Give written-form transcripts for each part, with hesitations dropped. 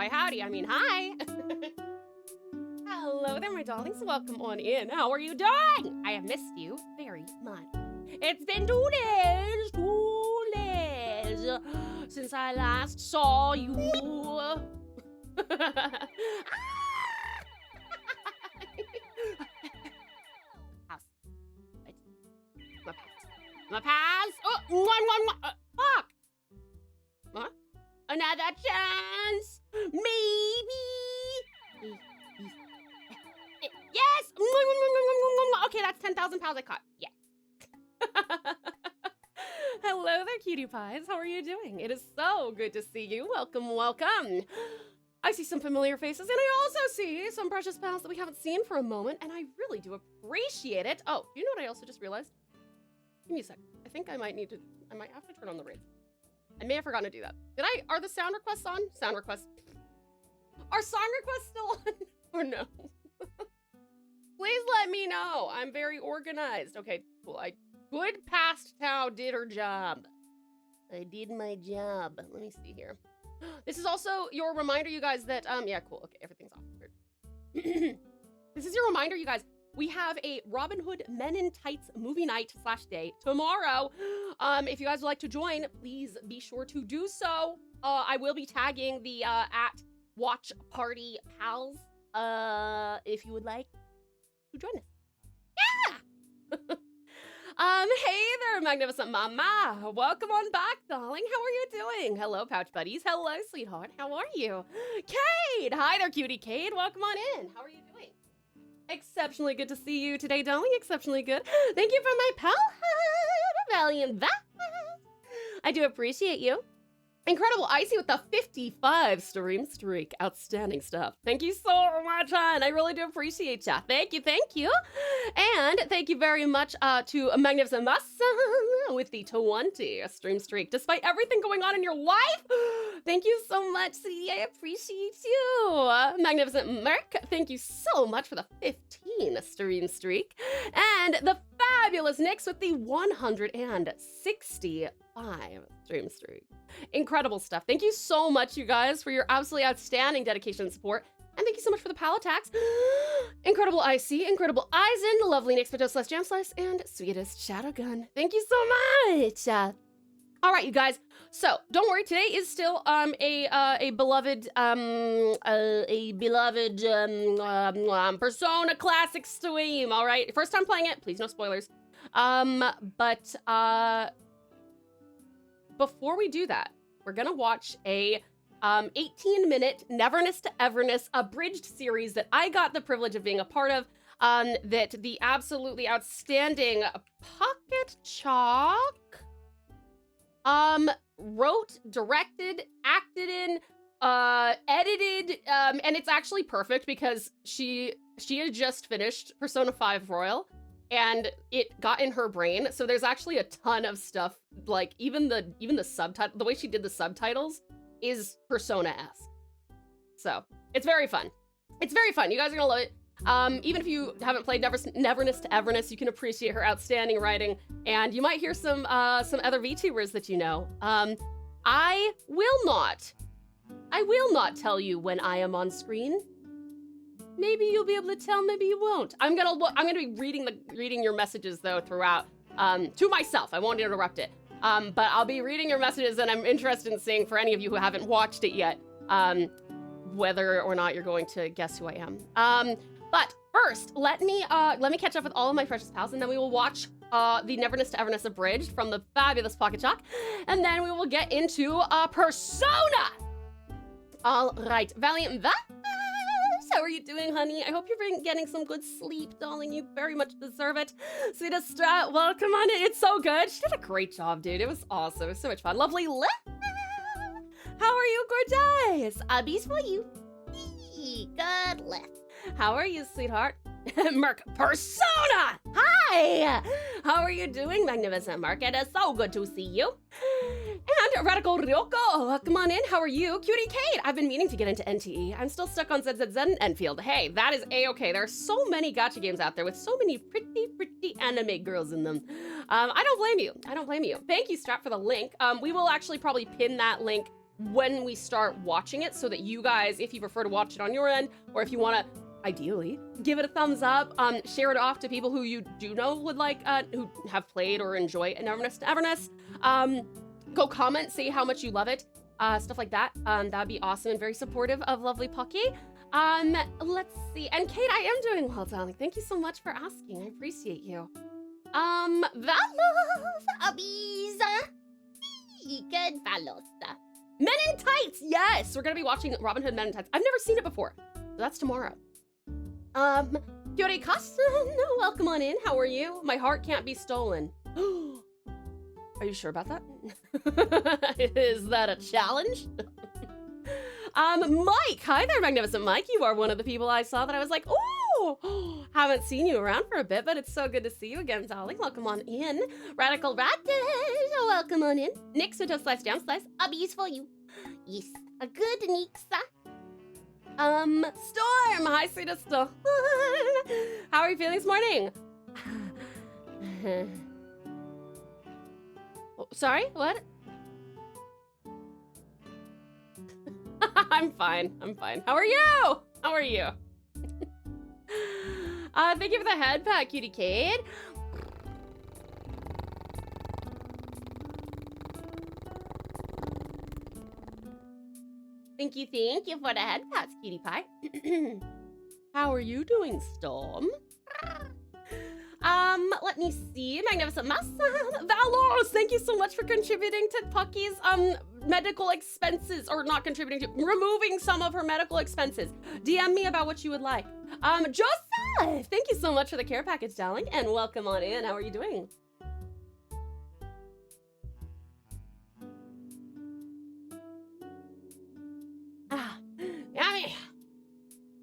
by howdy, I mean hi. Hello there, my darlings. Welcome on in. How are you doing? I have missed you very much. It's been 2 days, since I last saw you. House. My pass. Oh, fuck. What? Another chance. Maybe. Yes. Okay, that's 10,000 pounds I caught. Yeah. Hello there, cutie pies. How are you doing? It is so good to see you. Welcome, welcome. I see some familiar faces, and I also see some precious pals that we haven't seen for a moment, and I really do appreciate it. Oh, you know what I also just realized? Give me a sec. I think I might have to turn on the raids. I may have forgotten to do that. Are the sound requests on? Sound requests. Are song requests still on? Or no? Please let me know. I'm very organized. Okay, cool. Good past Tau did her job. I did my job. Let me see here. This is also your reminder, you guys, that, yeah, cool. Okay, everything's off. This is your reminder, you guys. We have a Robin Hood Men in Tights movie night / day tomorrow. If you guys would like to join, please be sure to do so. I will be tagging the at Watch Party Pals if you would like to join us. Yeah! Hey there, magnificent mama. Welcome on back, darling. How are you doing? Hello, pouch buddies. Hello, sweetheart. How are you? Kate! Hi there, cutie Kate. Welcome on in. How are you doing? Exceptionally good to see you today, darling. Exceptionally good. Thank you for my pal, Valiant Vat. I do appreciate you. Incredible Icy with the 55 stream streak. Outstanding stuff. Thank you so much, hon. I really do appreciate ya. Thank you, thank you. And thank you very much to Magnificent Massa with the 20 stream streak. Despite everything going on in your life, thank you so much, CD. I appreciate you. Magnificent Merc, thank you so much for the 15 stream streak. And the fabulous Nyx with the 165 stream streak. Incredible stuff. Thank you so much, you guys, for your absolutely outstanding dedication and support. And thank you so much for the pal attacks. Incredible IC, incredible Eisen, lovely Nyx, Slash Jam Slice, and sweetest Shadowgun. Thank you so much. All right, you guys. So don't worry, today is still a beloved Persona Classic stream. All right, first time playing it. Please, no spoilers. Before we do that, we're gonna watch a 18-minute Neverness to Everness abridged series that I got the privilege of being a part of. That the absolutely outstanding Pocket Chalk wrote, directed, acted in, edited, and it's actually perfect because she had just finished Persona 5 Royal, and it got in her brain. So there's actually a ton of stuff, like even the subtitle, the way she did the subtitles is Persona-esque. So it's very fun. It's very fun. You guys are gonna love it. Even if you haven't played Neverness to Everness, you can appreciate her outstanding writing, and you might hear some other VTubers that you know. I will not tell you when I am on screen. Maybe you'll be able to tell, maybe you won't. I'm gonna be reading your messages though throughout, to myself. I won't interrupt it. But I'll be reading your messages, and I'm interested in seeing, for any of you who haven't watched it yet, whether or not you're going to guess who I am. But first, let me catch up with all of my precious pals, and then we will watch the Neverness to Everness abridged from the fabulous Pocket Chalk, and then we will get into Persona. All right, Valiant Vat. How are you doing, honey? I hope you're getting some good sleep, darling. You very much deserve it. Sweetest Strat, welcome on it. It's so good. She did a great job, dude. It was awesome. It was so much fun. Lovely Liz. How are you, gorgeous? Bees for you. Good, Liz. How are you, sweetheart? Merc Persona! Hi! How are you doing, magnificent Merc? It is so good to see you. And Radical Ryoko, come on in. How are you? Cutie Kate, I've been meaning to get into NTE. I'm still stuck on ZZZ and Enfield. Hey, that is A-okay. There are so many gacha games out there with so many pretty anime girls in them. I don't blame you. I don't blame you. Thank you, Strap, for the link. We will actually probably pin that link when we start watching it so that you guys, if you prefer to watch it on your end, or if you want to, ideally, give it a thumbs up, share it off to people who you do know would like, who have played or enjoy Everness to Everness. Go comment, say how much you love it, stuff like that. That'd be awesome and very supportive of lovely Pocky. Let's see. And Kate, I am doing well, darling. Thank you so much for asking. I appreciate you. Valos, abis. Good Valos. Men in Tights, yes! We're gonna be watching Robin Hood Men in Tights. I've never seen it before, so that's tomorrow. Fiore Custom, welcome on in. How are you? My heart can't be stolen. Are you sure about that? Is that a challenge? Mike, hi there, Magnificent Mike. You are one of the people I saw that I was like, oh, haven't seen you around for a bit, but it's so good to see you again, darling. Welcome on in. Radical Radish, welcome on in. Nick, sweet toast slice, jam slice, abis for you. Yes, a good Nixa. Storm, hi, sweetest Storm. How are you feeling this morning? Oh, sorry, what? I'm fine. How are you? Thank you for the head pat, cutie Kate. Thank you for the head pats, cutie pie. How are you doing, Storm? Let me see. Magnificent Mess. Valos, thank you so much for contributing to Pucky's medical expenses, or not contributing to, removing some of her medical expenses. DM me about what you would like. Joseph, thank you so much for the care package, darling, and welcome on in. How are you doing? Yummy.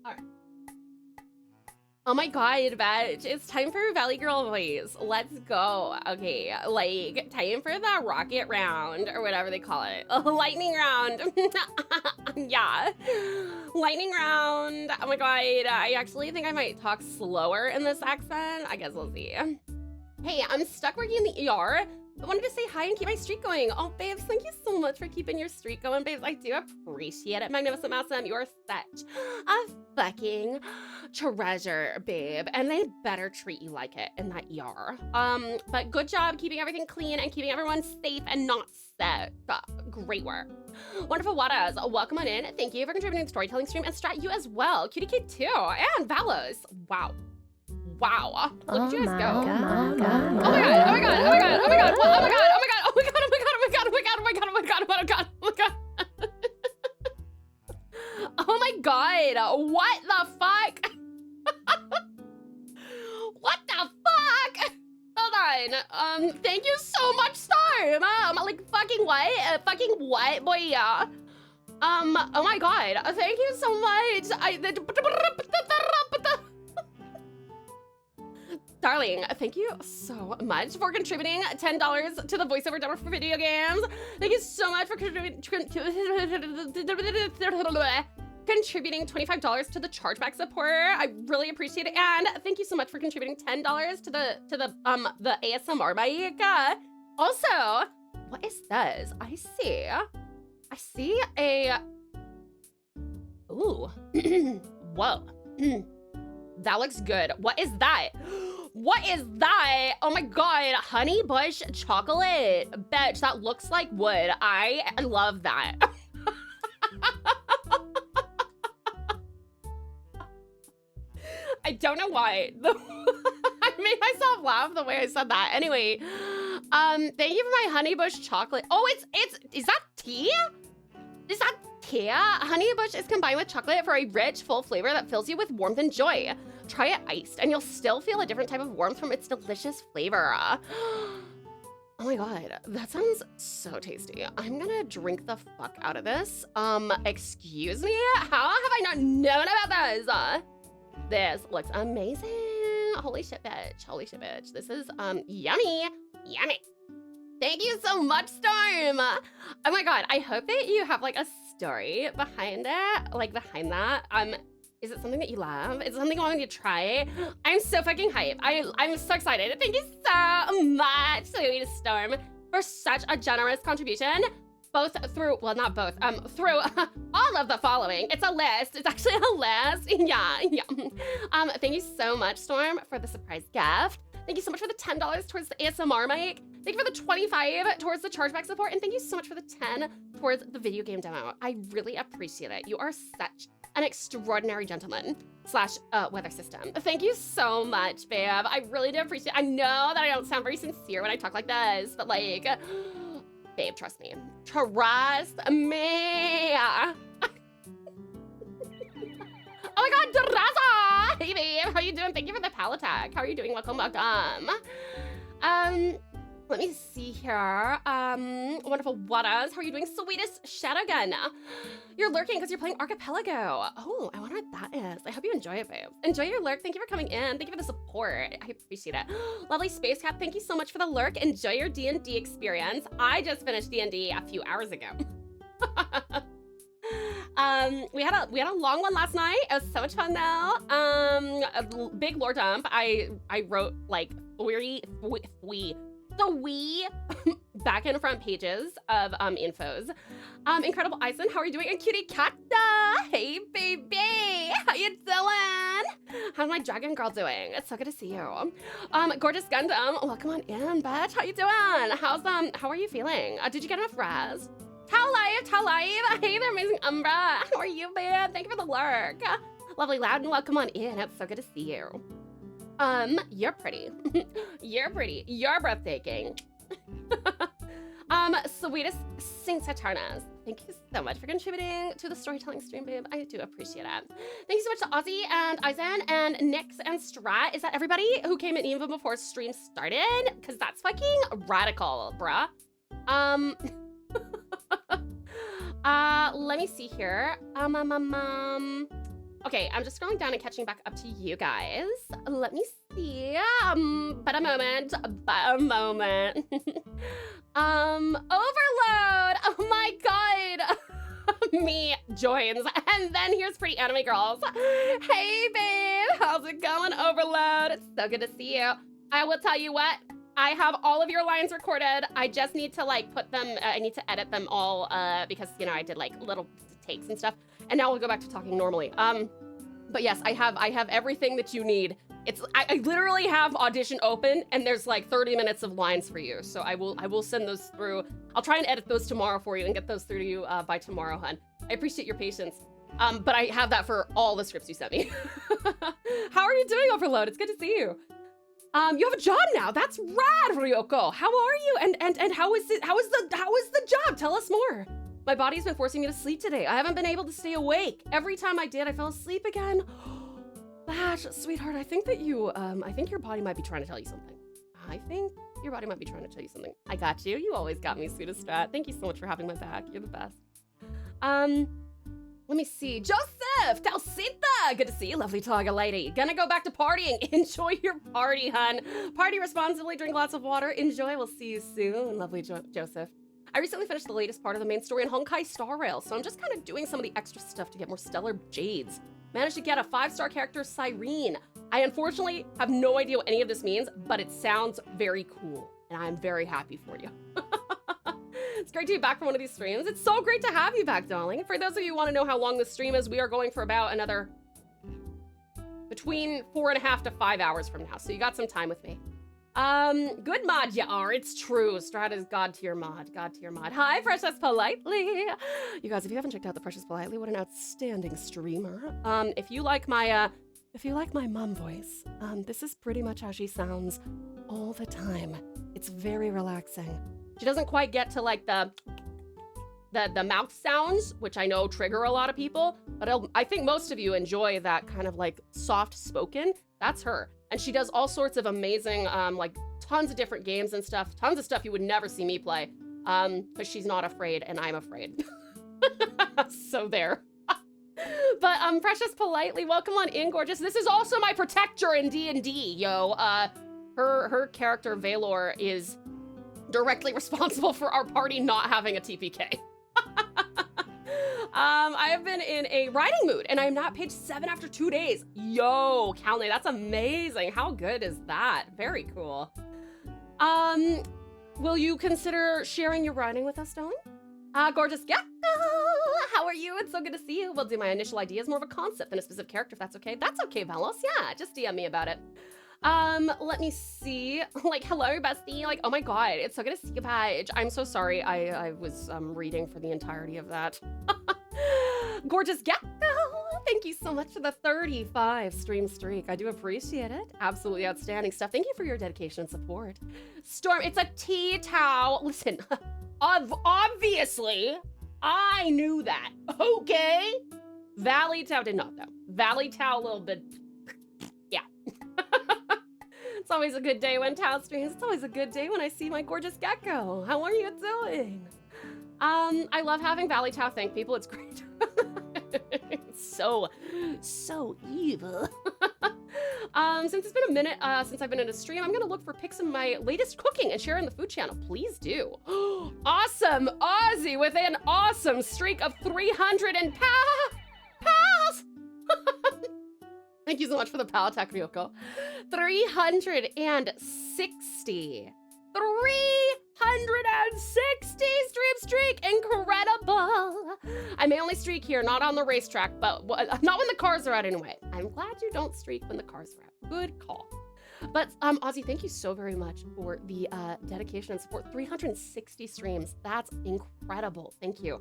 All right. Oh my god, Badge, it's time for Valley Girl voice. Let's go. Okay, like, time for the rocket round, or whatever they call it. Lightning round. Yeah. Lightning round. Oh my god, I actually think I might talk slower in this accent. I guess we'll see. Hey, I'm stuck working in the ER. I wanted to say hi and keep my streak going. Oh, babes, thank you so much for keeping your streak going, babes. I do appreciate it. Magnificent Massam, you are such a fucking treasure, babe. And they better treat you like it in that ER. But good job keeping everything clean and keeping everyone safe and not sick. Great work. Wonderful Wadas, welcome on in. Thank you for contributing to the storytelling stream, and Strat, you as well. Cutie Kid too, and Valos. Wow. Wow. Look at you guys go. Oh my god. Oh my god. Oh my god. Oh my god. Oh my god. Oh my god. Oh my god. Oh my god. Oh my god. Oh my god. Oh my god. Oh my god. Oh my god. Oh my god. Oh my god. Oh my god. What the fuck? What the fuck? Hold on. Thank you so much, Storm. Like fucking what? Fucking what, boy? Yeah. Oh my god. Thank you so much. Darling, thank you so much for contributing $10 to the voiceover demo for video games. Thank you so much for contributing $25 to the chargeback support. I really appreciate it. And thank you so much for contributing $10 to the ASMR mic. Also, what is this? I see a ooh. Whoa. That looks good. What is that? What is that? Oh my god, honey bush chocolate. Bitch, that looks like wood. I love that. I don't know why. I made myself laugh the way I said that. Anyway, thank you for my honey bush chocolate. Oh, is that tea? Is that tea? Honey bush is combined with chocolate for a rich, full flavor that fills you with warmth and joy. Try it iced, and you'll still feel a different type of warmth from its delicious flavor. Oh my god, that sounds so tasty. I'm gonna drink the fuck out of this. Excuse me? How have I not known about this? This looks amazing. Holy shit, bitch. Holy shit, bitch. This is, yummy. Yummy. Thank you so much, Storm. Oh my god, I hope that you have, like, a story behind it. Like, behind that. Is it something that you love? Is it something you want me to try? I'm so fucking hyped. I'm so excited. Thank you so much, sweet Storm, for such a generous contribution. both through, well, not both, through all of the following. It's a list. It's actually a list. Yeah. Thank you so much, Storm, for the surprise gift. Thank you so much for the $10 towards the ASMR mic. Thank you for the 25 towards the chargeback support. And thank you so much for the 10 towards the video game demo. I really appreciate it. You are such an extraordinary gentleman slash weather system. Thank you so much, babe. I really do appreciate it. I know that I don't sound very sincere when I talk like this, but like, babe, trust me. Trust me. Oh my God, Daraza! Hey babe, how you doing? Thank you for the pal attack. How are you doing? Welcome. Let me see here. Wonderful waters. How are you doing? Sweetest Shadowgun. You're lurking because you're playing Archipelago. Oh, I wonder what that is. I hope you enjoy it, babe. Enjoy your lurk. Thank you for coming in. Thank you for the support. I appreciate it. Lovely Space Cat. Thank you so much for the lurk. Enjoy your D&D experience. I just finished D&D a few hours ago. We had a long one last night. It was so much fun though. A big lore dump. I wrote like three back and front pages of infos. Incredible Ison, how are you doing? And Cutie Cacta, hey baby, how you doing? How's my dragon girl doing? It's so good to see you. Gorgeous Gundam, welcome on in, bitch. How you doing? How are you feeling? Did you get enough rest? Talive, hey there, amazing Umbra. How are you, man? Thank you for the lurk. Lovely Loudon, welcome on in. It's so good to see you. You're pretty. You're pretty. You're breathtaking. Sweetest Saint Saturnas. Thank you so much for contributing to the storytelling stream, babe. I do appreciate it. Thank you so much to Ozzy and Eisen and Nix and Strat. Is that everybody who came in even before stream started? Because that's fucking radical, bruh. Let me see here. Okay, I'm just scrolling down and catching back up to you guys. Let me see. But a moment. Overload! Oh my God! Me joins. And then here's Pretty Anime Girls. Hey babe, how's it going, Overload? It's so good to see you. I will tell you what, I have all of your lines recorded. I just need to like put them, I need to edit them all because, you know, I did like little takes and stuff. And now we'll go back to talking normally. But yes, I have everything that you need. I literally have Audition open and there's like 30 minutes of lines for you. So I will send those through. I'll try and edit those tomorrow for you and get those through to you by tomorrow, hun. I appreciate your patience. But I have that for all the scripts you sent me. How are you doing, Overload? It's good to see you. You have a job now. That's rad, Ryoko. How are you? And how is the job? Tell us more. My body's been forcing me to sleep today. I haven't been able to stay awake. Every time I did, I fell asleep again. Bash, sweetheart, I think that you, I think your body might be trying to tell you something. I got you. You always got me, sweetest Strat. Thank you so much for having my back. You're the best. Let me see. Joseph, Talsita, good to see you, lovely Tiger lady. Gonna go back to partying. Enjoy your party, hun. Party responsibly, drink lots of water. Enjoy, we'll see you soon, lovely Joseph. I recently finished the latest part of the main story in Honkai Star Rail, so I'm just kind of doing some of the extra stuff to get more stellar jades. Managed to get a 5-star character, Cyrene. I unfortunately have no idea what any of this means, but it sounds very cool, and I'm very happy for you. It's great to be back from one of these streams. It's so great to have you back, darling. For those of you who want to know how long this stream is, we are going for about another between 4.5 to 5 hours from now, so you got some time with me. Good mod you are, it's true. Strat is god tier mod. Hi, Precious Politely. You guys, if you haven't checked out the Precious Politely, what an outstanding streamer. If you like my mom voice, this is pretty much how she sounds all the time. It's very relaxing. She doesn't quite get to like the mouth sounds, which I know trigger a lot of people, but I think most of you enjoy that kind of like soft spoken. That's her. And she does all sorts of amazing, like tons of different games and stuff, tons of stuff you would never see me play, because she's not afraid and I'm afraid. So there. But Precious Politely, welcome on in, gorgeous. This is also my protector in D&D, yo. Her character, Valor, is directly responsible for our party not having a TPK. I have been in a writing mood, and I am not page 7 after 2 days. Yo, Calne, that's amazing. How good is that? Very cool. Will you consider sharing your writing with us, darling? Gorgeous Gecko, how are you? It's so good to see you. We'll do my initial idea as more of a concept than a specific character, if that's okay. That's okay, Valos. Yeah, just DM me about it. Let me see. Like, hello, bestie. Like, oh my god, it's so good to see you, Paige. I'm so sorry. I was reading for the entirety of that. Gorgeous Gecko, thank you so much for the 35 stream streak. I do appreciate it. Absolutely outstanding stuff. Thank you for your dedication and support. Storm, it's a tea towel. Listen, obviously, I knew that, okay? Valley Tau did not, though. Valley Tau a little bit, yeah. It's always a good day when Tau streams. It's always a good day when I see my gorgeous gecko. How are you doing? I love having Valley Tau thank people. It's great. It's so evil. Since it's been a minute since I've been in a stream, I'm gonna look for pics of my latest cooking and share in the food channel. Please do. Awesome Aussie with an awesome streak of 300 and pals. Thank you so much for the pal attack, Ryoko. 360. 360 stream streak, incredible. I may only streak here, not on the racetrack, but not when the cars are out anyway. I'm glad you don't streak when the cars are out. Good call. But Ozzy, thank you so very much for the dedication and support. 360 streams, that's incredible. Thank you.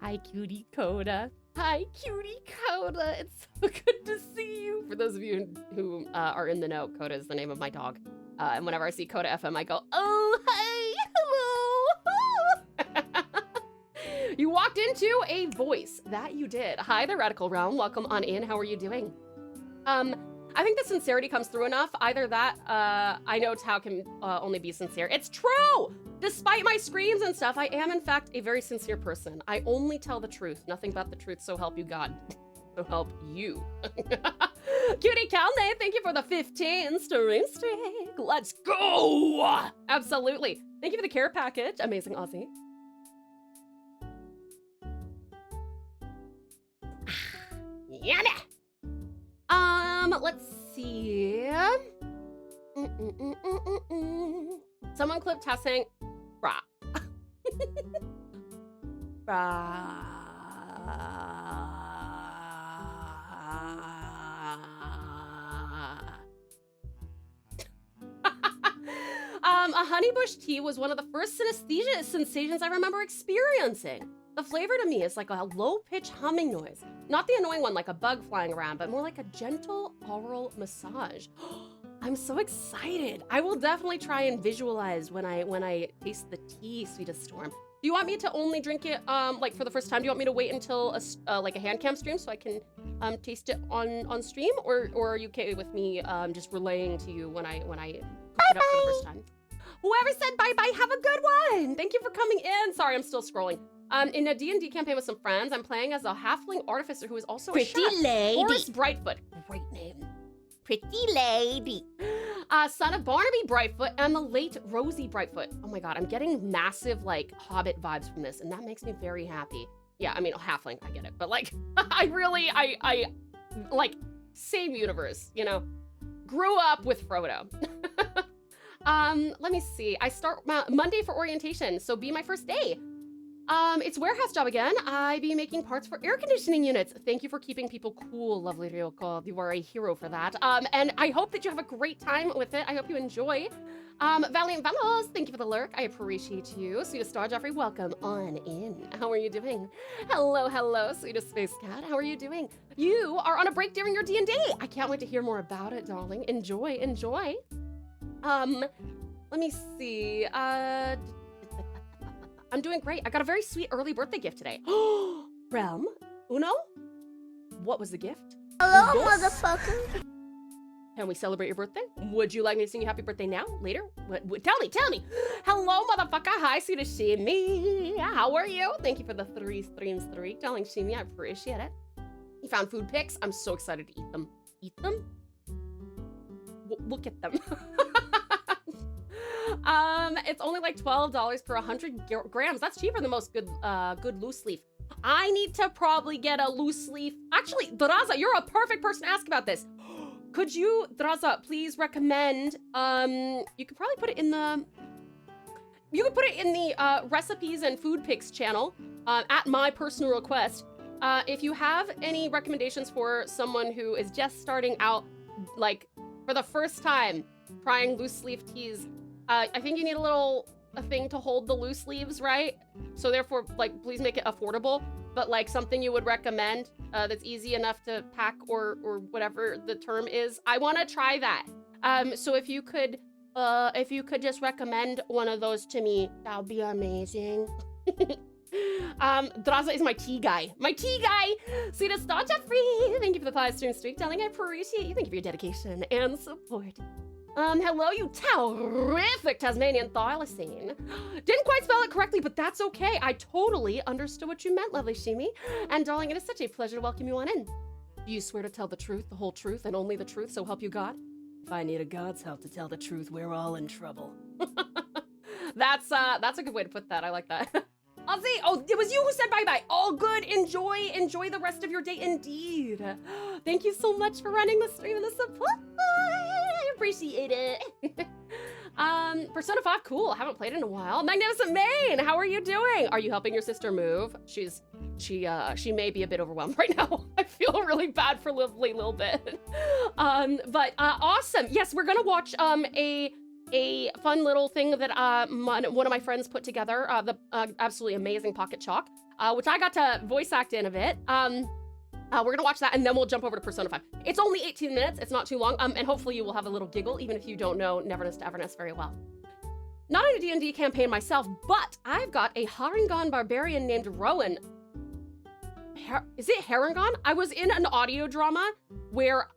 Hi, cutie Coda. Hi, cutie Coda. It's so good to see you. For those of you who are in the know, Coda is the name of my dog. And whenever I see Coda FM, I go, oh, hey, hello. You walked into a voice. That you did. Hi, the Radical Realm. Welcome on in. How are you doing? I think the sincerity comes through enough. Either that, I know Tau can only be sincere. It's true! Despite my screams and stuff, I am, in fact, a very sincere person. I only tell the truth. Nothing but the truth, so help you God. So help you. Cutie Calne, thank you for the 15 stream streak. Let's go! Absolutely. Thank you for the care package. Amazing, Aussie. Yummy! Let's see. Someone clip testing. Brah. Brah. A honeybush tea was one of the first synesthesia sensations I remember experiencing. The flavor to me is like a low-pitched humming noise. Not the annoying one like a bug flying around, but more like a gentle oral massage. I'm so excited. I will definitely try and visualize when I taste the tea, Sweetest Storm. Do you want me to only drink it like for the first time? Do you want me to wait until like a hand cam stream so I can taste it on stream, or are you okay with me just relaying to you when I pick it up for the first time? Whoever said bye-bye, have a good one. Thank you for coming in. Sorry, I'm still scrolling. In a D&D campaign with some friends, I'm playing as a halfling artificer who is also a chef. Pretty lady. Horace Brightfoot. Great name. Pretty lady. Son of Barnaby Brightfoot and the late Rosie Brightfoot. Oh my god, I'm getting massive, like, Hobbit vibes from this, and that makes me very happy. Yeah, I mean, halfling, I get it. But, like, I like, same universe, you know? Grew up with Frodo. Let me see. I start Monday for orientation, so be my first day. It's warehouse job again. I be making parts for air conditioning units. Thank you for keeping people cool, lovely Ryoko. You are a hero for that. And I hope that you have a great time with it. I hope you enjoy. Valiant Velos, thank you for the lurk. I appreciate you. Sweetest Star Jeffrey, welcome on in. How are you doing? Hello, hello, Sweetest Space Cat. How are you doing? You are on a break during your D&D. I can't wait to hear more about it, darling. Enjoy, enjoy. Let me see. I'm doing great. I got a very sweet early birthday gift today. Realm? Uno? What was the gift? Hello, motherfucker. Can we celebrate your birthday? Would you like me to sing you happy birthday now? Later? Tell me. Hello, motherfucker. Hi, sweet Shimi. How are you? Thank you for the 3 streams, telling Shimi. I appreciate it. You found food pics. I'm so excited to eat them. Eat them? We'll get them. It's only like $12 per 100 grams. That's cheaper than most good loose leaf. I need to probably get a loose leaf. Actually, Draza, you're a perfect person to ask about this. Could you, Draza, please recommend, you could probably put it in the, you could put it in the recipes and food pics channel at my personal request. If you have any recommendations for someone who is just starting out, like for the first time trying loose leaf teas, I think you need a thing to hold the loose leaves, right? So therefore, like, please make it affordable, but like something you would recommend that's easy enough to pack or whatever the term is. I want to try that. So if you could just recommend one of those to me, that would be amazing. Draza is my tea guy. My tea guy! Sweetest Star Jeffrey! Thank you for the 5 stream streak, darling. I appreciate you. Thank you for your dedication and support. Hello, you terrific Tasmanian Thylacine. Didn't quite spell it correctly, but that's okay. I totally understood what you meant, lovely Shimi. And darling, it is such a pleasure to welcome you on in. Do you swear to tell the truth, the whole truth, and only the truth, so help you God? If I need a God's help to tell the truth, we're all in trouble. That's a good way to put that. I like that. Ozzy, oh, it was you who said bye-bye. All good, enjoy the rest of your day indeed. Thank you so much for running the stream and the support. I appreciate it. Persona 5, cool. I haven't played in a while. Magnificent Maine, how are you doing? Are you helping your sister move? She may be a bit overwhelmed right now. I feel really bad for Lively Lil Bit. But awesome. Yes, we're gonna watch a fun little thing that one of my friends put together, the absolutely amazing Pocket Chalk, which I got to voice act in a bit. We're gonna watch that and then we'll jump over to Persona 5. It's only 18 minutes, it's not too long, and hopefully you will have a little giggle, even if you don't know Neverness to Everness very well. Not in a D&D campaign myself, but I've got a Harangon barbarian named Rowan. Is it Harangon? I was in an audio drama where,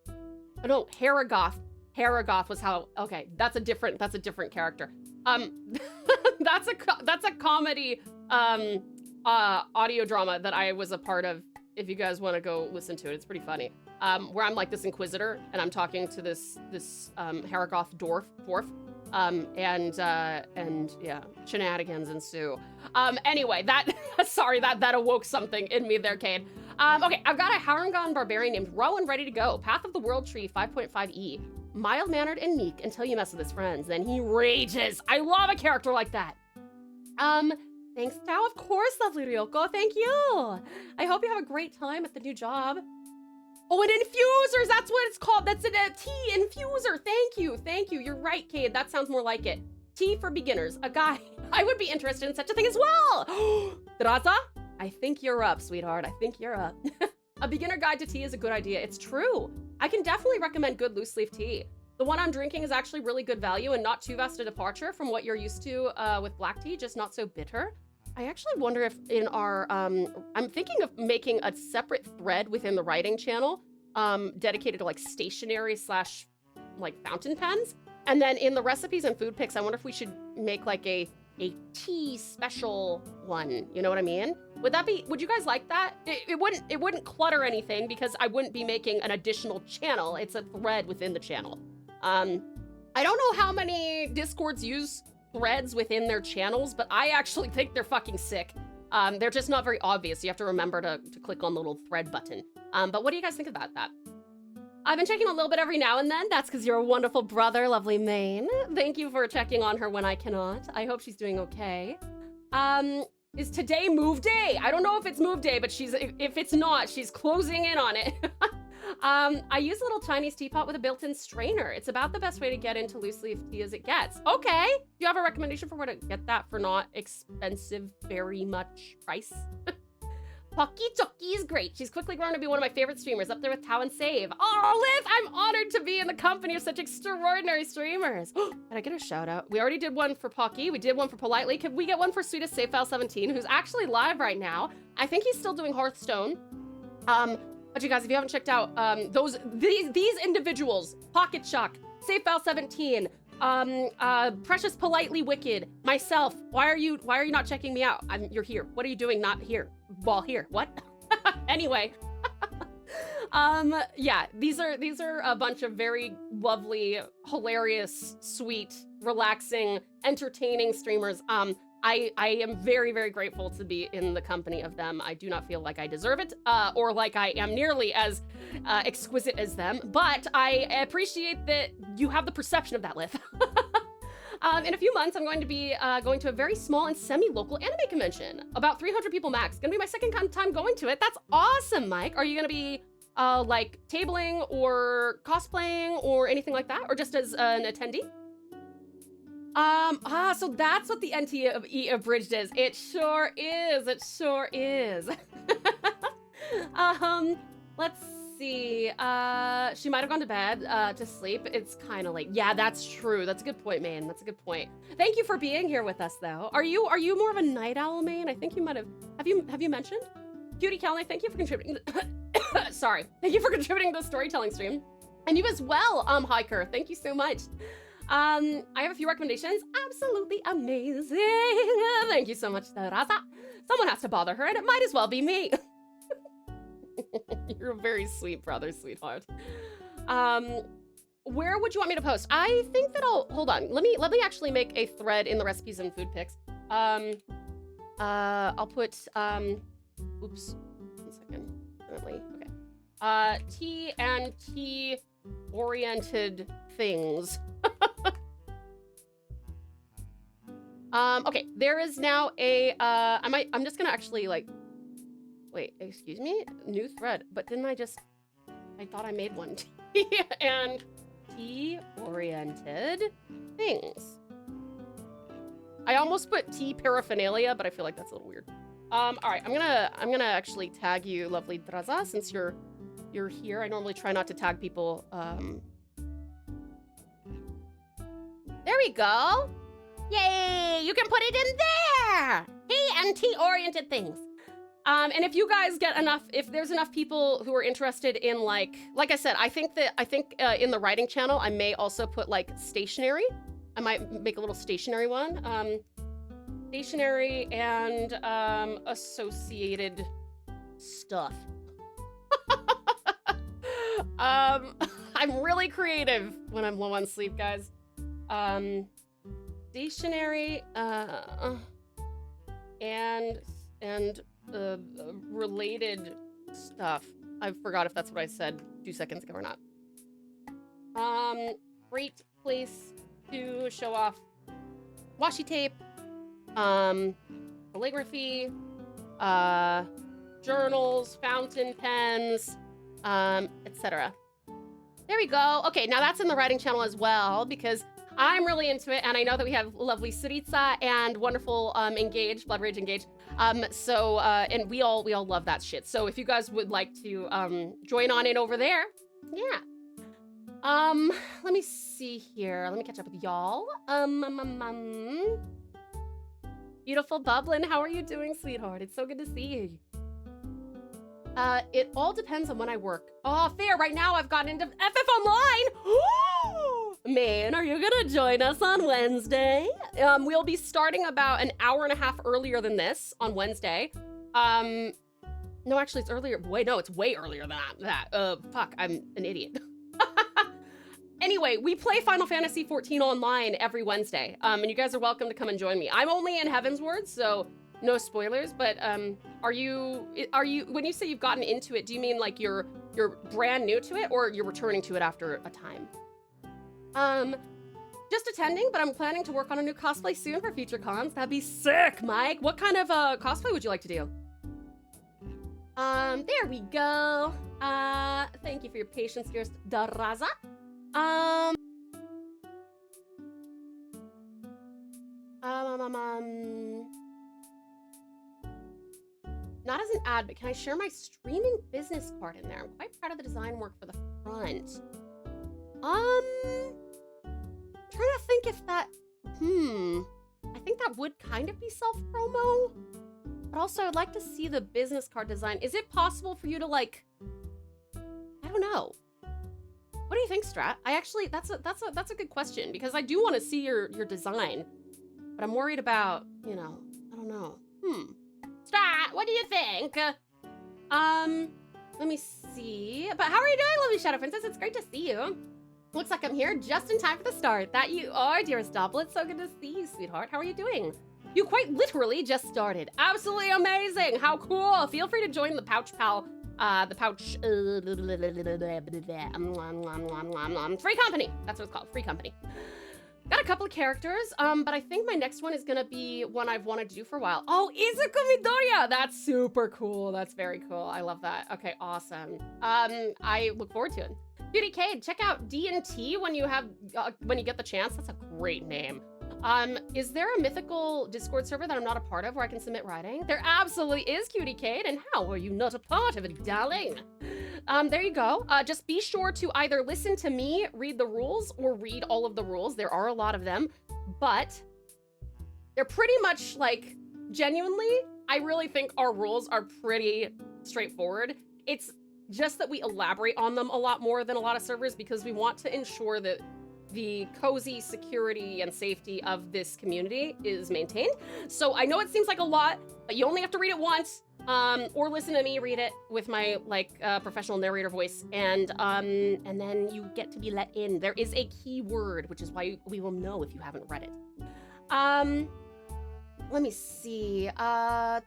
no, Haragoth. Haragoth was how, okay, that's a different character. That's a comedy audio drama that I was a part of. If you guys want to go listen to it, it's pretty funny. Where I'm like this inquisitor and I'm talking to this Haragoth dwarf, and yeah, shenanigans ensue. Anyway, sorry, that awoke something in me there, Cade. Okay, I've got a Harangon barbarian named Rowan ready to go. Path of the World Tree 5.5e. Mild-mannered and meek until you mess with his friends, then he rages. I love a character like that. Thanks, Tao. Of course, lovely Ryoko. Thank you. I hope you have a great time at the new job. Oh, and infusers, that's what it's called. That's a tea infuser. Thank you. You're right, Cade. That sounds more like it. Tea for beginners. A guy. I would be interested in such a thing as well. Draza, I think you're up, sweetheart. I think you're up. A beginner guide to tea is a good idea. It's true. I can definitely recommend good loose leaf tea. The one I'm drinking is actually really good value and not too vast a departure from what you're used to with black tea, just not so bitter. I actually wonder if in our, I'm thinking of making a separate thread within the writing channel dedicated to like stationery / like fountain pens. And then in the recipes and food pics, I wonder if we should make like a tea special one. You know what I mean? Would you guys like that? It wouldn't clutter anything because I wouldn't be making an additional channel. It's a thread within the channel. I don't know how many Discords use threads within their channels, but I actually think they're fucking sick. They're just not very obvious. You have to remember to click on the little thread button. But what do you guys think about that? I've been checking a little bit every now and then. That's because you're a wonderful brother, lovely Maine. Thank you for checking on her when I cannot. I hope she's doing okay. Is today move day? I don't know if it's move day, but if it's not, she's closing in on it. I use a little Chinese teapot with a built-in strainer. It's about the best way to get into loose leaf tea as it gets. Okay. Do you have a recommendation for where to get that for not expensive, very much price? Pocky Chucky is great. She's quickly grown to be one of my favorite streamers, up there with Tao and Save. Oh, Liv, I'm honored to be in the company of such extraordinary streamers. Can I get a shout out? We already did one for Pocky. We did one for Politely. Could we get one for Sweetest Save File 17, who's actually live right now? I think he's still doing Hearthstone. But you guys, if you haven't checked out these individuals, Pocket Shock, Save File 17, Precious Politely Wicked, myself, why are you not checking me out? You're here. What are you doing not here? Well, here. What? Anyway. Yeah, these are a bunch of very lovely, hilarious, sweet, relaxing, entertaining streamers. I am very, very grateful to be in the company of them. I do not feel like I deserve it, or like I am nearly as exquisite as them, but I appreciate that you have the perception of that, Liv. In a few months, I'm going to be going to a very small and semi-local anime convention. About 300 people max. Gonna be my second time going to it. That's awesome, Mike. Are you gonna be like tabling or cosplaying or anything like that? Or just as an attendee? So that's what the NTE Abridged is. It sure is. It sure is. Let's see. She might have gone to bed to sleep. It's kind of late. Yeah, that's true. That's a good point, man. That's a good point. Thank you for being here with us, though. Are you more of a night owl, man? I think you might have. Have you mentioned? Cutie Callie, thank you for contributing. Sorry. Thank you for contributing to the storytelling stream. And you as well, Hiker. Thank you so much. I have a few recommendations. Absolutely amazing. Thank you so much, Raza. Someone has to bother her, and it might as well be me. You're a very sweet brother, sweetheart. Where would you want me to post? I think that hold on. Let me actually make a thread in the recipes and food pics. I'll put, oops, 1 second. Okay. T oriented things. Okay, there is now a, I'm just gonna actually like, wait, excuse me? New thread, but didn't I thought I made one. And tea-oriented things. I almost put tea paraphernalia, but I feel like that's a little weird. All right, I'm gonna actually tag you, lovely Draza, since you're here. I normally try not to tag people. There we go. Yay! You can put it in there. Tea and tea-oriented things. And if you guys get enough, if there's enough people who are interested in like I said, I think in the writing channel, I may also put like stationery. I might make a little stationery one. Stationery and associated stuff. I'm really creative when I'm low on sleep, guys. Stationery and related stuff. I forgot if that's what I said 2 seconds ago or not. Great place to show off washi tape, calligraphy, journals, fountain pens, etc. There we go. Okay, now that's in the writing channel as well because I'm really into it, and I know that we have lovely Saritsa and wonderful Engage, Blood Rage Engage. And we all love that shit. So if you guys would like to join on in over there, yeah. Let me see here. Let me catch up with y'all. Beautiful Bublin, how are you doing, sweetheart? It's so good to see you. It all depends on when I work. Oh, fair. Right now I've gotten into FF Online. Man, are you gonna join us on Wednesday? We'll be starting about an hour and a half earlier than this on Wednesday. No, actually it's earlier. Wait, no, it's way earlier than that. Fuck, I'm an idiot. Anyway, we play Final Fantasy XIV online every Wednesday. And you guys are welcome to come and join me. I'm only in Heavensward, so no spoilers, but are you when you say you've gotten into it, do you mean like you're brand new to it or you're returning to it after a time? Just attending, but I'm planning to work on a new cosplay soon for future cons. That'd be sick, Mike. What kind of cosplay would you like to do? There we go. Thank you for your patience, dearest Daraza. Not as an ad, but can I share my streaming business card in there? I'm quite proud of the design work for the front. Trying to think if that, I think that would kind of be self-promo, but also I'd like to see the business card design. Is it possible for you to like, I don't know. What do you think, Strat? I actually, that's a good question because I do want to see your design, but I'm worried about, you know, I don't know. Strat, what do you think? Let me see. But how are you doing, lovely Shadow Princess? It's great to see you. Looks like I'm here just in time for the start. That you are, dearest Doppel. It's so good to see you, sweetheart. How are you doing? You quite literally just started. Absolutely amazing. How cool. Feel free to join the Pouch Pal, free company. That's what it's called, free company. Got a couple of characters, but I think my next one is gonna be one I've wanted to do for a while. Oh, Izuku Midoriya! That's super cool. That's very cool. I love that. Okay, awesome. I look forward to it. Beauty Cade, check out D&T when you get the chance. That's a great name. Is there a mythical Discord server that I'm not a part of where I can submit writing? There absolutely is, Cutie Cade, and how are you not a part of it, darling? There you go. Just be sure to either listen to me read the rules or read all of the rules. There are a lot of them, but they're pretty much like, genuinely, I really think our rules are pretty straightforward. It's just that we elaborate on them a lot more than a lot of servers because we want to ensure that the cozy security and safety of this community is maintained. So I know it seems like a lot, but you only have to read it once, or listen to me read it with my professional narrator voice, and then you get to be let in. There is a keyword, which is why we will know if you haven't read it. Let me see. I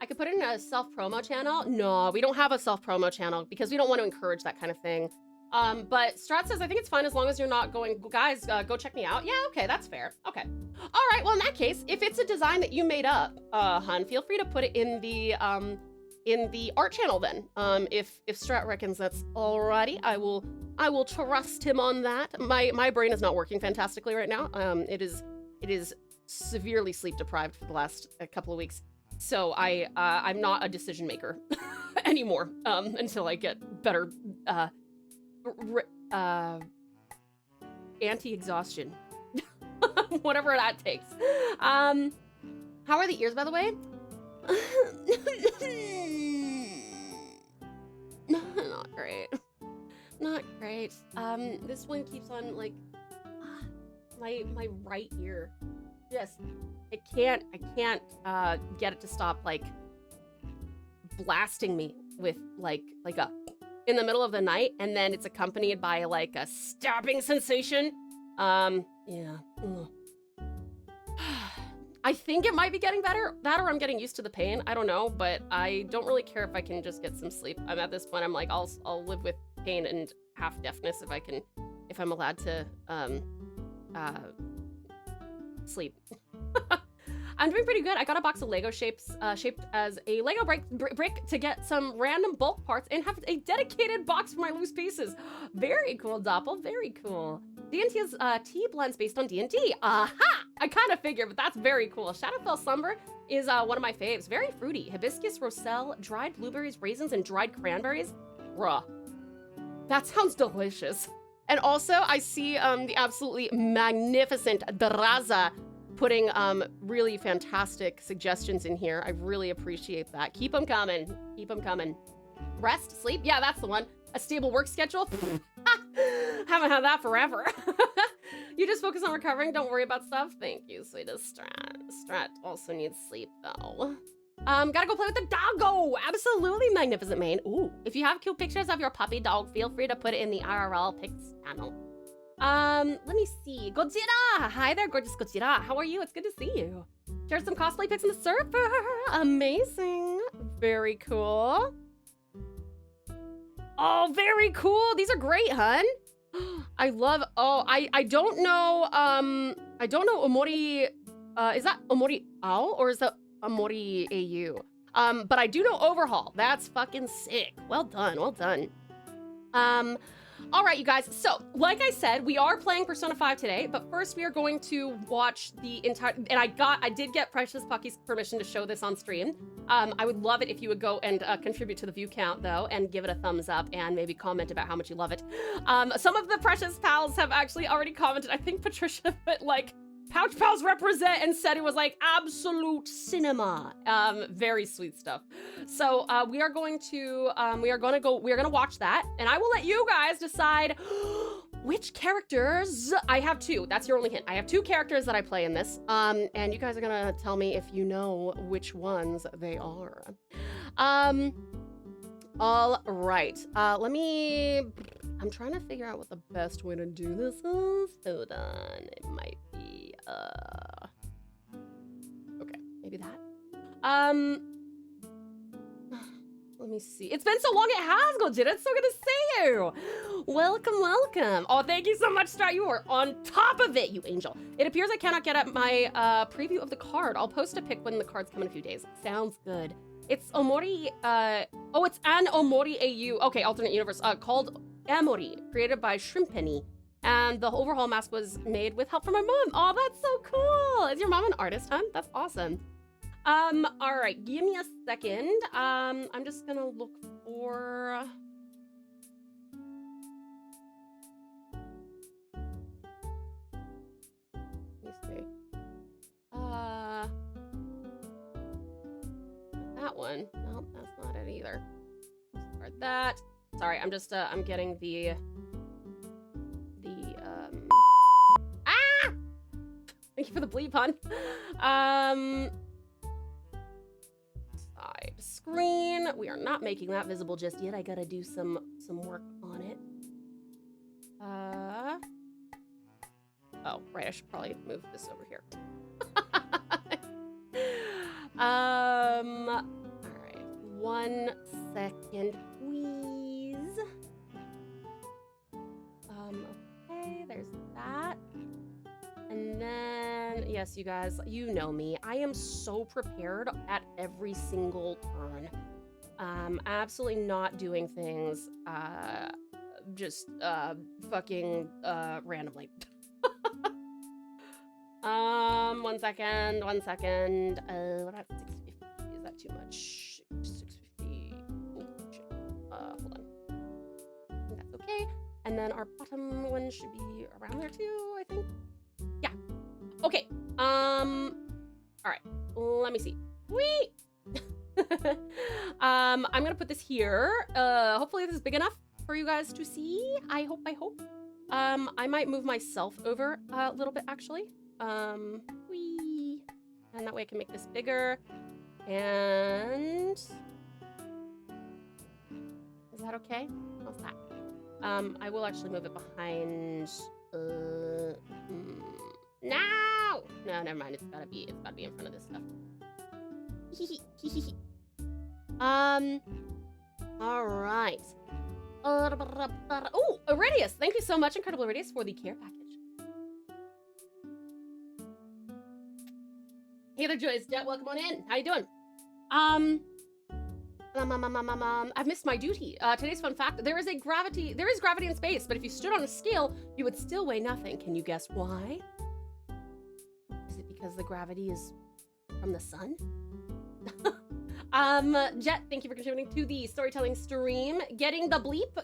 could put it in a self-promo channel. No, we don't have a self-promo channel because we don't want to encourage that kind of thing. But Strat says, I think it's fine as long as you're not going, guys, go check me out. Yeah, okay, that's fair. Okay. All right, well, in that case, if it's a design that you made up, hun, feel free to put it in the art channel then. If Strat reckons that's alrighty, I will trust him on that. My brain is not working fantastically right now. It is severely sleep deprived for the last couple of weeks. So I'm not a decision maker anymore, until I get better, anti-exhaustion, whatever that takes. How are the ears, by the way? Not great. Not great. This one keeps on like my right ear. Just I can't get it to stop like blasting me with like a in the middle of the night, and then it's accompanied by like a stabbing sensation. Yeah. I think it might be getting better. That or I'm getting used to the pain. I don't know, but I don't really care if I can just get some sleep. I'm at this point, I'm like, I'll live with pain and half deafness if I'm allowed to sleep. I'm doing pretty good. I got a box of Lego shaped as a Lego brick to get some random bulk parts and have a dedicated box for my loose pieces. Very cool, Doppel. Very cool. D&T's tea blends based on D&D. Aha! I kind of figured, but that's very cool. Shadowfell Slumber is one of my faves. Very fruity. Hibiscus, roselle, dried blueberries, raisins, and dried cranberries. Bruh. That sounds delicious. And also, I see the absolutely magnificent Draza putting really fantastic suggestions in here. I really appreciate that. Keep them coming. Keep them coming. Rest, sleep. Yeah, that's the one. A stable work schedule. Haven't had that forever. You just focus on recovering. Don't worry about stuff. Thank you, sweetest Strat. Strat also needs sleep, though. Gotta go play with the doggo. Absolutely magnificent mane. Ooh, if you have cute pictures of your puppy dog, feel free to put it in the IRL pics panel. Let me see. Gojira! Hi there, gorgeous Gojira. How are you? It's good to see you. Share some cosplay pics in the server. Amazing. Very cool. Oh, very cool. These are great, hun. I love, I don't know, Omori, is that Omori Ao or is that Omori AU? But I do know Overhaul. That's fucking sick. Well done, well done. All right, you guys. So, like I said, we are playing Persona 5 today, but first we are going to watch the entire, and I did get Precious Pucky's permission to show this on stream. I would love it if you would go and contribute to the view count, though, and give it a thumbs up and maybe comment about how much you love it. Some of the Precious Pals have actually already commented. I think Patricia put, like, Pouch Pals represent and said it was like absolute cinema. Very sweet stuff. So we are going to watch that, and I will let you guys decide which characters. I have two. That's your only hint. I have two characters that I play in this, and you guys are gonna tell me if you know which ones they are. All right. I'm trying to figure out what the best way to do this is. Hold on. It might be, okay, maybe that. Let me see. It's been so long, it has, Gojira. It's so good to see you. Welcome, welcome. Oh, thank you so much, Strat. You are on top of it, you angel. It appears I cannot get at my preview of the card. I'll post a pic when the cards come in a few days. Sounds good. It's Omori, oh, it's an Omori AU. Okay, alternate universe, called Amori, created by Shrimpenny. And the overhaul mask was made with help from my mom. Oh, that's so cool. Is your mom an artist, huh? That's awesome. All right, give me a second. I'm just gonna look for... Let me see. That one. Nope, that's not it either. Discard that. Sorry, I'm just, I'm getting the, ah! Thank you for the bleep, hon. Side screen. We are not making that visible just yet. I gotta do some work on it. Oh, right, I should probably move this over here. All right, 1 second, please. Okay, there's that. And then, yes, you guys, you know me. I am so prepared at every single turn. Absolutely not doing things, just, fucking, randomly. 1 second, 1 second. What about 650? Is that too much? 650. Oh, shit. Hold on. I think that's okay. And then our bottom one should be around there too, I think. Yeah. Okay. All right. Let me see. Whee! I'm gonna put this here. Hopefully this is big enough for you guys to see. I hope. I might move myself over a little bit actually. Whee! And that way I can make this bigger. And is that okay? How's that? I will actually move it behind. No, never mind. It's gotta be in front of this stuff. All right. Oh, Iridius! Thank you so much, Incredible Iridius, for the care package. Hey there, Joyce. Jet, welcome on in. How you doing? I've missed my duty. Today's fun fact: there is gravity in space, but if you stood on a scale, you would still weigh nothing. Can you guess why? Is it because the gravity is from the sun? Jet, thank you for contributing to the storytelling stream. Getting the bleep.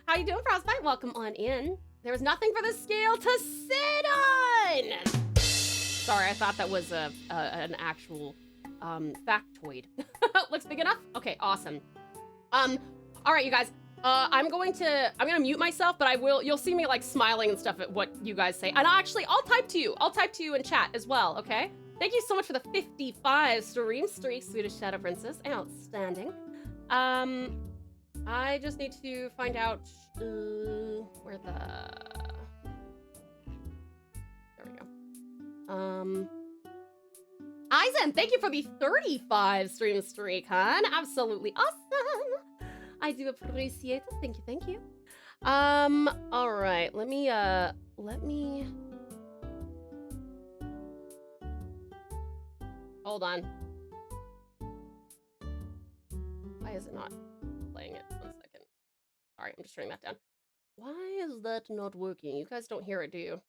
How you doing, Frostbite? Welcome on in. There's nothing for the scale to sit on. Sorry, I thought that was an actual factoid. Looks big enough? Okay, awesome. All right, you guys. I'm gonna mute myself, but you'll see me like smiling and stuff at what you guys say. And actually, I'll type to you in chat as well, okay? Thank you so much for the 55 stream streak, Swedish Shadow Princess. Outstanding. I just need to find out where the... There we go. Aizen, thank you for the 35 stream streak, hon. Absolutely awesome. I do appreciate it. Thank you. All right, let me... Hold on. Why is it not playing it? 1 second. Sorry, I'm just turning that down. Why is that not working? You guys don't hear it, do you?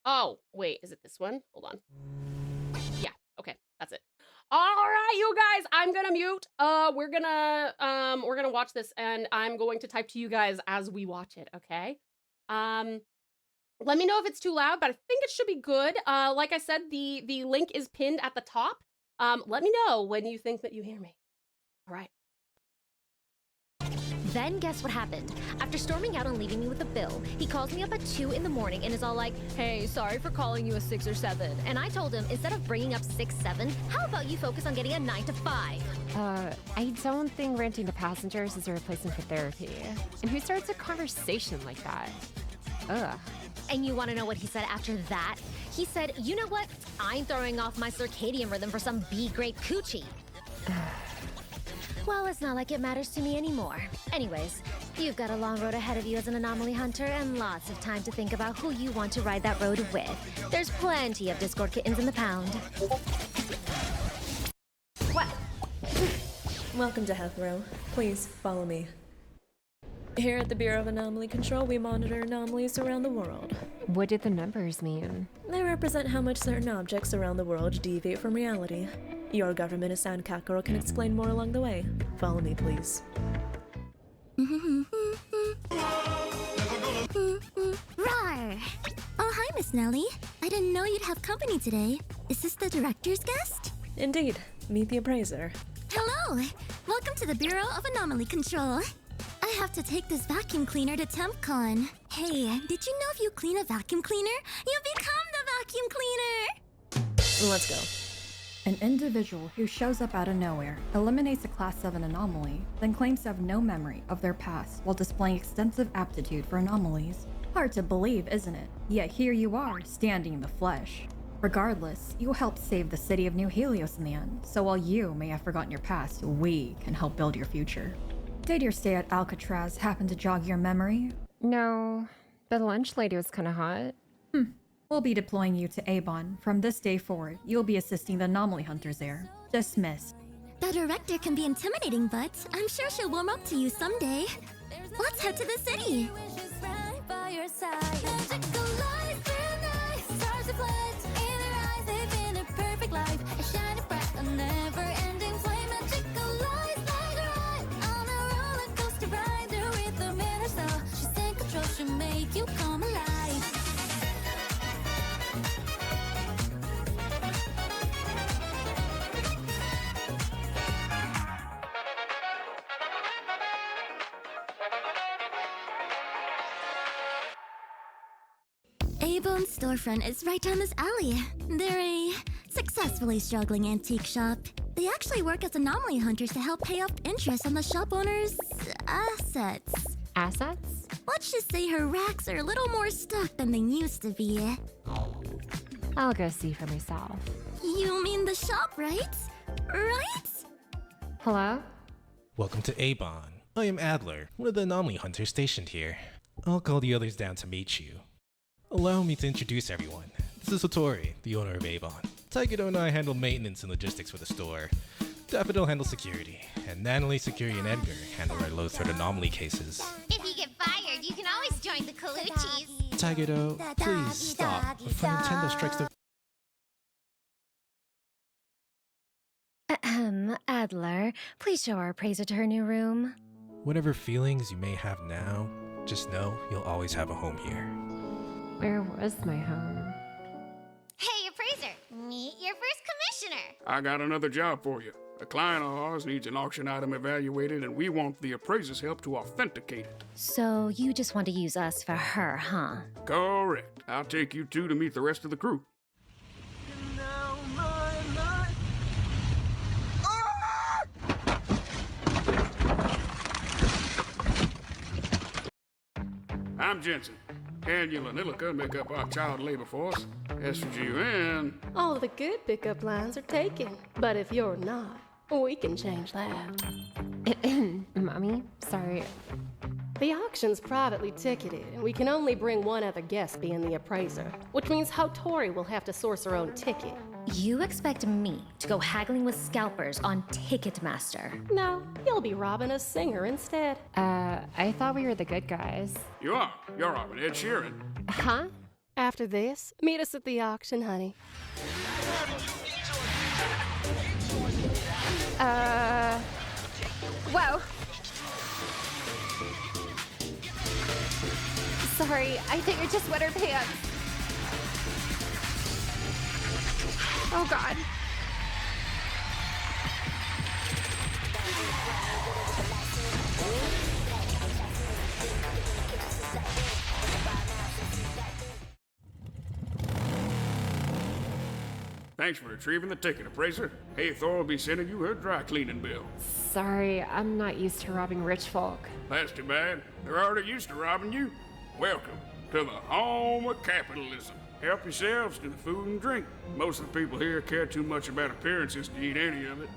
Oh, wait, is it this one? Hold on. Yeah, okay, that's it. All right, you guys, I'm gonna mute. We're gonna watch this, and I'm going to type to you guys as we watch it, okay? Let me know if it's too loud, but I think it should be good. Like I said, the link is pinned at the top. Let me know when you think that you hear me. All right. Then guess what happened? After storming out and leaving me with a bill, he calls me up at 2 in the morning and is all like, "Hey, sorry for calling you a 6 or 7. And I told him, instead of bringing up 6, 7, how about you focus on getting a 9 to 5? I don't think renting to passengers is a replacement for therapy. And who starts a conversation like that? Ugh. And you want to know what he said after that? He said, "You know what? I'm throwing off my circadian rhythm for some B-grade coochie." Well, it's not like it matters to me anymore. Anyways, you've got a long road ahead of you as an anomaly hunter and lots of time to think about who you want to ride that road with. There's plenty of Discord kittens in the pound. What? Welcome to Health Row. Please follow me. Here at the Bureau of Anomaly Control, we monitor anomalies around the world. What did the numbers mean? They represent how much certain objects around the world deviate from reality. Your government as Sound Kakaro can explain more along the way. Follow me, please. Rawr! Oh, hi, Miss Nellie. I didn't know you'd have company today. Is this the director's guest? Indeed. Meet the appraiser. Hello! Welcome to the Bureau of Anomaly Control. I have to take this vacuum cleaner to TempCon. Hey, did you know if you clean a vacuum cleaner, you become the vacuum cleaner? Let's go. An individual who shows up out of nowhere, eliminates a Class 7 anomaly, then claims to have no memory of their past while displaying extensive aptitude for anomalies. Hard to believe, isn't it? Yet here you are, standing in the flesh. Regardless, you helped save the city of New Helios in the end, so while you may have forgotten your past, we can help build your future. Did your stay at Alcatraz happen to jog your memory? No, but the lunch lady was kind of hot. We'll be deploying you to Avon. From this day forward, you'll be assisting the anomaly hunters there. Dismissed. The director can be intimidating, but I'm sure she'll warm up to you someday. Let's head to the city. You come alive. Avon's storefront is right down this alley. They're a successfully struggling antique shop. They actually work as anomaly hunters to help pay off interest on the shop owner's assets. Assets? Let's just say her racks are a little more stuck than they used to be. I'll go see for myself. You mean the shop, right? Right? Hello? Welcome to Avon. I am Adler, one of the anomaly hunters stationed here. I'll call the others down to meet you. Allow me to introduce everyone. This is Satori, the owner of Avon. Taikedo and I handle maintenance and logistics for the store. Daffodil handles security, and Natalie, Security, and Edgar handle our low-threat anomaly cases. If you get fired, you can always join the Colucci's. Taikedo, please stop before Nintendo strikes the... Adler, please show our appraiser to her new room. Whatever feelings you may have now, just know you'll always have a home here. Where was my home? Hey, appraiser, meet your first commissioner. I got another job for you. A client of ours needs an auction item evaluated, and we want the appraiser's help to authenticate it. So you just want to use us for her, huh? Correct. I'll take you two to meet the rest of the crew. I'm Jensen. Daniel and Illica make up our child labor force. As for you and... All the good pickup lines are taken. But if you're not, we can change that. Mommy? Sorry. The auction's privately ticketed, and we can only bring one other guest being the appraiser, which means Hotori will have to source her own ticket. You expect me to go haggling with scalpers on Ticketmaster? No, you'll be robbing a singer instead. I thought we were the good guys. You are. You're robbing Ed Sheeran. Huh? After this, meet us at the auction, honey. Whoa. Sorry, I think you're just wetter pants. Oh God. Thanks for retrieving the ticket, appraiser. Hey, Thor will be sending you her dry cleaning bill. Sorry, I'm not used to robbing rich folk. That's too bad. They're already used to robbing you. Welcome to the home of capitalism. Help yourselves to the food and drink. Most of the people here care too much about appearances to eat any of it.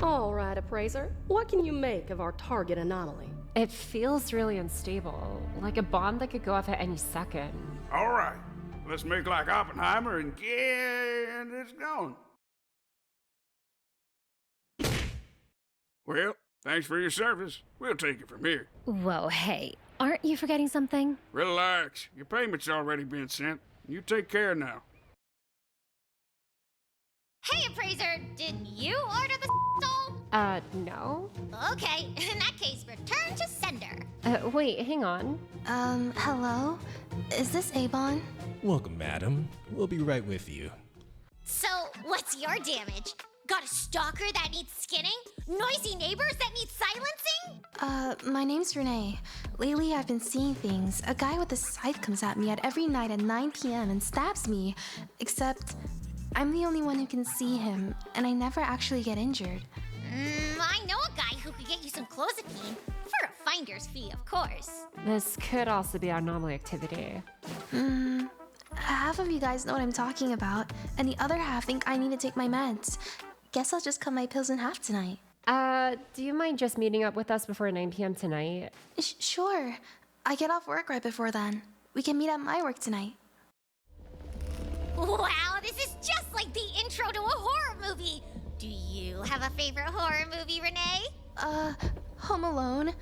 All right, appraiser. What can you make of our target anomaly? It feels really unstable, like a bomb that could go off at any second. All right, let's make like Oppenheimer and it's gone. Well, thanks for your service. We'll take it from here. Whoa, hey, aren't you forgetting something? Relax. Your payment's already been sent. You take care now. Hey, appraiser, did you order the doll? No. Okay, in that case, return to sender. Wait, hang on. Hello? Is this Avon? Welcome, madam. We'll be right with you. So, what's your damage? Got a stalker that needs skinning? Noisy neighbors that need silencing? My name's Renee. Lately, I've been seeing things. A guy with a scythe comes at me every night at 9 p.m. and stabs me. Except, I'm the only one who can see him, and I never actually get injured. I know a guy who could get you some clozapine. For a finder's fee, of course. This could also be anomaly activity. Half of you guys know what I'm talking about, and the other half think I need to take my meds. Guess I'll just cut my pills in half tonight. Do you mind just meeting up with us before 9 p.m. tonight? Sure. I get off work right before then. We can meet at my work tonight. Wow, this is just like the intro to a horror movie. Do you have a favorite horror movie, Renee? Home Alone.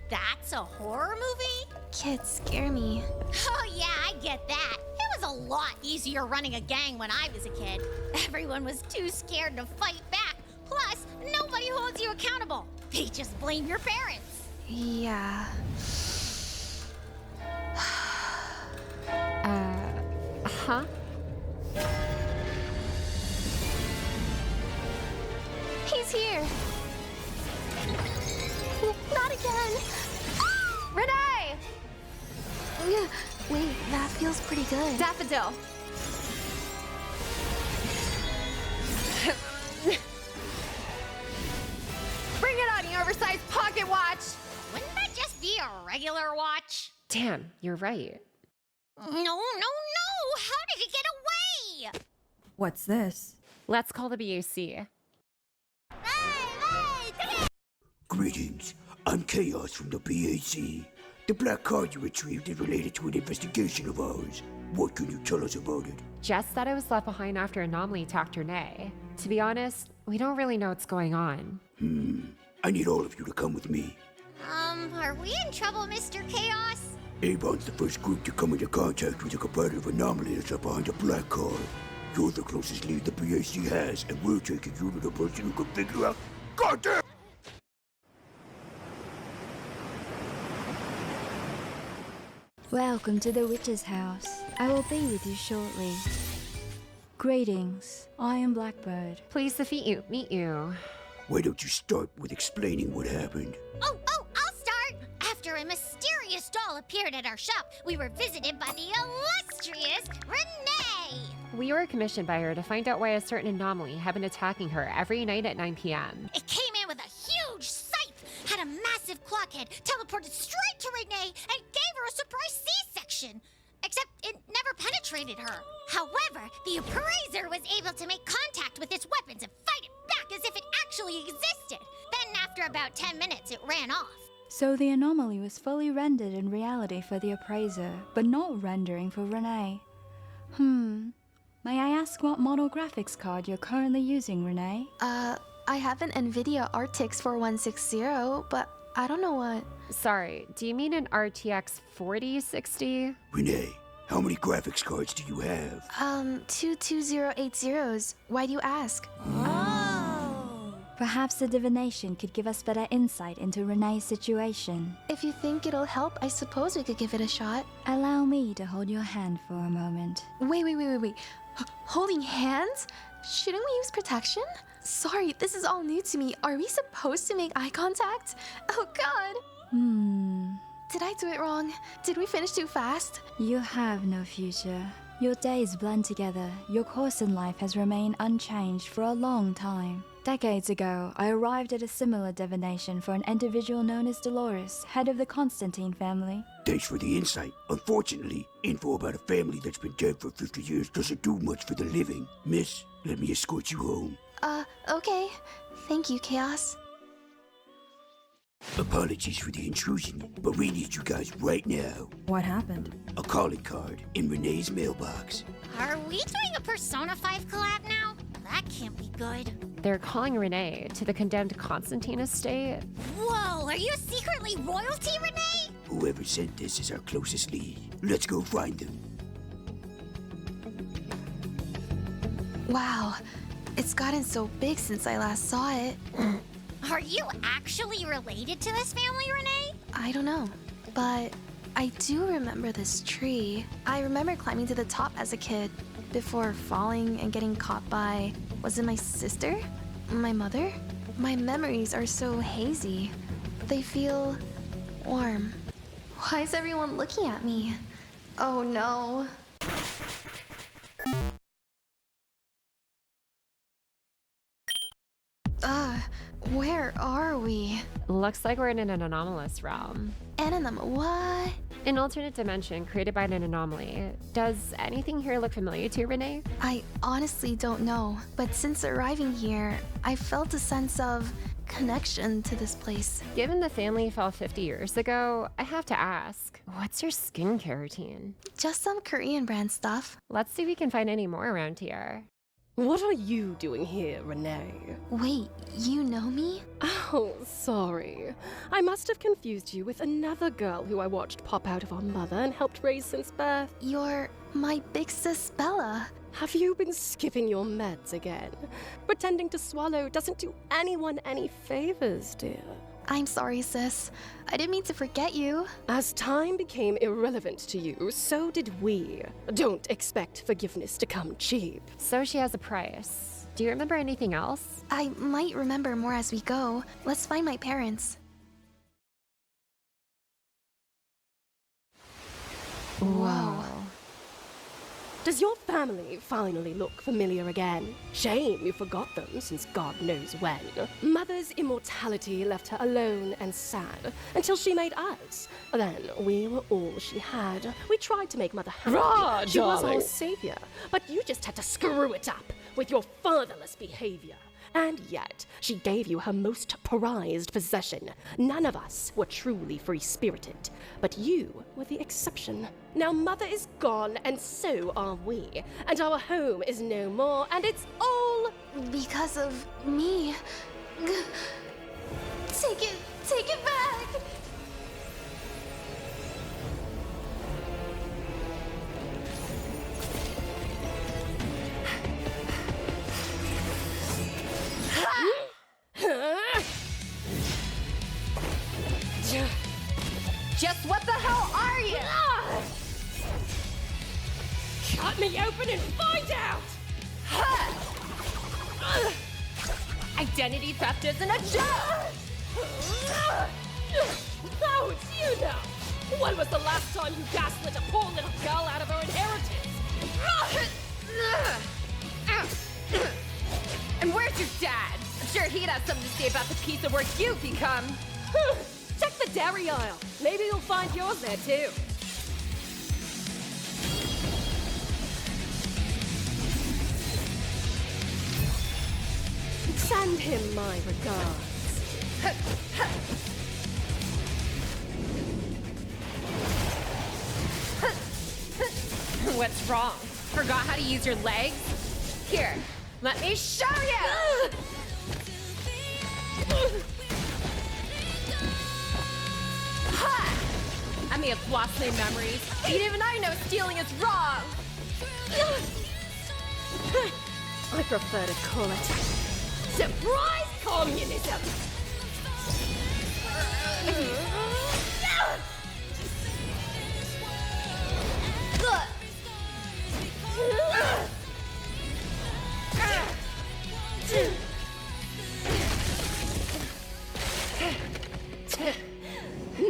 That's a horror movie? Kids scare me. Oh yeah, I get that. It was a lot easier running a gang when I was a kid. Everyone was too scared to fight back. Plus, nobody holds you accountable. They just blame your parents. Yeah. Huh? He's here. Not again. Renee! Wait, that feels pretty good. Daffodil! Bring it on, you oversized pocket watch! Wouldn't that just be a regular watch? Damn, you're right. No! How did it get away? What's this? Let's call the BAC. Greetings. I'm Chaos from the BAC. The black card you retrieved is related to an investigation of ours. What can you tell us about it? Jess said I was left behind after Anomaly attacked Renee. To be honest, we don't really know what's going on. I need all of you to come with me. Are we in trouble, Mr. Chaos? Avon's the first group to come into contact with a competitive anomaly that's up behind the black card. You're the closest lead the BAC has, and we're taking you to the person who can figure out... Goddamn! Welcome to the witch's house. I will be with you shortly. Greetings. I am Blackbird. Pleased to meet you. Why don't you start with explaining what happened? Oh, I'll start! After a mysterious doll appeared at our shop, we were visited by the illustrious Renee! We were commissioned by her to find out why a certain anomaly had been attacking her every night at 9 p.m. It came in with a huge scythe, had a massive clockhead, teleported straight to Renee, and gave her a surprise C-section. Except it never penetrated her. However, the appraiser was able to make contact with its weapons and fight it back as if it actually existed. Then after about 10 minutes, it ran off. So the anomaly was fully rendered in reality for the appraiser, but not rendering for Renee. May I ask what model graphics card you're currently using, Renee? I have an NVIDIA RTX 4160, but I don't know what. Sorry, do you mean an RTX 4060? Renee, how many graphics cards do you have? 2 2080s. Why do you ask? Perhaps the divination could give us better insight into Renee's situation. If you think it'll help, I suppose we could give it a shot. Allow me to hold your hand for a moment. Wait. Holding hands? Shouldn't we use protection? Sorry, this is all new to me. Are we supposed to make eye contact? Oh god! Did I do it wrong? Did we finish too fast? You have no future. Your days blend together. Your course in life has remained unchanged for a long time. Decades ago, I arrived at a similar divination for an individual known as Dolores, head of the Constantine family. Thanks for the insight. Unfortunately, info about a family that's been dead for 50 years doesn't do much for the living. Miss, let me escort you home. Okay. Thank you, Chaos. Apologies for the intrusion, but we need you guys right now. What happened? A calling card in Renee's mailbox. Are we doing a Persona 5 collab now? That can't be good. They're calling Renee to the condemned Constantine estate. Whoa, are you secretly royalty, Renee? Whoever sent this is our closest lead. Let's go find them. Wow, it's gotten so big since I last saw it. Are you actually related to this family, Renee? I don't know, but I do remember this tree. I remember climbing to the top as a kid before falling and getting caught by, was it my sister? My mother? My memories are so hazy. They feel warm. Why is everyone looking at me? Oh no. Where are we? Looks like we're in an anomalous realm. What? An alternate dimension created by an anomaly. Does anything here look familiar to you, Renee? I honestly don't know, but since arriving here, I felt a sense of connection to this place. Given the family fell 50 years ago, I have to ask, what's your skincare routine? Just some Korean brand stuff. Let's see if we can find any more around here. What are you doing here, Renee? Wait, you know me? Oh, sorry. I must have confused you with another girl who I watched pop out of our mother and helped raise since birth. You're my big sis Bella. Have you been skipping your meds again? Pretending to swallow doesn't do anyone any favors, dear. I'm sorry, sis. I didn't mean to forget you. As time became irrelevant to you, so did we. Don't expect forgiveness to come cheap. So she has a price. Do you remember anything else? I might remember more as we go. Let's find my parents. Whoa. Does your family finally look familiar again? Shame you forgot them since God knows when. Mother's immortality left her alone and sad until she made us. Then we were all she had. We tried to make Mother happy. She was our savior, but you just had to screw it up with your fatherless behavior. And yet, she gave you her most prized possession. None of us were truly free-spirited, but you were the exception. Now Mother is gone, and so are we. And our home is no more, and it's all because of me. Take it back! Just what the hell are you? Cut me open and find out! Identity theft isn't a joke! Oh, it's you now! When was the last time you gaslit a poor little girl out of her inheritance? And where's your dad? I'm sure he'd have something to say about the piece of work you've become. Check the dairy aisle. Maybe you'll find yours there too. Send him my regards. What's wrong? Forgot how to use your legs? Here, let me show you! I may have lost my memories, but even I know stealing is wrong! I prefer to call it surprise communism!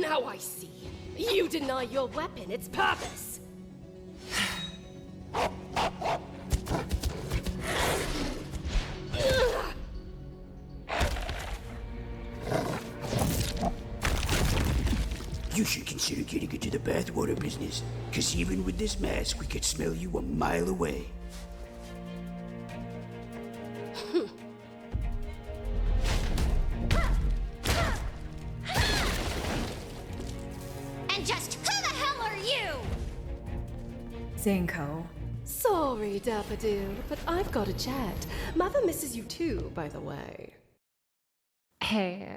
Now I see. You deny your weapon its purpose. You should consider getting into the bathwater business, cause even with this mask, we could smell you a mile away. Zanko. Sorry, Dapper Dude, but I've got a jet. Mother misses you too, by the way. Hey,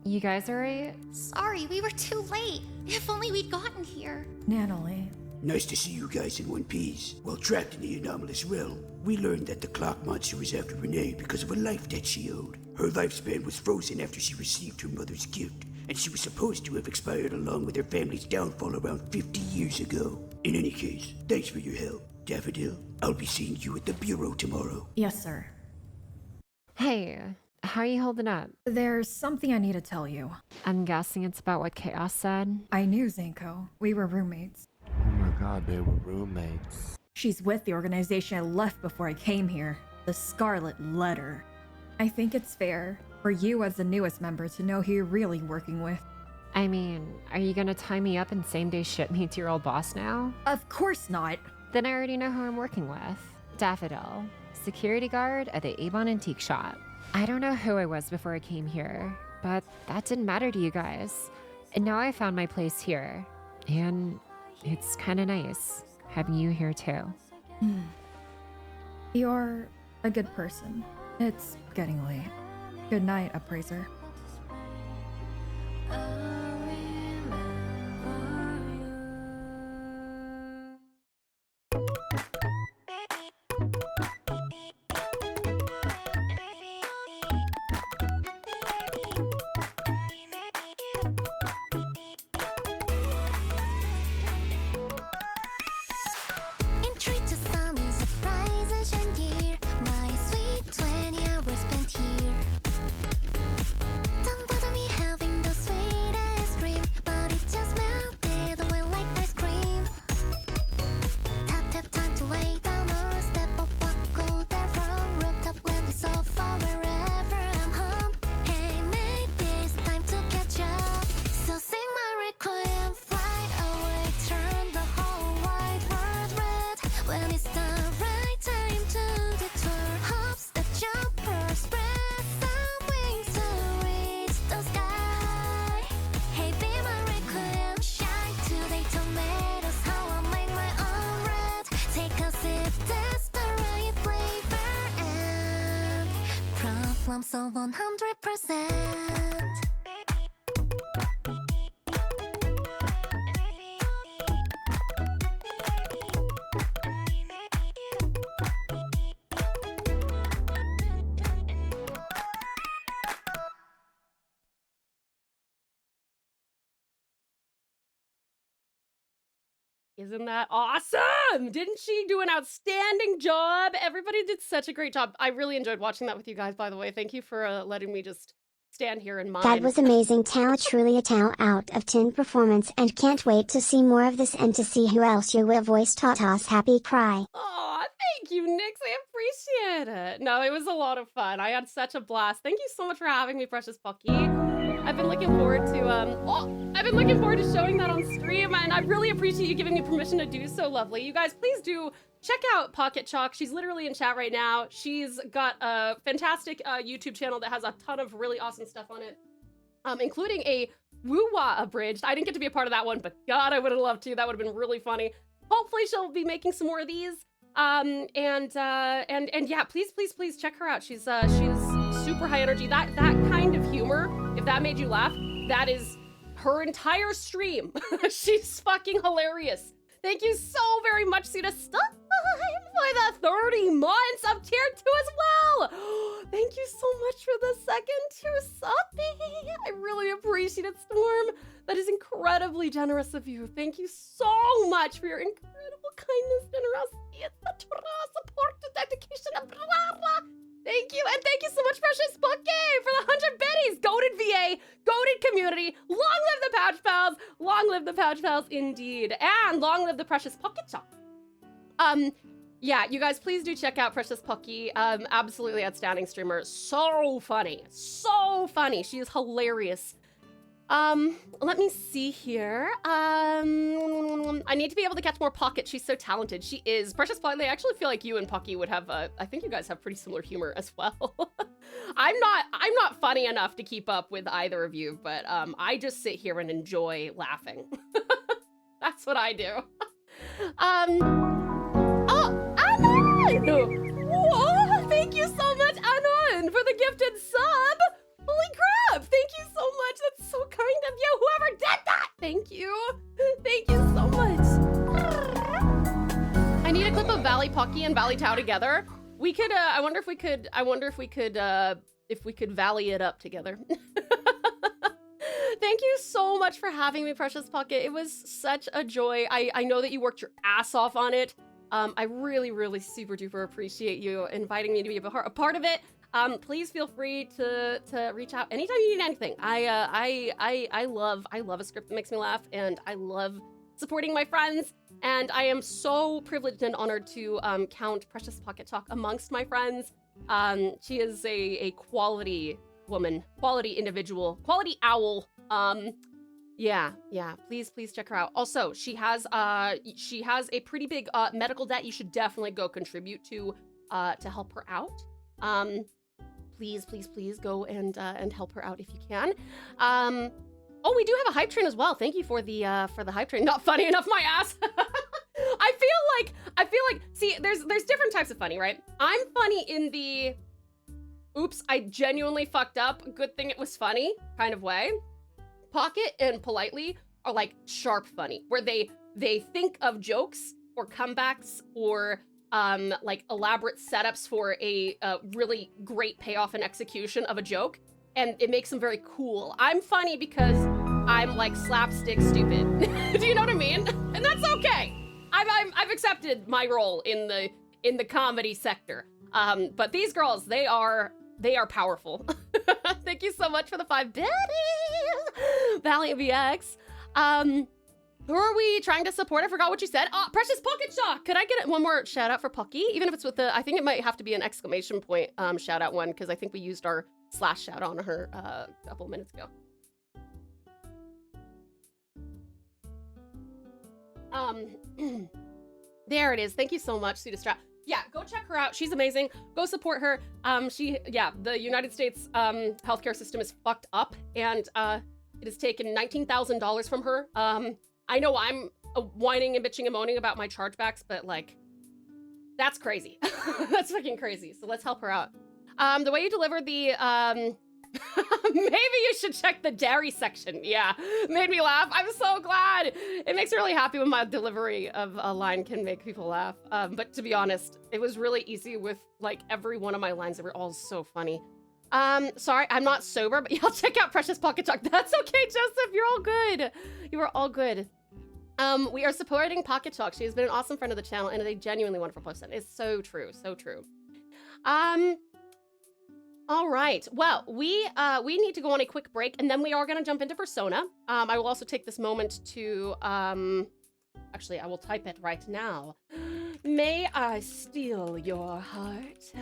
you guys alright? Sorry, we were too late. If only we'd gotten here. Natalie. Nice to see you guys in one piece. While trapped in the anomalous realm, we learned that the clock monster was after Renee because of a life debt she owed. Her lifespan was frozen after she received her mother's gift, and she was supposed to have expired along with her family's downfall around 50 years ago. In any case, thanks for your help, Daffodil. I'll be seeing you at the Bureau tomorrow. Yes, sir. Hey, how are you holding up? There's something I need to tell you. I'm guessing it's about what Chaos said. I knew Zanko. We were roommates. Oh my god, they were roommates. She's with the organization I left before I came here. The Scarlet Letter. I think it's fair for you as the newest member to know who you're really working with. I mean, are you gonna tie me up and same day ship me to your old boss now? Of course not. Then I already know who I'm working with. Daffodil, security guard at the Avon Antique Shop. I don't know who I was before I came here, but that didn't matter to you guys. And now I found my place here. And it's kinda nice having you here too. You're a good person. It's getting late. Good night, Appraiser. So 100%. Isn't that awesome? Didn't she do an outstanding job? Everybody did such a great job. I really enjoyed watching that with you guys, by the way. Thank you for letting me just stand here and mime. That was amazing, Tao. Truly a 10 out of 10 performance, and can't wait to see more of this and to see who else you will voice. Tatas, happy cry. Aw, thank you, Nix. I appreciate it. No, it was a lot of fun. I had such a blast. Thank you so much for having me, Precious Pucky. I've been looking forward to showing that on stream, and I really appreciate you giving me permission to do so, lovely. You guys, please do check out Pocket Chalk. She's literally in chat right now. She's got a fantastic YouTube channel that has a ton of really awesome stuff on it, including a woo-wah abridged. I didn't get to be a part of that one, but God, I would have loved to. That would have been really funny. Hopefully she'll be making some more of these. And yeah, please check her out. She's super high energy. That kind of humor, if that made you laugh, that is her entire stream. She's fucking hilarious. Thank you so very much, Sita Stein, for the 30 months of tier 2 as well. Thank you so much for the second tier suppy. I really appreciate it, Storm. That is incredibly generous of you. Thank you so much for your incredible kindness, generosity, etc. Support, dedication, and blah, blah. Thank you, and thank you so much, Precious Pucky, for the 100 biddies. Goated VA, goated community. Long live the Pouch Pals. Long live the Pouch Pals, indeed. And long live the Precious Pocket Shop. Yeah, you guys, please do check out Precious Pucky. Absolutely outstanding streamer. So funny. So funny. She is hilarious. Let me see here. I need to be able to catch more Pocket. She's so talented. She is. Precious Pucky, I actually feel like you and Pucky would have, I think you guys have pretty similar humor as well. I'm not funny enough to keep up with either of you, but, I just sit here and enjoy laughing. That's what I do. Anon! Whoa, thank you so much, Anon, for the gifted sub! Holy crap! Thank you so much. That's so kind of you. Whoever did that! Thank you. Thank you so much. I need a clip of Valley Pocky and Valley Tau together. We could, I wonder if we could Valley it up together. Thank you so much for having me, Precious Pocket. It was such a joy. I know that you worked your ass off on it. I really, really super duper appreciate you inviting me to be a part of it. Please feel free to reach out anytime you need anything. I love a script that makes me laugh, and I love supporting my friends. And I am so privileged and honored to count Precious Pocket Talk amongst my friends. She is a quality woman, quality individual, quality owl. Yeah, please check her out. Also, she has a pretty big medical debt you should definitely go contribute to help her out. Please go and help her out if you can. Oh, we do have a hype train as well. Thank you for the hype train. Not funny enough, my ass. I feel like, see, there's different types of funny, right? I'm funny in the, oops, I genuinely fucked up, good thing it was funny kind of way. Pocket and Politely are like sharp funny, where they think of jokes or comebacks or like elaborate setups for a really great payoff and execution of a joke, and it makes them very cool. I'm funny because I'm like slapstick stupid. Do you know what I mean? And that's okay. I've accepted my role in the comedy sector. But these girls, they are powerful. Thank you so much for the 5 biddies, Valiant VX. Who are we trying to support? I forgot what you said. Oh, Precious Pocket Shock. Could I get one more shout out for Pucky? Even if it's with I think it might have to be an exclamation point shout out one, because I think we used our / shout on her a couple minutes ago. There it is. Thank you so much, Sudastrap. Yeah, go check her out. She's amazing. Go support her. The United States healthcare system is fucked up, and it has taken $19,000 from her. I know I'm whining and bitching and moaning about my chargebacks, but like, that's crazy. That's fucking crazy. So let's help her out. The way you deliver the, maybe you should check the dairy section. Yeah, made me laugh. I'm so glad. It makes me really happy when my delivery of a line can make people laugh. But to be honest, it was really easy with like every one of my lines. They were all so funny. Sorry, I'm not sober, but y'all check out Precious Pocket Talk. That's okay, Joseph. You're all good. You are all good. We are supporting Pocket Talk. She has been an awesome friend of the channel and a genuinely wonderful person. It's so true, so true. All right. Well, we need to go on a quick break, and then we are going to jump into Persona. I will also take this moment to actually, I will type it right now. May I steal your heart?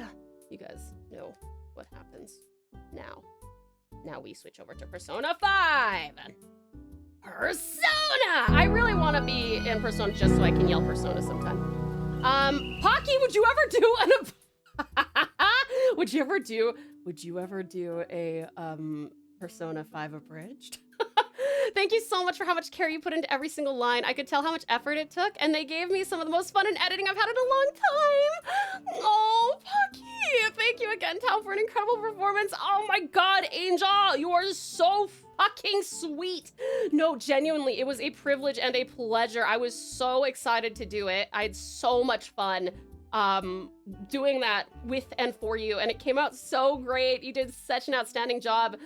You guys know what happens now. Now we switch over to Persona 5. Persona! I really want to be in Persona just so I can yell Persona sometime. Pocky, would you ever do would you ever do a Persona 5 Abridged? Thank you so much for how much care you put into every single line. I could tell how much effort it took, and they gave me some of the most fun in editing I've had in a long time. Oh, Pocky! Thank you again, Tao, for an incredible performance. Oh my god, Angel, you are so fucking sweet. No, genuinely, it was a privilege and a pleasure. I was so excited to do it. I had so much fun doing that with and for you, and it came out so great. You did such an outstanding job.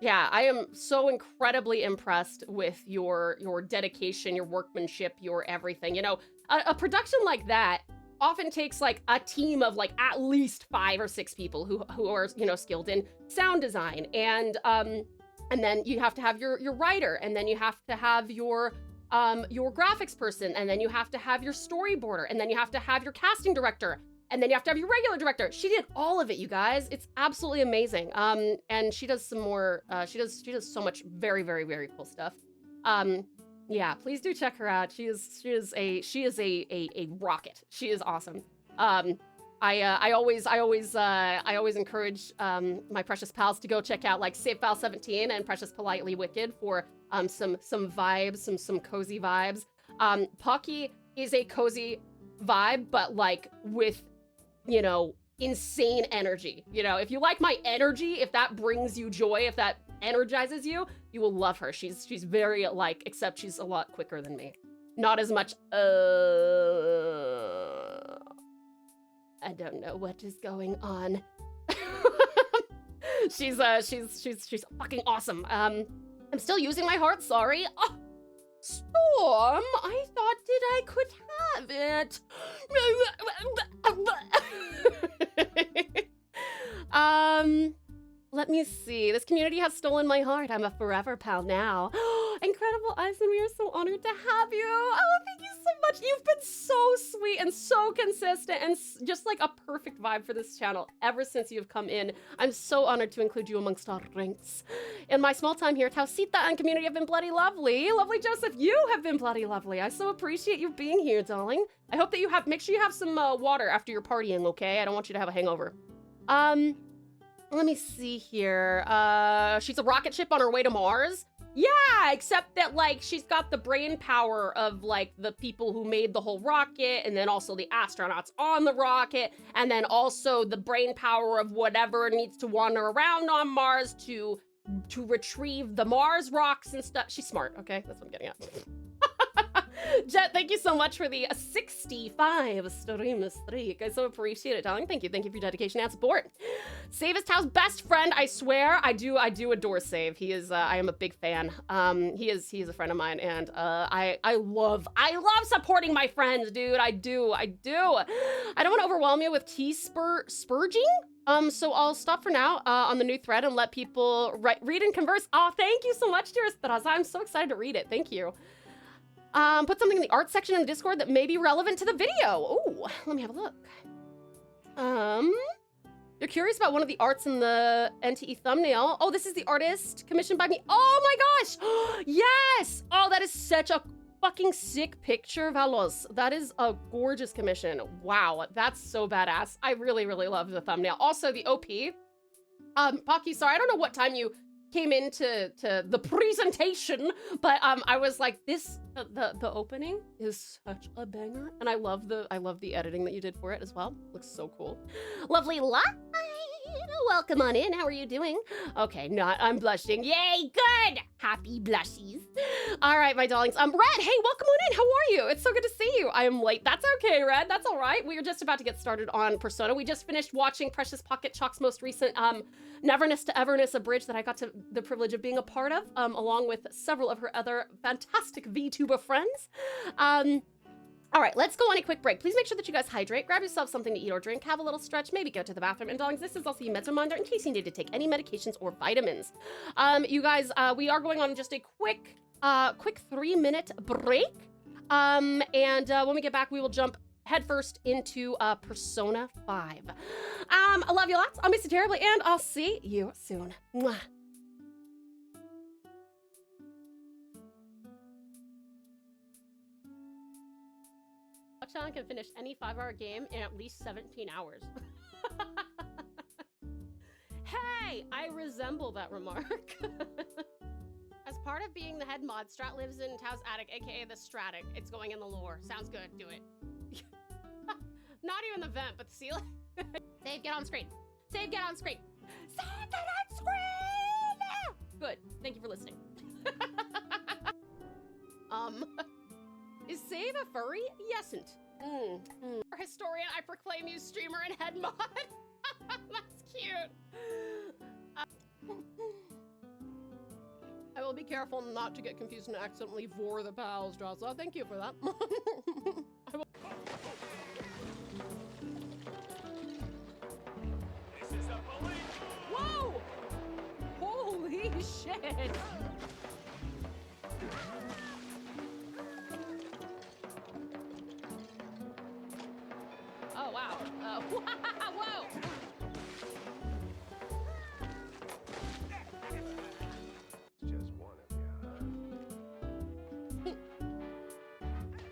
Yeah, I am so incredibly impressed with your dedication, your workmanship, your everything. You know, a production like that often takes like a team of like at least 5 or 6 people who are, you know, skilled in sound design, and then you have to have your writer, and then you have to have your graphics person, and then you have to have your storyboarder, and then you have to have your casting director, and then you have to have your regular director. She did all of it, you guys. It's absolutely amazing. And she does some more, she does so much very, very, very cool stuff. Yeah, please do check her out. She is a rocket. She is awesome. I always encourage my precious pals to go check out like Save File 17 and Precious Politely Wicked for some vibes, some cozy vibes. Pocky is a cozy vibe, but like with, you know, insane energy. You know, if you like my energy, if that brings you joy, if that energizes you, you will love her. She's very like, except she's a lot quicker than me. Not as much, I don't know what is going on. She's fucking awesome. I'm still using my heart, sorry. Oh, Storm, I thought that I could have it. Let me see. This community has stolen my heart. I'm a forever pal now. Incredible Eisen, we are so honored to have you. Oh, thank you so much. You've been so sweet and so consistent and just like a perfect vibe for this channel ever since you've come in. I'm so honored to include you amongst our ranks. In my small time here, TauTassieTiger and community have been bloody lovely. Lovely Joseph, you have been bloody lovely. I so appreciate you being here, darling. I hope that you have, make sure you have some water after you're partying, okay? I don't want you to have a hangover. Let me see here. She's a rocket ship on her way to Mars. Yeah, except that like she's got the brain power of like the people who made the whole rocket, and then also the astronauts on the rocket, and then also the brain power of whatever needs to wander around on Mars to retrieve the Mars rocks and stuff. She's smart, okay? That's what I'm getting at. Jet, thank you so much for the 65 stream streak. I so appreciate it, darling. Thank you for your dedication and support. Save is Tao's best friend, I swear. I do adore Save. He is, I am a big fan. He is a friend of mine, and I love supporting my friends, dude. I do. I don't want to overwhelm you with spurging. So I'll stop for now on the new thread and let people read and converse. Oh, thank you so much, dearest Teresa. I'm so excited to read it. Thank you. Put something in the art section in the Discord that may be relevant to the video. Ooh, let me have a look. You're curious about one of the arts in the NTE thumbnail. Oh, this is the artist commissioned by me. Oh my gosh, yes! Oh, that is such a fucking sick picture, Valos. That is a gorgeous commission. Wow, that's so badass. I really love the thumbnail. Also, the OP. Pocky, sorry, I don't know what time you came into the presentation, but I was like, the opening is such a banger, and I love the editing that you did for it as well. Looks so cool. Lovely line. Welcome on in. How are you doing? Okay, I'm blushing. Yay, good. Happy blushies. All right, my darlings. Red, hey, welcome on in. How are you? It's so good to see you. I am late. That's okay, Red. That's all right. We are just about to get started on Persona. We just finished watching Precious Pocket Chalk's most recent Neverness to Everness Abridged that I got the privilege of being a part of, along with several of her other fantastic VTuber friends. All right, let's go on a quick break. Please make sure that you guys hydrate, grab yourself something to eat or drink, have a little stretch, maybe go to the bathroom. And darlings, this is also your meds reminder in case you need to take any medications or vitamins. You guys, we are going on just a quick 3-minute break. And when we get back, we will jump headfirst into Persona 5. I love you lots. I'll miss you terribly, and I'll see you soon. Mwah. Challenge can finish any 5-hour game in at least 17 hours. Hey, I resemble that remark. As part of being the head mod, Strat lives in Tao's attic, aka the Stratic. It's going in the lore. Sounds good. Do it. Not even the vent, but the ceiling. Save, get on screen. Save, get on screen. Save, get on screen! Good. Thank you for listening. Is Save a furry? Yesn't. Historian, I proclaim you streamer and head mod. That's cute. I will be careful not to get confused and accidentally vor the pals, Jazza. Thank you for that. I will... This is a police. Whoa! Holy shit! Oh, wow. Whoa! Just one of you,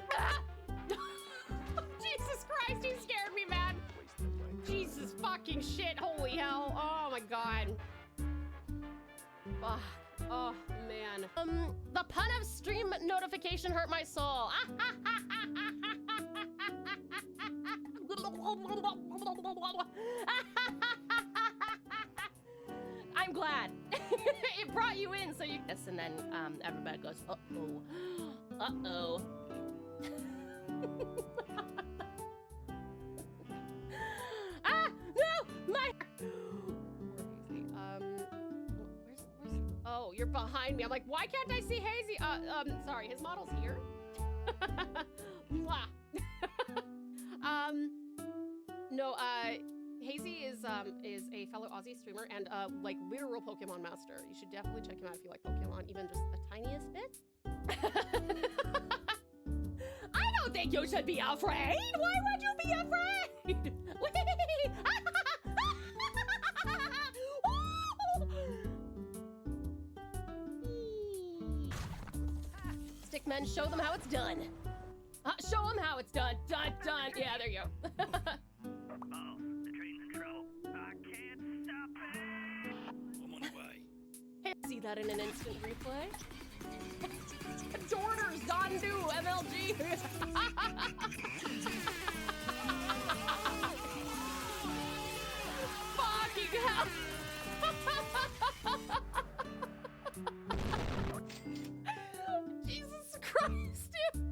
huh? Jesus Christ, you scared me, man. Jesus fucking shit, holy hell. Oh my god. Oh man. The pun of stream notification hurt my soul. I'm glad. It brought you in so you... Yes, and then everybody goes, uh-oh. Uh-oh. Ah, no, my... Where's... Oh, you're behind me. I'm like, why can't I see Hazy? Sorry, his model's here. Mwah. No, Hazy is a fellow Aussie streamer and like literal Pokemon master. You should definitely check him out if you like Pokemon, even just the tiniest bit. I don't think you should be afraid. Why would you be afraid? Stickmen, show them how it's done. Show them how it's done. Done. Yeah, there you go. Oh, the train's in trouble. I can't stop it. I'm on the way. Hey, see that in an instant replay? Jorders, Dondu, MLG. Fucking hell. Jesus Christ, dude.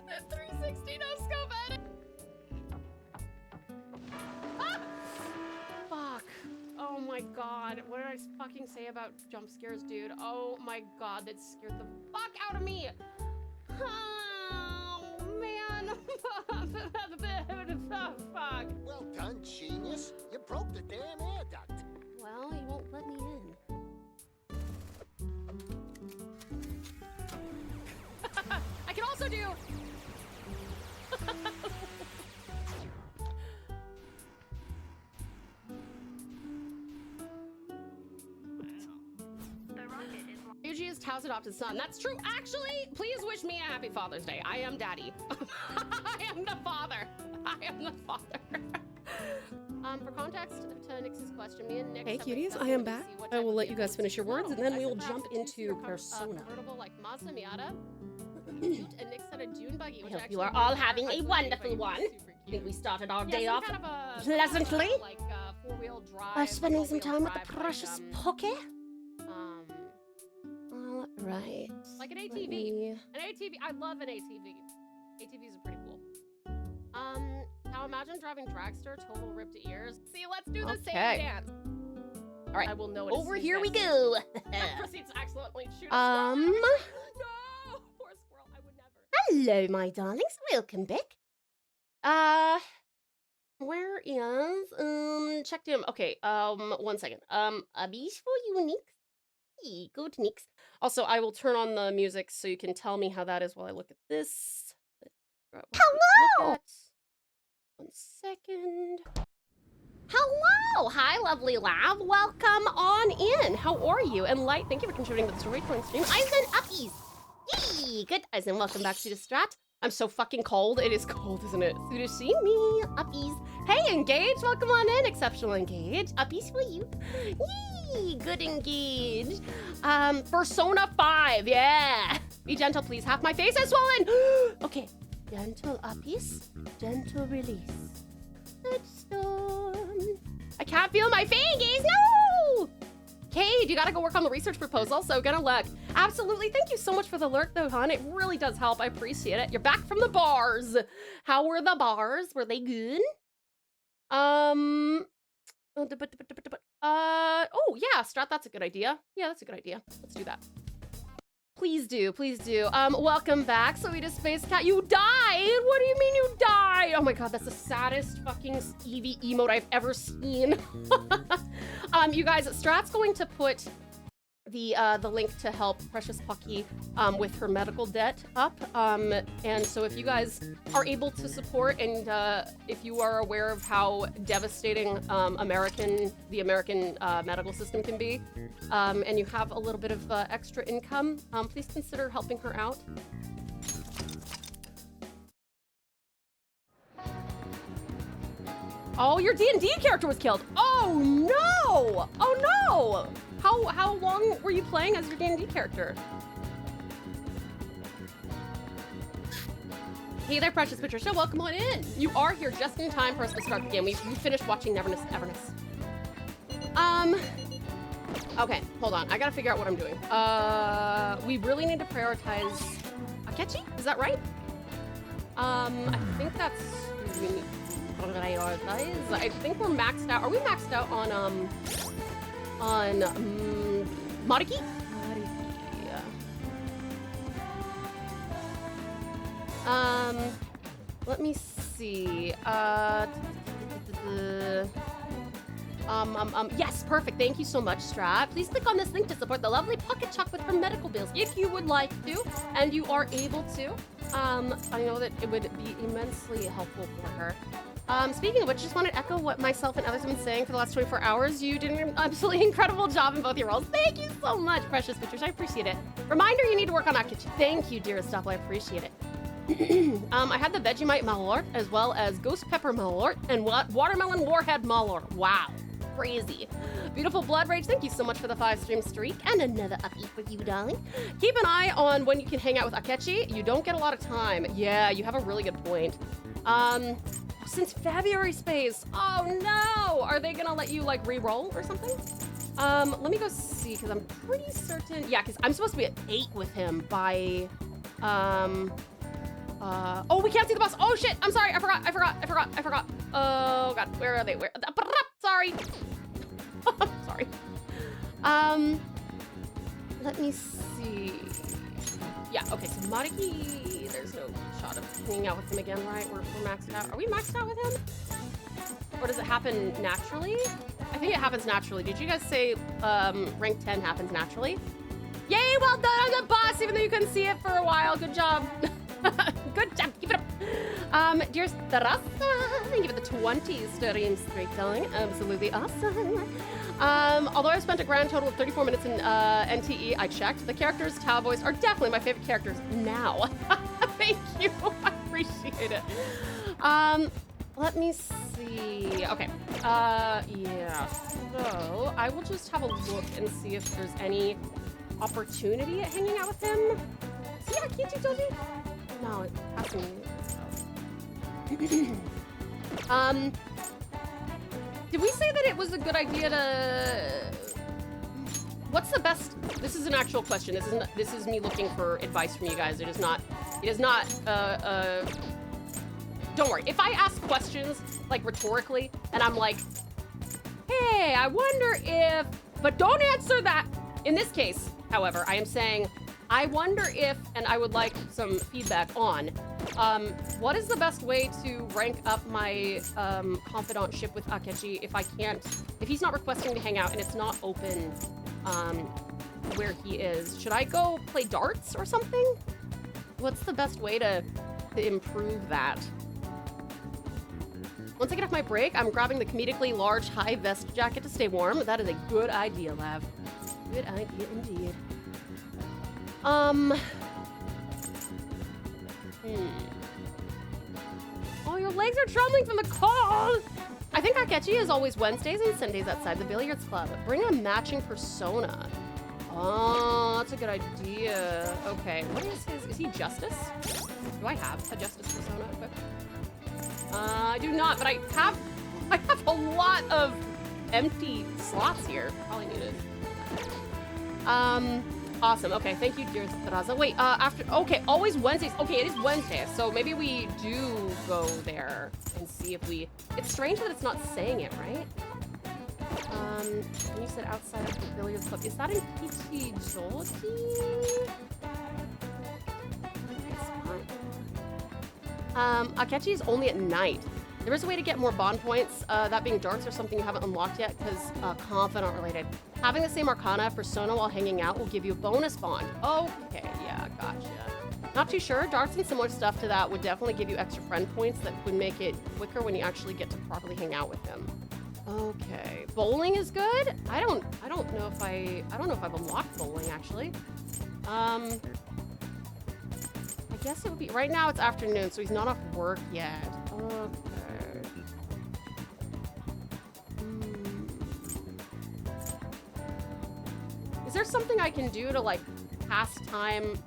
That 360 no scope edit. Ah! Fuck. Oh my god. What did I fucking say about jump scares, dude? Oh my god, that scared the fuck out of me. Oh man. Fuck. Well done, genius. You broke the damn air duct. Well, he won't let me in. I can also do... Yuji is Tao's adopted son. That's true. Actually, please wish me a happy Father's Day. I am daddy. I am the father. I am the father. For context to Nix's question, me and Nick. Hey cuties, I am back. I will let you guys finish your words and then we will jump into Persona. Convertible like Mazda Miata. And Nick said a Dune buggy, which I hope actually you are all having a wonderful one. I think we started our day off kind of a, pleasantly. Like four-wheel drive. By spending some time with the drive, precious like, Pocky. All right. Like an ATV. An ATV. I love an ATV. ATVs are pretty cool. Now imagine driving dragster, total ripped to ears. See, let's do the same dance. All right. I will know it. Over here we go. Proceeds to accidentally shoot a squirrel. No, poor squirrel. I would never. Hello, my darlings. Welcome back. Where is Checked him. Okay. 1 second. A beautiful unique. Good Nix. Also, I will turn on the music so you can tell me how that is while I look at this. Hello! 1 second. Hello! Hi, lovely lab. Welcome on in. How are you? And Light, thank you for contributing to the storytelling stream. Eisen Uppies. Yay! Good, Eisen. Welcome back to the strat. I'm so fucking cold. It is cold, isn't it? Good to see me. Uppies. Hey, Engage. Welcome on in. Exceptional Engage. Uppies for you. Yay! Good Engage. Persona 5, yeah. Be gentle, please. Half my face is swollen. Okay. Gentle uppies. Gentle release. Touchstone. I can't feel my fingies. No! Cade, you gotta go work on the research proposal, so gonna look. Absolutely. Thank you so much for the lurk, though, hon. It really does help. I appreciate it. You're back from the bars. How were the bars? Were they good? Oh, yeah, Strat, that's a good idea. Yeah, that's a good idea. Let's do that. Please do, please do. Welcome back, Sweetest Space Cat. You died? What do you mean you died? Oh my god, that's the saddest fucking Eevee emote I've ever seen. You guys, Strat's going to put the link to help Precious Pucky with her medical debt up. And so if you guys are able to support and if you are aware of how devastating the American medical system can be, and you have a little bit of extra income, please consider helping her out. Oh, your D&D character was killed. Oh no! Oh no! How long were you playing as your D&D character? Hey there, Precious Patricia. Welcome on in. You are here just in time for us to start the game. We finished watching Neverness. Okay, hold on. I gotta figure out what I'm doing. We really need to prioritize Akechi? Is that right? I think that's who we need to prioritize. I think we're maxed out. Are we maxed out on Mariki? Let me see. Yes, perfect. Thank you so much, Strat. Please click on this link to support the lovely Pocket Chuck with her medical bills if you would like to, and you are able to. I know that it would be immensely helpful for her. Speaking of which, just want to echo what myself and others have been saying for the last 24 hours. You did an absolutely incredible job in both your roles. Thank you so much, Precious Patricia. I appreciate it. Reminder, you need to work on Akechi. Thank you, dearest Doppler. I appreciate it. I had the Vegemite Malort as well as Ghost Pepper Malort and Watermelon Warhead Malort. Wow. Crazy. Beautiful Blood Rage, thank you so much for the 5-stream streak. And another uppie for you, darling. Keep an eye on when you can hang out with Akechi. You don't get a lot of time. Yeah, you have a really good point. Since February space. Oh no! Are they gonna let you like re-roll or something? Let me go see, because I'm pretty certain. Yeah, because I'm supposed to be at 8 with him by oh, we can't see the boss. Oh shit, I'm sorry, I forgot. Oh god, where are they? Sorry. Sorry. Let me see. Yeah, okay, so Mariki, there's no shot of hanging out with him again, right? We're maxed out. Are we maxed out with him? Or does it happen naturally? I think it happens naturally. Did you guys say rank 10 happens naturally? Yay, well done on the boss, even though you couldn't see it for a while. Good job. Good job, keep it up. Dear Terasa, thank you for the 20 stream streak, darling. Absolutely awesome. Although I've spent a grand total of 34 minutes in NTE, I checked. The characters, Tau voice, are definitely my favorite characters now. Thank you, I appreciate it. Let me see. Okay, yeah, so I will just have a look and see if there's any opportunity at hanging out with him. See, I can't you tell me? No, it has to be. Did we say that it was a good idea to... What's the best... This is an actual question. This is me looking for advice from you guys. It is not, don't worry. If I ask questions, like rhetorically, and I'm like, hey, I wonder if... But don't answer that. In this case, however, I am saying, I wonder if, and I would like some feedback on, what is the best way to rank up my confidantship with Akechi if he's not requesting to hang out and it's not open where he is? Should I go play darts or something? What's the best way to improve that? Once I get off my break, I'm grabbing the comedically large high vest jacket to stay warm. That is a good idea, Lav. Good idea indeed. Oh, your legs are trembling from the cold! I think Akechi is always Wednesdays and Sundays outside the billiards club. Bring a matching persona. Oh, that's a good idea. Okay, what is he Justice? Do I have a Justice persona equipped? I do not, but I have a lot of empty slots here. Probably need it. Awesome. Okay, thank you, dear Raza. Wait, okay, always Wednesdays. Okay, it is Wednesday, so maybe we do go there and see if we... It's strange that it's not saying it, right? And you said outside of the billiards club. Is that in PT Jolty? Akechi is only at night. There is a way to get more bond points, that being darts or something you haven't unlocked yet, because confidant related. Having the same arcana persona while hanging out will give you a bonus bond. Okay, yeah, gotcha. Not too sure. Darts and similar stuff to that would definitely give you extra friend points that would make it quicker when you actually get to properly hang out with him. Okay, bowling is good. I don't know if I've unlocked bowling actually. I guess it would be right now. It's afternoon, so he's not off work yet. Okay. Is there something I can do to like pass time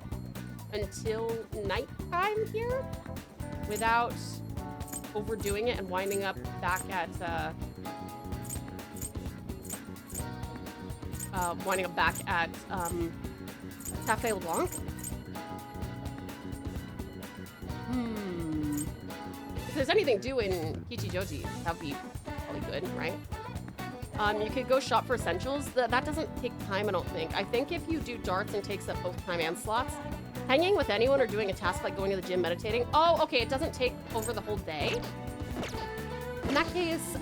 until nighttime here? without overdoing it and winding up back at Cafe LeBlanc. If there's anything due in Kichijoji, that'd be probably good, right? You could go shop for essentials. That doesn't take time, I don't think. I think if you do darts and takes up both time and slots, hanging with anyone or doing a task like going to the gym, meditating. Oh, okay, it doesn't take over the whole day. In that case,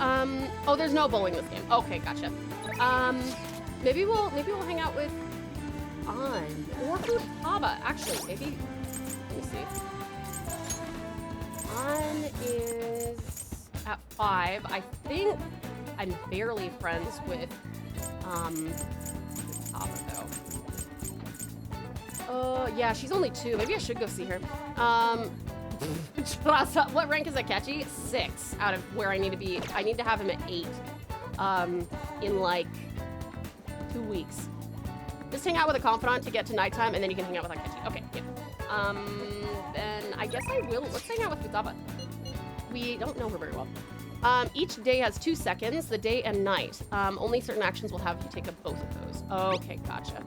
oh, there's no bowling this game. Okay, gotcha. Maybe we'll hang out with An or Futaba. Actually, maybe. Let me see. An is at 5. I think I'm barely friends with Futaba though. Yeah, she's only 2. Maybe I should go see her. What rank is Akechi? 6 out of where I need to be. I need to have him at 8 in like 2 weeks. Just hang out with a confidant to get to nighttime, and then you can hang out with Akechi. Okay, yeah. Then I guess I will. Let's hang out with Futaba. We don't know her very well. Each day has 2 seconds, the day and night. Only certain actions will have you take up both of those. Okay, gotcha.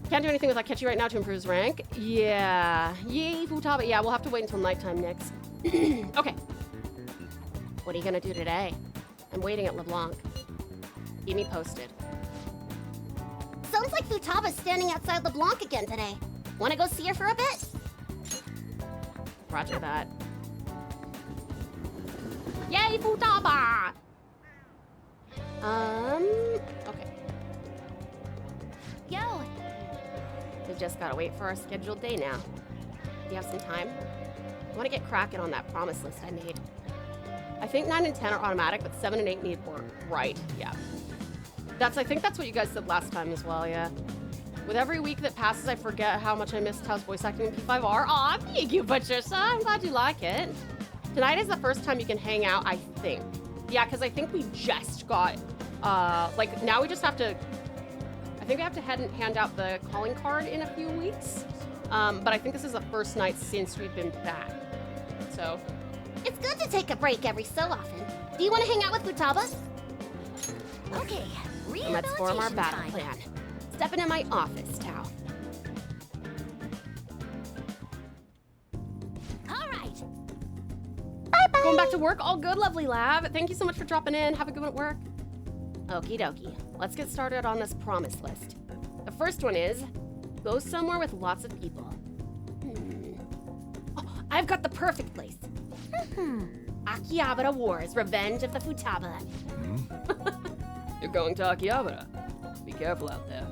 Can't do anything with Akechi right now to improve his rank. Yeah. Yay, Futaba. Yeah, we'll have to wait until nighttime next. Okay. What are you gonna do today? I'm waiting at LeBlanc. Keep me posted. Sounds like Futaba's standing outside LeBlanc again today. Wanna go see her for a bit? Roger that. Yay, Futaba! Okay. Yo! We've just gotta wait for our scheduled day now. You have some time? I wanna get cracking on that promise list I made. I think 9 and 10 are automatic, but 7 and 8 need work. Right, yeah. I think that's what you guys said last time as well, yeah. With every week that passes, I forget how much I missed Tao's voice acting in P5R. Aw, thank you, Patricia. I'm glad you like it. Tonight is the first time you can hang out, I think. Yeah, because I think we just got, like, now we just have to, I think we have to hand out the calling card in a few weeks. But I think this is the first night since we've been back. So. It's good to take a break every so often. Do you want to hang out with Futaba? Okay, let's form our battle time. plan. Step into my office, Tao. All right. Bye-bye. Going back to work? All good, lovely lab. Thank you so much for dropping in. Have a good one at work. Okie dokie. Let's get started on this promise list. The first one is, go somewhere with lots of people. Oh, I've got the perfect place. Akihabara Wars, Revenge of the Futaba. You're going to Akihabara. Be careful out there.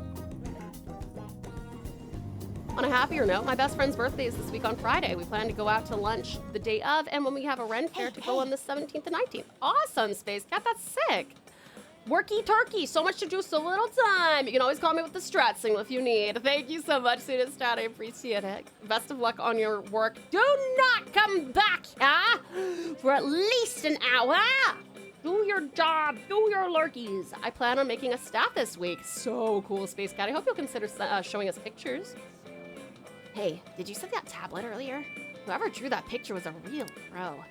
On a happier note, my best friend's birthday is this week on Friday. We plan to go out to lunch the day of, and when we have a Ren fair to go on the 17th and 19th. Awesome, Space Cat. That's sick. Worky turkey. So much to do, so little time. You can always call me with the strat signal if you need. Thank you so much, Student Stat. I appreciate it. Best of luck on your work. Do not come back, for at least an hour. Do your job. Do your lurkies. I plan on making a stat this week. So cool, Space Cat. I hope you'll consider showing us pictures. Hey, did you see that tablet earlier? Whoever drew that picture was a real pro.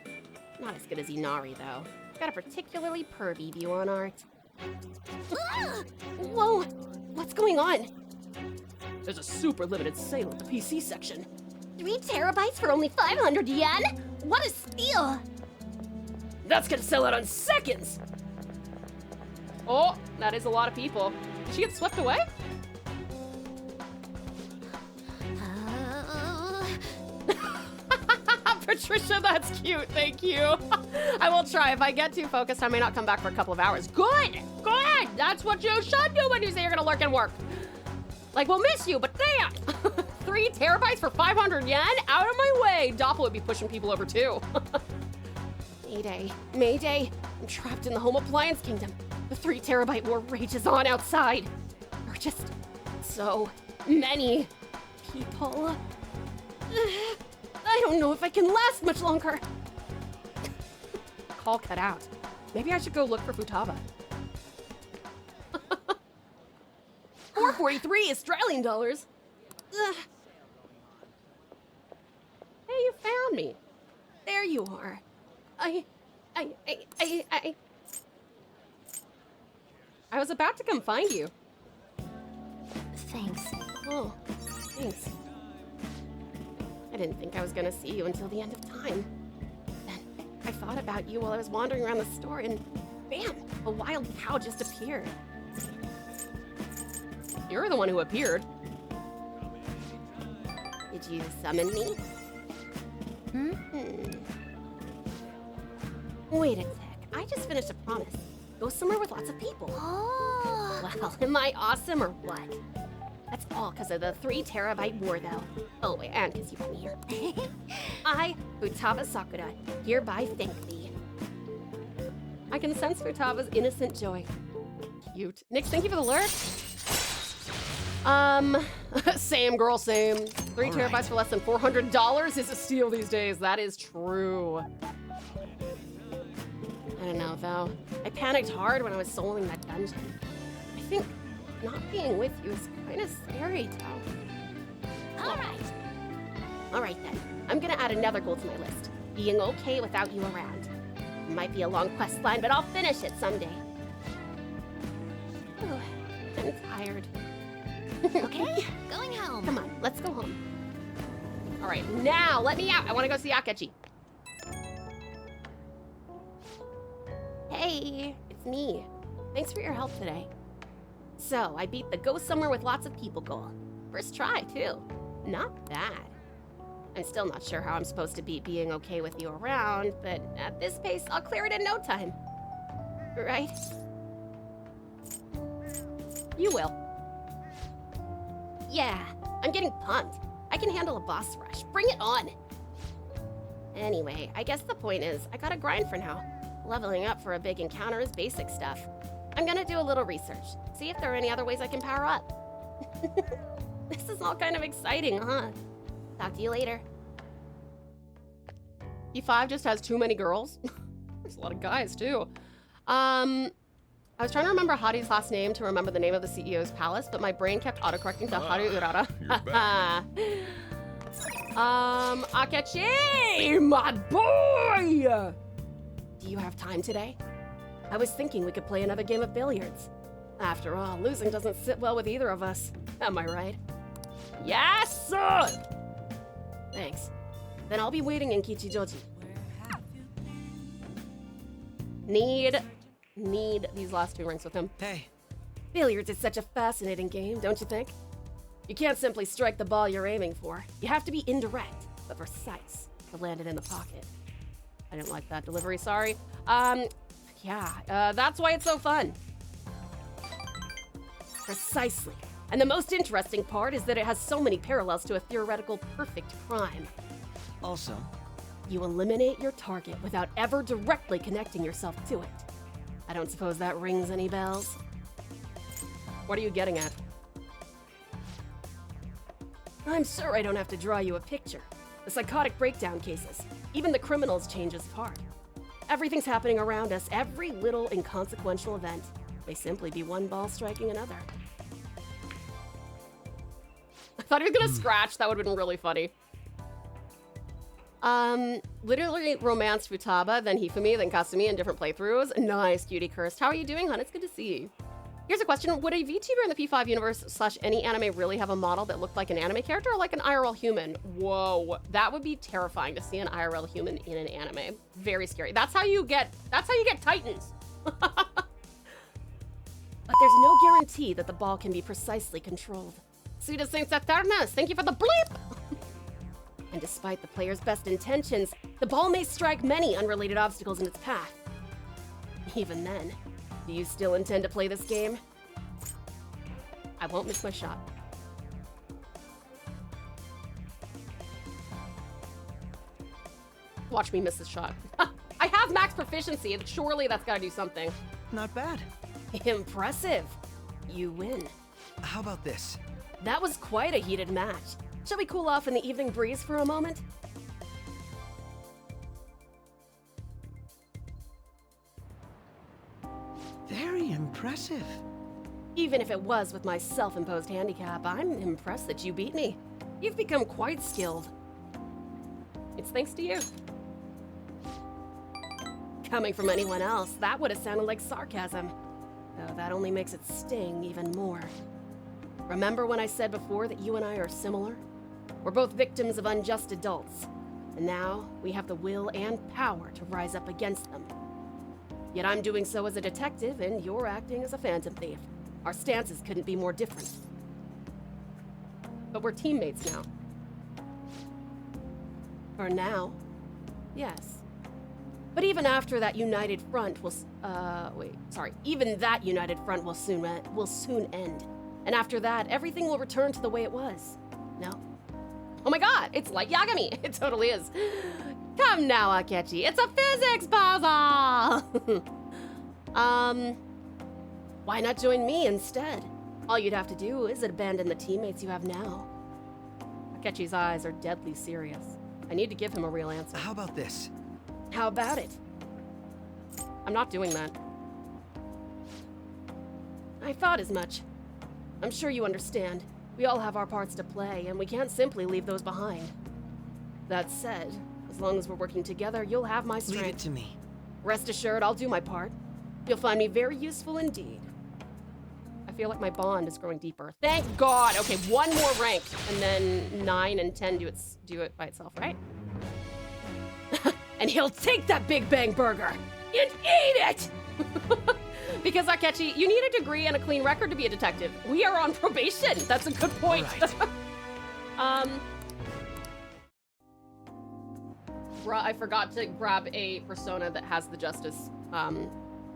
Not as good as Inari, though. Got a particularly pervy view on art. Whoa! What's going on? There's a super limited sale at the PC section. 3 terabytes for only 500 yen? What a steal! That's gonna sell out in seconds! Oh, that is a lot of people. Did she get swept away? Patricia, that's cute. Thank you. I will try. If I get too focused, I may not come back for a couple of hours. Good! Good! That's what you should do when you say you're gonna lurk and work. Like, we'll miss you, but damn! 3 terabytes for 500 yen? Out of my way! Doppel would be pushing people over too. Mayday. Mayday. I'm trapped in the home appliance kingdom. The 3 terabyte war rages on outside. There are just so many people. I don't know if I can last much longer. Call cut out. Maybe I should go look for Futaba. 443 Australian dollars. Hey, you found me. you are. I was about to come find you. Thanks. Oh, thanks. I didn't think I was gonna see you until the end of time. Then I thought about you while I was wandering around the store and bam, a wild cow just appeared. You're the one who appeared. Did you summon me? Wait a sec, I just finished a promise. Go somewhere with lots of people. Oh. Well, am I awesome or what? That's all because of the 3 terabyte war, though. Oh, wait, and because you put me here. I, Futaba Sakura, hereby thank thee. I can sense Futaba's innocent joy. Cute. Nix, thank you for the lurk. Same girl, same. 3 terabytes for less than $400 is a steal these days. That is true. I don't know, though. I panicked hard when I was soloing that dungeon. I think not being with you is kind of scary, though. All right, then. I'm gonna add another goal to my list. Being okay without you around. It might be a long quest line, but I'll finish it someday. Ooh, I'm tired. Okay, going home. Come on, let's go home. All right, now let me out. I want to go see Akechi. Hey, it's me. Thanks for your help today. So, I beat the go somewhere with lots of people goal. First try, too. Not bad. I'm still not sure how I'm supposed to beat being okay with you around, but at this pace, I'll clear it in no time. Right? You will. Yeah, I'm getting pumped. I can handle a boss rush. Bring it on! Anyway, I guess the point is, I gotta grind for now. Leveling up for a big encounter is basic stuff. I'm gonna do a little research, see if there are any other ways I can power up. This is all kind of exciting, huh? Talk to you later. E5 just has too many girls. There's a lot of guys, too. I was trying to remember Hari's last name to remember the name of the CEO's palace, but my brain kept autocorrecting to Haru Urara. Akechi, my boy! Do you have time today? I was thinking we could play another game of billiards. After all, losing doesn't sit well with either of us. Am I right? Yes, sir! Thanks. Then I'll be waiting in Kichijoji. Need these last 2 rings with him. Hey. Billiards is such a fascinating game, don't you think? You can't simply strike the ball you're aiming for. You have to be indirect, but precise, to land it in the pocket. I didn't like that delivery, sorry. That's why it's so fun. Precisely. And the most interesting part is that it has so many parallels to a theoretical perfect crime. Also, you eliminate your target without ever directly connecting yourself to it. I don't suppose that rings any bells? What are you getting at? I'm sure I don't have to draw you a picture. The psychotic breakdown cases, even the criminals change as part. Everything's happening around us, every little inconsequential event may simply be one ball striking another. I thought he was gonna scratch, that would have been really funny. Literally romanced Futaba, then Hifumi, then Kasumi in different playthroughs. Nice, cutie cursed. How are you doing, hon? It's good to see you. Here's a question. Would a VTuber in the P5 universe / any anime really have a model that looked like an anime character or like an IRL human? Whoa, that would be terrifying to see an IRL human in an anime. Very scary. That's how you get Titans. But there's no guarantee that the ball can be precisely controlled. Sweetest Saints Eternus, thank you for the bleep! And despite the player's best intentions, the ball may strike many unrelated obstacles in its path. Even then, do you still intend to play this game? I won't miss my shot. Watch me miss this shot. I have max proficiency, and surely that's gotta do something. Not bad. Impressive. You win. How about this? That was quite a heated match. Shall we cool off in the evening breeze for a moment? Very impressive. Even if it was with my self-imposed handicap, I'm impressed that you beat me. You've become quite skilled. It's thanks to you. Coming from anyone else, that would have sounded like sarcasm. Though that only makes it sting even more. Remember when I said before that you and I are similar? We're both victims of unjust adults, and now we have the will and power to rise up against them. Yet I'm doing so as a detective, and you're acting as a phantom thief. Our stances couldn't be more different. But we're teammates now. For now, yes. But even after that united front will, even that united front will soon end. And after that, everything will return to the way it was. No? Oh my god, it's like Yagami. It totally is. Come now, Akechi. It's a physics puzzle! Why not join me instead? All you'd have to do is abandon the teammates you have now. Akechi's eyes are deadly serious. I need to give him a real answer. How about this? How about it? I'm not doing that. I thought as much. I'm sure you understand. We all have our parts to play, and we can't simply leave those behind. That said, as long as we're working together, you'll have my strength. Leave it to me. Rest assured, I'll do my part. You'll find me very useful indeed. I feel like my bond is growing deeper. Thank God! Okay, one more rank, and then 9 and 10 do it by itself, right? And he'll take that Big Bang Burger and eat it! Because, Akechi, you need a degree and a clean record to be a detective. We are on probation. That's a good point. Right. I forgot to grab a persona that has the justice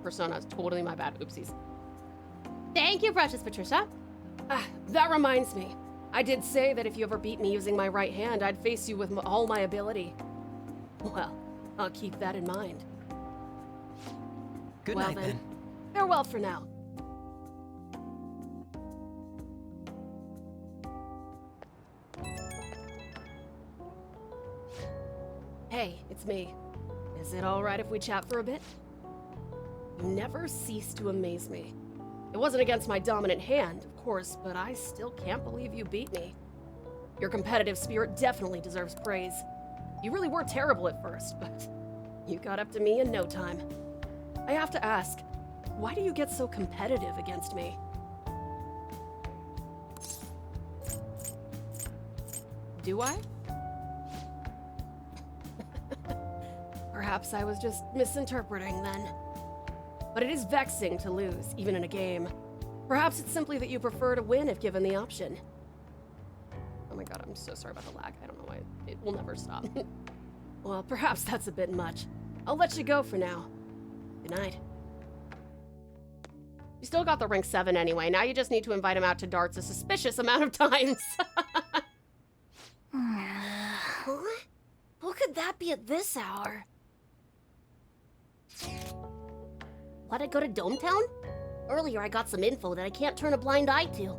persona. It's totally my bad. Oopsies. Thank you, precious Patricia. That reminds me. I did say that if you ever beat me using my right hand, I'd face you with all my ability. Well, I'll keep that in mind. Good night, then. Farewell for now. Hey, it's me. Is it all right if we chat for a bit? You never cease to amaze me. It wasn't against my dominant hand, of course, but I still can't believe you beat me. Your competitive spirit definitely deserves praise. You really were terrible at first, but you got up to me in no time. I have to ask, why do you get so competitive against me? Do I? Perhaps I was just misinterpreting then. But it is vexing to lose, even in a game. Perhaps it's simply that you prefer to win if given the option. Oh my god, I'm so sorry about the lag. I don't know why. It will never stop. Well, perhaps that's a bit much. I'll let you go for now. Good night. You still got the rank 7 anyway. Now you just need to invite him out to darts a suspicious amount of times. Who could that be at this hour? Wanna go to Dometown? Earlier I got some info that I can't turn a blind eye to.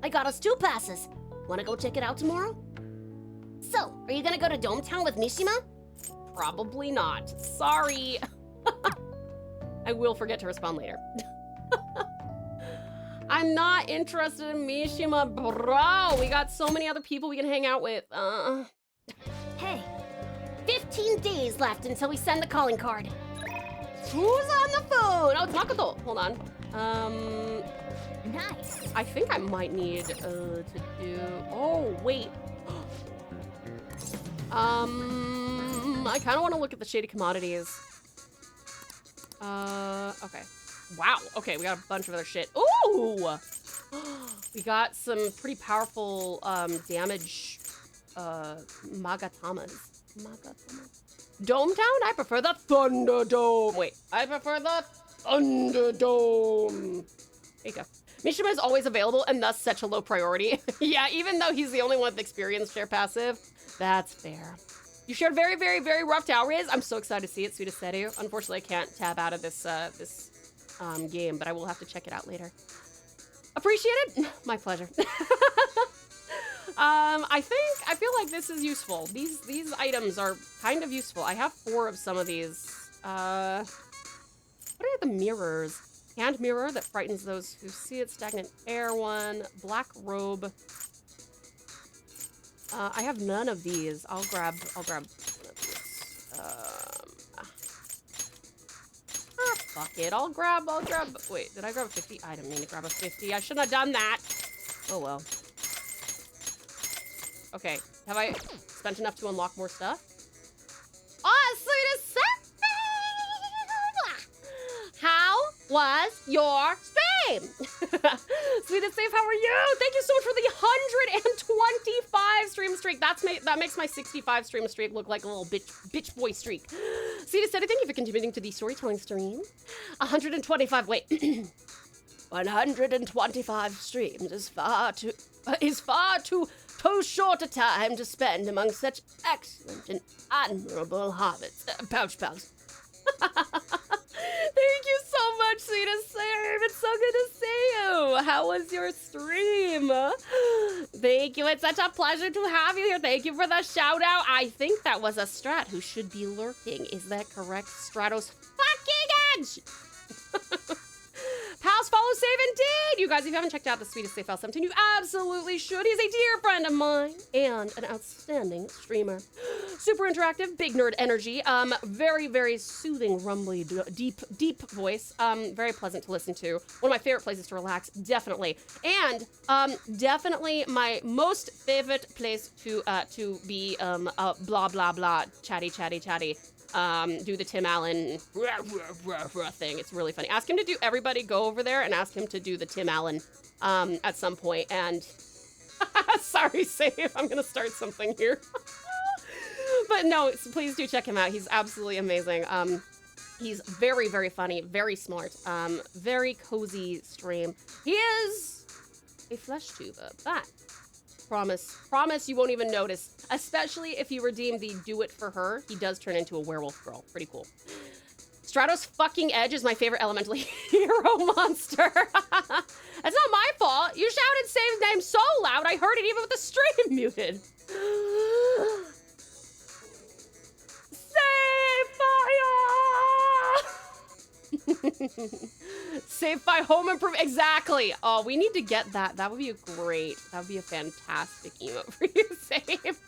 I got us 2 passes. Wanna go check it out tomorrow? So, are you gonna go to Dometown with Mishima? Probably not. Sorry. I will forget to respond later. I'm not interested in Mishima, bro. We got so many other people we can hang out with. Hey, 15 days left until we send the calling card. Who's on the phone? Oh, it's Makoto. Hold on. Nice. I think I might need to do. Oh wait. I kind of want to look at the shady commodities. Okay. Wow. Okay, we got a bunch of other shit. Ooh! We got some pretty powerful damage Magatamas. Dometown? I prefer the Thunderdome. Wait, I prefer the Thunderdome. There you go. Mishima is always available and thus such a low priority. Yeah, even though he's the only one with experience share passive. That's fair. You shared very, very, very rough tower raise. I'm so excited to see it, sweetest Seru. Unfortunately, I can't tab out of this game, but I will have to check it out later. Appreciate it? My pleasure. I feel like this is useful. These items are kind of useful. I have 4 of some of these. What are the mirrors? Hand mirror that frightens those who see it. Stagnant air one. Black robe. I have none of these. I'll grab one of these. fuck it. I'll grab, wait, did I grab a 50? I didn't mean to grab a 50. I shouldn't have done that. Oh well. Okay, have I spent enough to unlock more stuff? Oh, sweetest Save! How was your stream? Sweetest Save, how are you? Thank you so much for the 125 stream streak. That makes my 65 stream streak look like a little bitch boy streak. Sweetest said, thank you for contributing to the storytelling stream. 125, wait. 125 streams is far too short a time to spend among such excellent and admirable hobbits. Pouch pals. Thank you so much, sweetest Save. It's so good to see you. How was your stream? Thank you. It's such a pleasure to have you here. Thank you for the shout out. I think that was a Strat who should be lurking. Is that correct? Stratos fucking edge. Pals, follow Save indeed! You guys, if you haven't checked out the sweetest Save File 17, you absolutely should. He's a dear friend of mine and an outstanding streamer. Super interactive, big nerd energy, very, very soothing, rumbly, deep voice, very pleasant to listen to. One of my favorite places to relax, definitely. And definitely my most favorite place to be blah, blah, blah, chatty. Do the Tim Allen thing. It's really funny. Ask him to do, everybody go over there and ask him to do the Tim Allen at some point. And sorry, Save, I'm gonna start something here. But no, please do check him out. He's absolutely amazing. He's very, very funny, very smart, very cozy stream. He is a flesh tuber, but promise you won't even notice, especially if you redeem the do it for her. He does turn into a werewolf girl. Pretty cool. Stratos fucking Edge is my favorite elemental hero monster. That's not my fault. You shouted Save's name so loud I heard it even with the stream muted. Save fire! Save by home improvement. Exactly. Oh, we need to get that. That would be great. That would be a fantastic emote for you, Save.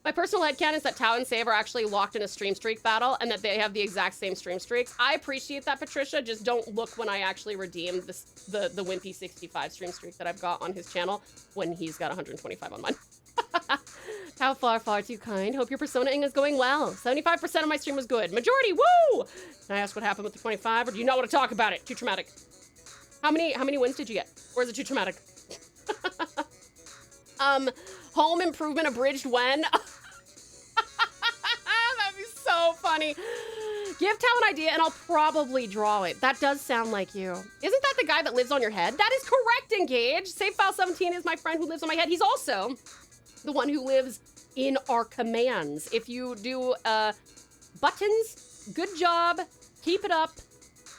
My personal headcanon is that Tau and Save are actually locked in a stream streak battle and that they have the exact same stream streaks. I appreciate that, Patricia. Just don't look when I actually redeem the Wimpy 65 stream streak that I've got on his channel when he's got 125 on mine. How far too kind. Hope your personaing is going well. 75% of my stream was good. Majority, woo! Can I ask what happened with the 25, or do you not want to talk about it? Too traumatic. How many wins did you get? Or is it too traumatic? Home improvement abridged when? That'd be so funny. Give Tao an idea and I'll probably draw it. That does sound like you. Isn't that the guy that lives on your head? That is correct, Engage. Save File 17 is my friend who lives on my head. He's also the one who lives in our commands. If you do buttons, good job, keep it up,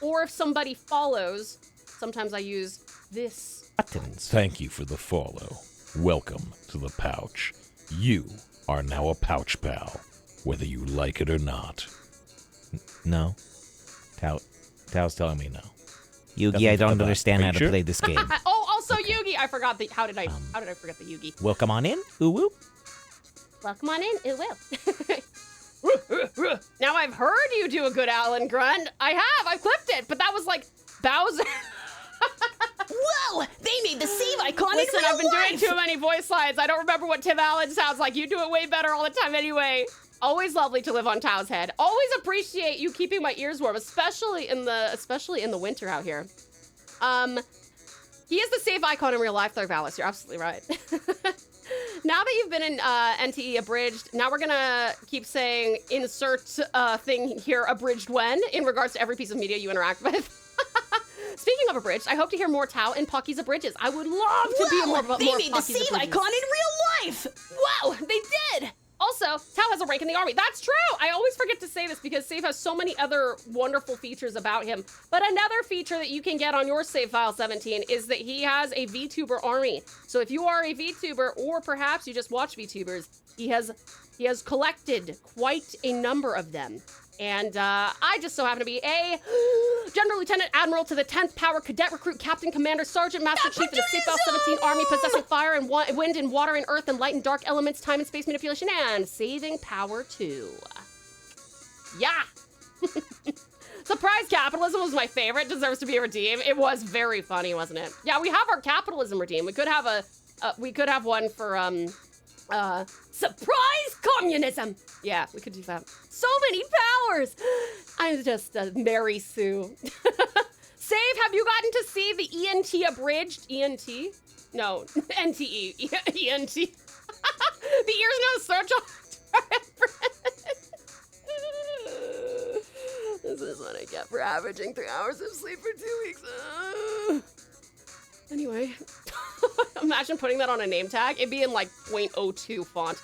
or if somebody follows, sometimes I use this. Buttons. Thank you for the follow. Welcome to the pouch. You are now a pouch pal, whether you like it or not. No? Tao's telling me no. Yugi, I don't understand how to play this game. Oh, also okay. Yugi. I forgot the. How did I forget the Yugi? Welcome on in. Ooh woo. Welcome on in. Ooh woo. Now I've heard you do a good Alan grunt. I have. I clipped it, but that was like Bowser. Whoa! They made the save icon Listen, in real I've been life. doing too many voice lines. I don't remember what Tim Allen sounds like. You do it way better all the time anyway. Always lovely to live on Tao's head. Always appreciate you keeping my ears warm, especially in the winter out here. He is the save icon in real life, Thylacines. You're absolutely right. Now that you've been in NTE Abridged, now we're gonna keep saying insert thing here, abridged when, in regards to every piece of media you interact with. Speaking of Abridged, I hope to hear more Tao and Pocky's Abridges. I would love to be more They made the Pocky's save Abridges. icon in real life. Wow, they did! Also, Tao has a rank in the army. That's true! I always forget to say this because Save has so many other wonderful features about him. But another feature that you can get on your Save File 17 is that he has a Vtuber army. So if you are a Vtuber, or perhaps you just watch Vtubers, he has collected quite a number of them. And I just so happen to be a General Lieutenant Admiral to the 10th Power Cadet Recruit Captain Commander Sergeant Master Chief of the Save File 17 Army, possessing fire and wind and water and earth and light and dark elements, time and space manipulation, and saving power too. Yeah! Surprise capitalism was my favorite. Deserves to be redeemed. It was very funny, wasn't it? Yeah, we have our capitalism redeem. We could have one for surprise communism. Yeah, we could do that. So many powers. I'm just a Mary Sue. Save, have you gotten to see the ENT Abridged? ENT? No, NTE. ENT. The ears no search on. This is what I get for averaging 3 hours of sleep for 2 weeks. Anyway, imagine putting that on a name tag. It'd be in like 0.02 font.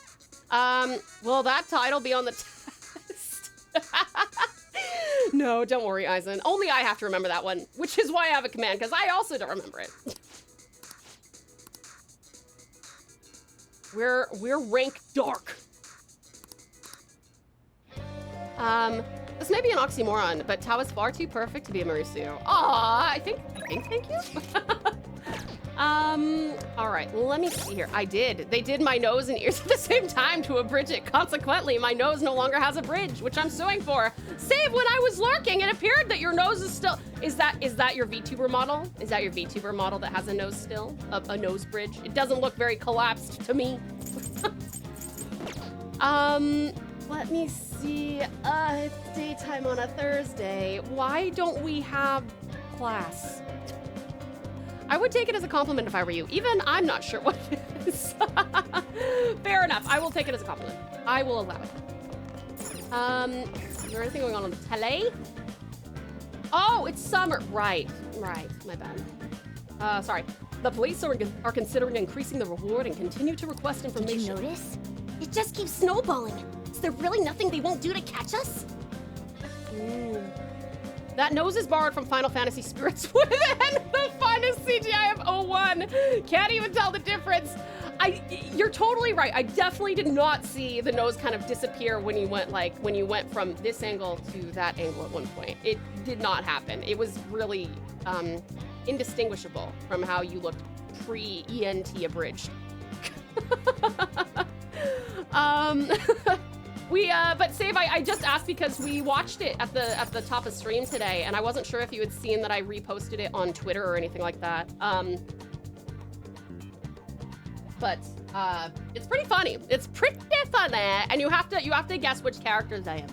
Will that title be on the test? No, don't worry, Eisen. Only I have to remember that one, which is why I have a command, because I also don't remember it. We're rank dark. This may be an oxymoron, but Tau is far too perfect to be a Mauricio. Aw, thank you. All right, let me see here. They did my nose and ears at the same time to abridge it. Consequently, my nose no longer has a bridge, which I'm suing for. Save, when I was lurking, it appeared that your nose is still, is that your Vtuber model? Is that your Vtuber model that has a nose still? A nose bridge? It doesn't look very collapsed to me. Let me see. It's daytime on a Thursday. Why don't we have class? I would take it as a compliment if I were you. Even I'm not sure what it is. Fair enough. I will take it as a compliment. I will allow it. Is there anything going on the tele? Oh, it's summer. Right. My bad. Sorry. The police are considering increasing the reward and continue to request information. Did you notice? It just keeps snowballing. Is there really nothing they won't do to catch us? That nose is borrowed from Final Fantasy Spirits Within, the finest CGI of 01. Can't even tell the difference. You're totally right. I definitely did not see the nose kind of disappear when you went from this angle to that angle at one point. It did not happen. It was really indistinguishable from how you looked pre-ENT Abridged. But Save, I just asked because we watched it at the top of stream today, and I wasn't sure if you had seen that I reposted it on Twitter or anything like that. But it's pretty funny. It's pretty funny, and you have to guess which characters I am.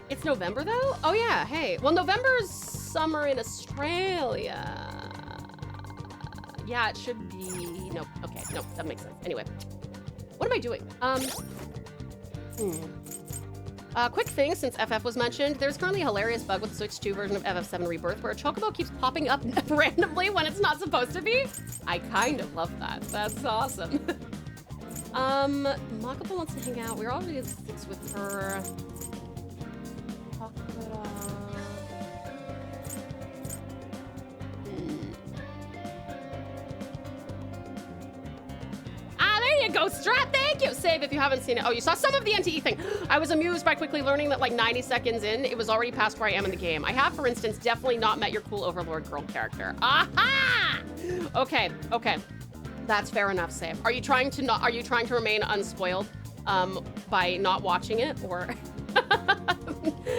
It's November though? Oh yeah. Hey. Well, November's summer in Australia. Yeah, it should be. Nope. Okay. Nope. That makes sense. Anyway, what am I doing? Quick thing, since FF was mentioned, there's currently a hilarious bug with the Switch 2 version of FF7 Rebirth where a chocobo keeps popping up randomly when it's not supposed to be. I kind of love that. That's awesome. Makapa wants to hang out. We're already at 6 with her. There you go, Strat, thank you! Save if you haven't seen it. Oh, you saw some of the NTE thing. I was amused by quickly learning that like 90 seconds in, it was already past where I am in the game. I have, for instance, definitely not met your cool Overlord girl character. Aha! Okay. That's fair enough, Save. Are you trying to remain unspoiled by not watching it, or?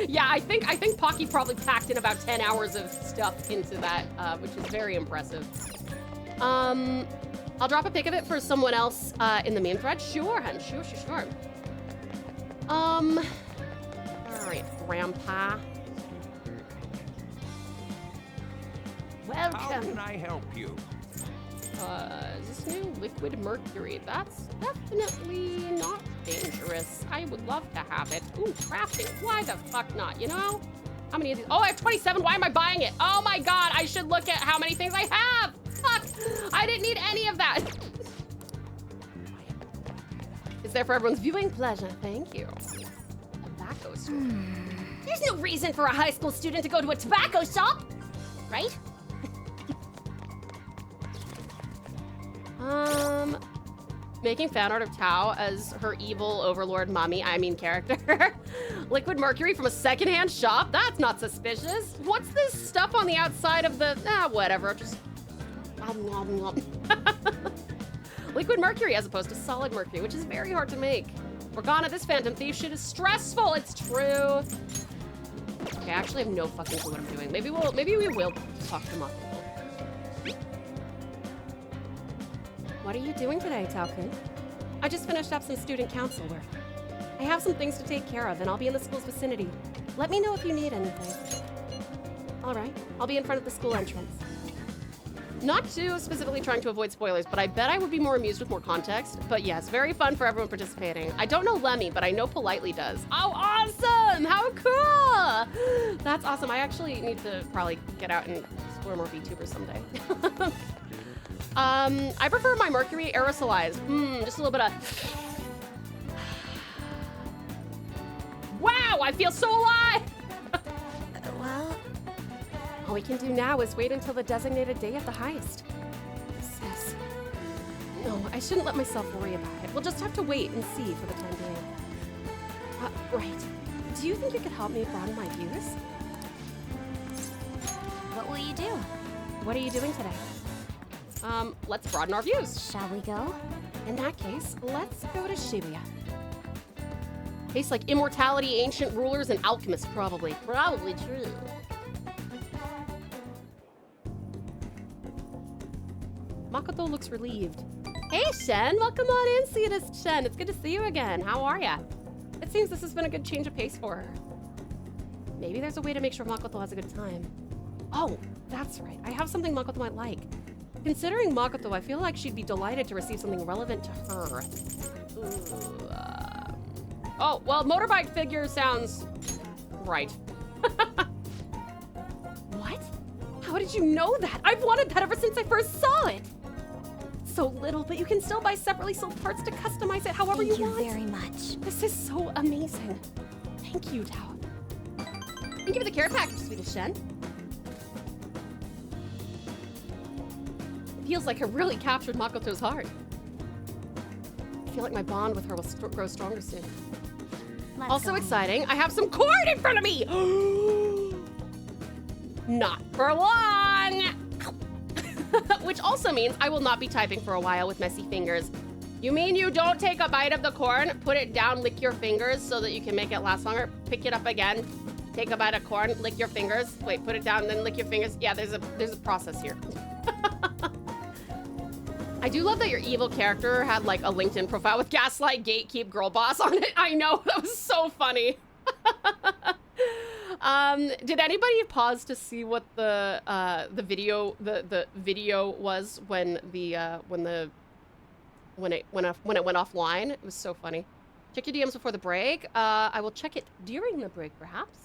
Yeah, I think Pocky probably packed in about 10 hours of stuff into that, which is very impressive. I'll drop a pic of it for someone else in the meme thread. Sure, hun. Sure. All right, Grandpa. Welcome. How can I help you? Is this new liquid mercury? That's definitely not dangerous. I would love to have it. Ooh, crafting. Why the fuck not, you know? How many of these? Oh, I have 27. Why am I buying it? Oh my god, I should look at how many things I have. Fuck! I didn't need any of that. It's there for everyone's viewing pleasure. Thank you. Tobacco store. There's no reason for a high school student to go to a tobacco shop, right? Making fan art of Tau as her evil overlord character. Liquid mercury from a secondhand shop? That's not suspicious. What's this stuff on the outside of the, whatever, just liquid mercury as opposed to solid mercury, which is very hard to make. Morgana, this phantom thief shit is stressful. It's true. Okay, I actually have no fucking clue what I'm doing. Maybe we will talk to Makoto. What are you doing today, Tao-kun? I just finished up some student council work. I have some things to take care of, and I'll be in the school's vicinity. Let me know if you need anything. All right, I'll be in front of the school entrance. Not too specifically trying to avoid spoilers, but I bet I would be more amused with more context. But yes, very fun for everyone participating. I don't know Lemmy, but I know Politely does. Oh, awesome! How cool! That's awesome. I actually need to probably get out and explore more VTubers someday. I prefer my Mercury aerosolized. Just a little bit of... Wow, I feel so alive! Well... All we can do now is wait until the designated day of the heist. Sis. No, I shouldn't let myself worry about it. We'll just have to wait and see for the time being. Right. Do you think you could help me broaden my views? What will you do? What are you doing today? Let's broaden our views. Shall we go? In that case, let's go to Shibuya. Tastes like immortality, ancient rulers, and alchemists, probably. Probably true. Makoto looks relieved. Hey, Shen, welcome on in, Seedist Shen. It's good to see you again. How are ya? It seems this has been a good change of pace for her. Maybe there's a way to make sure Makoto has a good time. Oh, that's right. I have something Makoto might like. Considering Makoto, I feel like she'd be delighted to receive something relevant to her. Ooh, oh, well, motorbike figure sounds right. What? How did you know that? I've wanted that ever since I first saw it. So little, but you can still buy separately sold parts to customize it however you want. Thank you very much. This is so amazing. Thank you, Tao. Thank you for the care package, Swedish Shen. Feels like I really captured Makoto's heart. I feel like my bond with her will grow stronger soon. Also exciting, I have some corn in front of me! Not for long! Which also means I will not be typing for a while with messy fingers. You mean you don't take a bite of the corn, put it down, lick your fingers so that you can make it last longer, pick it up again, take a bite of corn, lick your fingers, wait, put it down, then lick your fingers. Yeah, there's a process here. I do love that your evil character had like a LinkedIn profile with Gaslight, Gatekeep, Girl Boss on it. I know, that was so funny. Did anybody pause to see what the video was when it went offline? It was so funny. Check your DMs before the break. I will check it during the break, perhaps.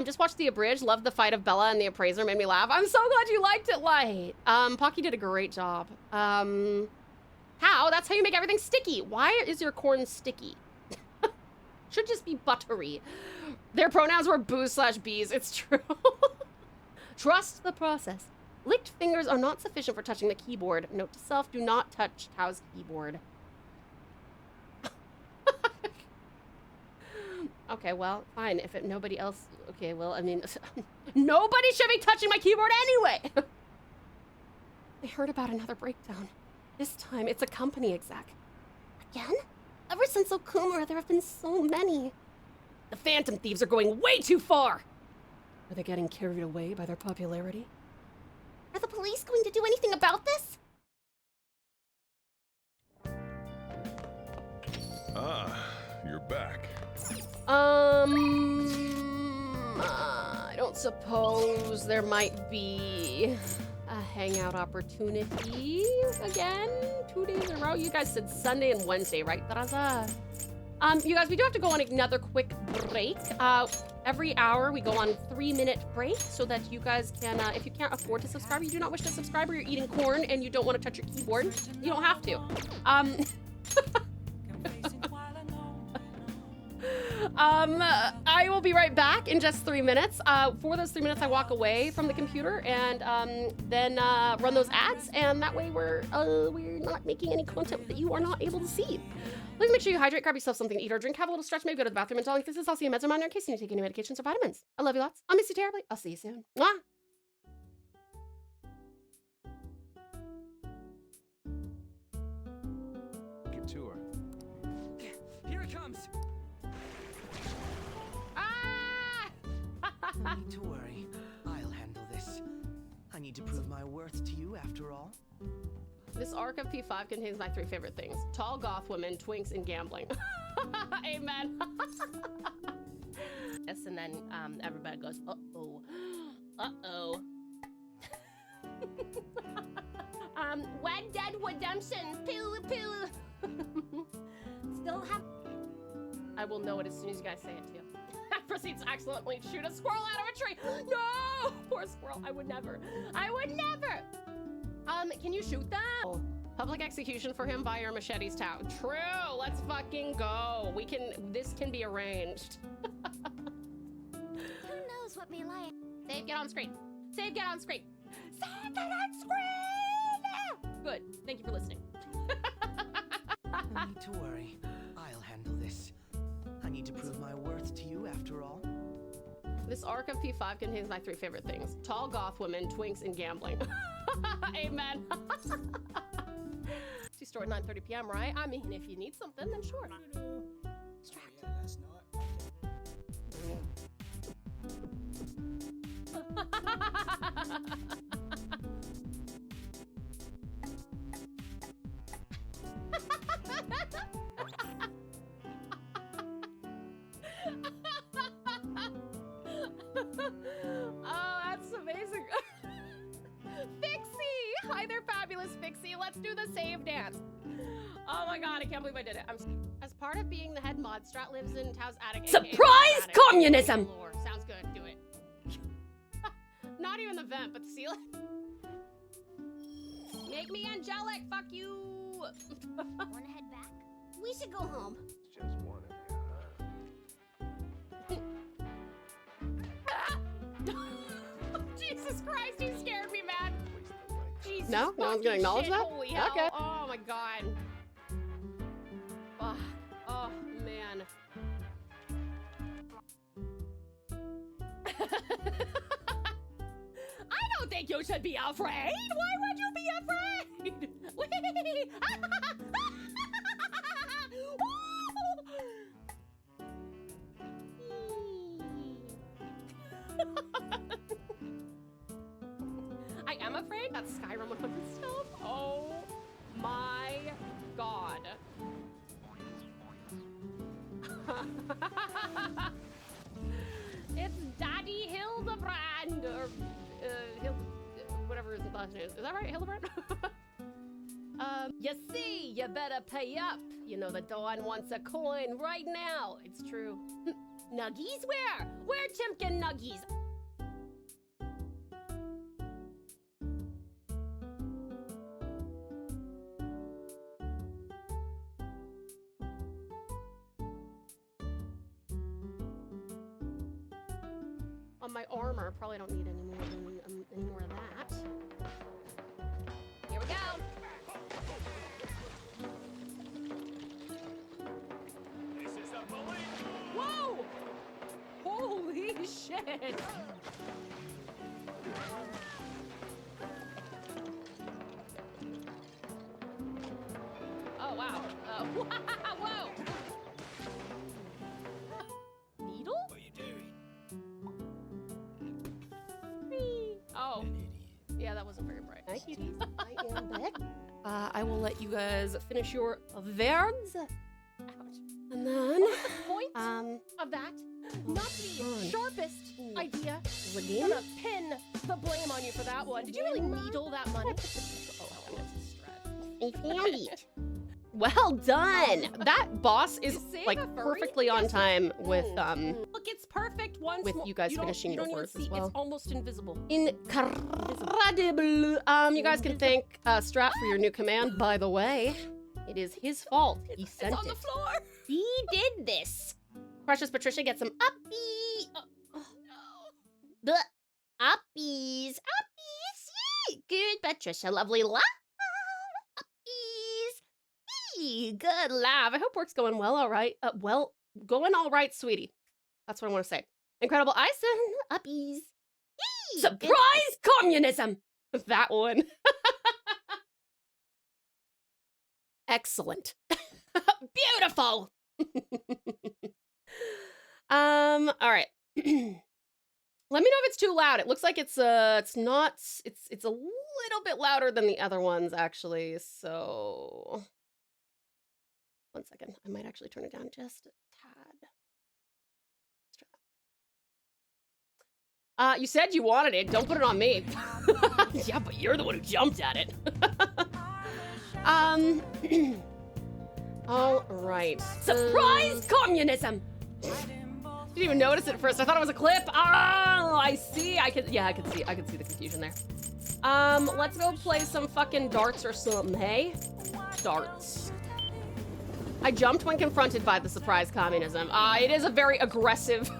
Just watched the Abridged. Loved the fight of Bella and the Appraiser. Made me laugh. I'm so glad you liked it, Light. Pocky did a great job. How? That's how you make everything sticky. Why is your corn sticky? Should just be buttery. Their pronouns were boo/bees. It's true. Trust the process. Licked fingers are not sufficient for touching the keyboard. Note to self, do not touch Tao's keyboard. Okay, well, fine. If nobody else... Okay, well, I mean... Nobody should be touching my keyboard anyway! I heard about another breakdown. This time, it's a company exec. Again? Ever since Okumura, there have been so many. The Phantom Thieves are going way too far! Are they getting carried away by their popularity? Are the police going to do anything about this? Ah, you're back. I don't suppose there might be a hangout opportunity again? 2 days in a row? You guys said Sunday and Wednesday, right, Taraza? You guys, we do have to go on another quick break. Every hour we go on 3-minute break so that you guys can, if you can't afford to subscribe, you do not wish to subscribe, or you're eating corn and you don't want to touch your keyboard, you don't have to. I will be right back in just 3 minutes. For those 3 minutes, I walk away from the computer and then run those ads, and that way we're not making any content that you are not able to see. Please make sure you hydrate, grab yourself something to eat or drink, have a little stretch, maybe go to the bathroom, and all like this is also your meds reminder in case you need to take any medications or vitamins. I love you lots. I'll miss you terribly. I'll see you soon. Mwah! Get to her. Here it comes. No need to worry. I'll handle this. I need to prove my worth to you after all. This arc of P5 contains my 3 favorite things. Tall goth women, twinks, and gambling. Amen. Yes, and then everybody goes, uh-oh. Uh-oh. Red Dead Redemption. Pew, pew. Still have... I will know it as soon as you guys say it too. I proceeds to accidentally shoot a squirrel out of a tree. No! Poor squirrel. I would never. I would never. Can you shoot that? Public execution for him via machete's town. True. Let's fucking go. This can be arranged. Who knows what may lie? Save, get on screen. Save, get on screen. Save, get on screen! Good. Thank you for listening. No need to worry. I'll handle this. I need to prove my worth to you after all. This arc of P5 contains my 3 favorite things. Tall goth women, twinks, and gambling. Amen. She started 9:30 p.m., right? I mean, if you need something, then sure. Oh, that's amazing. Fixie! Hi there, fabulous Fixie. Let's do the save dance. Oh my god, I can't believe I did it. As part of being the head mod, Strat lives in Tau's attic. Surprise communism! Sounds good, do it. Not even the vent, but the ceiling. Make me angelic, fuck you! Wanna head back? We should go home. It's just one of you, huh? Jesus Christ, you scared me, man. Jesus No? No one's gonna acknowledge shit, that? Holy hell. Okay. Oh my god. Oh man. I don't think you should be afraid. Why would you be afraid? I am afraid. That's Skyrim with stuff. Oh my god. It's Daddy Hildebrand, or whatever his last name is. Is that right, Hildebrand? You see, you better pay up. You know the Dawn wants a coin right now. It's true. Nuggies? Where? Where Chimkin Nuggies? On my armor, probably don't need any more of that. Here we go. This is unbelievable. Whoa! Holy shit! Oh wow! Whoa! Needle? What are you doing? Oh. Yeah, that wasn't very bright. Thank you. I am back. I will let you guys finish your verbs. Ouch. And then, What's the point of that? Not the sharpest idea. I'm gonna pin the blame on you for that one. Did you really needle that money? I found it. Well done. That boss is save like a furry? perfectly on time with Look, it's perfect once with more. you guys don't- finishing your don't even words as see, well. It's almost invisible. Incredible. You guys can thank Strat for your new command. By the way, it is his fault. He sent It's on it. the floor. He did this. Precious Patricia gets some uppy. The uppies. Uppies. Yay. Good, Patricia. Lovely laugh. Uppies. Yay. Good laugh. I hope work's going well, all right. Going all right, sweetie. That's what I want to say. Incredible Ison. Uppies. Yay. Surprise communism. That one. Excellent. Beautiful. All right. Let me know if it's too loud. It looks like it's not, it's a little bit louder than the other ones actually. So 1 second. I might actually turn it down just a tad. You said you wanted it. Don't put it on me. Yeah, but you're the one who jumped at it. All right. Surprise communism! Didn't even notice it at first. I thought it was a clip. Oh, I see. I could see the confusion there. Let's go play some fucking darts or something, hey? Darts. I jumped when confronted by the surprise communism. It is a very aggressive,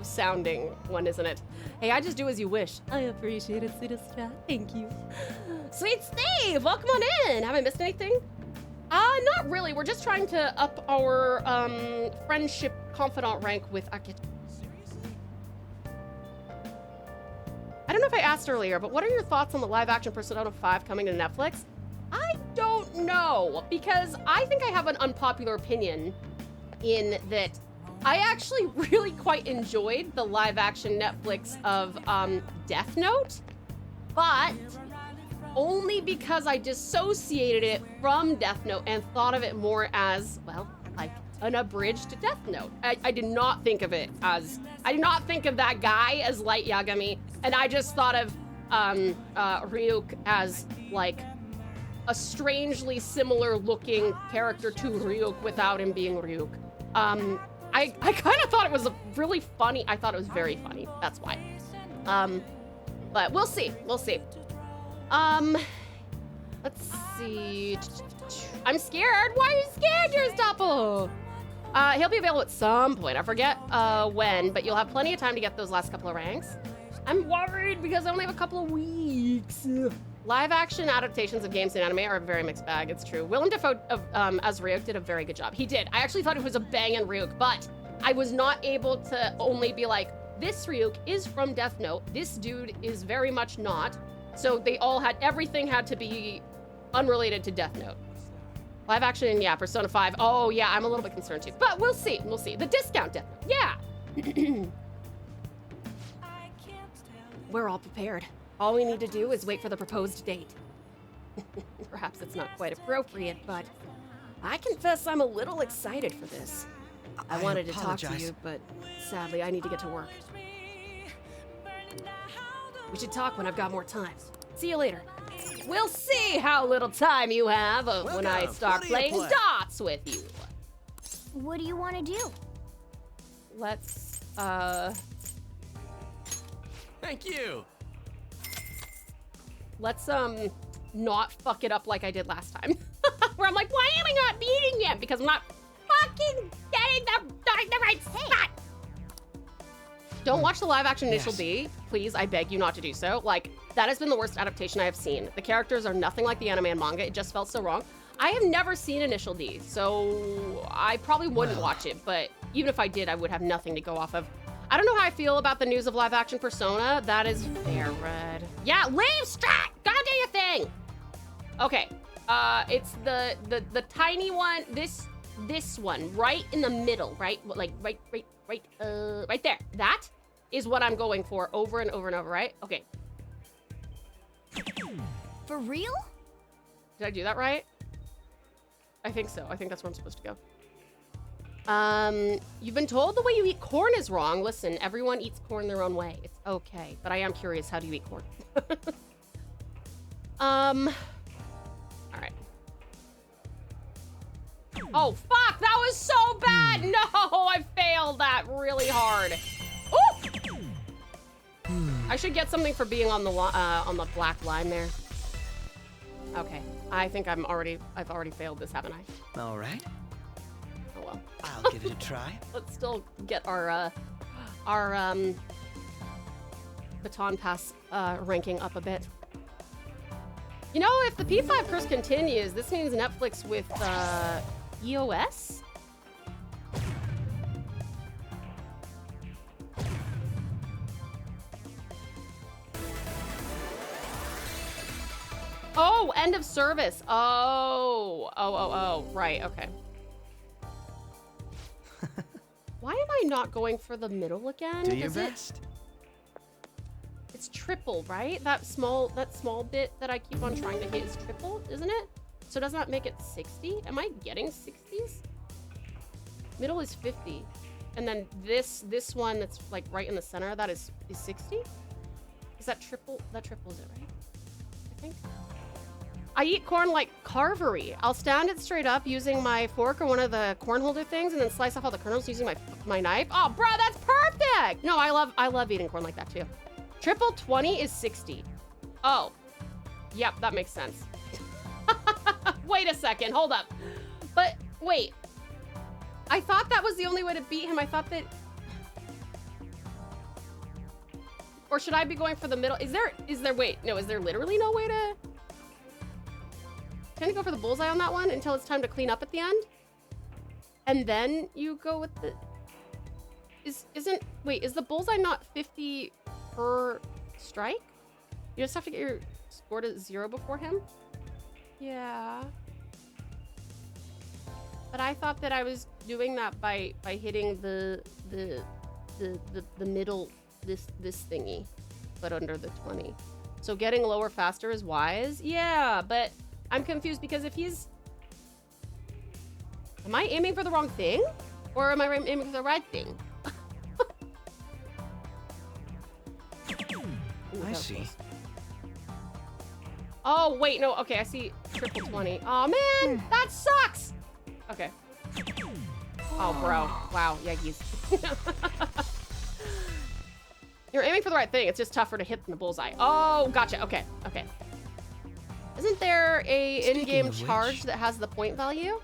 sounding one, isn't it? Hey, I just do as you wish. I appreciate it, sweetest chat. Thank you. Sweet Steve, welcome on in. Have I missed anything? Not really. We're just trying to up our friendship confidant rank with Akit. I don't know if I asked earlier, but what are your thoughts on the live-action Persona 5 coming to Netflix? I don't know, because I think I have an unpopular opinion in that I actually really quite enjoyed the live-action Netflix of Death Note, but only because I dissociated it from Death Note and thought of it more as, well, like an abridged Death Note. I did not think of it as, I did not think of that guy as Light Yagami, and I just thought of Ryuk as like a strangely similar looking character to Ryuk without him being Ryuk. I kind of thought it was really funny. I thought it was very funny. That's why. But we'll see. We'll see. Let's see. I'm scared. Why are you scared, Gestapo? He'll be available at some point. I forget when, but you'll have plenty of time to get those last couple of ranks. I'm worried because I only have a couple of weeks. Live action adaptations of games and anime are a very mixed bag. It's true. Willem Dafoe as Ryuk did a very good job. He did. I actually thought it was a banging Ryuk, but I was not able to only be like, this Ryuk is from Death Note. This dude is very much not. So they all had, everything had to be unrelated to Death Note. Live action, yeah, Persona 5. Oh yeah, I'm a little bit concerned too, but we'll see, we'll see. The discount Death Note, yeah. We're all prepared. All we need to do is wait for the proposed date. Perhaps it's not quite appropriate, but I confess I'm a little excited for this. I wanted to talk to you, but sadly I need to get to work. We should talk when I've got more time. See you later. We'll see how little time you have when I start playing dots with you. What do you want to do? Let's, Thank you. Let's, not fuck it up like I did last time. Where I'm like, why am I not beating him? Because I'm not fucking getting the right spot. Don't watch the live action Initial D, please. I beg you not to do so. Like, that has been the worst adaptation I have seen. The characters are nothing like the anime and manga. It just felt so wrong. I have never seen Initial D, so I probably wouldn't watch it, but even if I did, I would have nothing to go off of. I don't know how I feel about the news of live action Persona. That is fair, Red. Yeah, leave, Strat! Go do your thing! Okay, it's the tiny one, this one, right in the middle, right? Like, right there. That is what I'm going for over and over and over, right? Okay. For real? Did I do that right? I think so. I think that's where I'm supposed to go. You've been told the way you eat corn is wrong. Listen, everyone eats corn their own way. It's okay, but I am curious, how do you eat corn? All right. Oh, fuck, that was so bad. No, I failed that really hard. Ooh! I should get something for being on the black line there. Okay, I think I've already failed this, haven't I? All right. Oh well. I'll give it a try. Let's still get our baton pass ranking up a bit. You know, if the P5 curse continues, this means Netflix with EOS? Oh, end of service. Oh, right, okay. Why am I not going for the middle again? Do your Is best. It's triple, right? That small bit that I keep on trying to hit is triple, isn't it? So does that make it 60? Am I getting 60s? Middle is 50. And then this one that's like right in the center, that is 60? Is that triple? That triples it, right? I think. I eat corn like carvery. I'll stand it straight up using my fork or one of the corn holder things and then slice off all the kernels using my knife. Oh, bro, that's perfect! No, I love eating corn like that too. Triple 20 is 60. Oh. Yep, that makes sense. Wait a second, hold up. But wait. I thought that was the only way to beat him. I thought that... Or should I be going for the middle? Is there, wait, no, is there literally no way to... Can I go for the bullseye on that one until it's time to clean up at the end? And then you go with the... Wait, is the bullseye not 50 per strike? You just have to get your score to 0 before him? Yeah. But I thought that I was doing that by hitting the middle, this thingy, but under the 20. So getting lower faster is wise? Yeah, but I'm confused because if he's... Am I aiming for the wrong thing? Or am I aiming for the right thing? Ooh, I see. Oh, wait, no, okay, I see triple 20. Oh, man, that sucks! Okay. Oh, bro. Wow, yikes. You're aiming for the right thing. It's just tougher to hit than the bullseye. Oh, gotcha. Okay, okay. Isn't there a in-game charge that has the point value?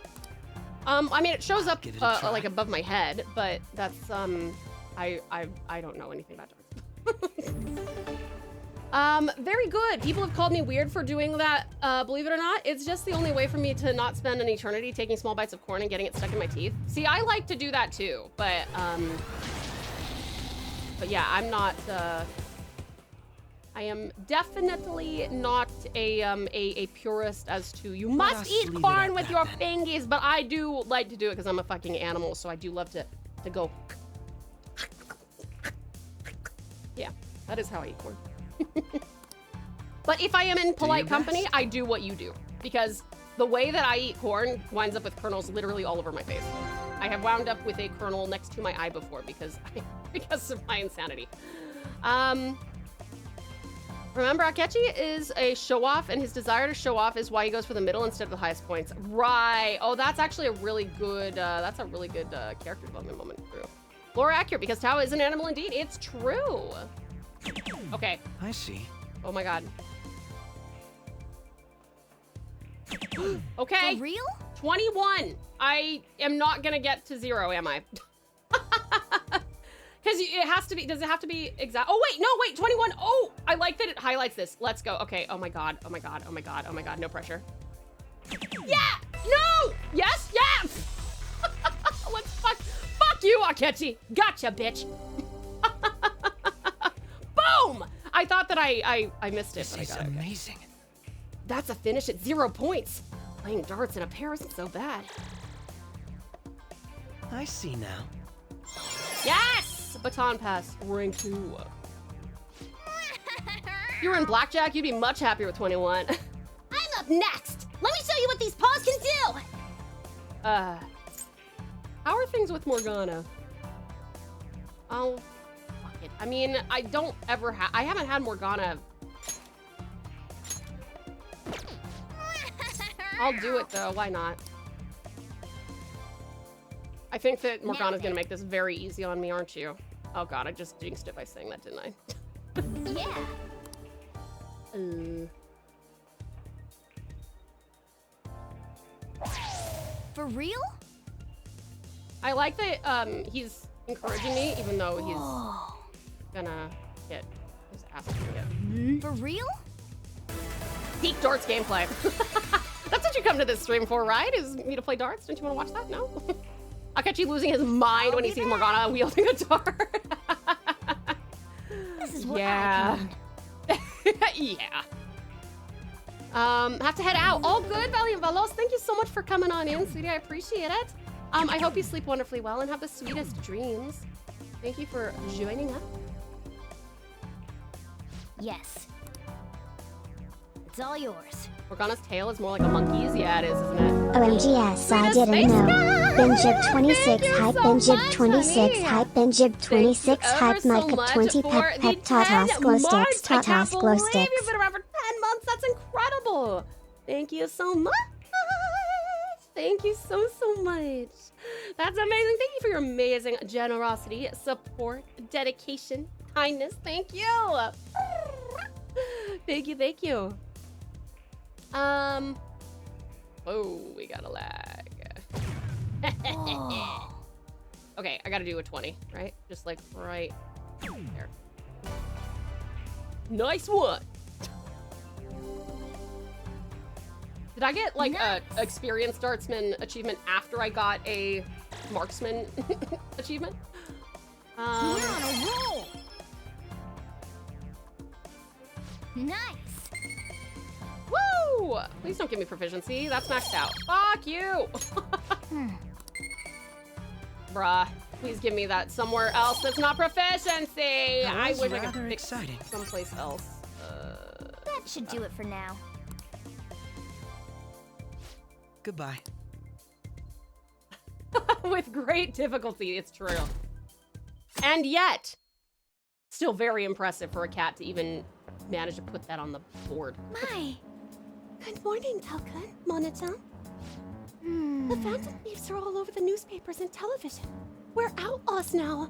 I mean, it shows up like above my head, but that's I don't know anything about darts. Very good. People have called me weird for doing that, believe it or not. It's just the only way for me to not spend an eternity taking small bites of corn and getting it stuck in my teeth. See, I like to do that too, but yeah, I'm not, I am definitely not a purist as to you must eat corn with your fingers, but I do like to do it because I'm a fucking animal, so I do love to go. Yeah, that is how I eat corn. But if I am in polite company, I do what you do. Because the way that I eat corn winds up with kernels literally all over my face. I have wound up with a kernel next to my eye before because of my insanity. Remember, Akechi is a show-off, and his desire to show off is why he goes for the middle instead of the highest points. Right. Oh, that's actually a really good, character development moment. True. Lore accurate, because Tao is an animal indeed. It's true. Okay. I see. Oh my god. Okay. For real? 21. I am not gonna get to 0, am I? Because it has to be, does it have to be exact? Oh wait, no, wait, 21. Oh, I like that it highlights this. Let's go. Okay, oh my god, oh my god, oh my god, oh my god, no pressure. Yeah, no, yes, yes. Let's fuck you, Akechi. Gotcha, bitch. Boom! I thought that I missed it, but I got it. Amazing. That's a finish at 0 points. Playing darts in a pair isn't so bad. I see now. Yes! Baton pass, rank 2. If you were in blackjack, you'd be much happier with 21. I'm up next. Let me show you what these paws can do. How are things with Morgana? Oh, fuck it. I mean, I don't ever I haven't had Morgana. I'll do it though, why not? I think that Morgana's gonna make this very easy on me, aren't you? Oh god, I just jinxed it by saying that, didn't I? Yeah. For real? I like that he's encouraging me, even though he's gonna get his ass kicked. For real? Peak darts gameplay. That's what you come to this stream for, right? Is me to play darts? Don't you want to watch that? No? Akechi losing his mind when he sees Morgana wielding a dart. This is what I can. Yeah. Have to head out. All good, Valiant Velos. Thank you so much for coming on in, sweetie. I appreciate it. I hope you sleep wonderfully well and have the sweetest dreams. Thank you for joining us. Yes. It's all yours. Morgana's tail is more like a monkey's. Yeah, it is, isn't it? OMGS, I didn't know. Benjib 26, hype Benjib 26, hype Benjib 26, hype Micah 20, pep pep Tatas glow sticks, Tatas glow sticks. You've been around for 10 months. That's incredible. Thank you so much. Thank you so much. That's amazing. Thank you for your amazing generosity, support, dedication, kindness. Thank you. Thank you. Oh, we got a lag. Okay, I gotta do a 20, right? Just like right there. Nice one. Did I get like a experienced dartsman achievement after I got a marksman achievement? We're on a roll. Nice. Woo! Please don't give me proficiency. That's maxed out. Fuck you. Bruh, please give me that somewhere else that's not proficiency. I wish I could pick someplace else. That should do it for now. Goodbye. With great difficulty, it's true. And yet, still very impressive for a cat to even manage to put that on the board. My. Good morning, Talcon, Monotone. The Phantom Thieves are all over the newspapers and television. We're outlaws now.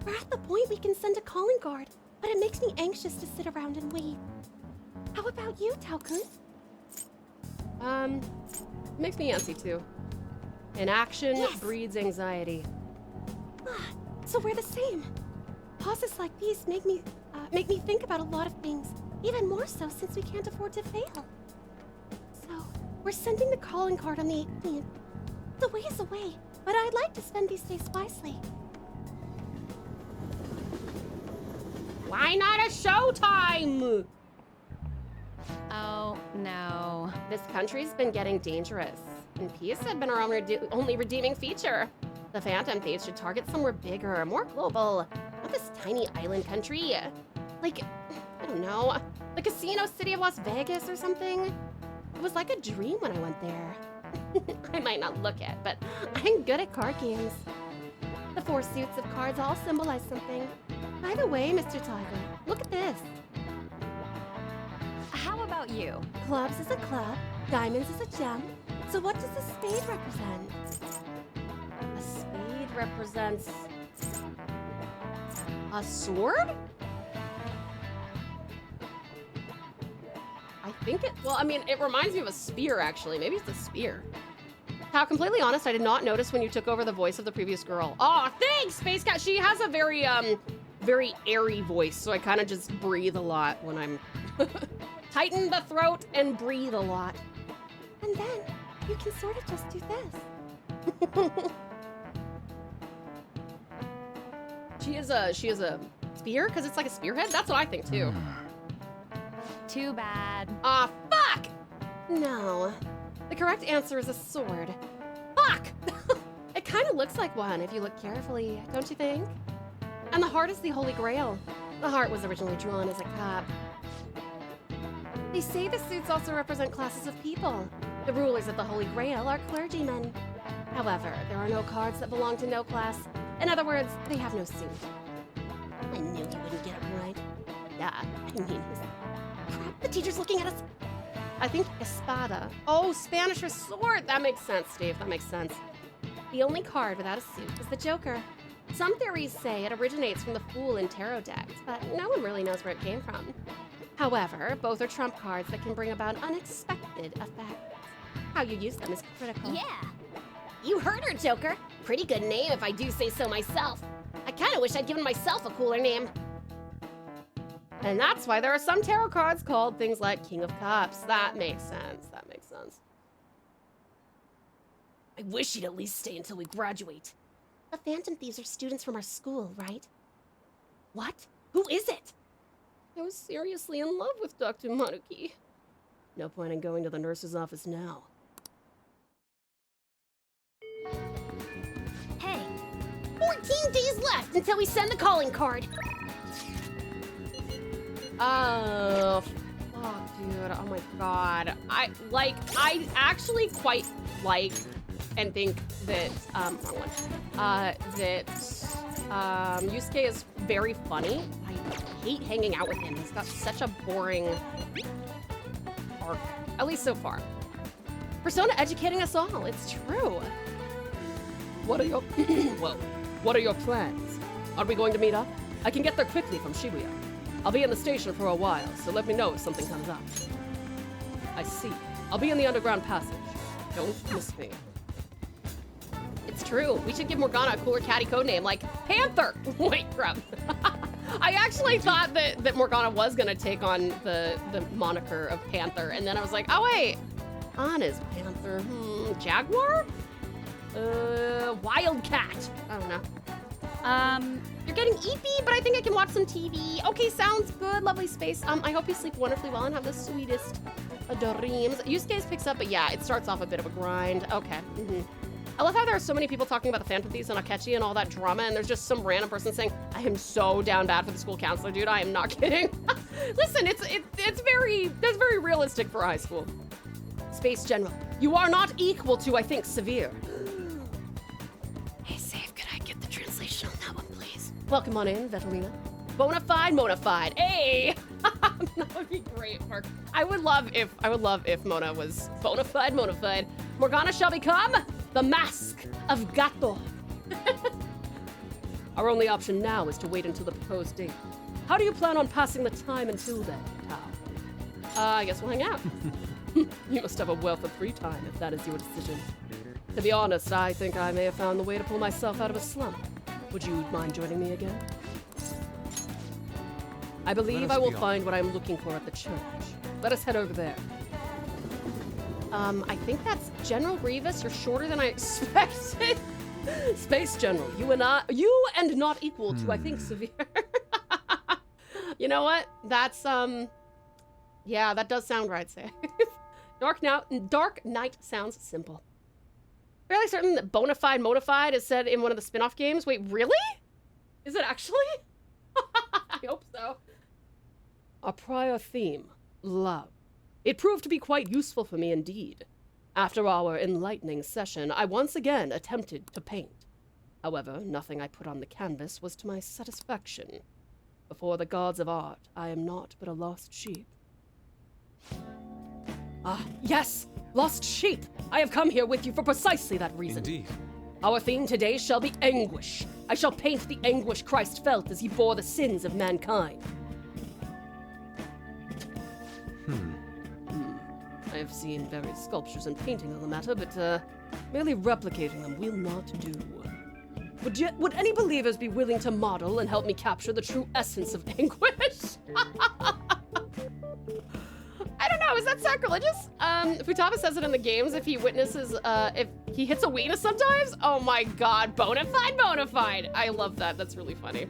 We're at the point we can send a calling card, but it makes me anxious to sit around and wait. How about you, Talcon? Makes me antsy too. Inaction breeds anxiety. So we're the same. Pauses like these make me think about a lot of things, even more so since we can't afford to fail. So, we're sending the calling card on the 18th. It's a ways away, but I'd like to spend these days wisely. Why not a showtime? Oh, no. This country's been getting dangerous, and peace had been our only redeeming feature. The Phantom Thieves should target somewhere bigger, more global, not this tiny island country. Like, I don't know, the casino city of Las Vegas or something. It was like a dream when I went there. I might not look it, but I'm good at card games. The 4 suits of cards all symbolize something. By the way, Mr. Tiger, look at this. How about you? Clubs is a club, diamonds is a gem. So what does the spade represent? A spade represents a sword? I think it, well, I mean, it reminds me of a spear, actually. Maybe it's a spear. How completely honest, I did not notice when you took over the voice of the previous girl. Oh, thanks, Space Cat. She has a very, very airy voice, so I kind of just breathe a lot when I'm... Tighten the throat and breathe a lot. And then you can sort of just do this. She is a spear? Because it's like a spearhead? That's what I think, too. Too bad. Ah, fuck! No. The correct answer is a sword. Fuck! It kind of looks like one if you look carefully, don't you think? And the heart is the Holy Grail. The heart was originally drawn as a cup. They say the suits also represent classes of people. The rulers of the Holy Grail are clergymen. However, there are no cards that belong to no class. In other words, they have no suit. I knew you wouldn't get it right. Yeah, I mean, crap, the teacher's looking at us. I think espada. Oh, Spanish for sword. That makes sense, Steve. That makes sense. The only card without a suit is the Joker. Some theories say it originates from the Fool in tarot decks, but no one really knows where it came from. However, both are trump cards that can bring about unexpected effects. How you use them is critical. Yeah. You heard her, Joker. Pretty good name if I do say so myself. I kind of wish I'd given myself a cooler name. And that's why there are some tarot cards called things like King of Cups. That makes sense. That makes sense. I wish you'd at least stay until we graduate. The Phantom Thieves are students from our school, right? What? Who is it? I was seriously in love with Dr. Maruki. No point in going to the nurse's office now. 14 days left until we send the calling card. Oh, fuck, dude. Oh my god. I actually quite like and think that, wrong one. That, Yusuke is very funny. I hate hanging out with him. He's got such a boring arc, at least so far. Persona educating us all. It's true. What are your, well, what are your plans? Are we going to meet up? I can get there quickly from Shibuya. I'll be in the station for a while, so let me know if something comes up. I see. I'll be in the underground passage. Don't miss me. It's true. We should give Morgana a cooler catty code name, like Panther. Wait, crap. I actually thought that Morgana was gonna take on the moniker of Panther, and then I was like, oh wait, Anna's Panther. Jaguar? Wildcat. I don't know. You're getting eepy, but I think I can watch some TV. Okay, sounds good. Lovely space. I hope you sleep wonderfully well and have the sweetest dreams. Yusuke's picks up, but yeah, it starts off a bit of a grind. Okay. I love how there are so many people talking about the Phantom Thieves and Akechi and all that drama, and there's just some random person saying, I am so down bad for the school counselor, dude. I am not kidding. Listen, that's very realistic for high school. Space General, you are not equal to, I think, severe. Hey, Save, could I get the translation on that one, please? Welcome on in, Veterina. Bonafide. Hey! That would be great, Mark. I would love if Mona was bonafide. Morgana shall become the Mask of Gato. Our only option now is to wait until the proposed date. How do you plan on passing the time until then, Tao? I guess we'll hang out. You must have a wealth of free time if that is your decision. To be honest, I think I may have found the way to pull myself out of a slump. Would you mind joining me again? I believe I will find what I'm looking for at the church. Let us head over there. I think that's General Grievous. You're shorter than I expected. Space General, you and not equal to, I think, severe. You know what? That's, yeah, that does sound right, Say. Dark Knight sounds simple. Fairly certain that Bonafide is said in one of the spin-off games. Wait, really? Is it actually? I hope so. Our prior theme, love. It proved to be quite useful for me indeed. After our enlightening session, I once again attempted to paint. However, nothing I put on the canvas was to my satisfaction. Before the gods of art, I am naught but a lost sheep. Ah, yes! Lost sheep! I have come here with you for precisely that reason. Indeed. Our theme today shall be anguish. I shall paint the anguish Christ felt as he bore the sins of mankind. I have seen various sculptures and paintings on the matter, but merely replicating them will not do. Would any believers be willing to model and help me capture the true essence of anguish? I don't know, is that sacrilegious? Futaba says it in the games if he witnesses, if he hits a weenus sometimes. Oh my god, bonafide. I love that, that's really funny.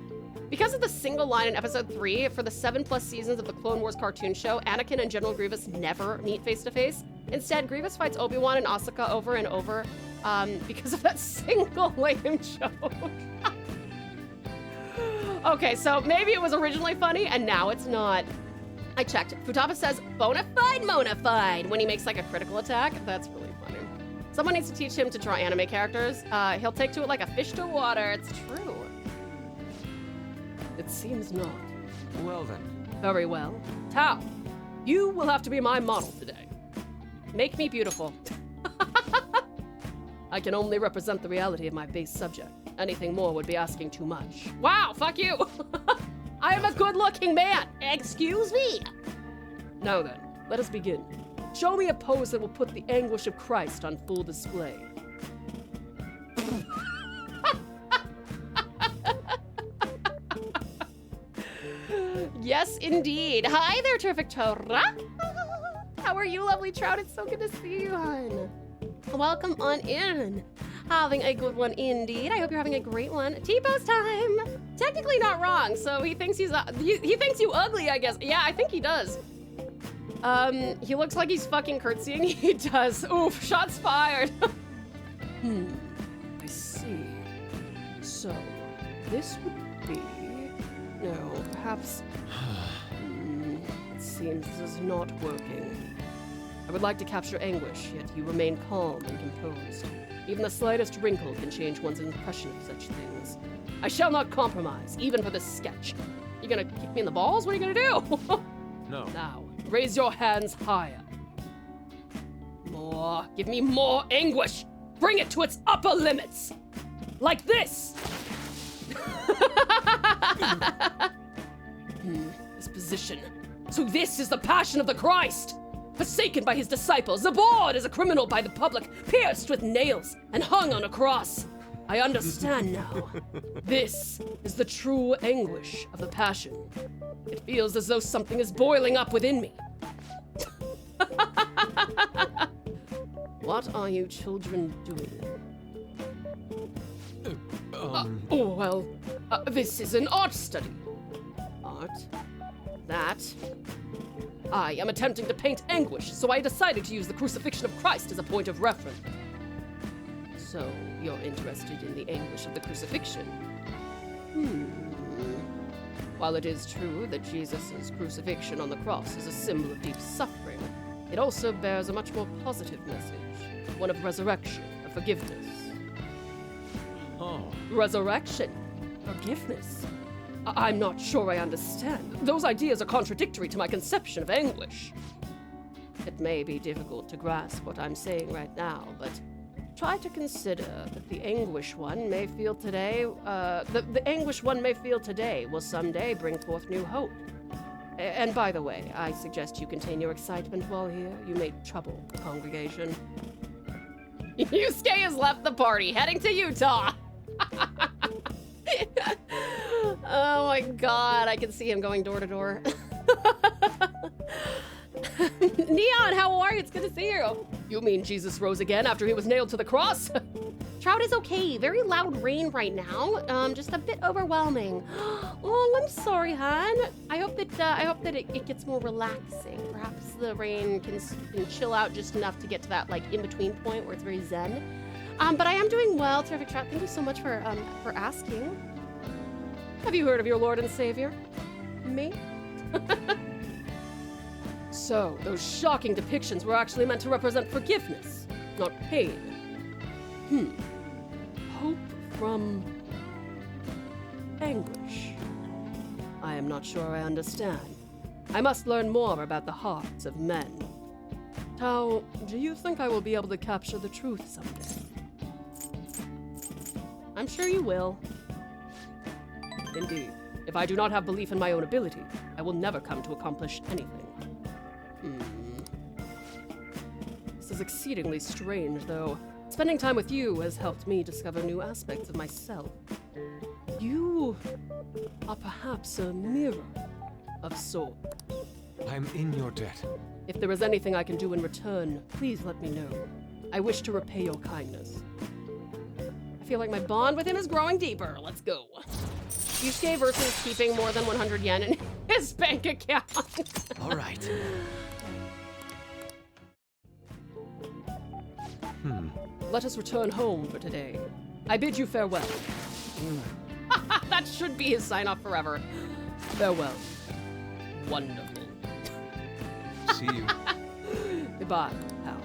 Because of the single line in episode 3, for the 7+ seasons of the Clone Wars cartoon show, Anakin and General Grievous never meet face to face. Instead, Grievous fights Obi-Wan and Asuka over and over, because of that single lame joke. Okay, so maybe it was originally funny and now it's not. I checked. Futaba says, bonafide when he makes like a critical attack. That's really funny. Someone needs to teach him to draw anime characters. He'll take to it like a fish to water. It's true. It seems not. Well then. Very well. Tao, you will have to be my model today. Make me beautiful. I can only represent the reality of my base subject. Anything more would be asking too much. Wow, fuck you! I am a good-looking man! Excuse me! Now then, let us begin. Show me a pose that will put the anguish of Christ on full display. Yes, indeed. Hi there, terrific Tora. How are you, lovely trout? It's so good to see you, hon. Welcome on in. Having a good one indeed. I hope you're having a great one. T-pose time. Technically not wrong. So he thinks he thinks you ugly, I guess. Yeah, I think he does. He looks like he's fucking curtsying. He does. Oof, shots fired. I see. So, this would be... No, perhaps... It seems this is not working. I would like to capture anguish, yet you remain calm and composed. Even the slightest wrinkle can change one's impression of such things. I shall not compromise, even for this sketch. You gonna kick me in the balls? What are you gonna do? No. Now, raise your hands higher. More. Give me more anguish. Bring it to its upper limits. Like this. This position. So this is the passion of the Christ. Forsaken by his disciples, abhorred as a criminal by the public, pierced with nails, and hung on a cross. I understand now. This is the true anguish of the passion. It feels as though something is boiling up within me. What are you children doing? This is an art study. Art? That? I am attempting to paint anguish, so I decided to use the crucifixion of Christ as a point of reference. So, you're interested in the anguish of the crucifixion? While it is true that Jesus' crucifixion on the cross is a symbol of deep suffering, it also bears a much more positive message, one of resurrection, of forgiveness. Resurrection? Forgiveness? I'm not sure I understand. Those ideas are contradictory to my conception of anguish. It may be difficult to grasp what I'm saying right now, but try to consider that the anguish one may feel today, the anguish one may feel today will someday bring forth new hope. And by the way, I suggest you contain your excitement while here. You may trouble the congregation. Yusuke has left the party, heading to Utah. Oh my god, I can see him going door to door. Neon, how are you? It's good to see you. You mean Jesus rose again after he was nailed to the cross? Trout is okay. Very loud rain right now. Just a bit overwhelming. Oh, I'm sorry, hon. I hope that it gets more relaxing. Perhaps the rain can chill out just enough to get to that like in between point where it's very zen. But I am doing well, Terrific Trout. Thank you so much for asking. Have you heard of your Lord and Savior? Me? So, those shocking depictions were actually meant to represent forgiveness, not pain. Hope from anguish. I am not sure I understand. I must learn more about the hearts of men. Tao, do you think I will be able to capture the truth someday? I'm sure you will. Indeed. If I do not have belief in my own ability, I will never come to accomplish anything. This is exceedingly strange, though. Spending time with you has helped me discover new aspects of myself. You are perhaps a mirror of sorts. I'm in your debt. If there is anything I can do in return, please let me know. I wish to repay your kindness. I feel like my bond with him is growing deeper. Let's go. Yusuke versus keeping more than 100 yen in his bank account. All right. Let us return home for today. I bid you farewell. That should be his sign-off forever. Farewell. Wonderful. See you. Goodbye, pal.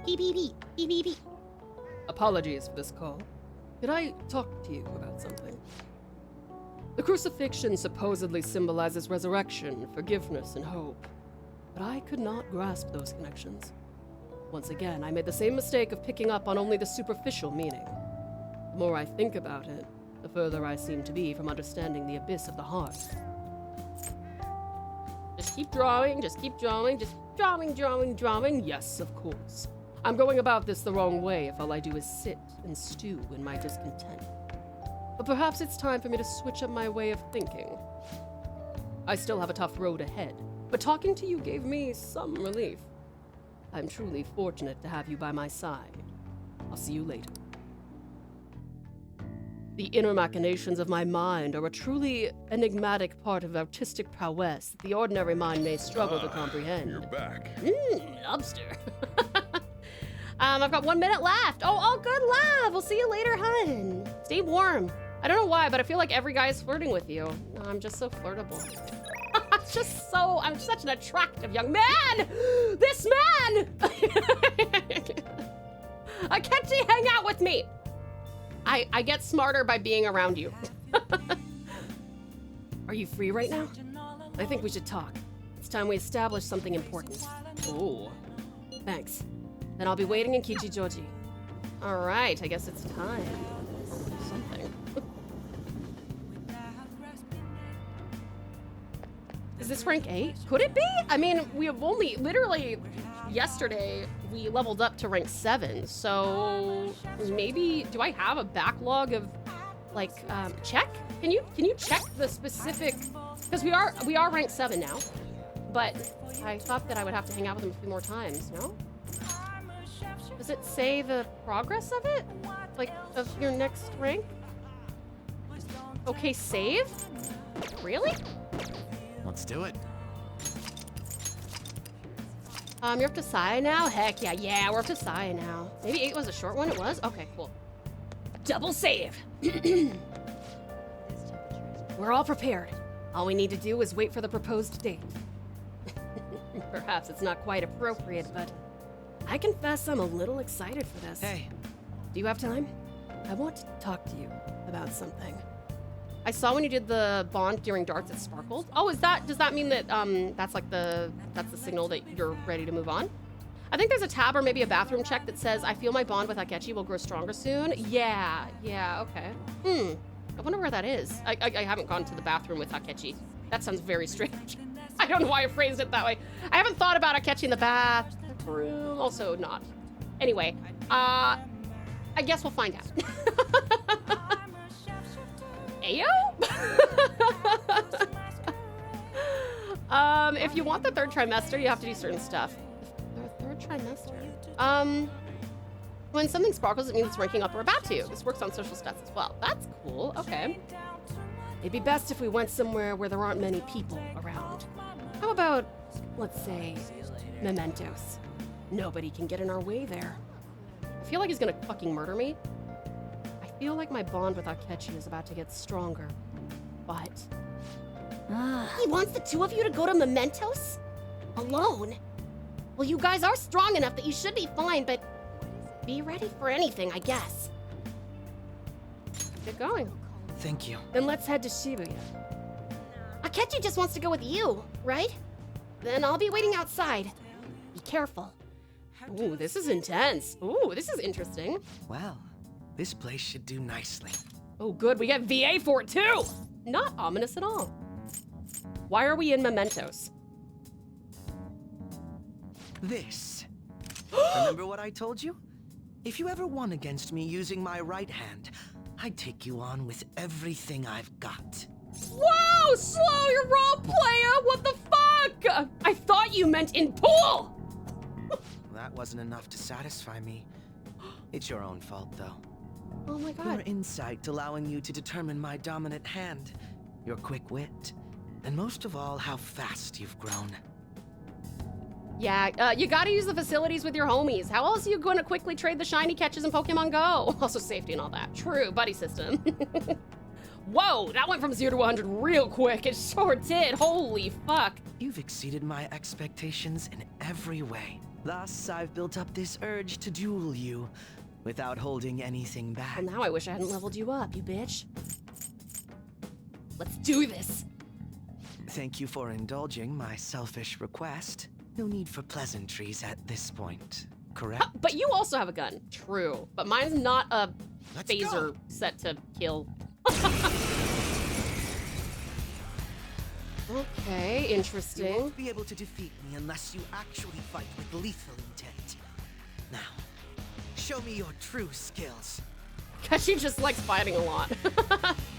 Beep, beep, beep, beep, beep, beep. Apologies for this call. Could I talk to you about something? The crucifixion supposedly symbolizes resurrection, forgiveness, and hope. But I could not grasp those connections. Once again, I made the same mistake of picking up on only the superficial meaning. The more I think about it, the further I seem to be from understanding the abyss of the heart. Just keep drawing, just keep drawing, just drawing. Yes, of course. I'm going about this the wrong way if all I do is sit and stew in my discontent. But perhaps it's time for me to switch up my way of thinking. I still have a tough road ahead, but talking to you gave me some relief. I'm truly fortunate to have you by my side. I'll see you later. The inner machinations of my mind are a truly enigmatic part of artistic prowess that the ordinary mind may struggle to comprehend. You're back. Lobster. I've got 1 minute left. Oh, good love. We'll see you later, hun. Stay warm. I don't know why, but I feel like every guy is flirting with you. I'm just so flirtable. I'm such an attractive young man. This man. Akechi, hang out with me. I get smarter by being around you. Are you free right now? I think we should talk. It's time we establish something important. Oh, thanks. Then I'll be waiting in Kichijoji. All right, I guess it's time. Something. Is this rank 8? Could it be? I mean, we have only, literally, yesterday, we leveled up to rank 7, so maybe, do I have a backlog of, like, check? Can you check the specific, because we are ranked 7 now, but I thought that I would have to hang out with him a few more times, no? Does it say the progress of it? Like, of your next rank? Okay, save? Really? Let's do it. You're up to Sai now? Heck yeah, we're up to Sai now. Maybe 8 was a short one, it was? Okay, cool. Double save! We're all prepared. All we need to do is wait for the proposed date. Perhaps it's not quite appropriate, but I confess I'm a little excited for this. Hey. Do you have time? I want to talk to you about something. I saw when you did the bond during darts, it sparkled. Oh, does that mean that that's the signal that you're ready to move on? I think there's a tab or maybe a bathroom check that says, I feel my bond with Akechi will grow stronger soon. Yeah, okay. I wonder where that is. I haven't gone to the bathroom with Akechi. That sounds very strange. I don't know why I phrased it that way. I haven't thought about Akechi in the bathroom. Also not. Anyway, I guess we'll find out. Ayo? If you want the 3rd trimester, you have to do certain stuff. The 3rd trimester? When something sparkles, it means it's ranking up or about to. This works on social stats as well. That's cool, okay. It'd be best if we went somewhere where there aren't many people around. How about, let's say, mementos? Nobody can get in our way there. I feel like he's gonna fucking murder me. I feel like my bond with Akechi is about to get stronger, but... He wants the 2 of you to go to Mementos? Alone? Well, you guys are strong enough that you should be fine, but be ready for anything, I guess. Get going. Thank you. Then let's head to Shibuya. Akechi just wants to go with you, right? Then I'll be waiting outside. Be careful. Ooh, this is intense. Ooh, this is interesting. Well, this place should do nicely. Oh, good. We get VA for it, too. Not ominous at all. Why are we in Mementos? This. Remember what I told you? If you ever won against me using my right hand, I'd take you on with everything I've got. Whoa! Slow your role, player! What the fuck? I thought you meant in pool! That wasn't enough to satisfy me. It's your own fault, though. Oh my god. Your insight allowing you to determine my dominant hand, your quick wit, and most of all, how fast you've grown. Yeah, you gotta use the facilities with your homies. How else are you gonna quickly trade the shiny catches in Pokemon Go? Also safety and all that. True, buddy system. Whoa, that went from 0 to 100 real quick. It sure did. Holy fuck. You've exceeded my expectations in every way. Thus, I've built up this urge to duel you without holding anything back. Well, now I wish I hadn't leveled you up, you bitch. Let's do this. Thank you for indulging my selfish request. No need for pleasantries at this point, correct? But you also have a gun. True. But mine's not a phaser set to kill. Okay, interesting. You won't be able to defeat me unless you actually fight with lethal intent. Now, show me your true skills. Cause she just likes fighting a lot.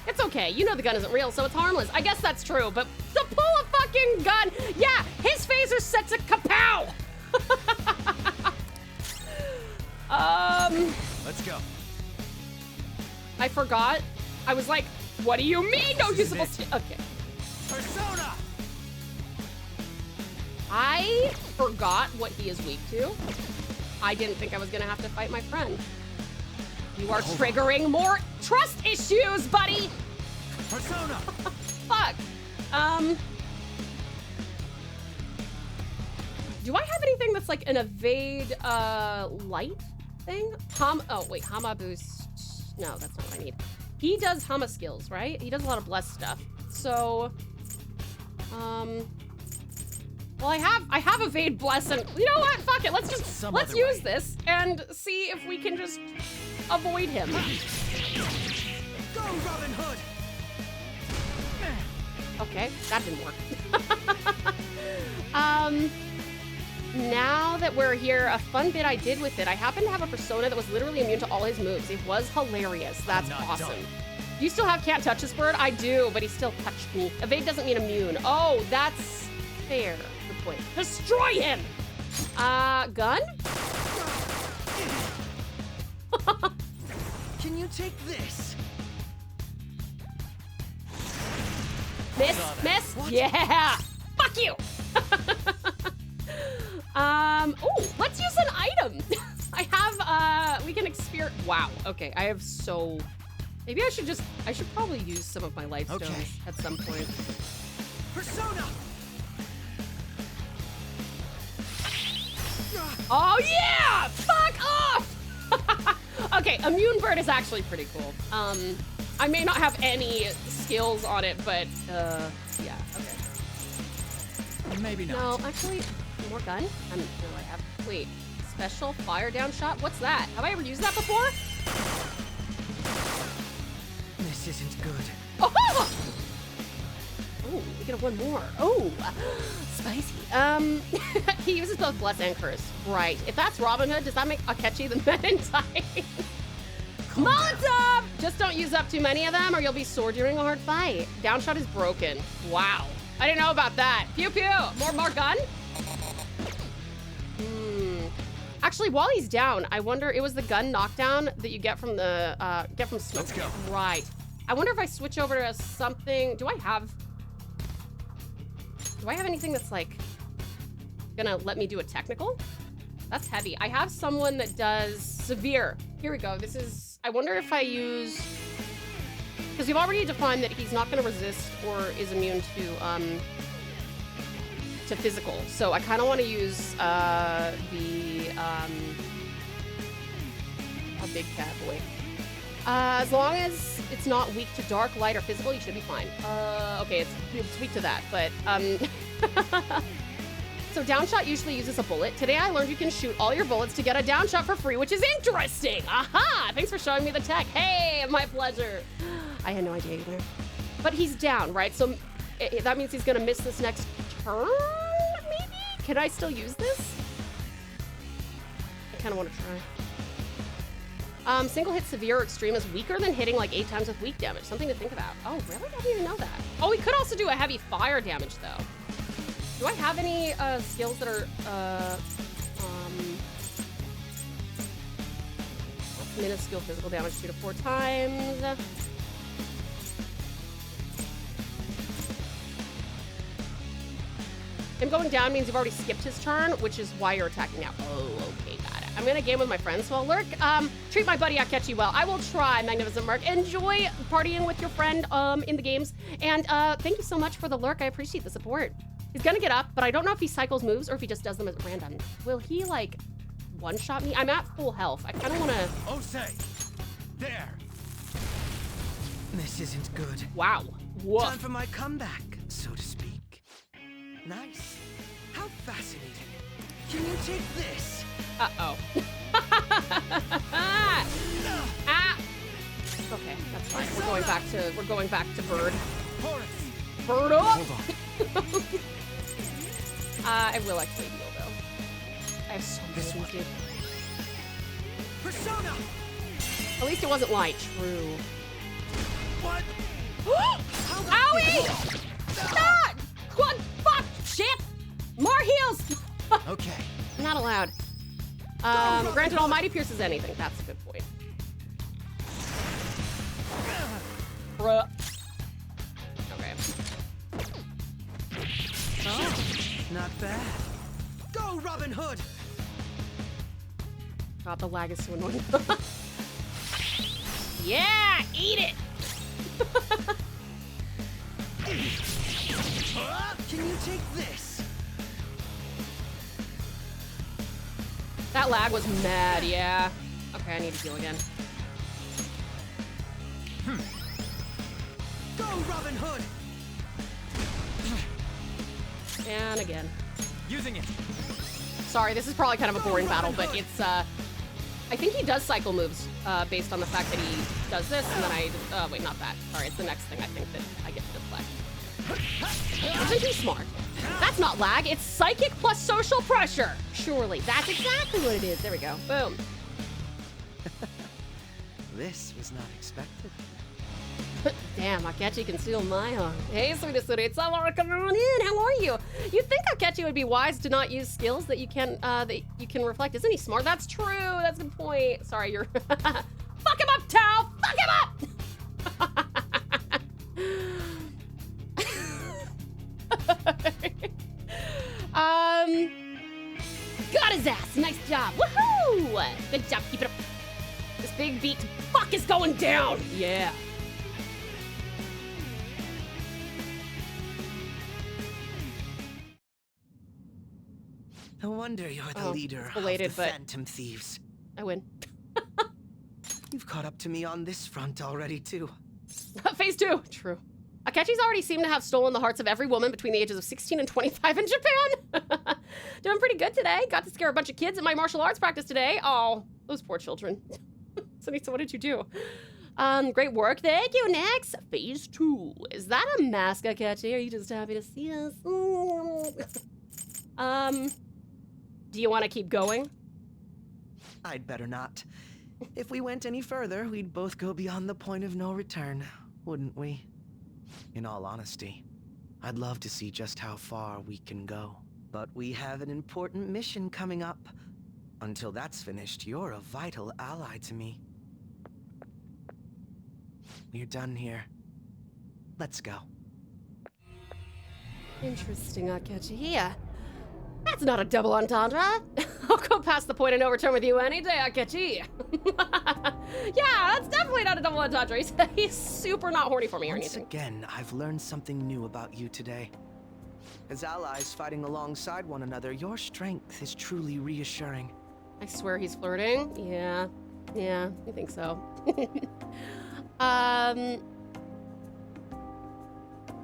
It's okay, you know the gun isn't real, so it's harmless. I guess that's true, but to pull a fucking gun, yeah, his phaser's set to kapow! Let's go. I forgot I was like, what do you mean no usable okay. Persona! I forgot what he is weak to. I didn't think I was gonna have to fight my friend. You are triggering more trust issues, buddy! Persona! Fuck. Do I have anything that's like an evade light thing? Oh wait, Hama boost. No, that's not what I need. He does Hama skills, right? He does a lot of blessed stuff. So, well, I have evade bless and you know what? Fuck it. Let's use this and see if we can just avoid him. Go, Robin Hood! Okay, that didn't work. Now that we're here, a fun bit I did with it, I happen to have a persona that was literally immune to all his moves. It was hilarious. That's awesome. Done. You still have can't touch this bird? I do, but he still touched me. Evade doesn't mean immune. Oh, that's fair. Good point. Destroy him! Gun? Can you take this? Miss? What? Yeah! Fuck you! Oh, let's use an item. I have, we can experience, wow, okay, I have so, maybe I should probably use some of my life stones at some point. Persona! Oh yeah! Fuck off! Okay, immune bird is actually pretty cool. I may not have any skills on it, but, yeah, okay. Maybe not. No, actually, more gun? No, I have. Wait, special fire down shot? What's that? Have I ever used that before? This isn't good. Oh! Oh, we get one more. Oh, spicy. He uses both bless and curse. Right. If that's Robin Hood, does that make Akechi the men in tights? Molotov! Just don't use up too many of them or you'll be sore during a hard fight. Downshot is broken. Wow. I didn't know about that. Pew pew. More gun? Actually, while he's down, I wonder, it was the gun knockdown that you get from the, smoke. Let's go. Right. I wonder if I switch over to something, do I have anything that's like, gonna let me do a technical? That's heavy. I have someone that does severe. Here we go. This is, I wonder if I use, because we've already defined that he's not gonna resist or is immune to physical. So I kind of want to use a big cat boy. As long as it's not weak to dark, light, or physical, you should be fine. Okay, it's weak to that, but so downshot usually uses a bullet. Today I learned you can shoot all your bullets to get a downshot for free, which is interesting. Aha! Thanks for showing me the tech. Hey, my pleasure. I had no idea either. But he's down, right? So that means he's gonna miss this next turn, maybe? Can I still use this? I kind of want to try. Single hit severe or extreme is weaker than hitting like 8 times with weak damage. Something to think about. Oh, really? I didn't even know that. Oh, we could also do a heavy fire damage though. Do I have any skills that are minuscule physical damage 2 to 4 times? Him going down means you've already skipped his turn, which is why you're attacking now. Oh, okay, got it. I'm gonna game with my friends, so I'll lurk. Treat my buddy Akechi well. I will try, Magnificent Mark. Enjoy partying with your friend in the games. And thank you so much for the lurk. I appreciate the support. He's gonna get up, but I don't know if he cycles moves or if he just does them at random. Will he, like, one-shot me? I'm at full health. I kind of want to... Oh, say! There! This isn't good. Wow. Woof. Time for my comeback, so to speak. Nice. How fascinating. Can you take this? Uh-oh. Okay, that's fine. We're going back to bird. Bird up! Hold on. I will actually heal though. I have so many wounded. Persona! At least it wasn't light. True. What? Owie! Ah! What? Fuck! Shit! More heals! Okay. Not allowed. Granted, Almighty pierces anything. That's a good point. bruh. Okay. Oh, not bad. Go, Robin Hood! God, the lag is so annoying. Yeah, eat it! Can you take this? That lag was mad, yeah. Okay, I need to heal again. Go, Robin Hood! And again. Using it. Sorry, this is probably kind of a boring battle, but it's, I think he does cycle moves, based on the fact that he does this, and then wait, not that. Sorry, it's the next thing I think that I get to display. Isn't he smart? That's not lag, it's psychic plus social pressure. Surely, that's exactly what it is. There we go, boom. This was not expected. Damn, Akechi can steal my heart. Hey, sweetest sweetie, it's Alara, come on in. How are you? You'd think Akechi would be wise to not use skills that you can reflect. Isn't he smart? That's true. That's a good point. Sorry, you're. Fuck him up, Tao. Fuck him up. Got his ass. Nice job. Woohoo! Good job. Keep it up. This big beat fuck is going down. Yeah. No wonder you're the leader of the Phantom Thieves. I win. You've caught up to me on this front already, too. Phase 2. True. Akechi's already seemed to have stolen the hearts of every woman between the ages of 16 and 25 in Japan. Doing pretty good today. Got to scare a bunch of kids at my martial arts practice today. Oh, those poor children. Sunisa, what did you do? Great work. Thank you. Next, phase 2. Is that a mask, Akechi? Are you just happy to see us? Do you want to keep going? I'd better not. If we went any further, we'd both go beyond the point of no return, wouldn't we? In all honesty, I'd love to see just how far we can go. But we have an important mission coming up. Until that's finished, you're a vital ally to me. We're done here. Let's go. Interesting, Akechi. Yeah. That's not a double entendre. I'll go past the point of no return with you any day, Akechi. Yeah, that's definitely not a double entendre. He's super not horny for me or anything. Once again, I've learned something new about you today. As allies fighting alongside one another, your strength is truly reassuring. I swear he's flirting. Yeah, I think so.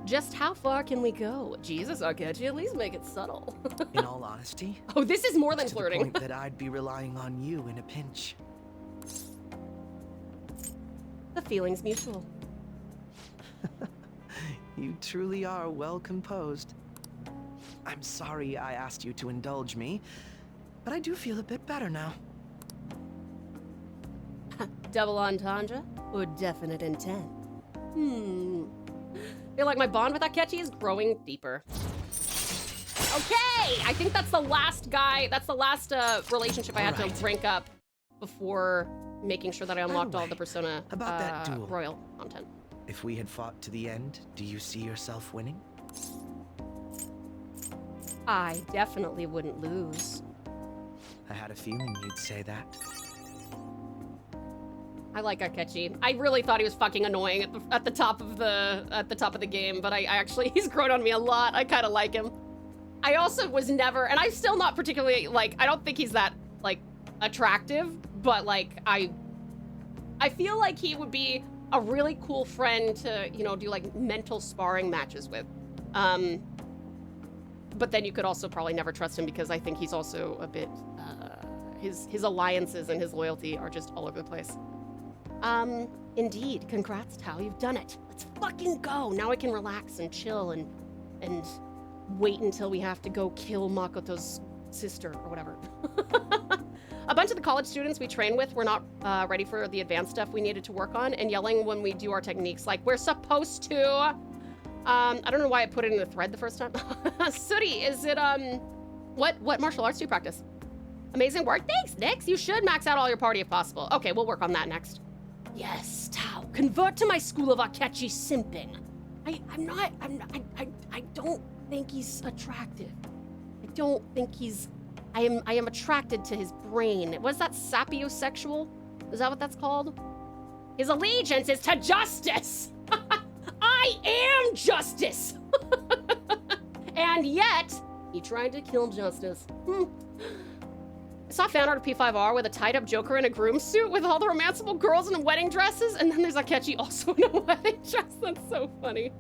Just how far can we go? Jesus, Akechi, at least make it subtle. In all honesty, oh, this is more than to flirting. the point that I'd be relying on you in a pinch. The feeling's mutual. You truly are well composed. I'm sorry I asked you to indulge me, but I do feel a bit better now. Double entendre or definite intent? Feel like my bond with Akechi is growing deeper. Okay, I think that's the last guy. That's the last relationship I had to rank up before making sure that I unlocked all the Persona about that duel. Royal content. If we had fought to the end, do you see yourself winning? I definitely wouldn't lose. I had a feeling you'd say that. I like Akechi. I really thought he was fucking annoying at the top of the game, but I actually he's grown on me a lot. I kind of like him. I also was never, and I'm still not particularly like. I don't think he's that like attractive, but like I feel like he would be a really cool friend to do like mental sparring matches with. But then you could also probably never trust him because I think he's also a bit his alliances and his loyalty are just all over the place. Indeed. Congrats, Tao. You've done it. Let's fucking go. Now I can relax and chill and wait until we have to go kill Makoto's sister or whatever. A bunch of the college students we train with were not ready for the advanced stuff we needed to work on and yelling when we do our techniques like we're supposed to. I don't know why I put it in the thread the first time. Sooty, is it, what martial arts do you practice? Amazing work. Thanks, Nix. You should max out all your party if possible. Okay, we'll work on that next. Yes, Tau, convert to my school of Akechi simping. I don't think he's attractive. I don't think he's, I am attracted to his brain. Was that sapiosexual? Is that what that's called? His allegiance is to justice. I am justice. And yet, he tried to kill justice. I saw Fanart of P5R with a tied-up Joker in a groom suit with all the romanceable girls in wedding dresses, and then there's Akechi also in a wedding dress. That's so funny.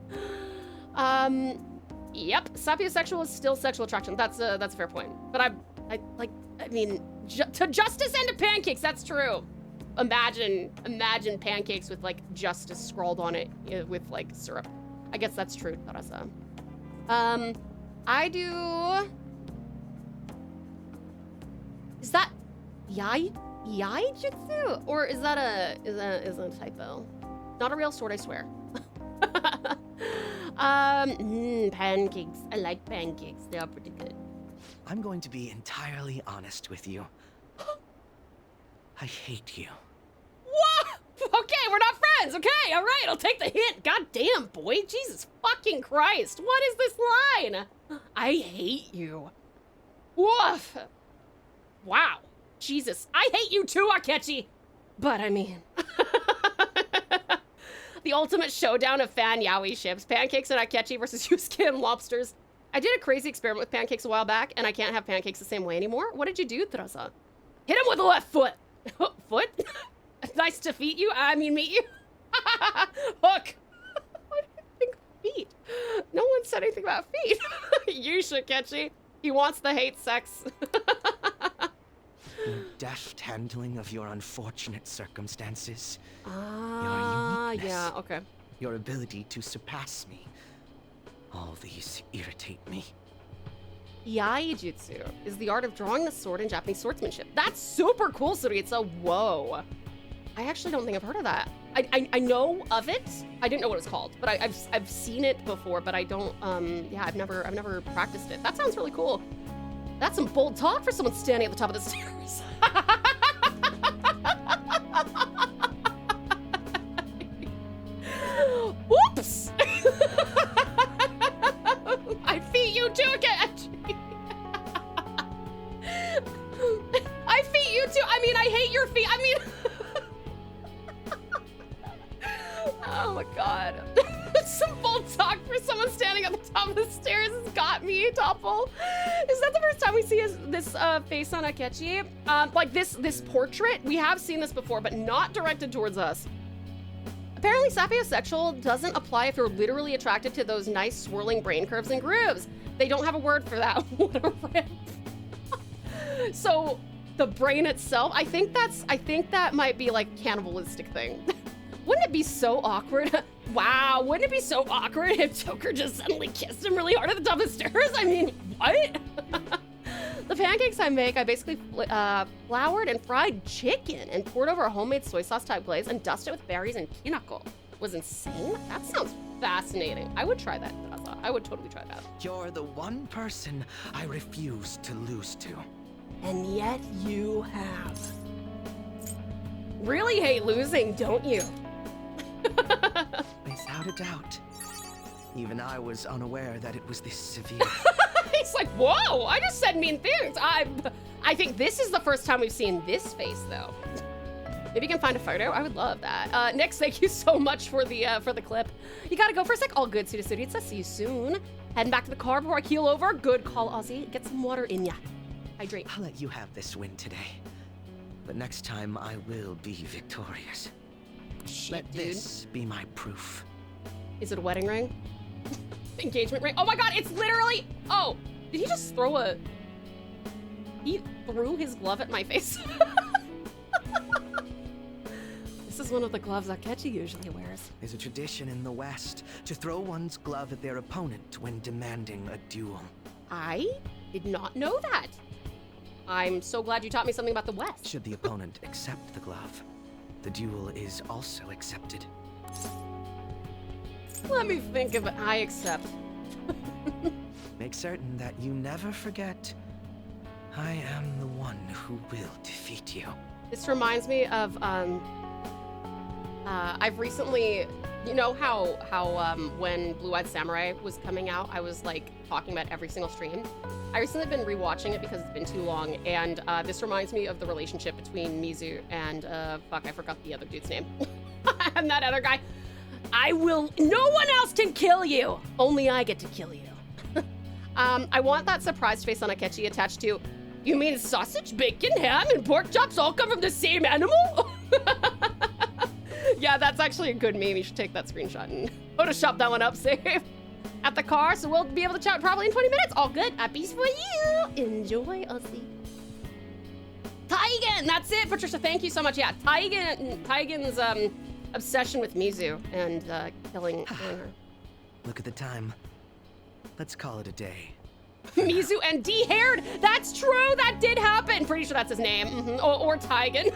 Yep, sapiosexual is still sexual attraction. That's a fair point. But to justice and to pancakes, that's true. Imagine pancakes with like justice scrawled on it with like syrup. I guess that's true, Tarasa. I do. Is that yai jutsu, or is that a typo? Not a real sword, I swear. Pancakes. I like pancakes. They are pretty good. I'm going to be entirely honest with you. I hate you. What? Okay, we're not friends. Okay, all right, I'll take the hint. God damn, boy. Jesus fucking Christ. What is this line? I hate you. Woof. Wow. Jesus. I hate you too, Akechi. But I mean... The ultimate showdown of fan yaoi ships. Pancakes and Akechi versus Yusuke and lobsters. I did a crazy experiment with pancakes a while back, and I can't have pancakes the same way anymore. What did you do, Tarasa? Hit him with the left foot. Foot? Nice to meet you. Meet you. Hook. Why do you think feet? No one said anything about feet. You should, Akechi. He wants the hate sex. Your deft handling of your unfortunate circumstances. Ah, yeah, okay. Your ability to surpass me. All these irritate me. Yai jutsu is the art of drawing the sword in Japanese swordsmanship. That's super cool, Suritsa. Whoa. I actually don't think I've heard of that. I know of it. I didn't know what it was called, but I've seen it before, but I don't, yeah, I've never practiced it. That sounds really cool. That's some bold talk for someone standing at the top of the stairs. Whoops! I feet you too, Akechi. I feet you too. I hate your feet. Oh my god. Some bold talk for someone standing at the top of the stairs has got me, Topple. Is that the first time we see this face on Akechi? Like this portrait? We have seen this before, but not directed towards us. Apparently, sapiosexual doesn't apply if you're literally attracted to those nice swirling brain curves and grooves. They don't have a word for that. What a rip. So the brain itself, I think that might be like cannibalistic thing. Wouldn't it be so awkward? Wow, wouldn't it be so awkward if Joker just suddenly kissed him really hard at the top of the stairs? What? The pancakes I make, I basically floured and fried chicken and poured over a homemade soy sauce type glaze and dusted it with berries and kinako. Was insane? That sounds fascinating. I would try that. I would totally try that. You're the one person I refuse to lose to. And yet you have. Really hate losing, don't you? Without a doubt. Even I was unaware that it was this severe. He's like, whoa, I just said mean things. I think this is the first time we've seen this face, though. Maybe you can find a photo. I would love that. Nix, thank you so much for the clip. You gotta go for a sec. All good, Suda. See you soon. Heading back to the car before I keel over. Good call, Ozzy. Get some water in ya. Hydrate. I'll let you have this win today. But next time I will be victorious. Shit, let this be my proof. Is it a wedding ring? Engagement ring? Oh my god, it's literally... Oh, did he just throw a... He threw his glove at my face. This is one of the gloves Akechi usually wears. There's a tradition in the West to throw one's glove at their opponent when demanding a duel. I did not know that. I'm so glad you taught me something about the West. Should the opponent accept the glove, the duel is also accepted. Let me think of it. I accept. Make certain that you never forget, I am the one who will defeat you. This reminds me of, I've recently, you know how when Blue-Eyed Samurai was coming out, I was like talking about every single stream. I recently been rewatching it because it's been too long, and this reminds me of the relationship between Mizu and fuck, I forgot the other dude's name. And that other guy. No one else can kill you. Only I get to kill you. I want that surprised face on Akechi attached to, you mean sausage, bacon, ham, and pork chops all come from the same animal? Yeah, that's actually a good meme. You should take that screenshot and Photoshop that one up, save at the car, so we'll be able to chat probably in 20 minutes. All good. Happy for you. Enjoy, Aussie. Taigen, that's it. Patricia, thank you so much. Yeah, Taigen's obsession with Mizu and killing her. Look at the time. Let's call it a day. Mizu and D-haired. That's true. That did happen. Pretty sure that's his name. Or Taigen.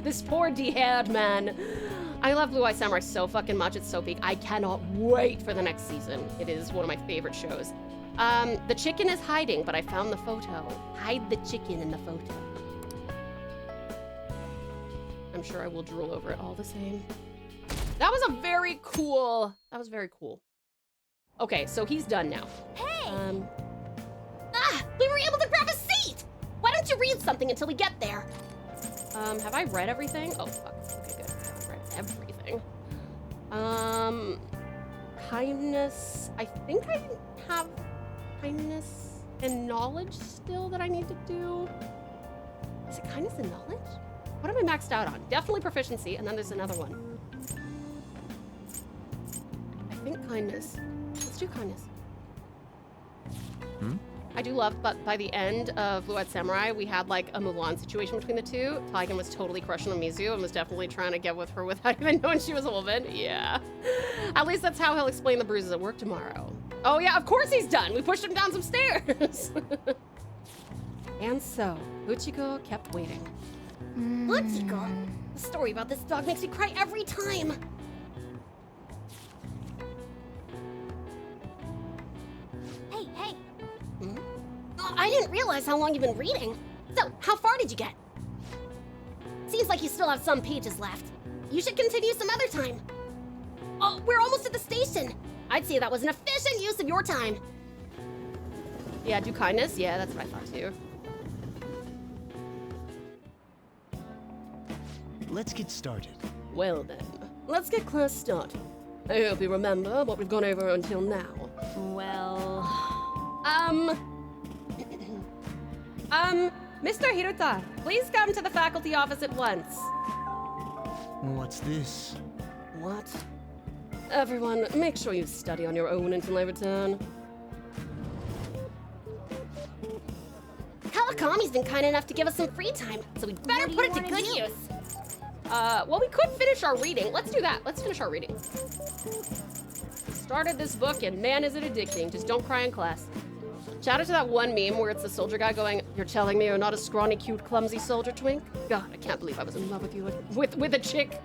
This poor D-haired man. I love Blue-Eyed Samurai so fucking much. It's so big. I cannot wait for the next season. It is one of my favorite shows. The chicken is hiding, but I found the photo. Hide the chicken in the photo. I'm sure I will drool over it all the same. That was very cool. Okay, so he's done now. Hey! We were able to grab a seat! Why don't you read something until we get there? Have I read everything? Oh, fuck. Okay, good. I haven't read everything. Kindness. I think I have kindness and knowledge still that I need to do. Is it kindness and knowledge? What am I maxed out on? Definitely proficiency, and then there's another one. I think kindness. Let's do kindness. I do love, but by the end of Blue-Eyed Samurai, we had like a Mulan situation between the two. Taigen was totally crushing on Mizu and was definitely trying to get with her without even knowing she was a woman. Yeah. At least that's how he'll explain the bruises at work tomorrow. Oh yeah, of course he's done. We pushed him down some stairs. And so, Uchiko kept waiting. Uchiko? The story about this dog makes me cry every time. Hey. I didn't realize how long you've been reading. So, how far did you get? Seems like you still have some pages left. You should continue some other time. Oh, we're almost at the station. I'd say that was an efficient use of your time. Yeah, do kindness? Yeah, that's what I thought too. Let's get started. Well then, let's get class started. I hope you remember what we've gone over until now. Well... Mr. Hiruta, please come to the faculty office at once. What's this? What? Everyone, make sure you study on your own until I return. Kawakami's been kind enough to give us some free time, so we better put it to good use. Well, we could finish our reading. Let's do that. Let's finish our reading. Started this book, and man, is it addicting. Just don't cry in class. Shout out to that one meme where it's the soldier guy going, "You're telling me you're not a scrawny, cute, clumsy soldier twink? God, I can't believe I was in love with you with a chick."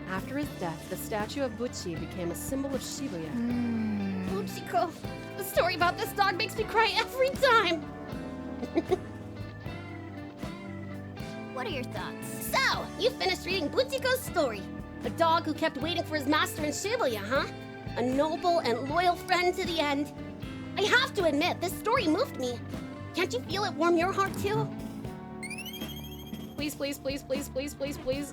After his death, the statue of Buchi became a symbol of Shibuya. Uchiko, the story about this dog makes me cry every time. What are your thoughts? So, you finished reading Buchiko's story. A dog who kept waiting for his master in Shibuya, huh? A noble and loyal friend to the end. I have to admit, this story moved me. Can't you feel it warm your heart too? Please, please, please, please, please, please, please.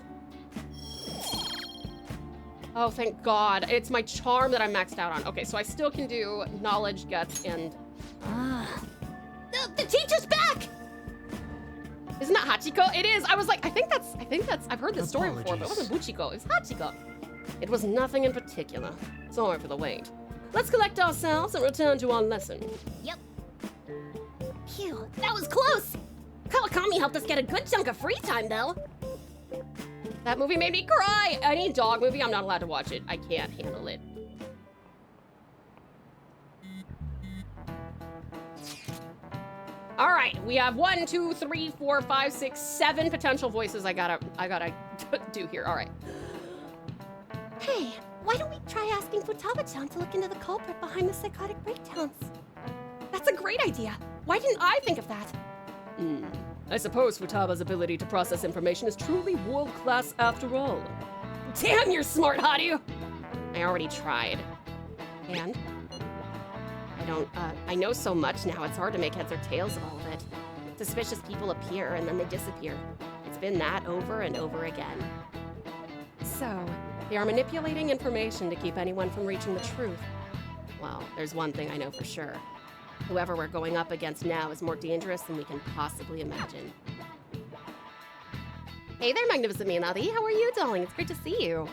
Oh, thank God. It's my charm that I'm maxed out on. Okay, so I still can do knowledge, guts, and... The teacher's back! Isn't that Hachiko? It is. I was like, I think that's, I've heard this story before, but it wasn't Buchiko. It was Hachiko. It was nothing in particular. Sorry for the wait. Let's collect ourselves and return to our lesson. Yep. Phew, that was close. Kawakami helped us get a good chunk of free time, though. That movie made me cry. Any dog movie, I'm not allowed to watch it. I can't handle it. All right, we have 1, 2, 3, 4, 5, 6, 7 potential voices I gotta do here. All right. Hey, why don't we try asking Futaba-chan to look into the culprit behind the psychotic breakdowns? That's a great idea. Why didn't I think of that? I suppose Futaba's ability to process information is truly world-class after all. Damn, you're smart, Hadu! I already tried. And? I know so much now, it's hard to make heads or tails of all of it. Suspicious people appear and then they disappear. It's been that over and over again. So, they are manipulating information to keep anyone from reaching the truth. Well, there's one thing I know for sure. Whoever we're going up against now is more dangerous than we can possibly imagine. Hey there, Magnificent Mianadi. How are you, darling? It's great to see you.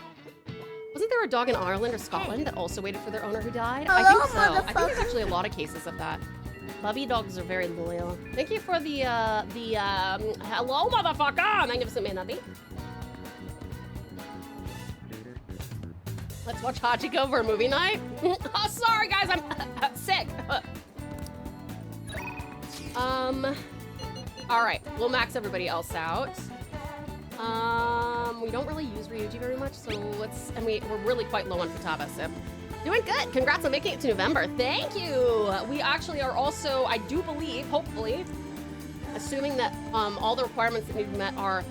Wasn't there a dog in Ireland or Scotland that also waited for their owner who died? I think so. I think there's actually a lot of cases of that. Lovey dogs are very loyal. Thank you for the hello, motherfucker, Magnificent Mianadi. Let's watch Hachiko for a movie night. Oh, sorry, guys, I'm sick. All right, we'll max everybody else out. We don't really use Ryuji very much, so we're really quite low on Futaba, so. Doing good, congrats on making it to November. Thank you. We actually are also, I do believe, hopefully, assuming that all the requirements that we've met are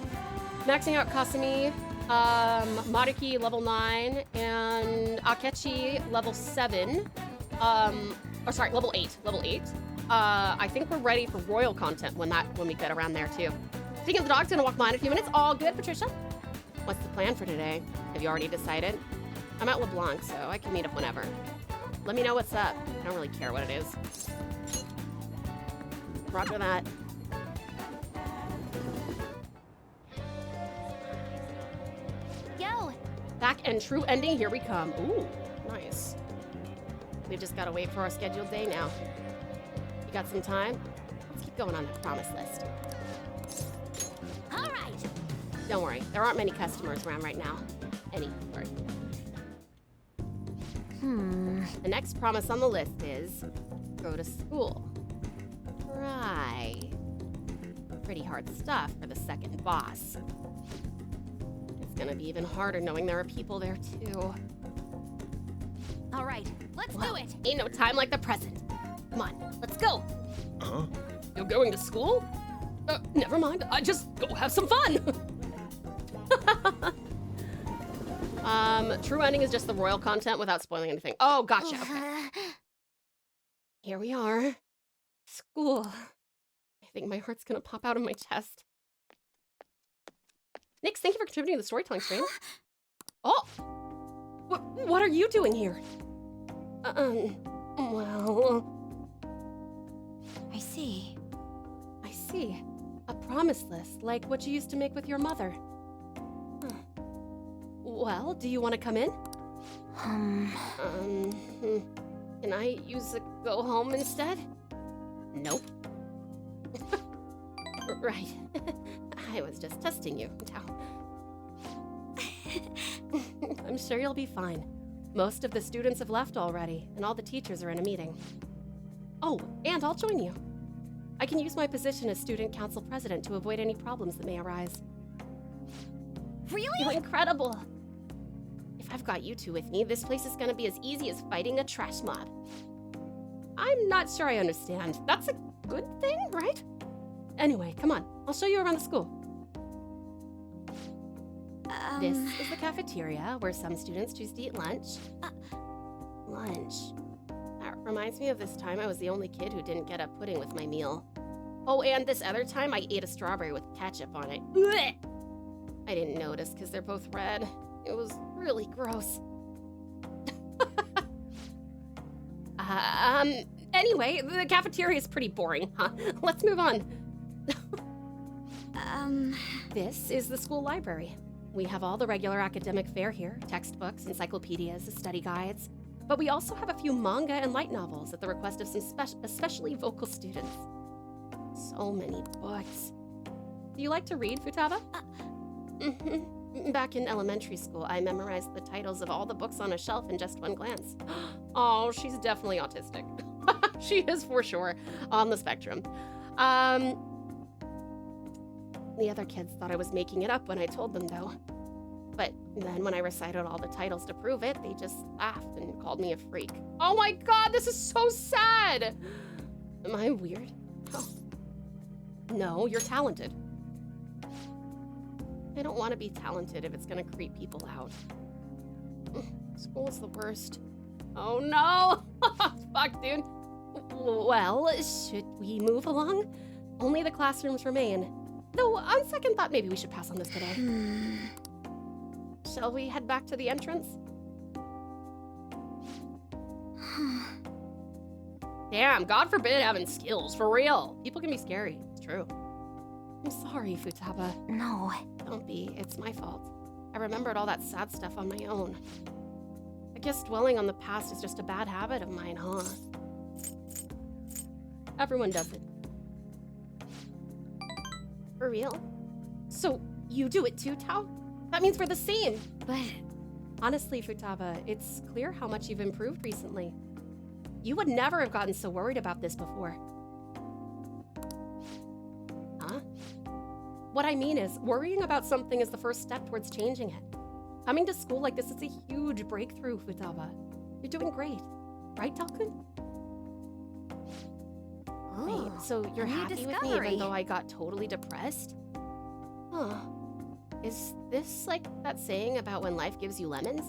maxing out Kasumi, Maruki level 9, and Akechi level 7, level 8, I think we're ready for royal content when we get around there too. Speaking of the dog's gonna walk by in a few minutes. All good, Patricia? What's the plan for today? Have you already decided? I'm at LeBlanc, so I can meet up whenever. Let me know what's up. I don't really care what it is. Roger that. Yo! Back and true ending, here we come. Ooh, nice. We've just gotta wait for our scheduled day now. You got some time? Let's keep going on the promise list. All right. Don't worry, there aren't many customers around right now. Sorry. The next promise on the list is go to school. Right. Pretty hard stuff for the second boss. It's gonna be even harder knowing there are people there too. All right, let's do it. Ain't no time like the present. Come on, let's go. Huh? You're going to school? Never mind. I just go have some fun. True ending is just the royal content without spoiling anything. Oh, gotcha. Okay. Here we are. School. I think my heart's gonna pop out of my chest. Nix, thank you for contributing to the storytelling stream. Oh! What are you doing here? Well... I see. A promise list, like what you used to make with your mother. Huh. Well, do you want to come in? Can I use a go home instead? Nope. Right. I was just testing you, Tao. I'm sure you'll be fine. Most of the students have left already, and all the teachers are in a meeting. Oh, and I'll join you. I can use my position as student council president to avoid any problems that may arise. Really? You're incredible. If I've got you two with me, this place is gonna be as easy as fighting a trash mob. I'm not sure I understand. That's a good thing, right? Anyway, come on. I'll show you around the school. This is the cafeteria, where some students choose to eat lunch. Lunch. That reminds me of this time I was the only kid who didn't get a pudding with my meal. Oh, and this other time I ate a strawberry with ketchup on it. Blech! I didn't notice because they're both red. It was really gross. Anyway, the cafeteria is pretty boring, huh? Let's move on. This is the school library. We have all the regular academic fare here, textbooks, encyclopedias, study guides, but we also have a few manga and light novels at the request of some especially vocal students. So many books. Do you like to read, Futaba? Back in elementary school, I memorized the titles of all the books on a shelf in just one glance. Oh, she's definitely autistic. She is for sure on the spectrum. The other kids thought I was making it up when I told them, though. But then when I recited all the titles to prove it, they just laughed and called me a freak. Oh my god, this is so sad! Am I weird? Oh. No, you're talented. I don't want to be talented if it's gonna creep people out. School's the worst. Oh no! Fuck, dude. Well, should we move along? Only the classrooms remain. Though, on second thought, maybe we should pass on this today. Shall we head back to the entrance? Damn, God forbid having skills, for real. People can be scary, it's true. I'm sorry, Vtuber. No. Don't be, it's my fault. I remembered all that sad stuff on my own. I guess dwelling on the past is just a bad habit of mine, huh? Everyone does it. For real? So, you do it too, Tau? That means we're the same. But honestly, Vtuber, it's clear how much you've improved recently. You would never have gotten so worried about this before. Huh? What I mean is, worrying about something is the first step towards changing it. Coming to school like this is a huge breakthrough, Vtuber. You're doing great. Right, Talkun? Wait, so you're happy with me even though I got totally depressed? Huh. Is this like that saying about when life gives you lemons?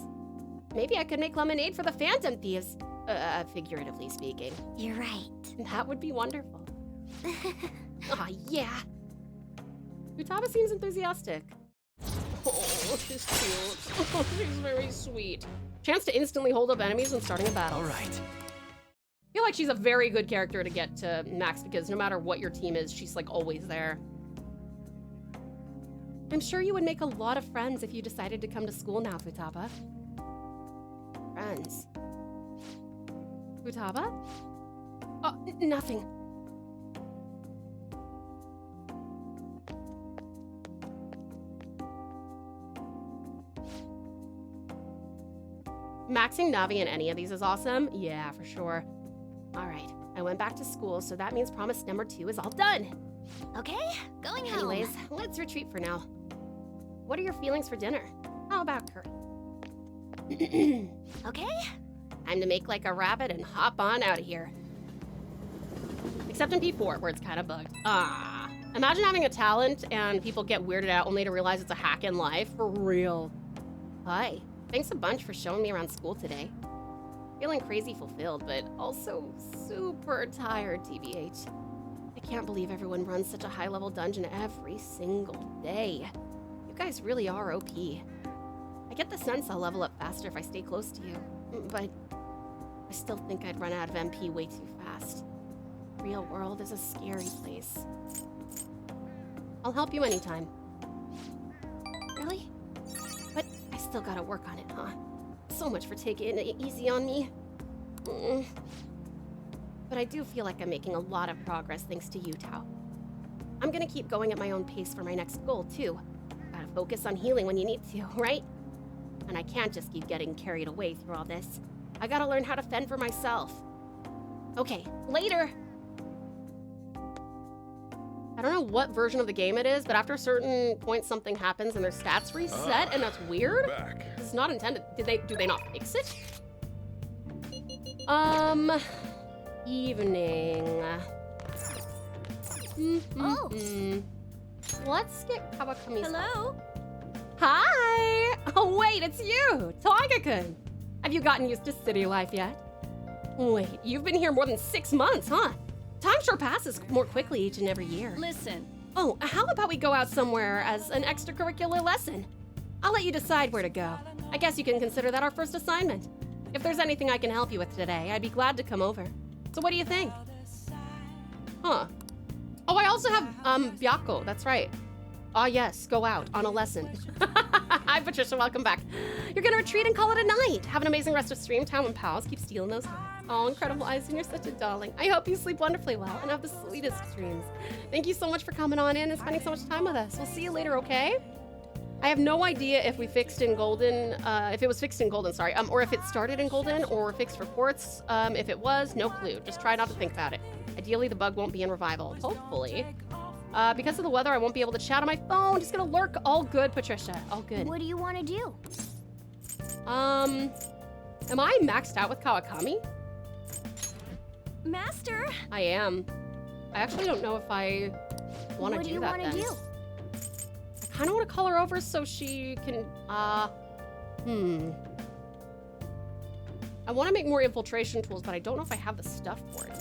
Maybe I could make lemonade for the Phantom Thieves. Figuratively speaking. You're right. That would be wonderful. Aw, yeah. Vtuber seems enthusiastic. Oh, she's cute. Oh, she's very sweet. Chance to instantly hold up enemies when starting a battle. All right. I feel like she's a very good character to get to max because no matter what your team is, she's like always there. I'm sure you would make a lot of friends if you decided to come to school now, Vtuber. Friends. Vtuber? Oh, nothing. Maxing Navi in any of these is awesome. Yeah, for sure. All right, I went back to school, so that means promise number 2 is all done. Okay, going home. Anyways, let's retreat for now. What are your feelings for dinner? How about curry? Okay. Time to make like a rabbit and hop on out of here. Except in P4, where it's kind of bugged. Ah. Imagine having a talent and people get weirded out only to realize it's a hack in life. For real. Hi. Thanks a bunch for showing me around school today. Feeling crazy fulfilled, but also super tired, TBH. I can't believe everyone runs such a high-level dungeon every single day. You guys really are OP. I get the sense I'll level up faster if I stay close to you, but I still think I'd run out of MP way too fast. The real world is a scary place. I'll help you anytime. Really? But I still gotta work on it, huh? So much for taking it easy on me. But I do feel like I'm making a lot of progress thanks to you, Tau. I'm gonna keep going at my own pace for my next goal, too. Gotta focus on healing when you need to, right? And I can't just keep getting carried away through all this. I gotta learn how to fend for myself. Okay, later! I don't know what version of the game it is, but after a certain point something happens and their stats reset, and that's weird. It's not intended. Do they not fix it? Evening. Oh. Let's get Kawakami's. Hello? Hi! Oh wait, it's you, Tiger-kun. Have you gotten used to city life yet? Wait, you've been here more than 6 months, huh? Time sure passes more quickly each and every year. Listen. Oh, how about we go out somewhere as an extracurricular lesson? I'll let you decide where to go. I guess you can consider that our first assignment. If there's anything I can help you with today, I'd be glad to come over. So what do you think? Huh. Oh, I also have, Byako, that's right. Ah, yes, go out on a lesson. Hi, Patricia, welcome back. You're gonna retreat and call it a night. Have an amazing rest of stream, Town and Pals. Keep stealing those hearts. Oh, incredible, Eisen, you're such a darling. I hope you sleep wonderfully well and have the sweetest dreams. Thank you so much for coming on in and spending so much time with us. We'll see you later, okay? I have no idea if we fixed in Golden, if it was fixed in Golden, sorry, or if it started in Golden or fixed reports. If it was, no clue. Just try not to think about it. Ideally, the bug won't be in Revival, hopefully. Because of the weather, I won't be able to chat on my phone. Just gonna lurk. All good, Patricia. All good. What do you want to do? Am I maxed out with Kawakami? Master? I am. I actually don't know if I want to do that then. I kind of want to color over so she can, I want to make more infiltration tools, but I don't know if I have the stuff for it.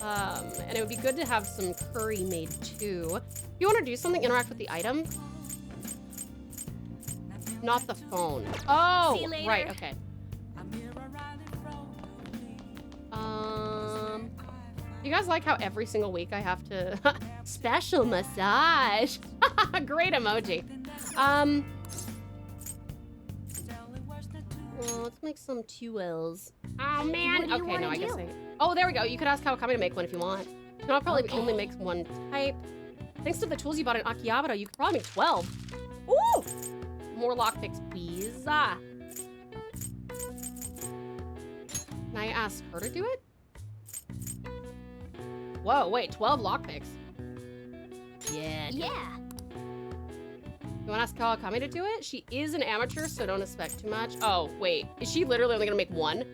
And it would be good to have some curry made too. You want to do something, interact with the item? Not the phone. Oh, right, okay. You guys like how every single week I have to special massage? Great emoji. Well, let's make some tools. Oh man. Okay, no, I guess oh, there we go. You could ask Kawakami to make one if you want. No, I'll probably only make one type. Thanks to the tools you bought in Akihabara, you could probably make 12. Ooh! More lockpicks, please. Can I ask her to do it? Whoa, wait, 12 lockpicks. Yeah. Yeah. You want to ask Kawakami to do it? She is an amateur, so don't expect too much. Oh, wait. Is she literally only gonna make one?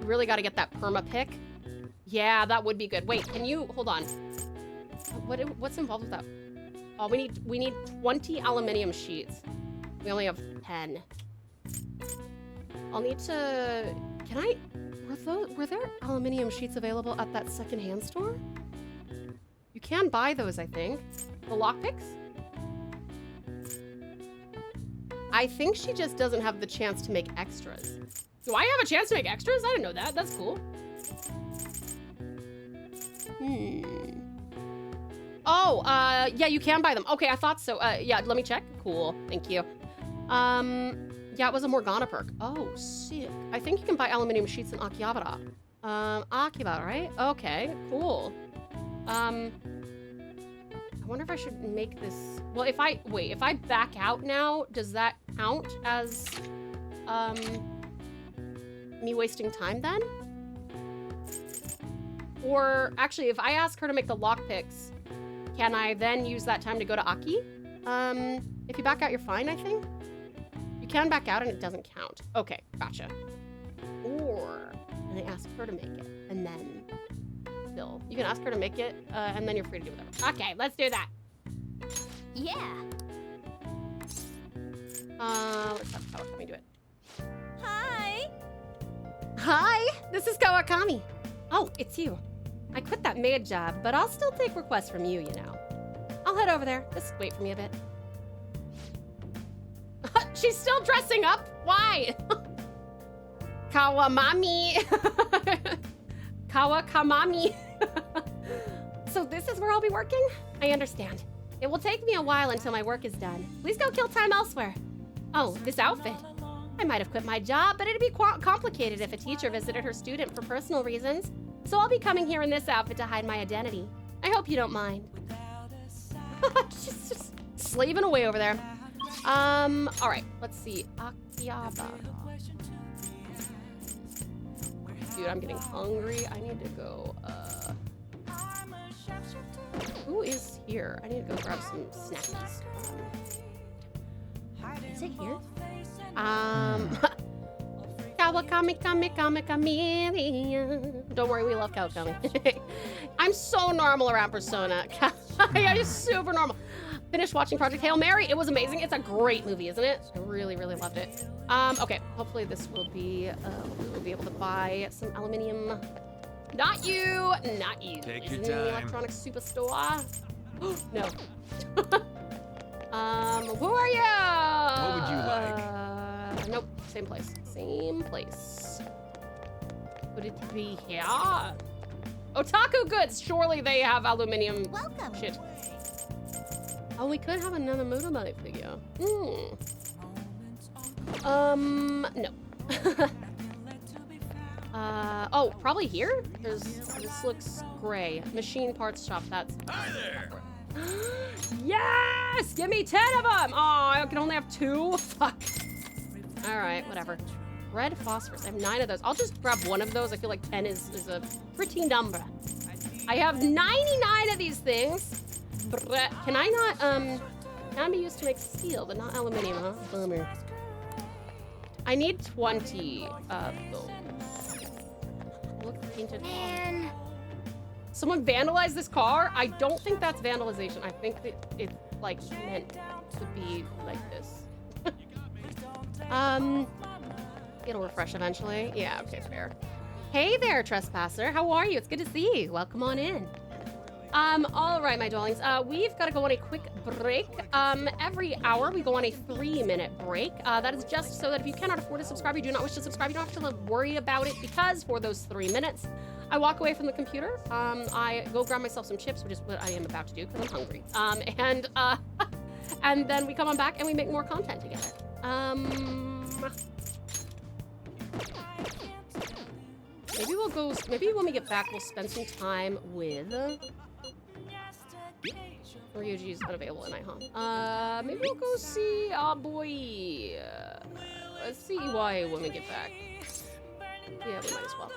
Really gotta get that perma pick. Yeah, that would be good. Wait, can you, hold on. What's involved with that? Oh, we need 20 aluminium sheets. We only have 10. I'll need to, were there aluminium sheets available at that secondhand store? You can buy those, I think. The lockpicks? I think she just doesn't have the chance to make extras. Do I have a chance to make extras? I didn't know that. That's cool. Oh, yeah, you can buy them. Okay, I thought so. Yeah, let me check. Cool, thank you. Yeah, it was a Morgana perk. Oh, sick. I think you can buy aluminium sheets in Akihabara. Akihabara, right? Okay, cool. I wonder if I should make this, well, if I back out now, does that count as, me wasting time then? Or, actually, if I ask her to make the lockpicks, can I then use that time to go to Aki? If you back out, you're fine, I think? You can back out and it doesn't count. Okay, gotcha. Or, and I ask her to make it, and then still. You can ask her to make it, and then you're free to do whatever. Okay, let's do that. Yeah. Let's have Kawakami do it. Hi. Hi, this is Kawakami. Oh, it's you. I quit that maid job, but I'll still take requests from you, you know. I'll head over there. Just wait for me a bit. She's still dressing up? Why? Kawamami. Kawakamami. So this is where I'll be working? I understand. It will take me a while until my work is done. Please go kill time elsewhere. Oh, this outfit. I might have quit my job, but it'd be complicated if a teacher visited her student for personal reasons. So I'll be coming here in this outfit to hide my identity. I hope you don't mind. She's just slaving away over there. All right, let's see. Akihabara. Dude, I'm getting hungry. I need to go, who is here? I need to go grab some snackies. Is it here? Kawakami, don't worry, we love Kawakami. I'm so normal around Persona. I'm super normal. Finished watching Project Hail Mary. It was amazing. It's a great movie, isn't it? I really, really loved it. Okay, hopefully this will be, we'll be able to buy some aluminium. Not you, not you. Take your Isn't it time. the electronic superstore? No. Who are you? What would you like? Nope, same place. Same place. Would it be here? Otaku goods. Surely they have aluminium. Welcome. Shit. Oh, we could have another motorbike figure. No. Oh, probably here? This looks gray. Machine parts shop, that's... Hi there! Yes! Give me 10 of them! Oh, I can only have 2? Fuck. All right, whatever. Red phosphorus, I have 9 of those. I'll just grab one of those. I feel like 10 is a pretty number. I have 99 of these things. Can I not, can be used to make steel, but not aluminium, huh? Bummer. I need 20 of those. Look painted. Man. Someone vandalized this car? I don't think that's vandalization. I think that it's like meant to be like this. It'll refresh eventually. Yeah, okay, fair. Hey there, trespasser. How are you? It's good to see you. Welcome on in. All right, my darlings. We've got to go on a quick break. Every hour we go on a 3-minute break. That is just so that if you cannot afford to subscribe, you do not wish to subscribe, you don't have to worry about it, because for those 3 minutes, I walk away from the computer. I go grab myself some chips, which is what I am about to do because I'm hungry. And then we come on back and we make more content together. Maybe when we get back, we'll spend some time with... Ryuji's unavailable tonight, huh? Maybe we'll go see our boy... let's see why when we get back. Yeah, we might as well.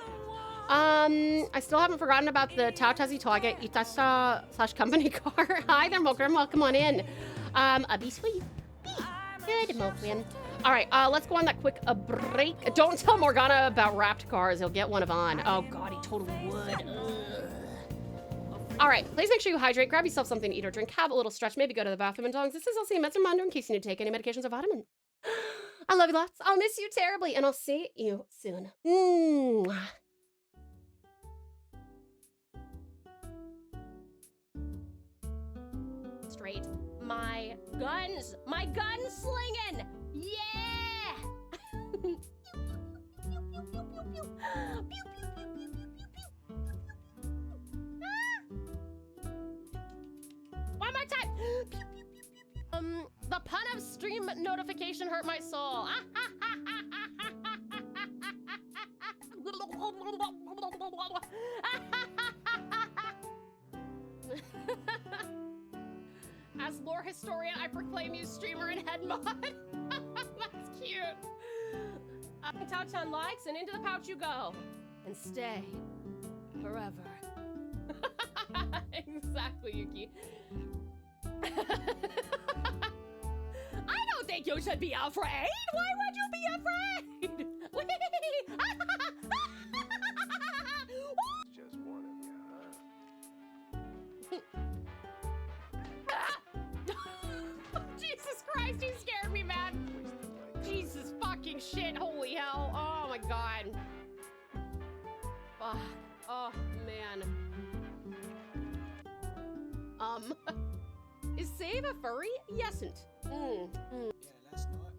I still haven't forgotten about the TauTassieTiger Itasha/company car. Hi there, Mokrim. Welcome on in. Be sweet. Good, Mokrim. All right, let's go on that quick break. Don't tell Morgana about wrapped cars. He'll get one of on. Oh, God, he totally would. Ugh. All right, please make sure you hydrate. Grab yourself something to eat or drink. Have a little stretch. Maybe go to the bathroom and dongs. This is Elsie Metzermunder in case you need to take any medications or vitamins. I love you lots. I'll miss you terribly, and I'll see you soon. Mwah. Straight. My guns slinging. Yeah. One more time. The pun of stream notification hurt my soul. As lore historian, I proclaim you streamer and head mod. That's cute. Tau-chan likes, and into the pouch you go. And stay forever. Exactly, Yuki. I don't think you should be afraid. Why would you be afraid? Just one of you, huh? Jesus Christ, you scared me, man. Jesus fucking shit, holy hell. Oh my God. Fuck. Oh, man. Is Save a furry? Yesn't. Yeah, that's not.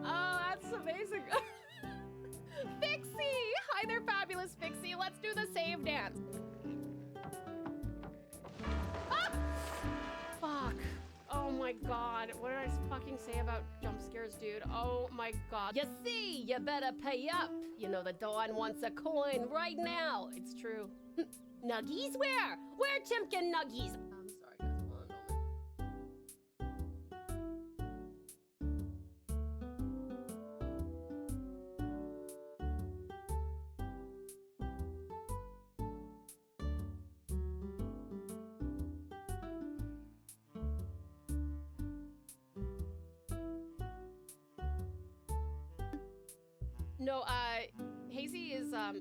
Oh, that's amazing. Fixie! Hi there, fabulous Fixie. Let's do the save dance. Ah! Fuck. Oh my God. What did I fucking say about jump scares, dude? Oh my God. You see, you better pay up. You know the Dawn wants a coin right now. It's true. Nuggies? Where? Where Timkin Nuggies? I'm sorry, guys. Hold on a moment. No, Hazy is a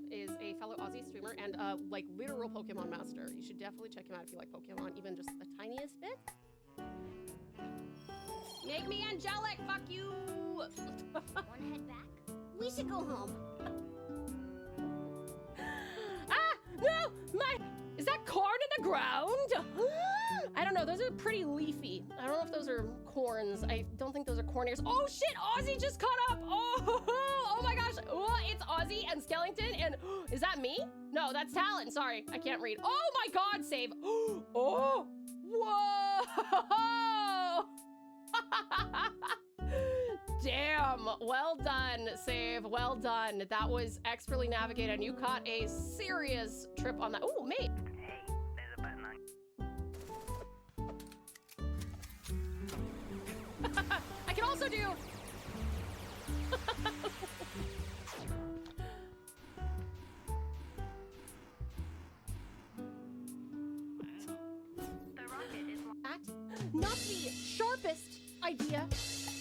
fellow Aussie streamer and like literal Pokemon master. You should definitely check him out if you like Pokemon, even just the tiniest bit. Make me angelic, fuck you! Wanna head back? We should go home. Ah! No! Is that corn in the ground? I don't know, those are pretty leafy. I don't know if those are corns. I don't think those are corn ears. Oh shit, Ozzy just caught up! Oh my gosh! Oh, it's Ozzy and Skellington and is that me? No, that's Talon. Sorry, I can't read. Oh my God, save! Oh! Whoa! Damn, well done, save, well done. That was expertly navigated and you caught a serious trip on that. Ooh, mate. Hey, there's a button on. I can also do... ya?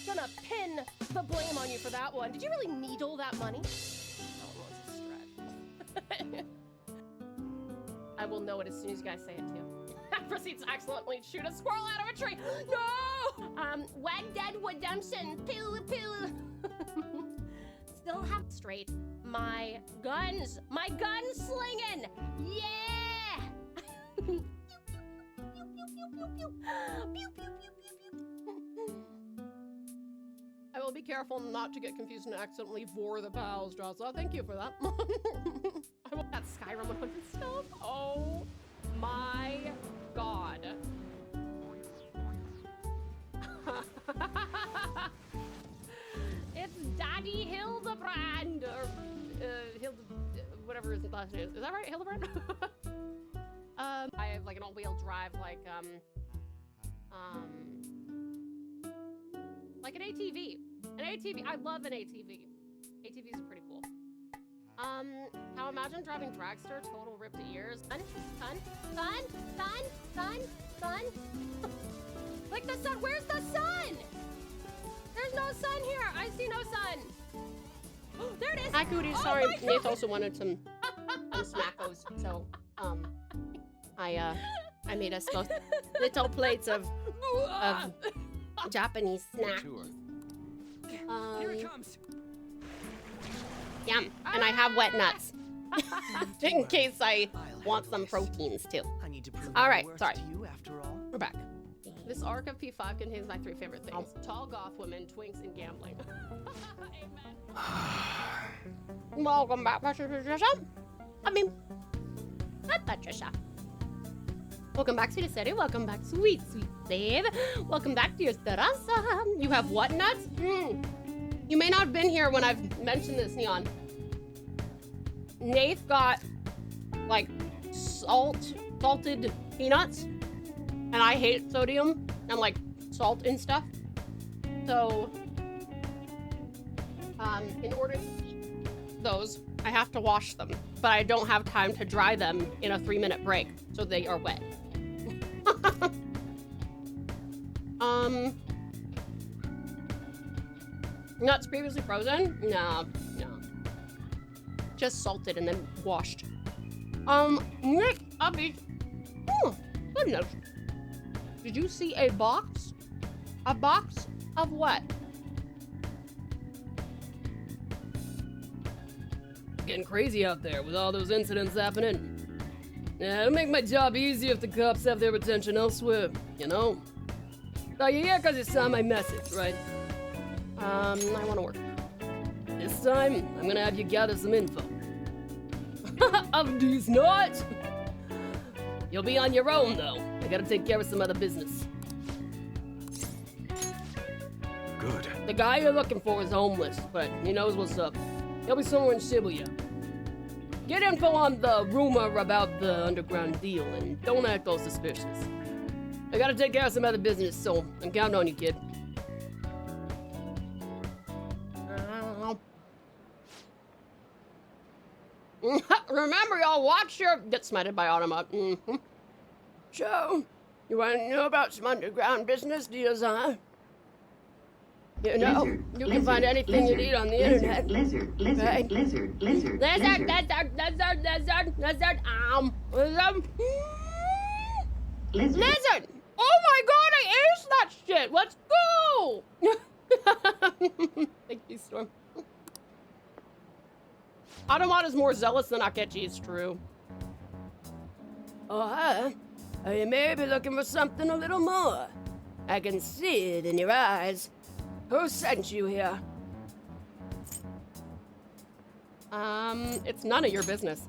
Gonna pin the blame on you for that one. Did you really needle that money? That one was a stretch. I will know it as soon as you guys say it too. Proceeds to accidentally shoot a squirrel out of a tree. No! Red Dead Redemption. Pew pew. Still have straight my guns. My gun slinging. Yeah! Pew, pew, pew, pew, pew, pew, pew, pew, pew. I will be careful not to get confused and accidentally vor the pals, Drozza. Thank you for that. I want that Skyrim 100 stuff. Oh my god. It's Daddy Hildebrand, or whatever his last name is. Is that right, Hildebrand? I have like an all-wheel drive, like an ATV. An ATV. I love an ATV. ATVs are pretty cool. Now imagine driving dragster, total ripped to ears. Fun, fun, fun, fun, fun, fun. Like the sun. Where's the sun? There's no sun here. I see no sun. There it is. Hi, Cootie. Oh, sorry, Nate also wanted some smackos. So, I made us both little plates of Japanese snacks. Here it comes. Yum. And I have wet nuts. In case I want some proteins too. Alright, sorry. We're back. This arc of P5 contains my 3 favorite things. Tall goth women, twinks, and gambling. Amen. Welcome back, Patricia. Not Patricia. Welcome back, sweet City. Welcome back, sweet, sweet Dave. Welcome back, dear Teresa. You have what nuts? You may not have been here when I've mentioned this, Neon. Nath got, like, salted peanuts. And I hate sodium and, like, salt and stuff. So, in order to eat those, I have to wash them. But I don't have time to dry them in a 3-minute break. So they are wet. Nuts previously frozen? No. Just salted and then washed. Nick, Abby. Oh, goodness. Did you see a box? A box of what? Getting crazy out there with all those incidents happening. Yeah, it'll make my job easier if the cops have their attention elsewhere, you know? Oh, you're here because you saw my message, right? I want to work. This time, I'm gonna have you gather some info. Of these nuts! You'll be on your own, though. I gotta take care of some other business. Good. The guy you're looking for is homeless, but he knows what's up. He'll be somewhere in Shibuya. Get info on the rumor about the underground deal, and don't act all suspicious. I gotta take care of some other business, so I'm counting on you, kid. Remember, y'all, watch your... Get smited by Automa. So, you want to know about some underground business deals, huh? You know, you can find anything you need on the internet. Lizard. Oh my god, I aced that shit! Let's go! Thank you, Storm. Automata's more zealous than Akechi, it's true. Oh, hi. You may be looking for something a little more. I can see it in your eyes. Who sent you here? It's none of your business.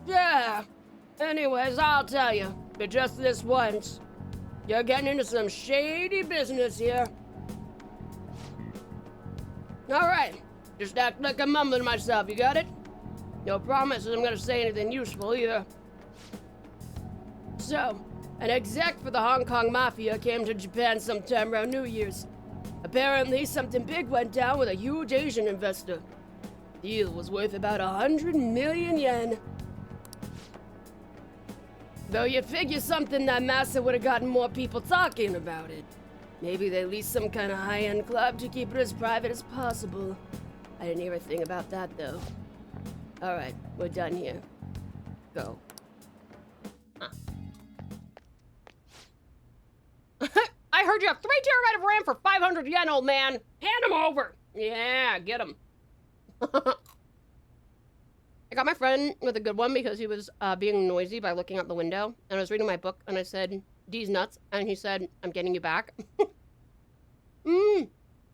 Yeah. Anyways, I'll tell you. But just this once. You're getting into some shady business here. Alright. Just act like I'm mumbling myself, you got it? No promises I'm gonna say anything useful either. So, an exec for the Hong Kong Mafia came to Japan sometime around New Year's. Apparently, something big went down with a huge Asian investor. The deal was worth about 100 million yen. Though you'd figure something that massive would have gotten more people talking about it. Maybe they leased some kind of high-end club to keep it as private as possible. I didn't hear a thing about that, though. Alright, we're done here. Go. I heard you have 3 terabyte of RAM for 500 yen, old man. Hand him over. Yeah, get him. I got my friend with a good one because he was being noisy by looking out the window. And I was reading my book and I said, D's nuts. And he said, I'm getting you back.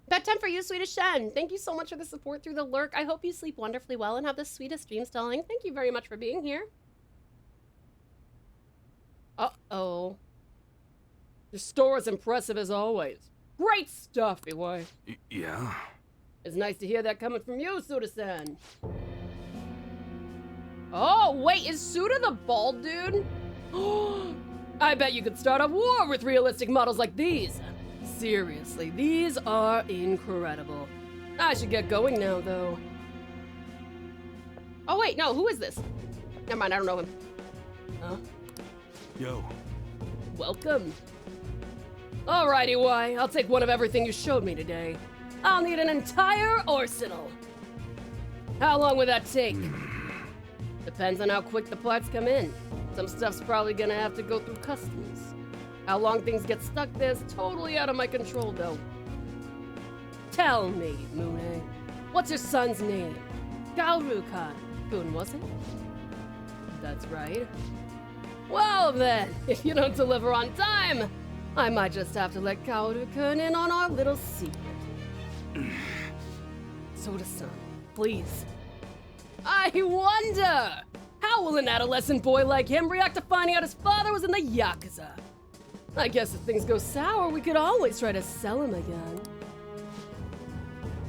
Bedtime for you, Swedish Shen. Thank you so much for the support through the lurk. I hope you sleep wonderfully well and have the sweetest dreams, darling. Thank you very much for being here. Uh-oh. Your store is impressive as always. Great stuff, Iwai. Yeah? It's nice to hear that coming from you, Suda-san. Oh, wait, is Suda the bald dude? I bet you could start a war with realistic models like these. Seriously, these are incredible. I should get going now, though. Oh, wait, no, who is this? Never mind, I don't know him. Huh? Yo. Welcome. Alrighty, why? I'll take one of everything you showed me today. I'll need an entire arsenal. How long would that take? Depends on how quick the parts come in. Some stuff's probably gonna have to go through customs. How long things get stuck there's totally out of my control, though. Tell me, Mune, what's your son's name? Gauru-kun, was it? That's right. Well then, if you don't deliver on time, I might just have to let Kaoru-kun in on our little secret. Soda-san, please. I wonder, how will an adolescent boy like him react to finding out his father was in the Yakuza? I guess if things go sour, we could always try to sell him again.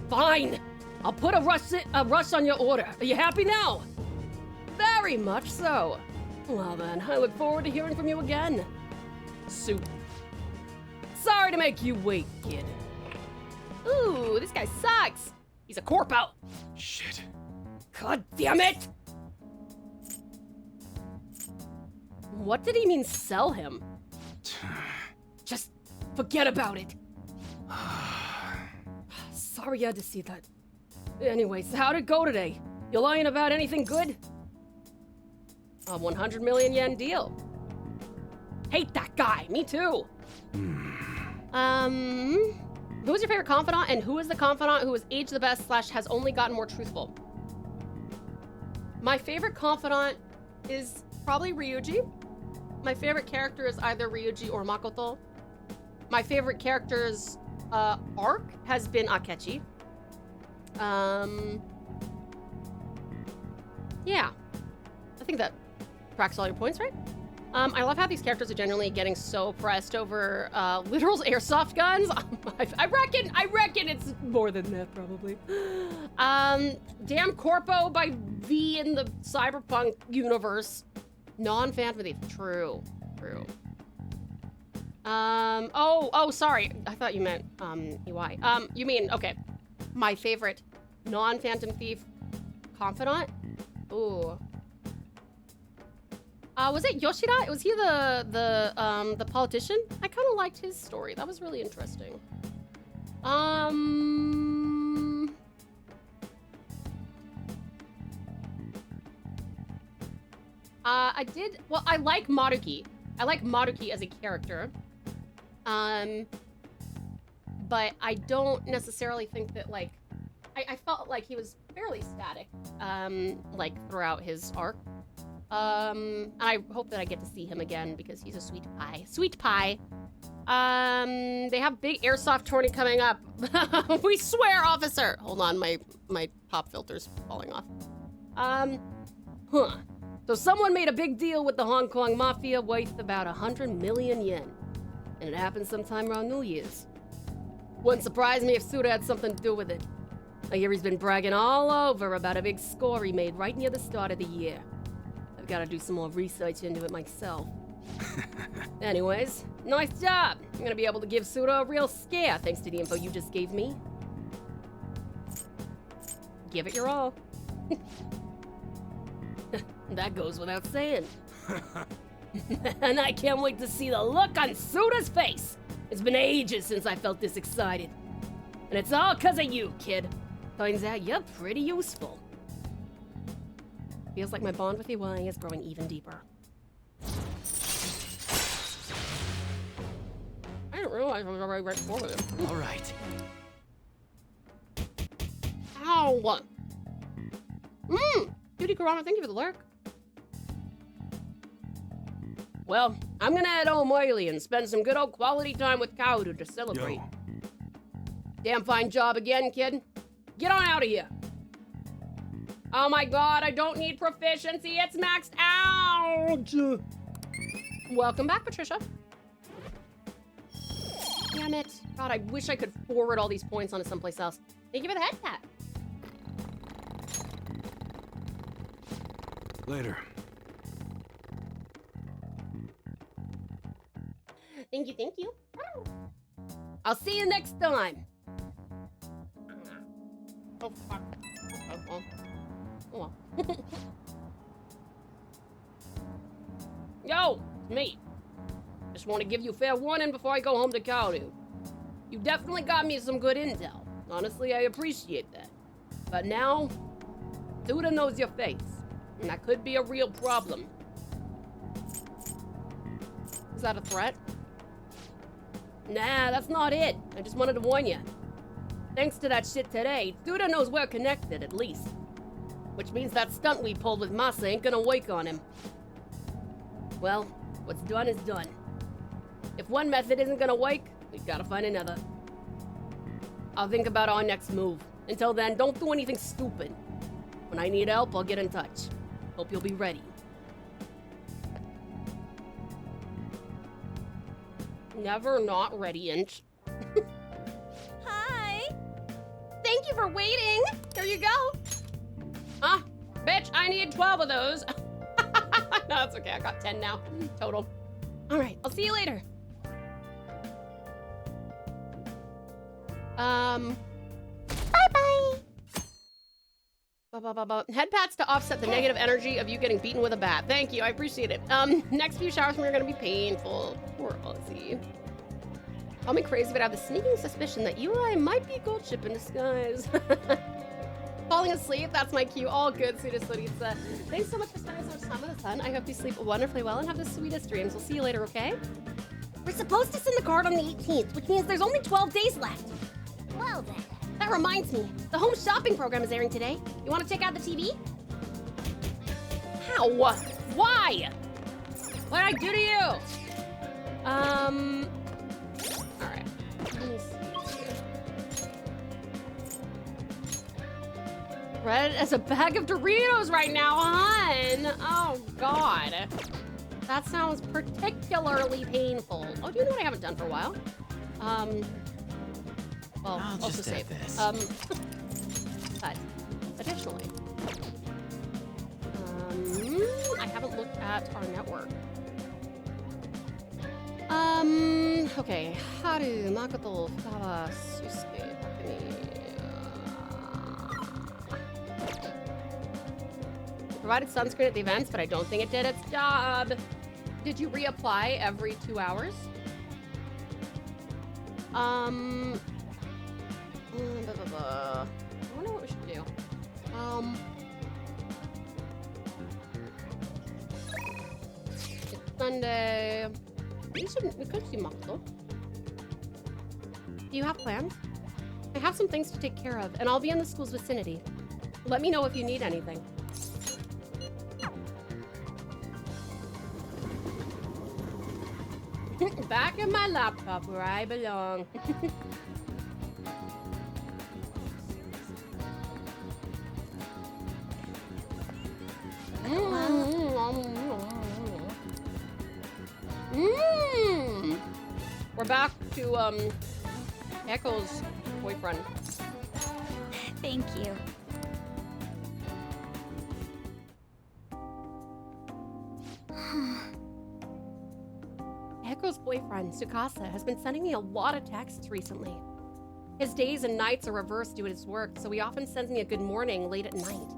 Fine, I'll put a rush on your order. Are you happy now? Very much so. Well then, I look forward to hearing from you again. Soup. Sorry to make you wait, kid. Ooh, this guy sucks. He's a corpo. Shit. God damn it! What did he mean sell him? Just forget about it. Sorry you had to see that. Anyways, how'd it go today? You lying about anything good? A 100 million yen deal. Hate that guy, me too. Who's your favorite confidant and who is the confidant who has aged the best / has only gotten more truthful? My favorite confidant is probably Ryuji. My favorite character is either Ryuji or Makoto. My favorite character's arc has been Akechi. Yeah. I think that tracks all your points, right? I love how these characters are generally getting so pressed over literal airsoft guns. I reckon it's more than that, probably. Damn Corpo by V in the cyberpunk universe. Non-Phantom Thief. True. Oh, sorry. I thought you meant EY. You mean, okay. My favorite non-Phantom Thief confidant? Ooh. Was it Yoshida? Was he the politician? I kind of liked his story. That was really interesting. I like Maruki. I like Maruki as a character. But I don't necessarily think that, like, I felt like he was fairly static, like, throughout his arc. And I hope that I get to see him again because he's a sweet pie. Sweet pie. They have big airsoft tourney coming up. We swear, officer. Hold on, my pop filter's falling off. So someone made a big deal with the Hong Kong Mafia worth about 100 million yen. And it happened sometime around New Year's. Wouldn't surprise me if Suda had something to do with it. I hear he's been bragging all over about a big score he made right near the start of the year. I've got to do some more research into it myself. Anyways, nice job. I'm gonna be able to give Suda a real scare thanks to the info you just gave me. Give it your all. That goes without saying. And I can't wait to see the look on Suda's face It's been ages since I felt this excited. And it's all 'cause of you, kid. Turns out you're pretty useful. Feels like my bond with EY is growing even deeper. I didn't realize I was already right for it. All right. Ow! Cutie Corona, thank you for the lurk. Well, I'm gonna head home early and spend some good old quality time with Kaudu to celebrate. Yo. Damn fine job again, kid. Get on out of here. Oh my god, I don't need proficiency. It's maxed out. Welcome back, Patricia. Damn it. God, I wish I could forward all these points onto someplace else. Thank you for the head pat. Later. Thank you, thank you. I'll see you next time. Oh, fuck. Oh, well. Yo, it's me. Just want to give you fair warning before I go home to Kaudu. You definitely got me some good intel. Honestly, I appreciate that. But now, Tuda knows your face, and that could be a real problem. Is that a threat? Nah, that's not it. I just wanted to warn you. Thanks to that shit today, Tuda knows we're connected, at least. Which means that stunt we pulled with Masa ain't gonna wake on him. Well, what's done is done. If one method isn't gonna wake, we've gotta find another. I'll think about our next move. Until then, don't do anything stupid. When I need help, I'll get in touch. Hope you'll be ready. Never not ready, Inch. Hi. Thank you for waiting. There you go. Huh? Bitch, I need 12 of those. No, it's okay. I got 10 now. Total. All right, I'll see you later. Bye-bye. Head pats to offset the negative energy of you getting beaten with a bat. Thank you, I appreciate it. Next few showers from here are gonna be painful. Poor Ozzy. Call me crazy, but I have the sneaking suspicion that you and I might be gold ship in disguise. Falling asleep, that's my cue. All good, sweetest Lorita. Thanks so much for spending so much time with us, son. I hope you sleep wonderfully well and have the sweetest dreams. We'll see you later, okay? We're supposed to send the card on the 18th, which means there's only 12 days left. Well then. That reminds me, the home shopping program is airing today. You want to check out the TV? How? Why? What did I do to you? All right. Let me see. Red as a bag of Doritos right now, hon. Oh God. That sounds particularly painful. Oh, do you know what I haven't done for a while? Well, I'll also just save add this. But additionally, I haven't looked at our network. Okay. Haru, Makoto, Fukawa, Susuke, It provided sunscreen at the events, but I don't think it did its job. Did you reapply every 2 hours? I wonder what we should do. It's Sunday. We could see Makoto. Do you have plans? I have some things to take care of, and I'll be in the school's vicinity. Let me know if you need anything. Back in my laptop where I belong. We're back to Echo's boyfriend. Thank you. Echo's boyfriend, Tsukasa, has been sending me a lot of texts recently. His days and nights are reversed due to his work, so he often sends me a good morning late at night.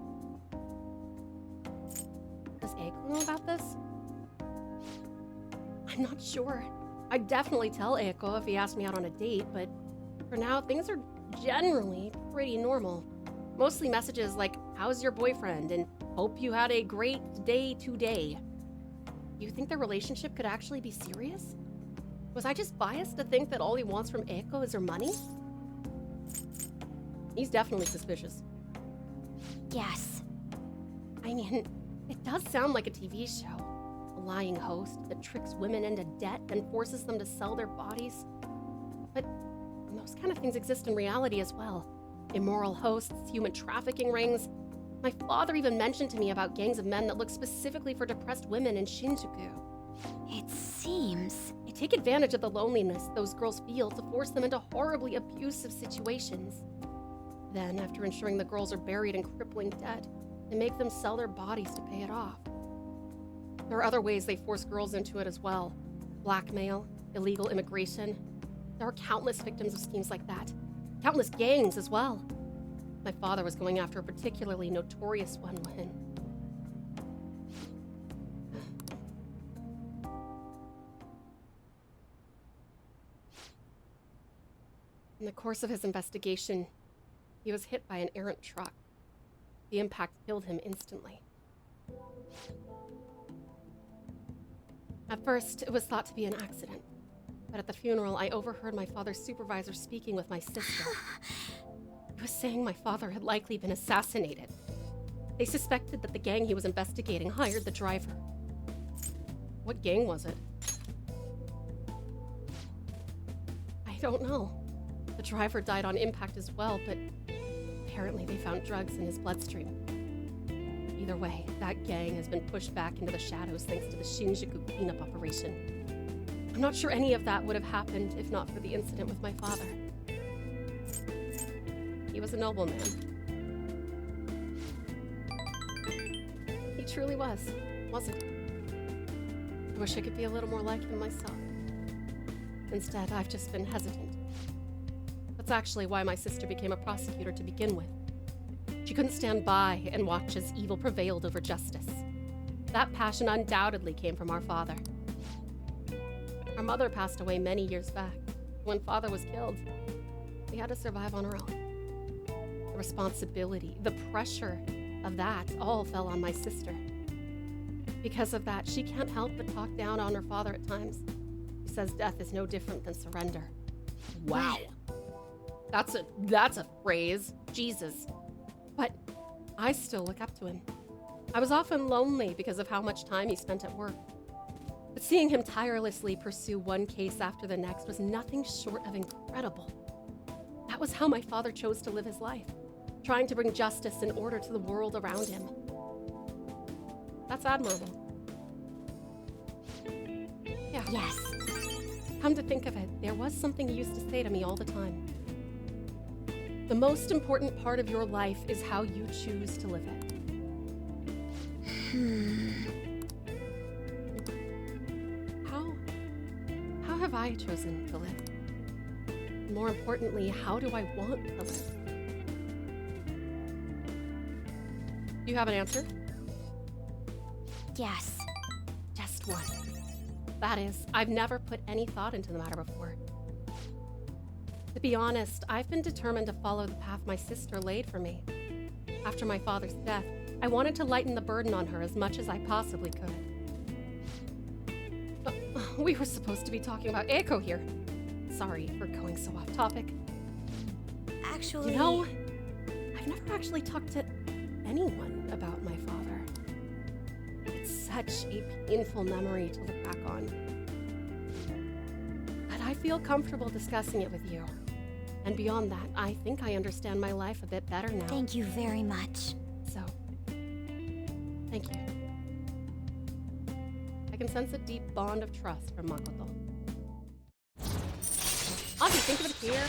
Does Echo know about this? I'm not sure. I'd definitely tell Eiko if he asked me out on a date, but for now, things are generally pretty normal. Mostly messages like, how's your boyfriend, and hope you had a great day today. You think their relationship could actually be serious? Was I just biased to think that all he wants from Eiko is her money? He's definitely suspicious. Yes. I mean, it does sound like a TV show. A lying host that tricks women into debt and forces them to sell their bodies. But those kind of things exist in reality as well. Immoral hosts, human trafficking rings. My father even mentioned to me about gangs of men that look specifically for depressed women in Shinjuku. It seems... They take advantage of the loneliness those girls feel to force them into horribly abusive situations. Then, after ensuring the girls are buried in crippling debt, they make them sell their bodies to pay it off. There are other ways they force girls into it as well. Blackmail, illegal immigration. There are countless victims of schemes like that. Countless gangs as well. My father was going after a particularly notorious one when... In the course of his investigation, he was hit by an errant truck. The impact killed him instantly. At first, it was thought to be an accident, but at the funeral, I overheard my father's supervisor speaking with my sister. He was saying my father had likely been assassinated. They suspected that the gang he was investigating hired the driver. What gang was it? I don't know. The driver died on impact as well, but apparently they found drugs in his bloodstream. Either way, that gang has been pushed back into the shadows thanks to the Shinjuku cleanup operation. I'm not sure any of that would have happened if not for the incident with my father. He was a noble man. He truly was, wasn't he? I wish I could be a little more like him myself. Instead, I've just been hesitant. That's actually why my sister became a prosecutor to begin with. She couldn't stand by and watch as evil prevailed over justice. That passion undoubtedly came from our father. Our mother passed away many years back. When father was killed, we had to survive on our own. The responsibility, the pressure of that all fell on my sister. Because of that, she can't help but talk down on her father at times. She says death is no different than surrender. Wow. That's a phrase. Jesus. But I still look up to him. I was often lonely because of how much time he spent at work. But seeing him tirelessly pursue one case after the next was nothing short of incredible. That was how my father chose to live his life, trying to bring justice and order to the world around him. That's admirable. Yeah. Yes. Come to think of it, there was something he used to say to me all the time. The most important part of your life is how you choose to live it. How have I chosen to live? More importantly, how do I want to live? Do you have an answer? Yes. Just one. That is, I've never put any thought into the matter before. To be honest, I've been determined to follow the path my sister laid for me. After my father's death, I wanted to lighten the burden on her as much as I possibly could. We were supposed to be talking about Eiko here. Sorry for going so off topic. Actually... You know, I've never actually talked to anyone about my father. It's such a painful memory to look back on. But I feel comfortable discussing it with you. And beyond that, I think I understand my life a bit better now. Thank you very much. So, thank you. I can sense a deep bond of trust from Makoto. Ozzy, think of it here.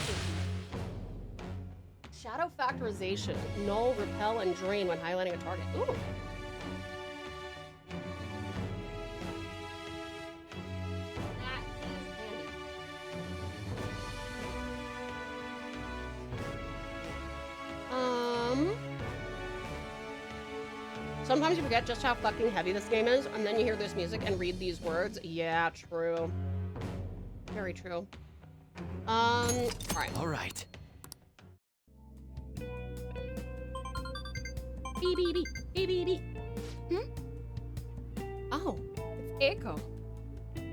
Shadow factorization. Null, repel, and drain when highlighting a target. Ooh. Sometimes you forget just how fucking heavy this game is, and then you hear this music and read these words. Yeah, true. very true. Alright. Alright. Beep, beep, beep, beep, beep, beep. Oh, it's Echo.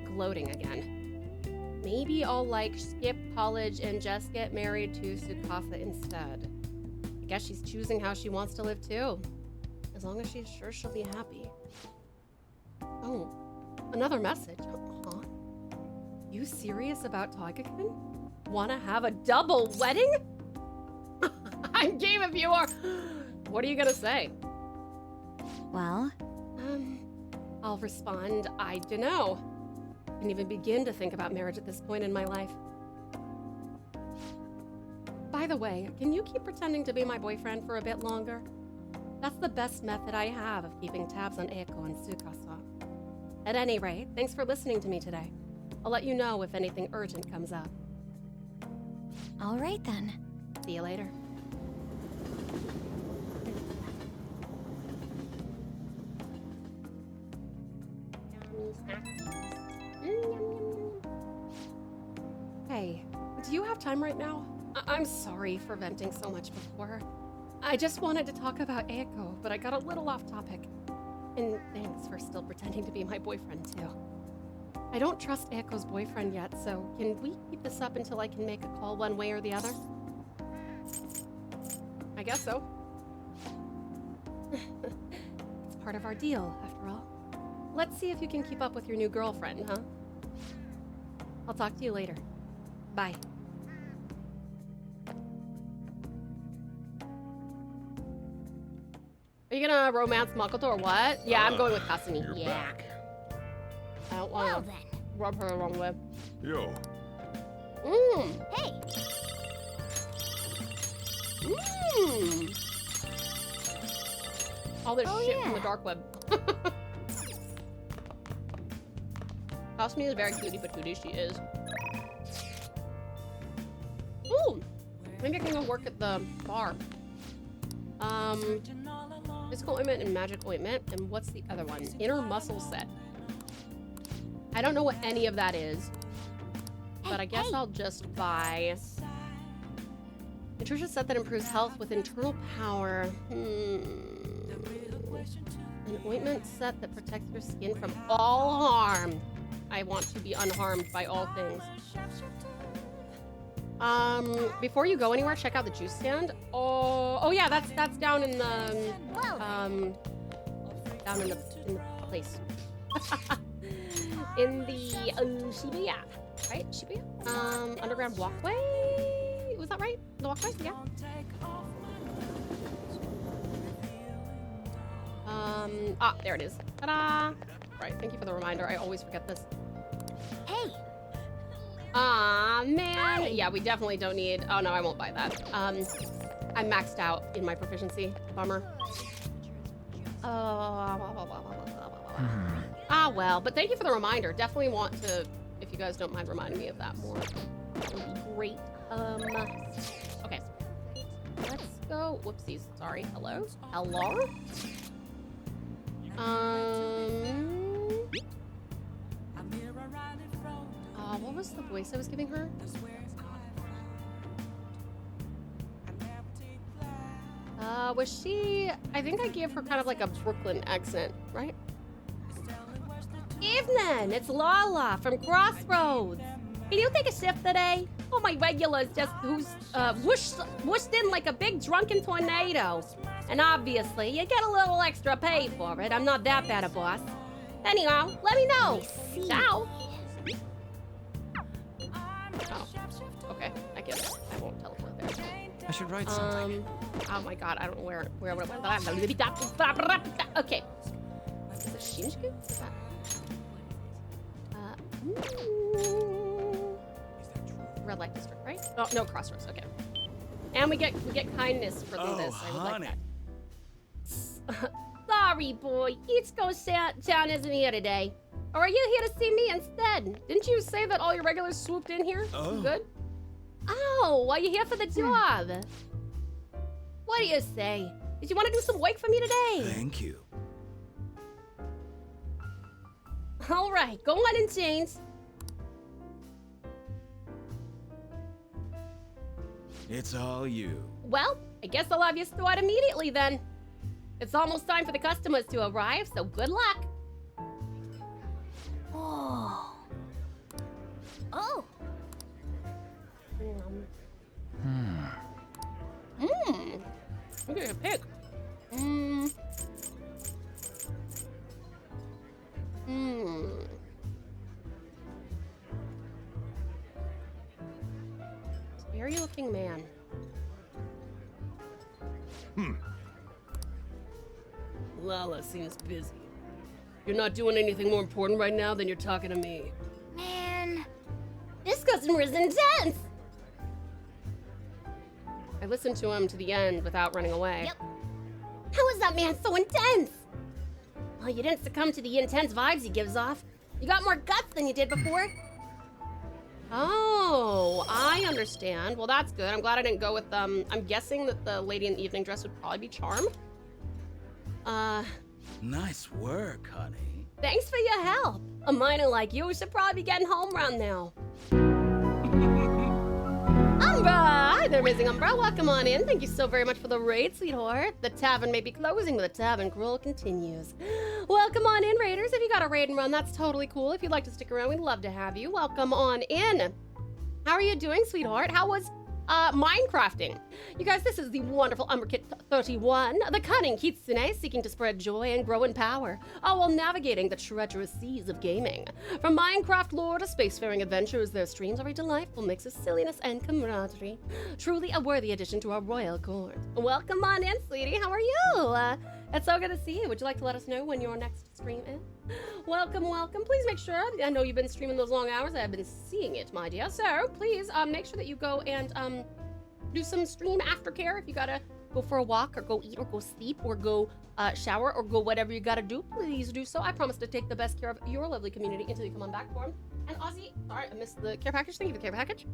Gloating again. Maybe I'll, like, skip college and just get married to Tsukasa instead. I guess she's choosing how she wants to live, too. As long as she's sure she'll be happy. Oh, another message. Uh-huh. You serious about Tiger-kun? Wanna have a double wedding? I'm game if you are. What are you gonna say? Well? I'll respond, I dunno. Can't even begin to think about marriage at this point in my life. By the way, can you keep pretending to be my boyfriend for a bit longer? That's the best method I have of keeping tabs on Eiko and Tsukasa. At any rate, thanks for listening to me today. I'll let you know if anything urgent comes up. All right then. See you later. Hey, do you have time right now? I'm sorry for venting so much before. I just wanted to talk about Eiko, but I got a little off topic. And thanks for still pretending to be my boyfriend, too. I don't trust Eiko's boyfriend yet, so can we keep this up until I can make a call one way or the other? I guess so. It's part of our deal, after all. Let's see if you can keep up with your new girlfriend, huh? I'll talk to you later. Bye. Are you gonna romance Makoto or what? Yeah, I'm going with Kasumi. You're Yeah. back. I don't want to rub her the wrong way. Yo. Hey. All this shit from the dark web. Kasumi is very cutie patootie, she is. Ooh! Maybe I can go work at the bar. Physical ointment and magic ointment. And what's the other one? Inner muscle set. I don't know what any of that is. But I guess I'll just buy... Nutrition set that improves health with internal power. An ointment set that protects your skin from all harm. I want to be unharmed by all things. Before you go anywhere, check out the juice stand. Oh yeah, that's down in the down in the place. In the Shibuya, right? Shibuya? Underground walkway. Was that right? The walkway? Yeah. There it is. Ta-da! Right, thank you for the reminder. I always forget this. Hey. Aw, man. Hi. Yeah, we definitely don't need... Oh, no, I won't buy that. I'm maxed out in my proficiency. Bummer. Ah, well. But thank you for the reminder. Definitely want to, if you guys don't mind reminding me of that more. That would be great. Okay. Let's go. Whoopsies. Sorry. Hello? Hello? What was the voice I was giving her? Was she... I think I gave her kind of like a Brooklyn accent, right? Evening! It's Lala from Crossroads! Can you take a shift today? Oh, my regulars just whooshed in like a big drunken tornado. And obviously, you get a little extra pay for it. I'm not that bad a boss. Anyhow, let me know. Ciao. Oh, okay. I guess I won't teleport there. I should write something. Oh my god, I don't know where okay. Is it Shinjuku? Red light district, right? Oh no, Crossroads. Okay. And we get kindness for doing this. I would like that. Sorry, boy. East Coast Town isn't here today. Or are you here to see me instead? Didn't you say that all your regulars swooped in here? Oh. Good? Oh, are you here for the job? What do you say? Did you want to do some work for me today? Thank you. All right, go on and change. It's all you. Well, I guess I'll have you start immediately then. It's almost time for the customers to arrive, so good luck. Oh. Oh. Look at your pick. Scary looking man. Lala seems busy. You're not doing anything more important right now than you're talking to me. Man. This customer is intense! I listened to him to the end without running away. Yep. How is that man so intense? Well, you didn't succumb to the intense vibes he gives off. You got more guts than you did before. Oh, I understand. Well, that's good. I'm glad I didn't go with, I'm guessing that the lady in the evening dress would probably be Charm. Nice work, honey. Thanks for your help. A miner like you should probably be getting home around now. Umbra! Hi there, amazing Umbra. Welcome on in. Thank you so very much for the raid, sweetheart. The tavern may be closing, but the tavern crawl continues. Welcome on in, raiders. If you got a raid and run, that's totally cool. If you'd like to stick around, we'd love to have you. Welcome on in. How are you doing, sweetheart? How was Minecrafting? You guys, this is the wonderful Umberkit 31, the cunning Kitsune seeking to spread joy and grow in power, all while navigating the treacherous seas of gaming. From Minecraft lore to spacefaring adventures, their streams are a delightful mix of silliness and camaraderie. Truly a worthy addition to our royal court. Welcome on in, sweetie. How are you? It's so good to see you. Would you like to let us know when your next stream is? Welcome, welcome. Please make sure, I know you've been streaming those long hours. I've been seeing it, my dear. So please make sure that you go and do some stream aftercare. If you gotta go for a walk or go eat or go sleep or go shower or go whatever you gotta do, please do so. I promise to take the best care of your lovely community until you come on back for them. And Ozzy, sorry, I missed the care package. Thank you for the care package.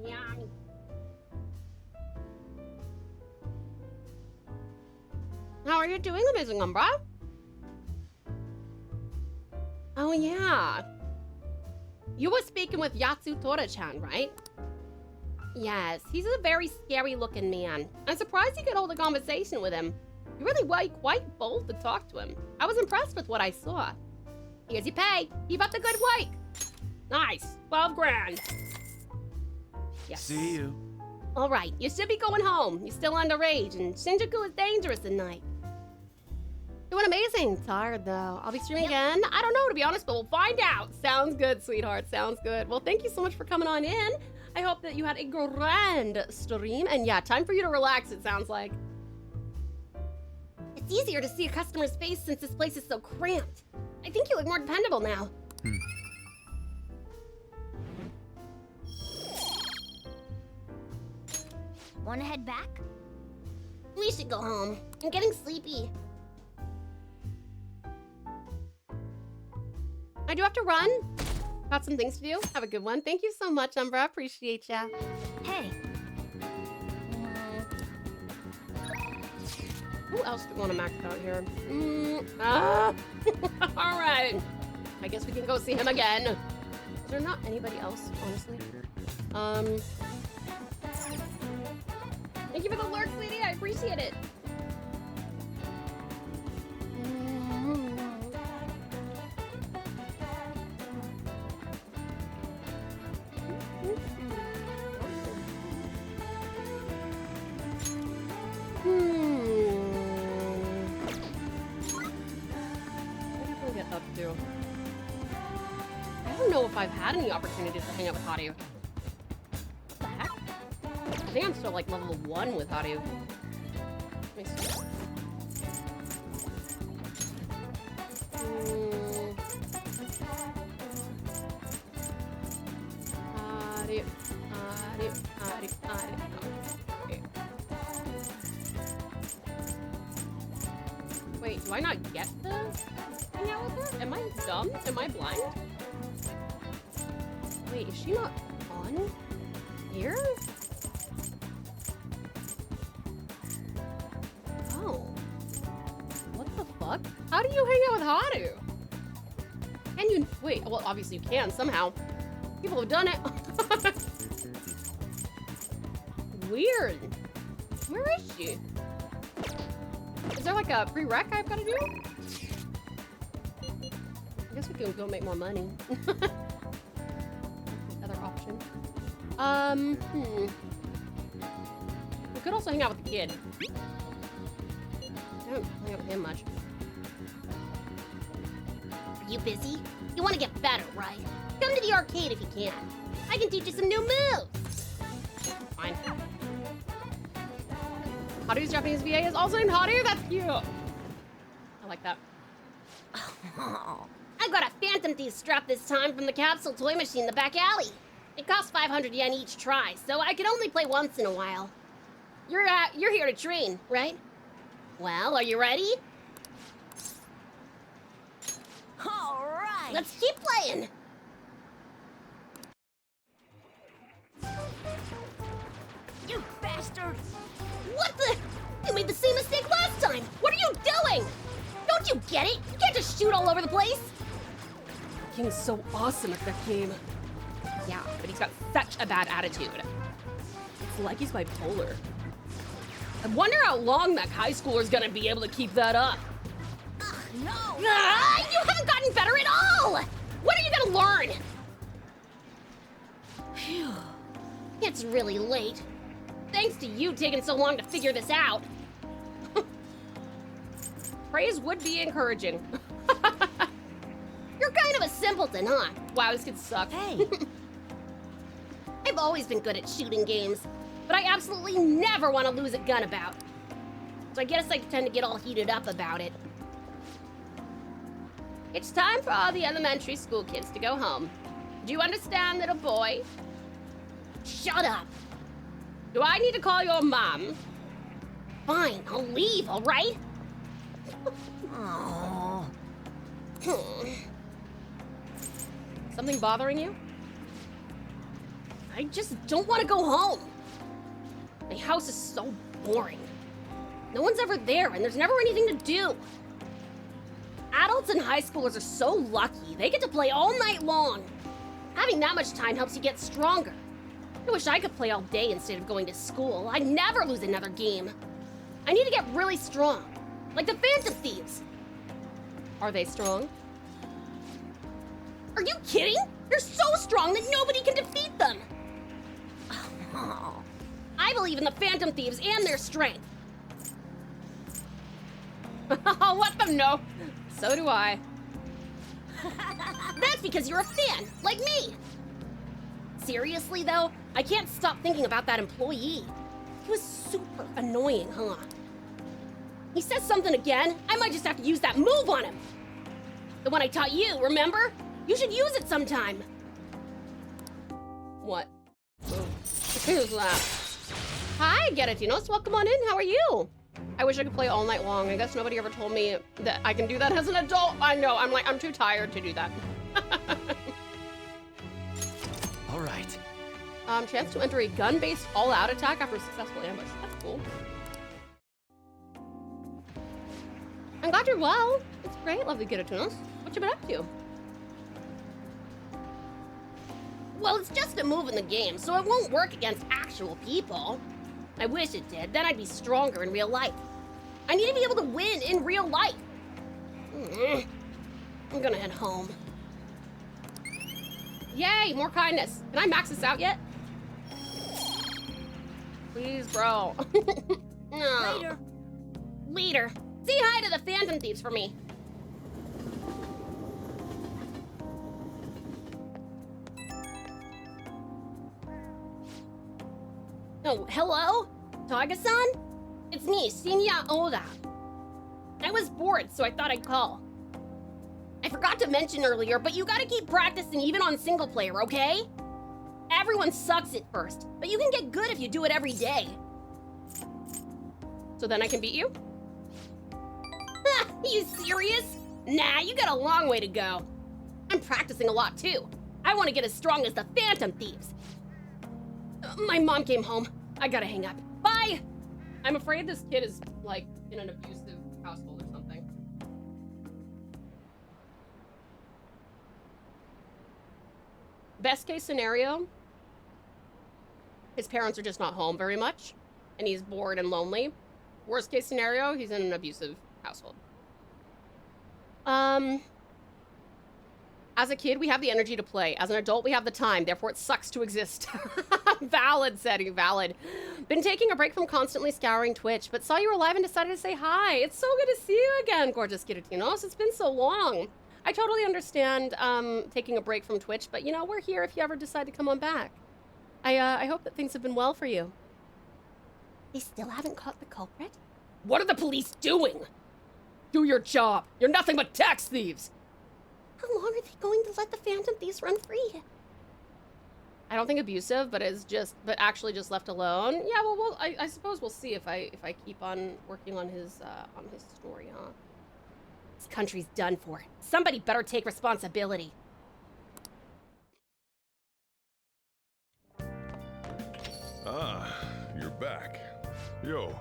Yummy. How are you doing, amazing Umbra? Oh yeah. You were speaking with Yatsu Tora-chan, right? Yes, he's a very scary looking man. I'm surprised you could hold a conversation with him. You really were quite bold to talk to him. I was impressed with what I saw. Here's your pay. Keep up the good work. Nice, 12 grand. Yes. See you. All right, you should be going home. You're still underage, and Shinjuku is dangerous at night. Doing amazing. Tired, though. I'll be streaming again. I don't know, to be honest, but we'll find out. Sounds good, sweetheart. Sounds good. Well, thank you so much for coming on in. I hope that you had a grand stream. And yeah, time for you to relax, it sounds like. It's easier to see a customer's face since this place is so cramped. I think you look more dependable now. Wanna head back? We should go home. I'm getting sleepy. I do have to run. Got some things to do. Have a good one. Thank you so much, Umbra. Appreciate ya. Hey. Who else do we want to max out here? All right. I guess we can go see him again. Is there not anybody else, honestly? Thank you for the lurk, sweetie. I appreciate it. What do I get up to? I don't know if I've had any opportunities to hang out with Hadu. What the heck? I think I'm still like level 1 with Hadu. Let me see. Okay. Wait, do I not get to hang out with her? Am I dumb? Am I blind? Wait, is she not on here? Oh. What the fuck? How do you hang out with Hadu? Can you... Wait, well, obviously you can somehow. People have done it. Weird. Where is she? Is there like a prereq I've got to do? I guess we can go make more money. Other option. We could also hang out with the kid. I don't hang out with him much. Are you busy? You want to get better, right? Come to the arcade if you can. I can teach you some new moves. Fine. Haru's Japanese VA is also named Haru. That's cute. I like that. I got a Phantom Thief strap this time from the capsule toy machine in the back alley. It costs 500 yen each try, so I can only play once in a while. You're here to train, right? Well, are you ready? All right. Let's keep playing. You bastard! What the? You made the same mistake last time. What are you doing? Don't you get it? You can't just shoot all over the place. King's so awesome at that game. Yeah, but he's got such a bad attitude. It's like he's bipolar. I wonder how long that high schooler's gonna be able to keep that up. No! You haven't gotten better at all! When are you gonna learn? Phew. It's really late. Thanks to you taking so long to figure this out. Praise would be encouraging. You're kind of a simpleton, huh? Wow, this kid sucks. Hey. I've always been good at shooting games, but I absolutely never want to lose a gun about. So I guess I tend to get all heated up about it. It's time for all the elementary school kids to go home. Do you understand, little boy? Shut up. Do I need to call your mom? Fine, I'll leave, all right? Oh. Something bothering you? I just don't want to go home. My house is so boring. No one's ever there, and there's never anything to do. Adults and high schoolers are so lucky. They get to play all night long. Having that much time helps you get stronger. I wish I could play all day instead of going to school. I'd never lose another game. I need to get really strong, like the Phantom Thieves. Are they strong? Are you kidding? They're so strong that nobody can defeat them. I believe in the Phantom Thieves and their strength. I'll let them know. So do I. That's because you're a fan, like me. Seriously, though, I can't stop thinking about that employee. He was super annoying, huh? He says something again, I might just have to use that move on him. The one I taught you, remember? You should use it sometime. What? Who's that? Hi, Geratinos. Welcome on in. How are you? I wish I could play all night long. I guess nobody ever told me that I can do that as an adult. I know. I'm too tired to do that. All right. Chance to enter a gun-based all-out attack after a successful ambush. That's cool. I'm glad you're well. It's great. Lovely Geratinos. What you been up to? Well, it's just a move in the game, so it won't work against actual people. I wish it did, then I'd be stronger in real life. I need to be able to win in real life. I'm gonna head home. Yay, more kindness. Can I max this out yet? Please, bro. No. Later. Leader, say hi to the Phantom Thieves for me. Oh, hello? Taga-san? It's me, Shinya Oda. I was bored, so I thought I'd call. I forgot to mention earlier, but you gotta keep practicing even on single player, okay? Everyone sucks at first, but you can get good if you do it every day. So then I can beat you? You serious? Nah, you got a long way to go. I'm practicing a lot too. I want to get as strong as the Phantom Thieves. My mom came home. I gotta hang up. Bye! I'm afraid this kid is, like, in an abusive household or something. Best case scenario, his parents are just not home very much, and he's bored and lonely. Worst case scenario, he's in an abusive household. As a kid, we have the energy to play. As an adult, we have the time. Therefore, it sucks to exist. Valid, Seti, valid. Been taking a break from constantly scouring Twitch, but saw you were live and decided to say hi. It's so good to see you again, gorgeous Kiritinos. It's been so long. I totally understand taking a break from Twitch, but you know, we're here if you ever decide to come on back. I hope that things have been well for you. They still haven't caught the culprit? What are the police doing? Do your job. You're nothing but tax thieves. How long are they going to let the Phantom Thieves run free? I don't think abusive, but actually just left alone. Yeah, well, I suppose we'll see if I keep on working on his story, huh? This country's done for. Somebody better take responsibility. Ah, you're back. Yo.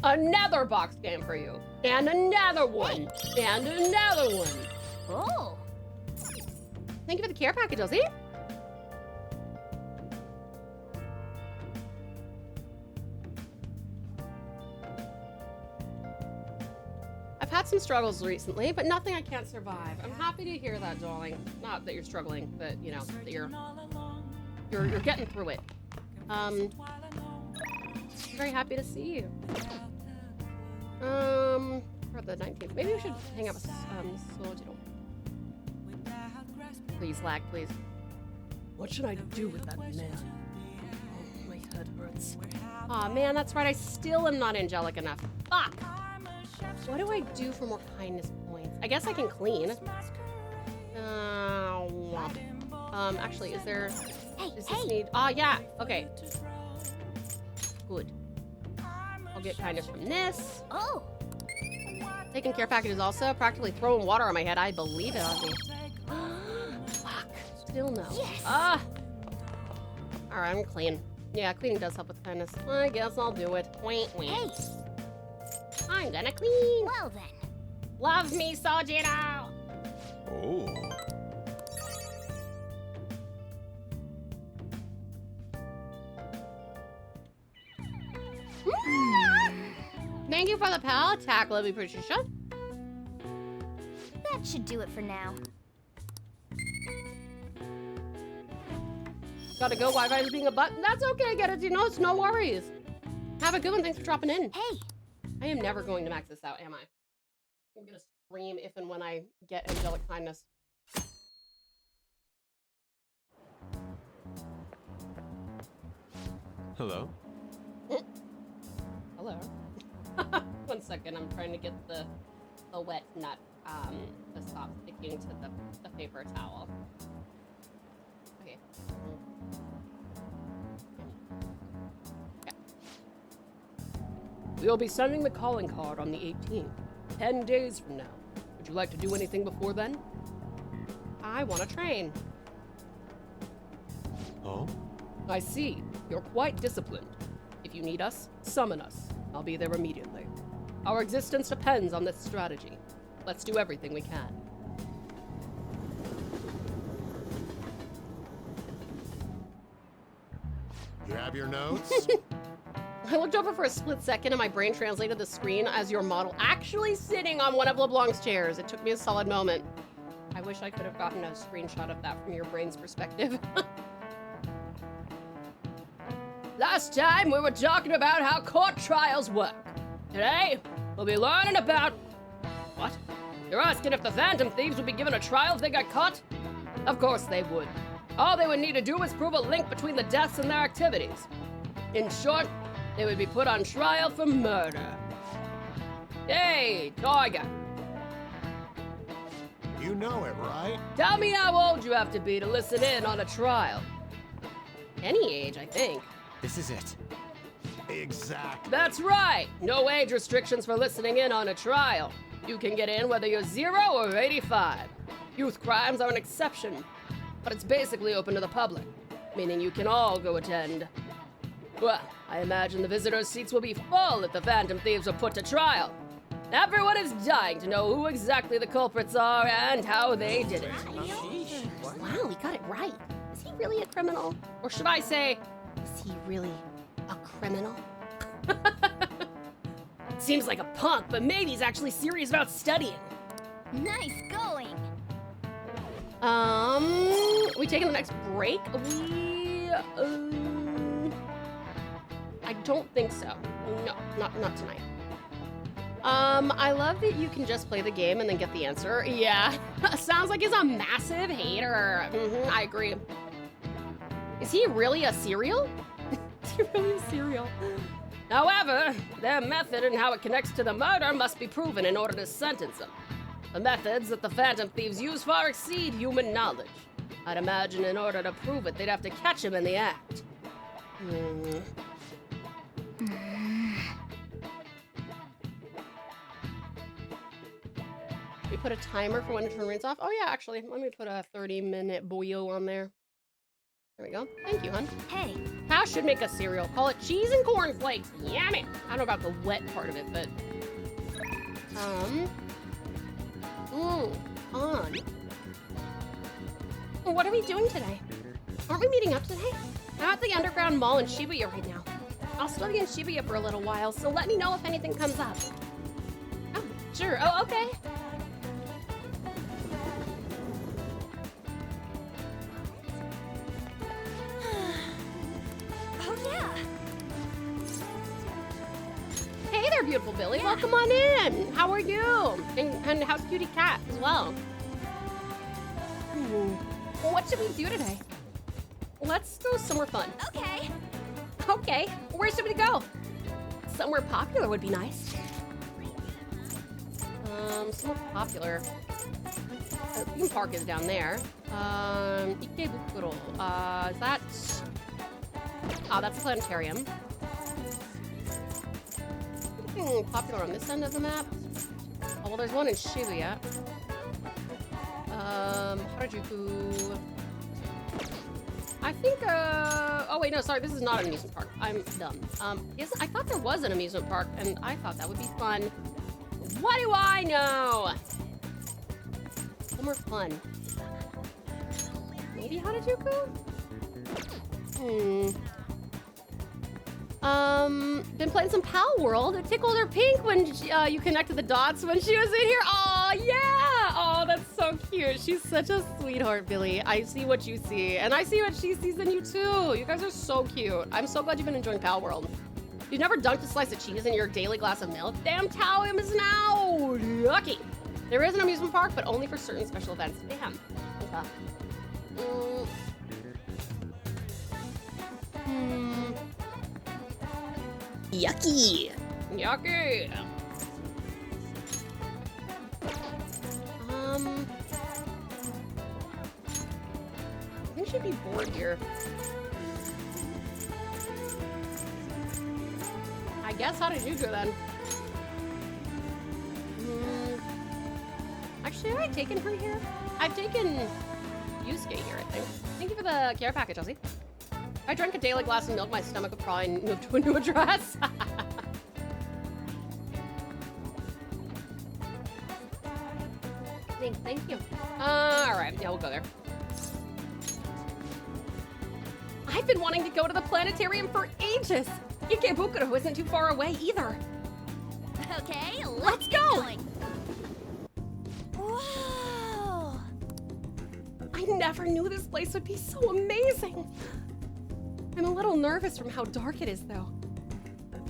Another box game for you. And another one. And another one. Oh. Thank you for the care package, Ozzy. I've had some struggles recently, but nothing I can't survive. I'm happy to hear that, darling. Not that you're struggling, but you know, that you're getting through it. Very happy to see you. For the 19th. Maybe we should hang out with Sojiro. Please, lag, please. What should I do with that man? Oh, my head hurts. Aw, man, that's right. I still am not angelic enough. Fuck! What do I do for more kindness points? I guess I can clean. Actually, is there... Does this need... yeah. Okay. Good. I'll get kindness from this. Oh! Taking care packages also. Practically throwing water on my head. I believe it, Ozzy. Fuck. Still no. Yes. Alright, I'm clean. Yeah, cleaning does help with kindness. I guess I'll do it. Wait. Hey. I'm gonna clean. Well then. Love me, Sojiro! Oh. Thank you for the pal attack, Libby Patricia. That should do it for now. Gotta go, Wi-Fi is being a button. That's okay, get it, you know, it's no worries. Have a good one, thanks for dropping in. Hey! I am never going to max this out, am I? I'm gonna scream if and when I get angelic kindness. Hello? Hello. 1 second, I'm trying to get the wet nut to stop sticking to the paper towel. Okay. Okay. We'll be sending the calling card on the 18th, 10 days from now. Would you like to do anything before then? I want to train. Oh? I see. You're quite disciplined. If you need us, summon us. I'll be there immediately. Our existence depends on this strategy. Let's do everything we can. You have your notes? I looked over for a split second and my brain translated the screen as your model actually sitting on one of LeBlanc's chairs. It took me a solid moment. I wish I could have gotten a screenshot of that from your brain's perspective. Last time we were talking about how court trials work. Today, we'll be learning about... What? You're asking if the Phantom Thieves would be given a trial if they got caught? Of course they would. All they would need to do is prove a link between the deaths and their activities. In short, they would be put on trial for murder. Hey, Tiger. You know it, right? Tell me how old you have to be to listen in on a trial. Any age, I think. This is it. Exactly. That's right! No age restrictions for listening in on a trial. You can get in whether you're 0 or 85. Youth crimes are an exception, but it's basically open to the public, meaning you can all go attend. Well, I imagine the visitors' seats will be full if the Phantom Thieves are put to trial. Everyone is dying to know who exactly the culprits are and how they did it. Wow, he got it right. Is he really a criminal? Or should I say, is he really a criminal? Seems like a punk, but maybe he's actually serious about studying. Nice going. We taking the next break? I don't think so. No, not tonight. I love that you can just play the game and then get the answer. Yeah, sounds like he's a massive hater. I agree. Is he really a cereal? Is he really a cereal? However, their method and how it connects to the murder must be proven in order to sentence him. The methods that the Phantom Thieves use far exceed human knowledge. I'd imagine in order to prove it, they'd have to catch him in the act. We put a timer for when to turn rains off. Oh yeah, actually, let me put a 30-minute boyo on there. There we go. Thank you, hon. Hey. Cow should make a cereal. Call it cheese and cornflakes. Yummy. I don't know about the wet part of it, but on. What are we doing today? Aren't we meeting up today? I'm at the underground mall in Shibuya right now. I'll study in Shibuya for a little while, so let me know if anything comes up. Oh, sure. Oh, okay. Oh, yeah. Hey there, beautiful Billy. Yeah. Welcome on in. How are you? And how's Cutie Cat as well? Well, what should we do today? Let's go somewhere fun. Okay. Okay. Where should we go? Somewhere popular would be nice. Somewhere popular. Theme park is down there. Ikebukuro. Is that? Oh, that's a planetarium. Anything popular on this end of the map? Oh, well, there's one in Shibuya. Harajuku. I think, oh wait, no, sorry, this is not an amusement park. I'm dumb. I thought there was an amusement park, and I thought that would be fun. What do I know? Somewhere fun. Maybe Harajuku? Been playing some Pal World. It tickled her pink when you connected the dots when she was in here. Oh, yeah! Oh, that's so cute. She's such a sweetheart, Billy. I see what you see, and I see what she sees in you, too. You guys are so cute. I'm so glad you've been enjoying Pal World. You've never dunked a slice of cheese in your daily glass of milk? Damn, Tao is now lucky. There is an amusement park, but only for certain special events. Damn. Okay. Yucky. Yucky. I think she'd be bored here. I guess how did you do then? Actually, have I taken her here? I've taken Yusuke here, I think. Thank you for the care package, Elsie. If I drank a daily glass of milk, my stomach would probably move to a new address. Thank you. Alright, yeah, we'll go there. I've been wanting to go to the planetarium for ages. Ikebukuro isn't too far away either. Okay, let's go! Whoa! I never knew this place would be so amazing. I'm a little nervous from how dark it is, though.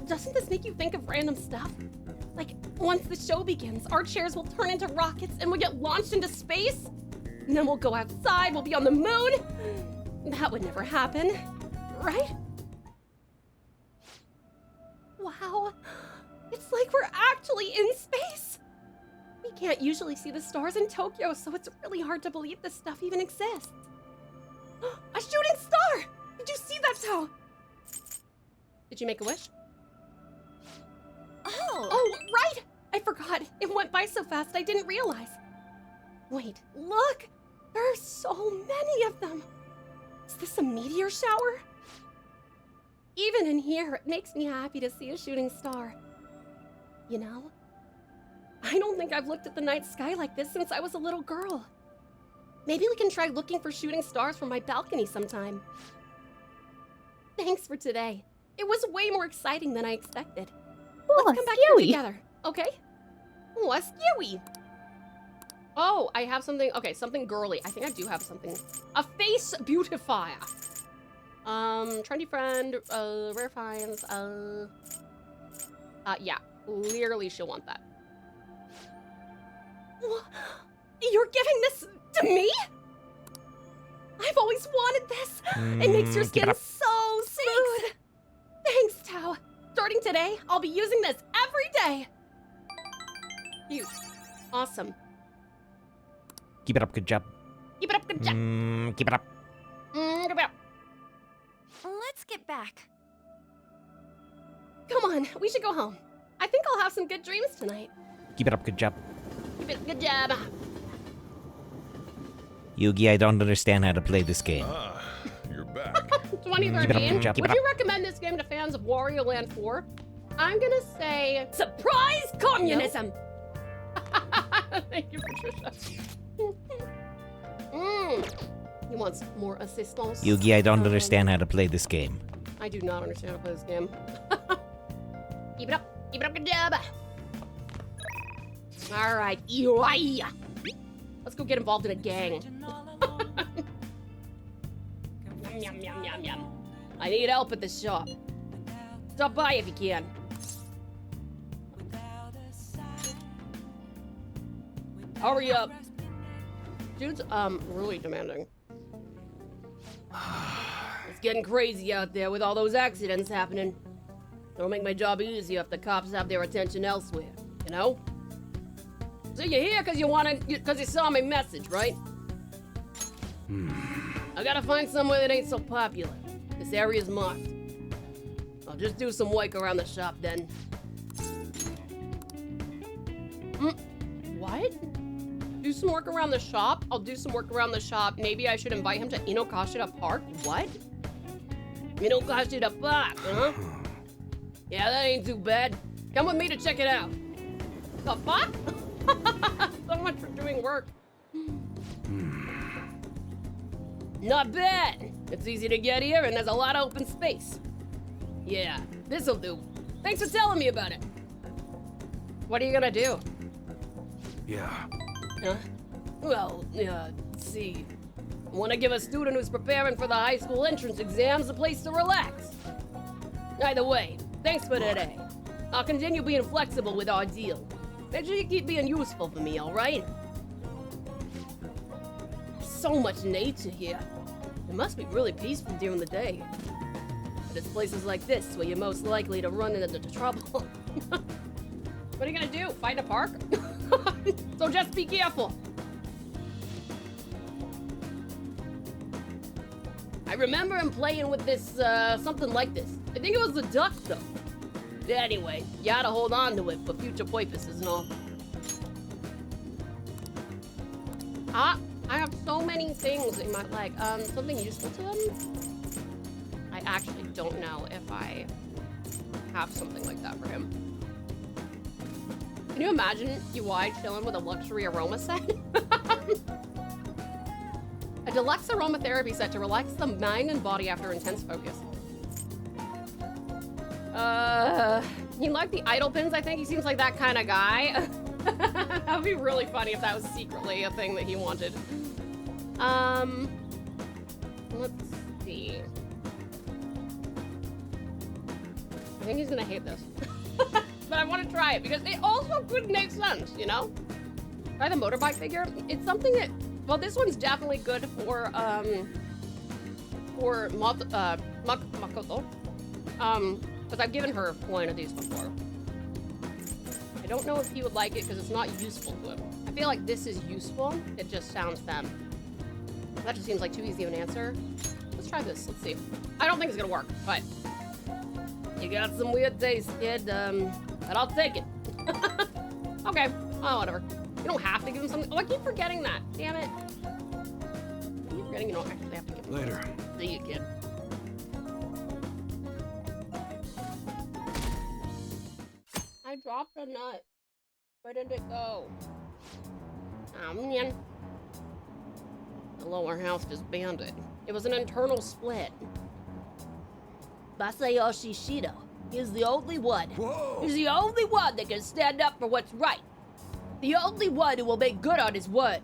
Doesn't this make you think of random stuff? Like, once the show begins, our chairs will turn into rockets and we'll get launched into space? And then we'll go outside, we'll be on the moon? That would never happen, right? Wow, it's like we're actually in space. We can't usually see the stars in Tokyo, so it's really hard to believe this stuff even exists. A shooting star! Did you see that, Tao? Did you make a wish? Oh, right! I forgot. It went by so fast I didn't realize. Wait, look! There are so many of them. Is this a meteor shower? Even in here, it makes me happy to see a shooting star. You know, I don't think I've looked at the night sky like this since I was a little girl. Maybe we can try looking for shooting stars from my balcony sometime. Thanks for today. It was way more exciting than I expected. Let's come back here together, okay? Oh, a skewy. Oh, I have something. Okay, something girly. I think I do have something. A face beautifier. Trendy friend, rare finds, yeah, clearly she'll want that. You're giving this to me? I've always wanted this. It makes your skin so smooth. Thanks, Tau. Starting today, I'll be using this every day. Huge. Awesome. Keep it up, good job. Keep it up, good job. Keep it up. Keep it up. Let's get back. Come on, we should go home. I think I'll have some good dreams tonight. Keep it up, good job. Keep it, good job. Yugi, I don't understand how to play this game. Ah, you're back. 2013. Would you recommend this game to fans of Wario Land 4? I'm gonna say surprise communism. Thank you, Patricia. He wants more assistance. Yugi, I don't understand how to play this game. I do not understand how to play this game. Keep it up. Keep it up, good job. All right. Let's go get involved in a gang. Yum, yum, yum, yum. I need help at the shop. Stop by if you can. Hurry up. Dude's, really demanding. It's getting crazy out there with all those accidents happening. It'll make my job easier if the cops have their attention elsewhere, you know? So you're here because you saw my message, right? I gotta find somewhere that ain't so popular. This area's marked. I'll just do some work around the shop then. What? Do some work around the shop? I'll do some work around the shop. Maybe I should invite him to Inokashira Park? What? Inokashira Park, huh? Yeah, that ain't too bad. Come with me to check it out. The fuck? So much for doing work. Not bad. It's easy to get here and there's a lot of open space. Yeah, this'll do. Thanks for telling me about it. What are you gonna do? Yeah. Huh? Well, let's see. I want to give a student who's preparing for the high school entrance exams a place to relax. Either way, thanks for today. I'll continue being flexible with our deal. Make sure you keep being useful for me, alright? There's so much nature here. It must be really peaceful during the day. But it's places like this where you're most likely to run into trouble. What are you gonna do? Find a park? So just be careful. I remember him playing with this, something like this. I think it was the duck, though. Anyway, you gotta hold on to it for future purposes and all. I have so many things in my, like, something useful to them? I actually don't know if I have something like that for him. Can you imagine UI chilling with a luxury aroma set? A deluxe aromatherapy set to relax the mind and body after intense focus. He liked the idol pins. I think he seems like that kind of guy. That would be really funny if that was secretly a thing that he wanted. Let's see. I think he's gonna hate this. But I want to try it because it also could make sense, you know? Try the motorbike figure. It's something that, well, this one's definitely good for Makoto. Because I've given her one of these before. I don't know if he would like it because it's not useful to him. I feel like this is useful. It just sounds femme. That just seems like too easy of an answer. Let's try this. Let's see. I don't think it's gonna work, but you got some weird taste, kid. But I'll take it. Okay. Oh, whatever. You don't have to give him something. Oh, I keep forgetting that. Damn it. I keep forgetting you don't actually have to give him Later. See you, kid. I dropped a nut. Where did it go? Oh, man. The lower house disbanded. It was an internal split. Masayoshi Shido. He's the only one. Whoa. He's the only one that can stand up for what's right. The only one who will make good on his word.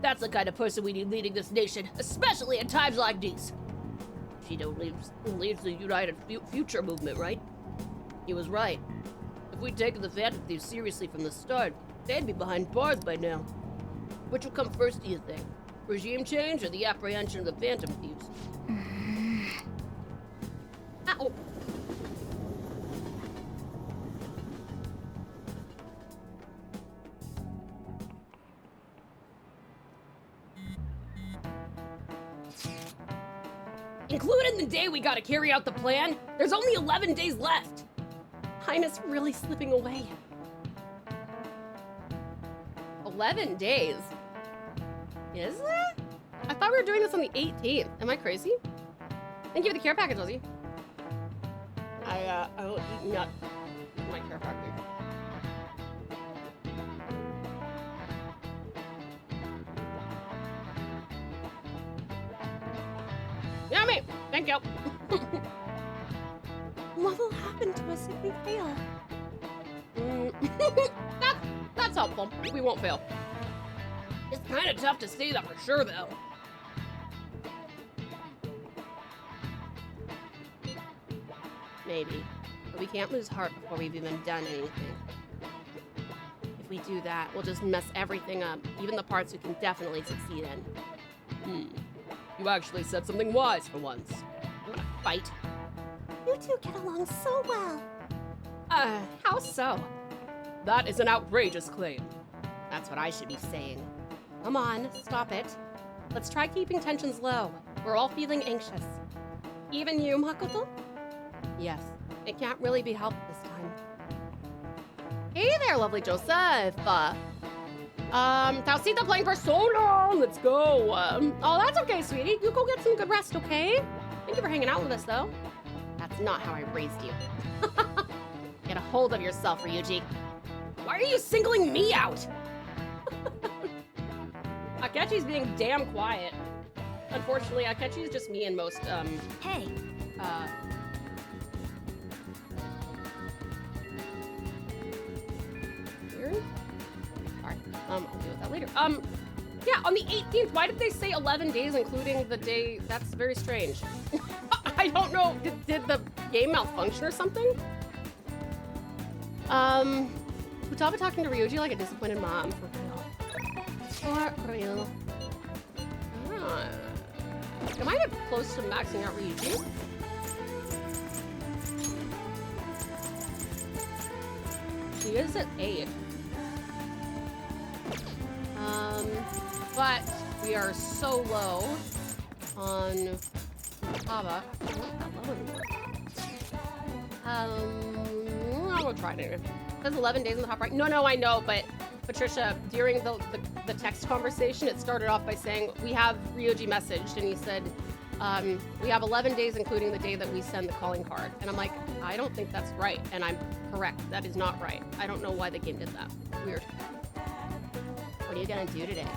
That's the kind of person we need leading this nation, especially in times like these. Shido leads the United Future movement, right? He was right. If we'd taken the Phantom Thieves seriously from the start, they'd be behind bars by now. Which will come first, do you think? Regime change or the apprehension of the Phantom Thieves? Ow. Including the day we gotta carry out the plan, there's only 11 days left. Time is really slipping away. 11 days? Is it? I thought we were doing this on the 18th. Am I crazy? Thank you for the care package, Lizzie. I will eat nut my care package. Yummy! Thank you. What will happen to us if we fail? That's helpful. We won't fail. It's kind of tough to say that for sure, though. Maybe. But we can't lose heart before we've even done anything. If we do that, we'll just mess everything up, even the parts we can definitely succeed in. You actually said something wise for once. I'm gonna fight. You two get along so well. How so? That is an outrageous claim. That's what I should be saying. Come on, stop it. Let's try keeping tensions low. We're all feeling anxious. Even you, Makoto? Yes, it can't really be helped this time. Hey there, lovely Joseph. Tausita playing for so long. Let's go. Oh, that's okay, sweetie. You go get some good rest, okay? Thank you for hanging out with us, though. That's not how I raised you. Get a hold of yourself, Ryuji. Why are you singling me out? Akechi's being damn quiet. Unfortunately, Akechi's just me in most, Hey. Weird? Sorry. I'll deal with that later. Yeah, on the 18th, why did they say 11 days, including the day? That's very strange. I don't know. Did the game malfunction or something? Futaba talking to Ryuji like a disappointed mom. For real. Am I close to maxing out Ryuji? She is at 8. But we are so low on Futaba. Not that low anymore. We'll try it anyway. It says 11 days in the top right. No, I know, but Patricia, during the text conversation, it started off by saying, we have Ryuji messaged, and he said, we have 11 days, including the day that we send the calling card. And I'm like, I don't think that's right. And I'm correct. That is not right. I don't know why the game did that. Weird. What are you gonna do today?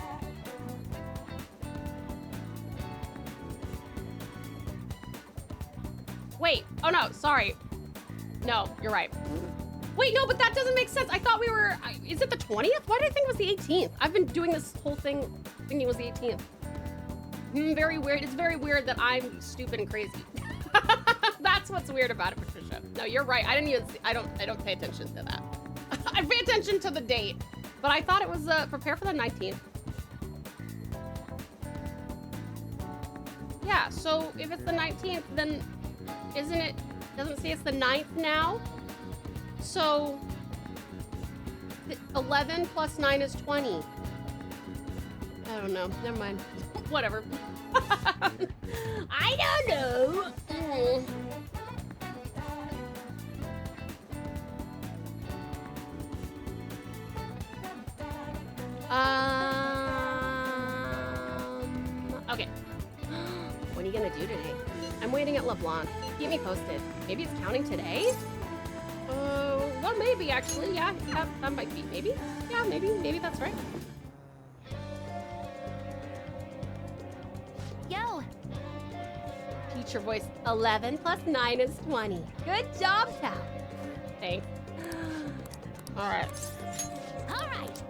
Wait. Oh, no. Sorry. No, you're right. Wait, no, but that doesn't make sense. I thought we were... Is it the 20th? Why did I think it was the 18th? I've been doing this whole thing thinking it was the 18th. Very weird. It's very weird that I'm stupid and crazy. That's what's weird about it, Patricia. No, you're right. I didn't even see... I don't pay attention to that. I pay attention to the date. But I thought it was prepare for the 19th. Yeah, so if it's the 19th, then isn't it... Doesn't say it's the 9th now? So, 11 plus 9 is 20. I don't know. Never mind. Whatever. I don't know. Okay. What are you gonna do today? I'm waiting at LeBlanc. Keep me posted. Maybe it's counting today? Well, maybe actually, yeah, that might be, maybe. Yeah, maybe that's right. teacher voice. 11 plus 9 is 20. Good job, Tao. Thanks. All right. All right.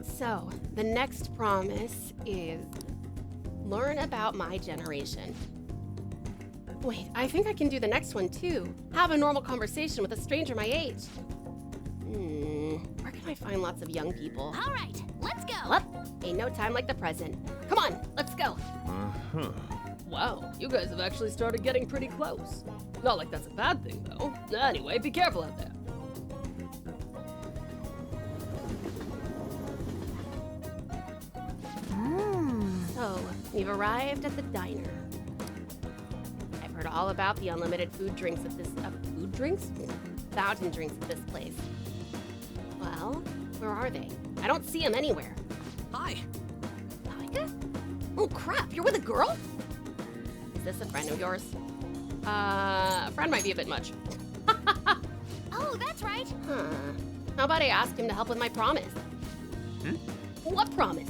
So, the next promise is learn about my generation. Wait, I think I can do the next one too. Have a normal conversation with a stranger my age. Where can I find lots of young people? All right, let's go. What? Ain't no time like the present. Come on, let's go. Wow, you guys have actually started getting pretty close. Not like that's a bad thing, though. Anyway, be careful out there. So, we've arrived at the diner. I've heard all about the unlimited food drinks at this... food drinks? Fountain drinks at this place. Well, where are they? I don't see them anywhere. Hi. Tiger? Oh crap, you're with a girl? Is this a friend of yours? Friend might be a bit much. Oh, that's right. Huh. How about I ask him to help with my promise? What promise?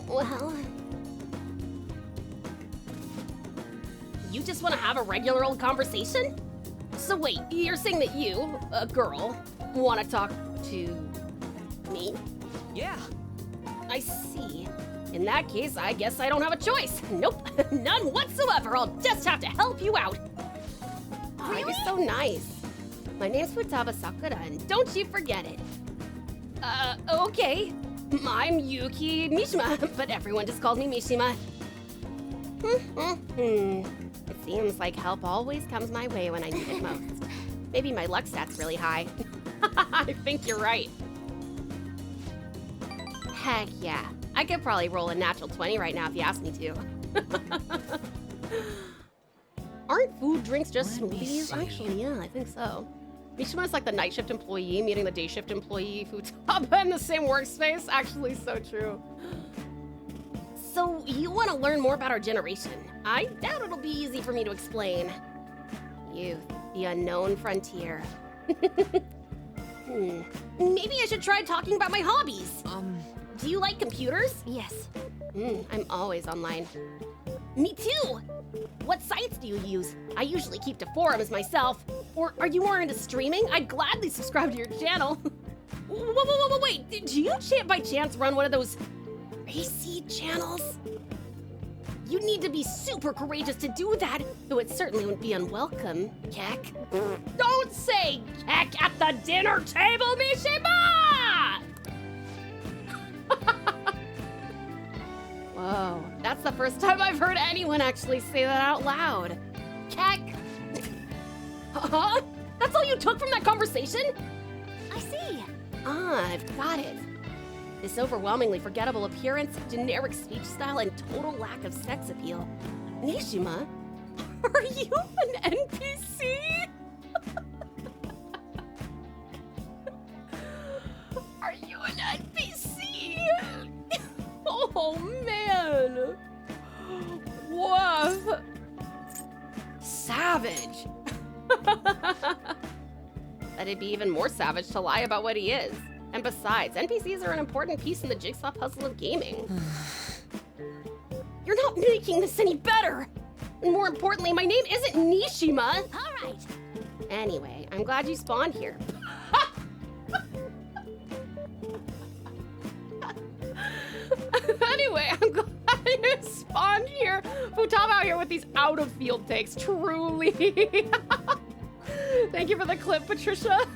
Well... You just want to have a regular old conversation? So wait, you're saying that you, a girl, want to talk to me? Yeah. I see. In that case, I guess I don't have a choice. Nope, none whatsoever. I'll just have to help you out. Really? You're so nice. My name's Futaba Sakura, and don't you forget it. Okay. I'm Yuki Mishima, but everyone just calls me Mishima. It seems like help always comes my way when I need it most. Maybe my luck stat's really high. I think you're right. Heck yeah. I could probably roll a natural 20 right now if you asked me to. Aren't food drinks just smoothies? Actually, yeah, I think so. Mishima's like the night shift employee meeting the day shift employee. Futaba in the same workspace. Actually, so true. So, you want to learn more about our generation? I doubt it'll be easy for me to explain. Youth, the unknown frontier. Maybe I should try talking about my hobbies. Do you like computers? Yes. I'm always online. Me too! What sites do you use? I usually keep to forums myself. Or are you more into streaming? I'd gladly subscribe to your channel. Whoa, wait, do you by chance run one of those racy channels? You need to be super courageous to do that, though it certainly wouldn't be unwelcome, Kek. Don't say Kek at the dinner table, Mishima! Whoa, that's the first time I've heard anyone actually say that out loud. Kek! Huh? That's all you took from that conversation? I see. Ah, I've got it. This overwhelmingly forgettable appearance, generic speech style, and total lack of sex appeal. Nishima, are you an NPC? Are you an NPC? Oh man! Woof! Savage! But it'd be even more savage to lie about what he is. And besides, NPCs are an important piece in the jigsaw puzzle of gaming. You're not making this any better! And more importantly, my name isn't Nishima! Alright! Anyway, I'm glad you spawned here. Anyway, I'm glad you spawned here. Futaba out here with these out-of-field takes, truly. Thank you for the clip, Patricia.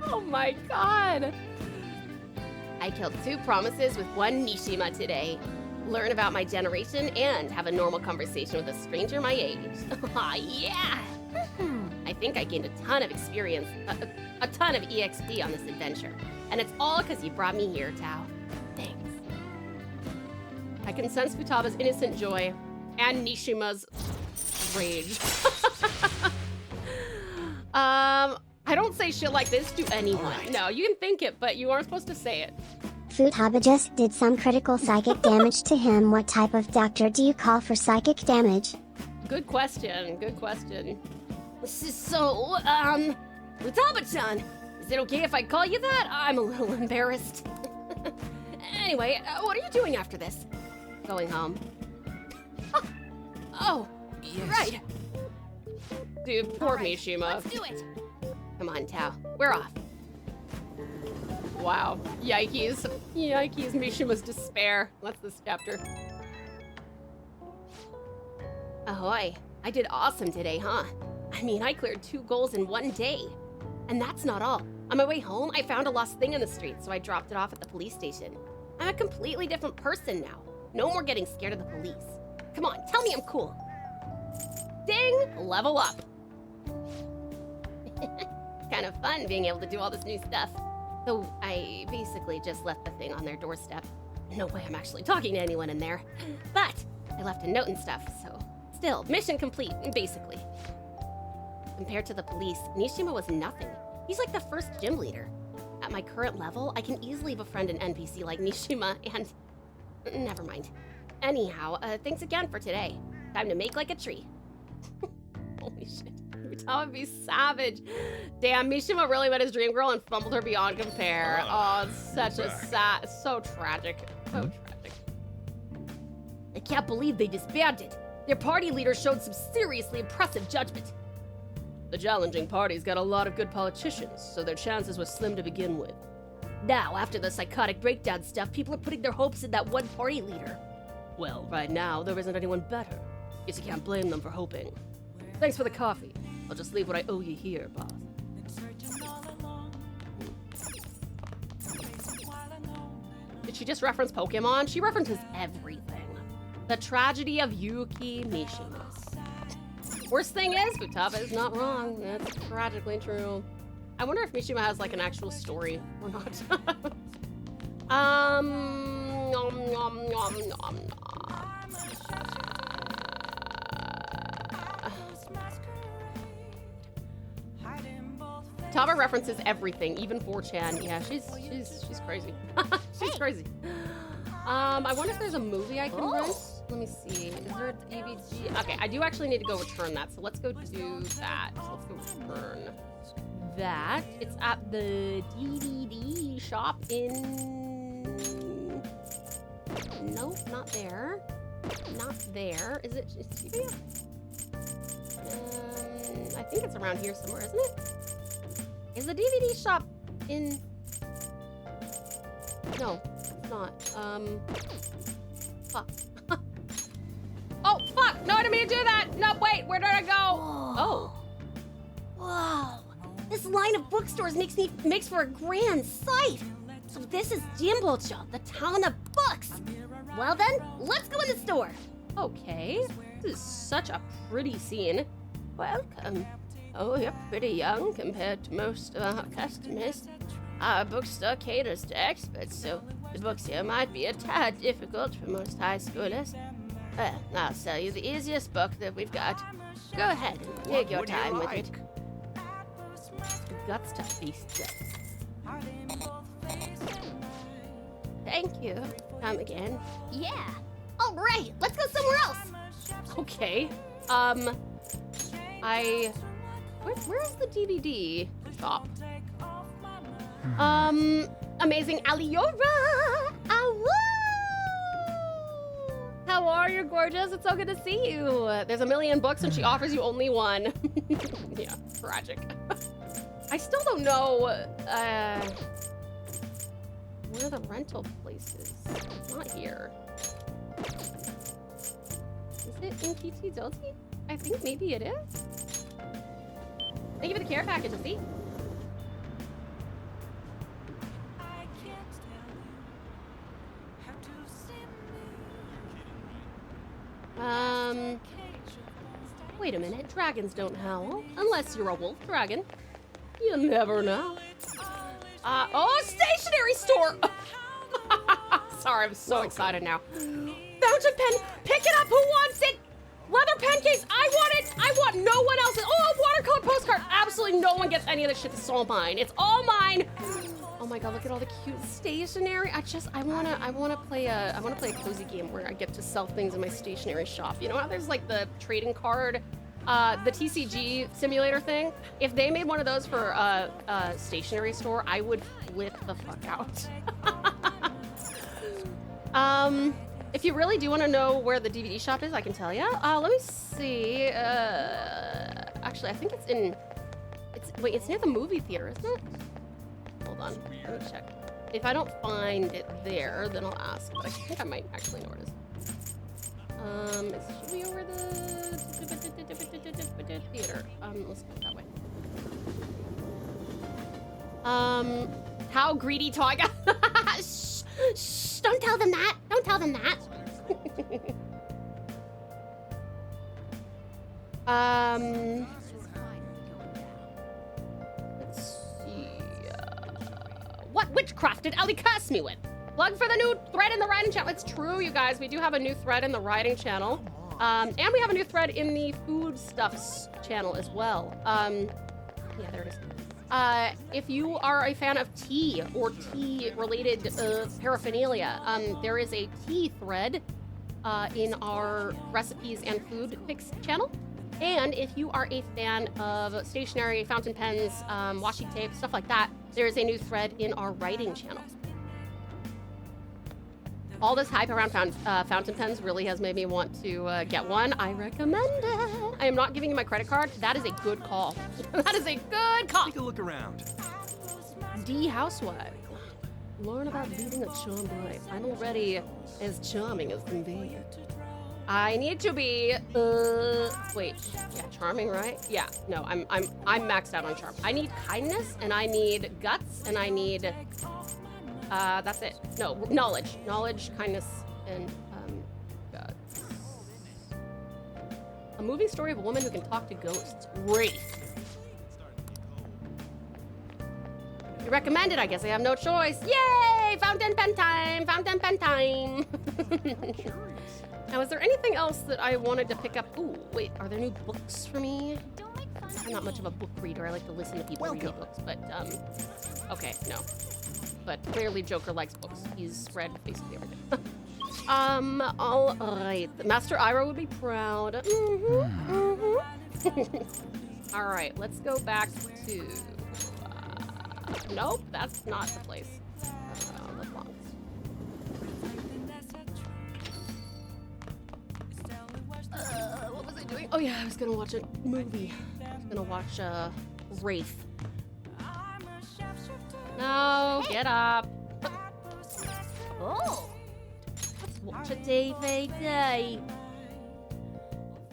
Oh my god. I killed 2 promises with 1 Nishima today. Learn about my generation and have a normal conversation with a stranger my age. Aw, yeah! I think I gained a ton of experience, a ton of EXP on this adventure. And it's all because you brought me here, Tao. Thanks. I can sense Futaba's innocent joy and Nishima's rage. I don't say shit like this to anyone. Right. No, you can think it, but you aren't supposed to say it. Futaba just did some critical psychic damage to him. What type of doctor do you call for psychic damage? Good question, good question. So, Futaba-chan, is Is it okay if I call you that? I'm a little embarrassed. Anyway, what are you doing after this? Going home. Oh, Yes. right. Dude, poor Mishima. Let's do it. Come on, Tao. We're off. Wow. Yikes. Yikes. Mishima's despair. What's this chapter? Ahoy. I did awesome today, huh? I mean, I cleared 2 goals in 1 day. And that's not all. On my way home, I found a lost thing in the street, so I dropped it off at the police station. I'm a completely different person now. No more getting scared of the police. Come on, tell me I'm cool. Ding! Level up. Kind of fun being able to do all this new stuff. Though I basically just left the thing on their doorstep. No way I'm actually talking to anyone in there. But I left a note and stuff, so still, mission complete, basically. Compared to the police, Nishima was nothing. He's like the first gym leader. At my current level, I can easily befriend an NPC like Nishima and... Never mind. Anyhow, thanks again for today. Time to make like a tree. Holy shit. That would be savage. Damn, Mishima really met his dream girl and fumbled her beyond compare. Oh, it's such a sad... So tragic. So tragic. I can't believe they disbanded. Their party leader showed some seriously impressive judgment. The challenging party's got a lot of good politicians, so their chances were slim to begin with. Now, after the psychotic breakdown stuff, people are putting their hopes in that one party leader. Well, right now, there isn't anyone better. Guess you can't blame them for hoping. Thanks for the coffee. I'll just leave what I owe you here, boss. Did she just reference Pokemon? She references everything. The tragedy of Yuki Mishima. Worst thing is, Vtuber is not wrong. That's tragically true. I wonder if Mishima has like an actual story or not. Nom, nom, nom, nom, nom. Tava references everything, even 4chan. Yeah, she's crazy. She's crazy. I wonder if there's a movie I can rent. Let me see. Is there a DVD? Okay, I do actually need to go return that, so let's go do that. So let's go return that. It's at the DVD shop in... Nope, not there. Not there. Is it? It's TV? I think it's around here somewhere, isn't it? Is the DVD shop in... No, it's not. Fuck. Oh, fuck! No, I didn't mean to do that! No, wait, where did I go? Whoa. Whoa. This line of bookstores makes for a grand sight. So this is Jimbocho, the town of books. Well then, let's go in the store. Okay. This is such a pretty scene. Welcome. Oh, you're pretty young compared to most of our customers. Our bookstore caters to experts, so the books here might be a tad difficult for most high schoolers. Well, I'll sell you the easiest book that we've got. Go ahead and take your time with it. Guts to feast it. Thank you. Come again. Yeah. All right, let's go somewhere else. Okay. Where's the DVD shop? Amazing Aliora! Awoo! How are you, gorgeous? It's so good to see you. There's a million books and she offers you only one. Yeah, tragic. I still don't know, where are the rental places? It's not here. Is it in PT Delty? I think maybe it is. Thank you for the care package, see? Wait a minute. Dragons don't howl. Unless you're a wolf dragon. You never know. Oh, stationery store! Sorry, I'm so excited now. Fountain pen! Pick it up! Who wants it? Leather pen case! I want it! I want no one else's! Oh, watercolor postcard! Absolutely no one gets any of this shit. This is all mine. It's all mine! Oh my god, look at all the cute stationery. I wanna play a cozy game where I get to sell things in my stationery shop. You know how there's like the trading card the TCG simulator thing, if they made one of those for a stationery store, I would flip the fuck out. If you really do want to know where the DVD shop is, I can tell you. Let me see. Actually, I think it's in. Wait, it's near the movie theater, isn't it? Hold on, let me check. If I don't find it there, then I'll ask. But I think I might actually know where it is. It should be over the theater. Let's go that way. How greedy Tiger? Shh, don't tell them that. Don't tell them that. Let's see. What witchcraft did Ellie curse me with? Plug for the new thread in the writing channel. It's true, you guys. We do have a new thread in the writing channel. And we have a new thread in the food stuffs channel as well. Yeah, there it is. If you are a fan of tea or tea-related paraphernalia, there is a tea thread in our recipes and food pics channel. And if you are a fan of stationery, fountain pens, washi tape, stuff like that, there is a new thread in our writing channel. All this hype around fountain pens really has made me want to get one. I recommend it. I am not giving you my credit card. That is a good call. That is a good call. Take a look around. D housewife. Learn about leading a charmed life. I'm already as charming as can be. I need to be wait, yeah, charming, right? Yeah, no, I'm maxed out on charm. I need kindness and I need guts and I need that's it. No, knowledge. Knowledge, kindness, and guts. A moving story of a woman who can talk to ghosts. Wraith. You recommend it, I guess I have no choice. Yay! Fountain pen time! Fountain pen time! Now, is there anything else that I wanted to pick up? Ooh, wait, are there new books for me? I'm not much of a book reader. I like to listen to people read books, but, okay, no. But clearly Joker likes books. He's read basically everything. All right. Master Ira would be proud. All right, let's go back to... nope, that's not the place. What was I doing? Oh yeah, I was gonna watch a movie. I was gonna watch Wraith. No, get up. Oh, let's watch a DVD.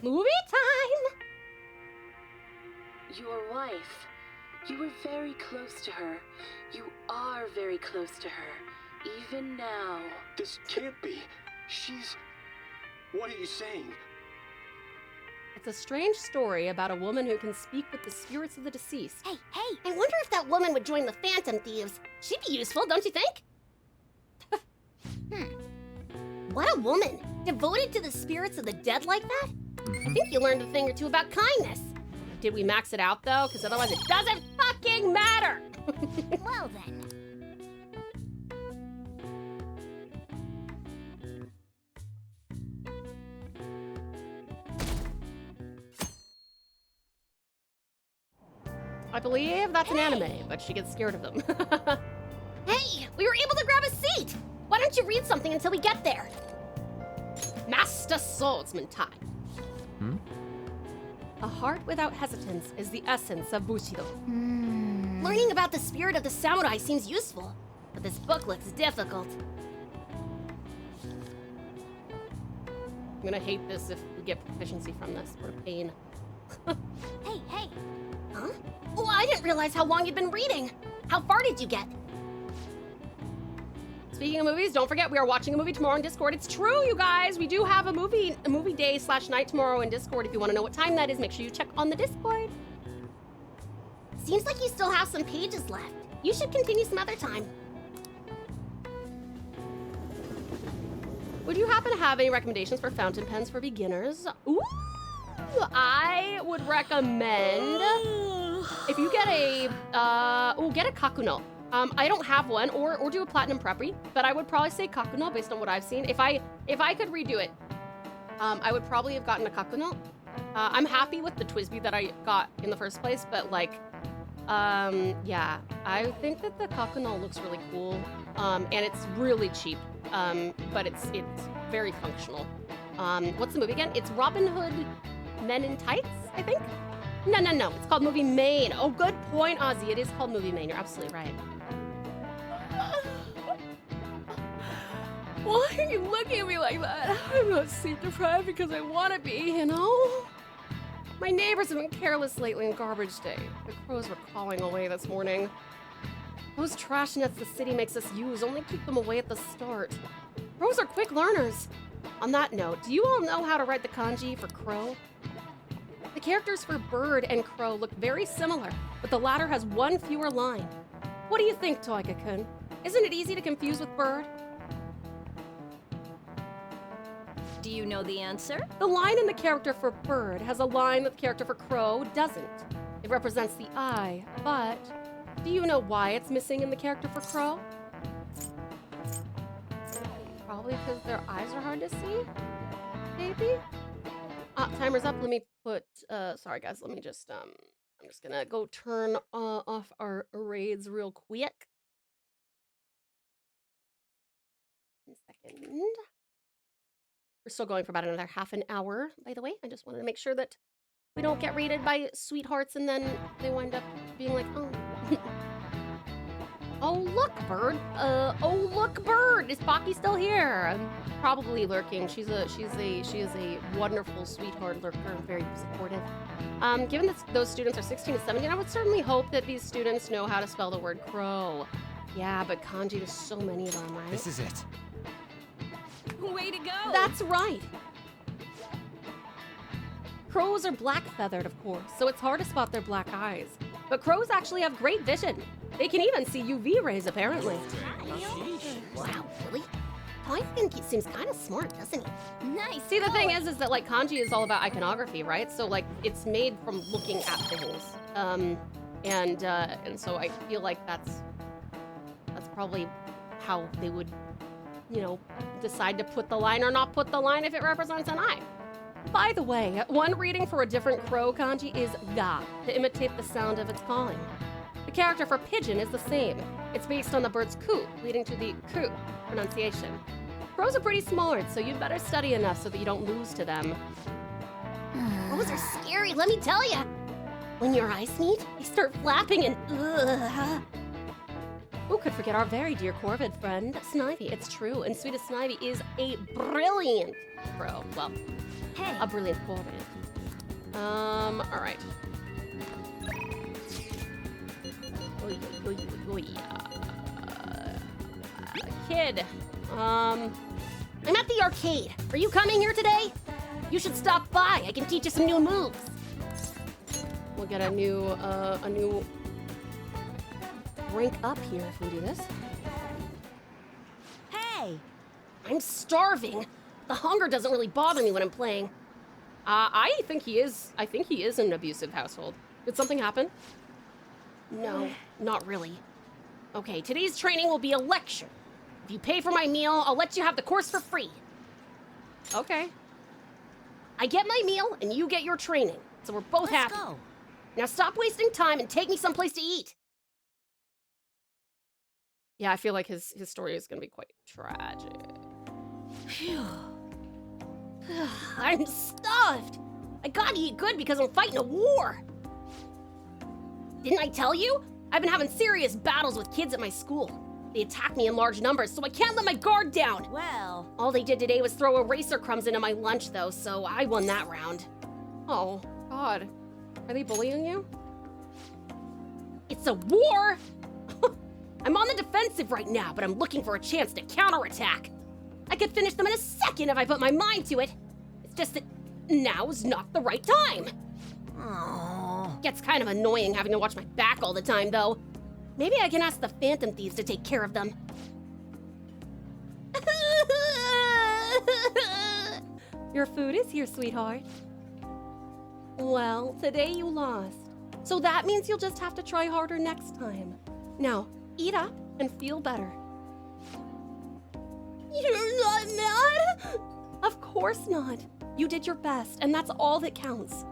Movie time! Your wife. You were very close to her. You are very close to her. Even now. This can't be. She's... What are you saying? It's a strange story about a woman who can speak with the spirits of the deceased. Hey, I wonder if that woman would join the Phantom Thieves. She'd be useful, don't you think? What a woman! Devoted to the spirits of the dead like that? I think you learned a thing or two about kindness. Did we max it out, though? Because otherwise it doesn't fucking matter! Well then. I believe that's an anime, but she gets scared of them. Hey, we were able to grab a seat! Why don't you read something until we get there? Master Swordsman time. A heart without hesitance is the essence of Bushido. Learning about the spirit of the samurai seems useful, but this book looks difficult. I'm gonna hate this if we get proficiency from this. What a pain. Hey. Huh? Oh, I didn't realize how long you'd been reading. How far did you get? Speaking of movies, don't forget we are watching a movie tomorrow in Discord. It's true, you guys. We do have a movie day / night tomorrow in Discord. If you want to know what time that is, make sure you check on the Discord. Seems like you still have some pages left. You should continue some other time. Would you happen to have any recommendations for fountain pens for beginners? Ooh, I would recommend if you get a get a Kakuno. I don't have one, or do a platinum preppy, but I would probably say Kakuno based on what I've seen. If I could redo it, I would probably have gotten a Kakuno. I'm happy with the Twisby that I got in the first place, but like, yeah, I think that the Coconut looks really cool, and it's really cheap, but it's very functional. What's the movie again? It's Robin Hood Men in Tights, I think? No, it's called Movie Maine. Oh, good point, Ozzy. It is called Movie Maine. You're absolutely right. Why are you looking at me like that? I'm not sleep deprived because I want to be, you know? My neighbors have been careless lately on garbage day. The crows were clawing away this morning. Those trash nets the city makes us use only keep them away at the start. Crows are quick learners. On that note, do you all know how to write the kanji for crow? The characters for bird and crow look very similar, but the latter has one fewer line. What do you think, Toika-kun? Isn't it easy to confuse with bird? Do you know the answer? The line in the character for bird has a line that the character for crow doesn't. It represents the eye, but do you know why it's missing in the character for crow? Probably because their eyes are hard to see? Maybe? Timer's up. Let me put, sorry guys, let me just, I'm just gonna go turn off our raids real quick. 1 second. We're still going for about another half an hour, by the way. I just wanted to make sure that we don't get raided by sweethearts and then they wind up being like, oh. Oh, look, bird. Oh, look, bird. Is Baki still here? Probably lurking. She is a wonderful sweetheart lurker and very supportive. Given that those students are 16 to 17, I would certainly hope that these students know how to spell the word crow. Yeah, but kanji, there's so many of them, right? This is it. Way to go! That's right! Crows are black-feathered, of course, so it's hard to spot their black eyes. But crows actually have great vision. They can even see UV rays, apparently. Wow, really? Toika seems kind of smart, doesn't he? Nice. See, the thing is that like kanji is all about iconography, right? So like it's made from looking at things, and so I feel like that's probably how they would, you know, decide to put the line or not put the line if it represents an eye. By the way, one reading for a different crow kanji is ga, to imitate the sound of its calling. The character for pigeon is the same. It's based on the bird's coo, leading to the ku pronunciation. Crows are pretty smart, so you'd better study enough so that you don't lose to them. Crows are scary, let me tell ya. When your eyes meet, they start flapping and Who could forget our very dear corvid friend, Snivy? It's true, and Sweetest Snivy is a brilliant crow. Well, hey, a brilliant corvid. All right. Kid, I'm at the arcade. Are you coming here today? You should stop by. I can teach you some new moves. We'll get a new rank up here if we do this. Hey! I'm starving. The hunger doesn't really bother me when I'm playing. I think he is in an abusive household. Did something happen? No, not really. Okay, today's training will be a lecture. If you pay for my meal, I'll let you have the course for free. Okay. I get my meal and you get your training, so we're both happy. Let's go. Now stop wasting time and take me someplace to eat. Yeah, I feel like his story is gonna be quite tragic. Phew. I'm stuffed. I gotta eat good because I'm fighting a war. Didn't I tell you? I've been having serious battles with kids at my school. They attack me in large numbers, so I can't let my guard down. Well, all they did today was throw eraser crumbs into my lunch, though, so I won that round. Oh, God. Are they bullying you? It's a war! I'm on the defensive right now, but I'm looking for a chance to counterattack. I could finish them in a second if I put my mind to it. It's just that now's not the right time. Oh, gets kind of annoying having to watch my back all the time, though. Maybe I can ask the Phantom Thieves to take care of them. Your food is here, sweetheart. Well, today you lost. So that means you'll just have to try harder next time. Now, eat up and feel better. You're not mad? Of course not. You did your best, and that's all that counts.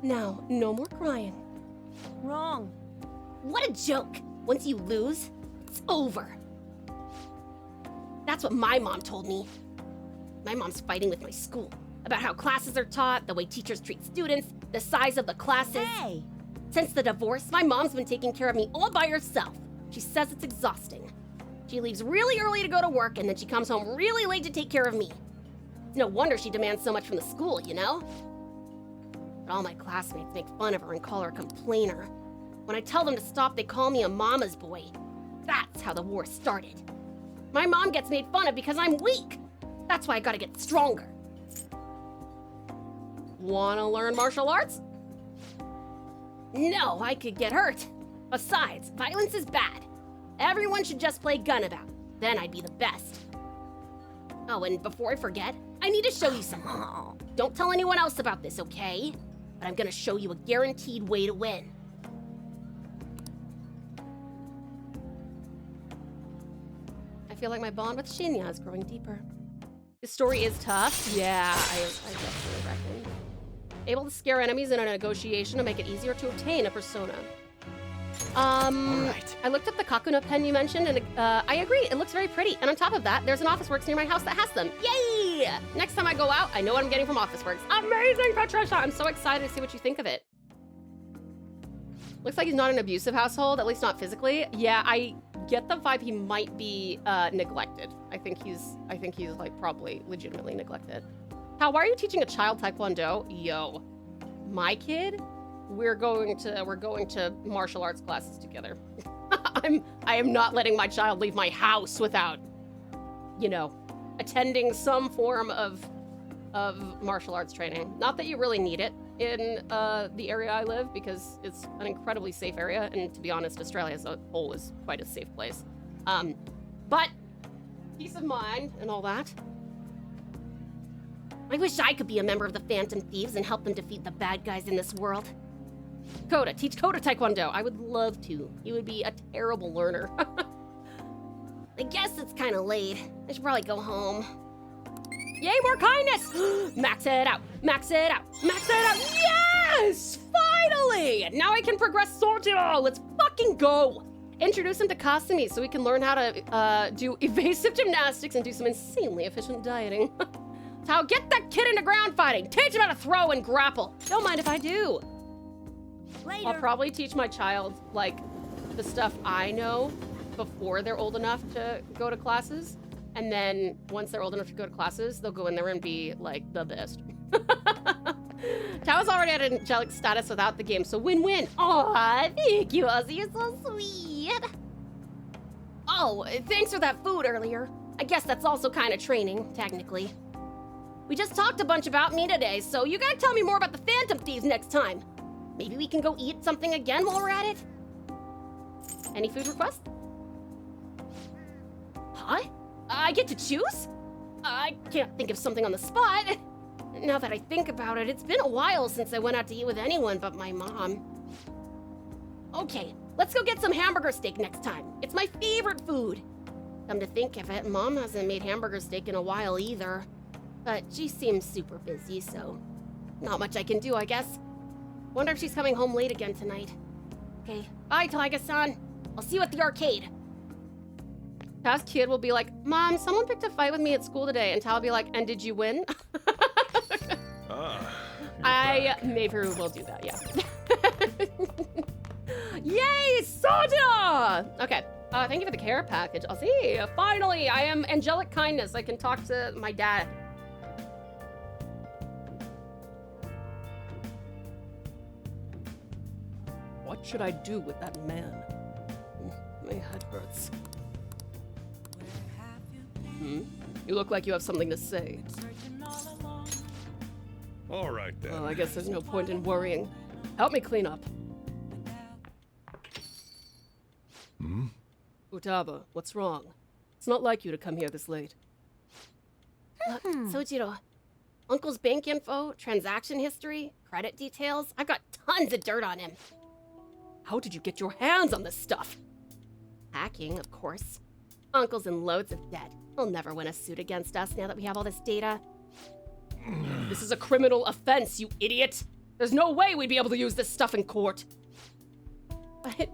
Now, no more crying. Wrong. What a joke. Once you lose, it's over. That's what my mom told me. My mom's fighting with my school about how classes are taught, the way teachers treat students, the size of the classes. Hey! Since the divorce, my mom's been taking care of me all by herself. She says it's exhausting. She leaves really early to go to work, and then she comes home really late to take care of me. It's no wonder she demands so much from the school, you know? But all my classmates make fun of her and call her a complainer. When I tell them to stop, they call me a mama's boy. That's how the war started. My mom gets made fun of because I'm weak. That's why I gotta get stronger. Wanna learn martial arts? No, I could get hurt. Besides, violence is bad. Everyone should just play Gunabout. Then I'd be the best. Oh, and before I forget, I need to show you something. Don't tell anyone else about this, okay? But I'm gonna show you a guaranteed way to win. I feel like my bond with Shinya is growing deeper. This story is tough. Yeah, I definitely reckon. Able to scare enemies in a negotiation to make it easier to obtain a persona. Alright. I looked up the Kakuna pen you mentioned, and I agree, it looks very pretty. And on top of that, there's an Officeworks near my house that has them. Yay! Next time I go out, I know what I'm getting from Officeworks. Amazing, Patricia! I'm so excited to see what you think of it. Looks like he's not an abusive household, at least not physically. Yeah, I get the vibe he might be neglected. I think he's like probably legitimately neglected. How, why are you teaching a child Taekwondo? Yo, my kid? We're going to martial arts classes together. I am not letting my child leave my house without, you know, attending some form of martial arts training. Not that you really need it in the area I live, because it's an incredibly safe area, and to be honest, Australia as a whole is quite a safe place. But peace of mind and all that. I wish I could be a member of the Phantom Thieves and help them defeat the bad guys in this world. Coda, teach Coda Taekwondo. I would love to. He would be a terrible learner. I guess it's kind of late. I should probably go home. Yay, more kindness! Max it out, max it out, max it out. Yes! Finally! Now I can progress Sortiro. Let's fucking go. Introduce him to Kasumi so we can learn how to do evasive gymnastics and do some insanely efficient dieting. Tao, get that kid into ground fighting. Teach him how to throw and grapple. Don't mind if I do. Later. I'll probably teach my child, like, the stuff I know before they're old enough to go to classes. And then once they're old enough to go to classes, they'll go in there and be, like, the best. Tao's already at angelic status without the game, so win-win. Aw, thank you, Ozzy. You're so sweet. Oh, thanks for that food earlier. I guess that's also kind of training, technically. We just talked a bunch about me today, so you gotta tell me more about the Phantom Thieves next time. Maybe we can go eat something again while we're at it? Any food requests? Huh? I get to choose? I can't think of something on the spot. Now that I think about it, it's been a while since I went out to eat with anyone but my mom. Okay, let's go get some hamburger steak next time. It's my favorite food. Come to think of it, Mom hasn't made hamburger steak in a while either. But she seems super busy, so not much I can do, I guess. Wonder if she's coming home late again tonight. Okay, bye, Taiga-san. I'll see you at the arcade. Tao's kid will be like, Mom, someone picked a fight with me at school today, and Tao will be like, and did you win? Maybe will do that, yeah. Yay, soda! Okay, thank you for the care package. I'll see. Finally, I am angelic kindness. I can talk to my dad. What should I do with that man? My head hurts. You look like you have something to say. All right, then. Well, I guess there's no point in worrying. Help me clean up. Futaba, what's wrong? It's not like you to come here this late. Sojiro, Uncle's bank info, transaction history, credit details. I've got tons of dirt on him. How did you get your hands on this stuff? Hacking, of course. Uncle's in loads of debt. He'll never win a suit against us now that we have all this data. This is a criminal offense, you idiot. There's no way we'd be able to use this stuff in court. But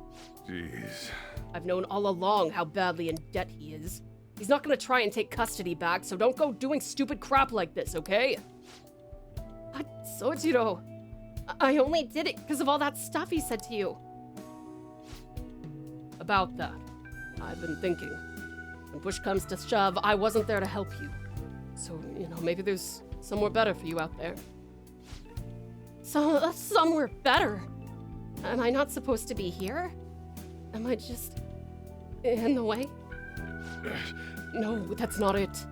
Jeez. I've known all along how badly in debt he is. He's not gonna try and take custody back, so don't go doing stupid crap like this, okay? But Sojiro, I only did it because of all that stuff he said to you. About that, I've been thinking. When push comes to shove, I wasn't there to help you. So, maybe there's somewhere better for you out there. So, that's somewhere better. Am I not supposed to be here? Am I just in the way? No, that's not it.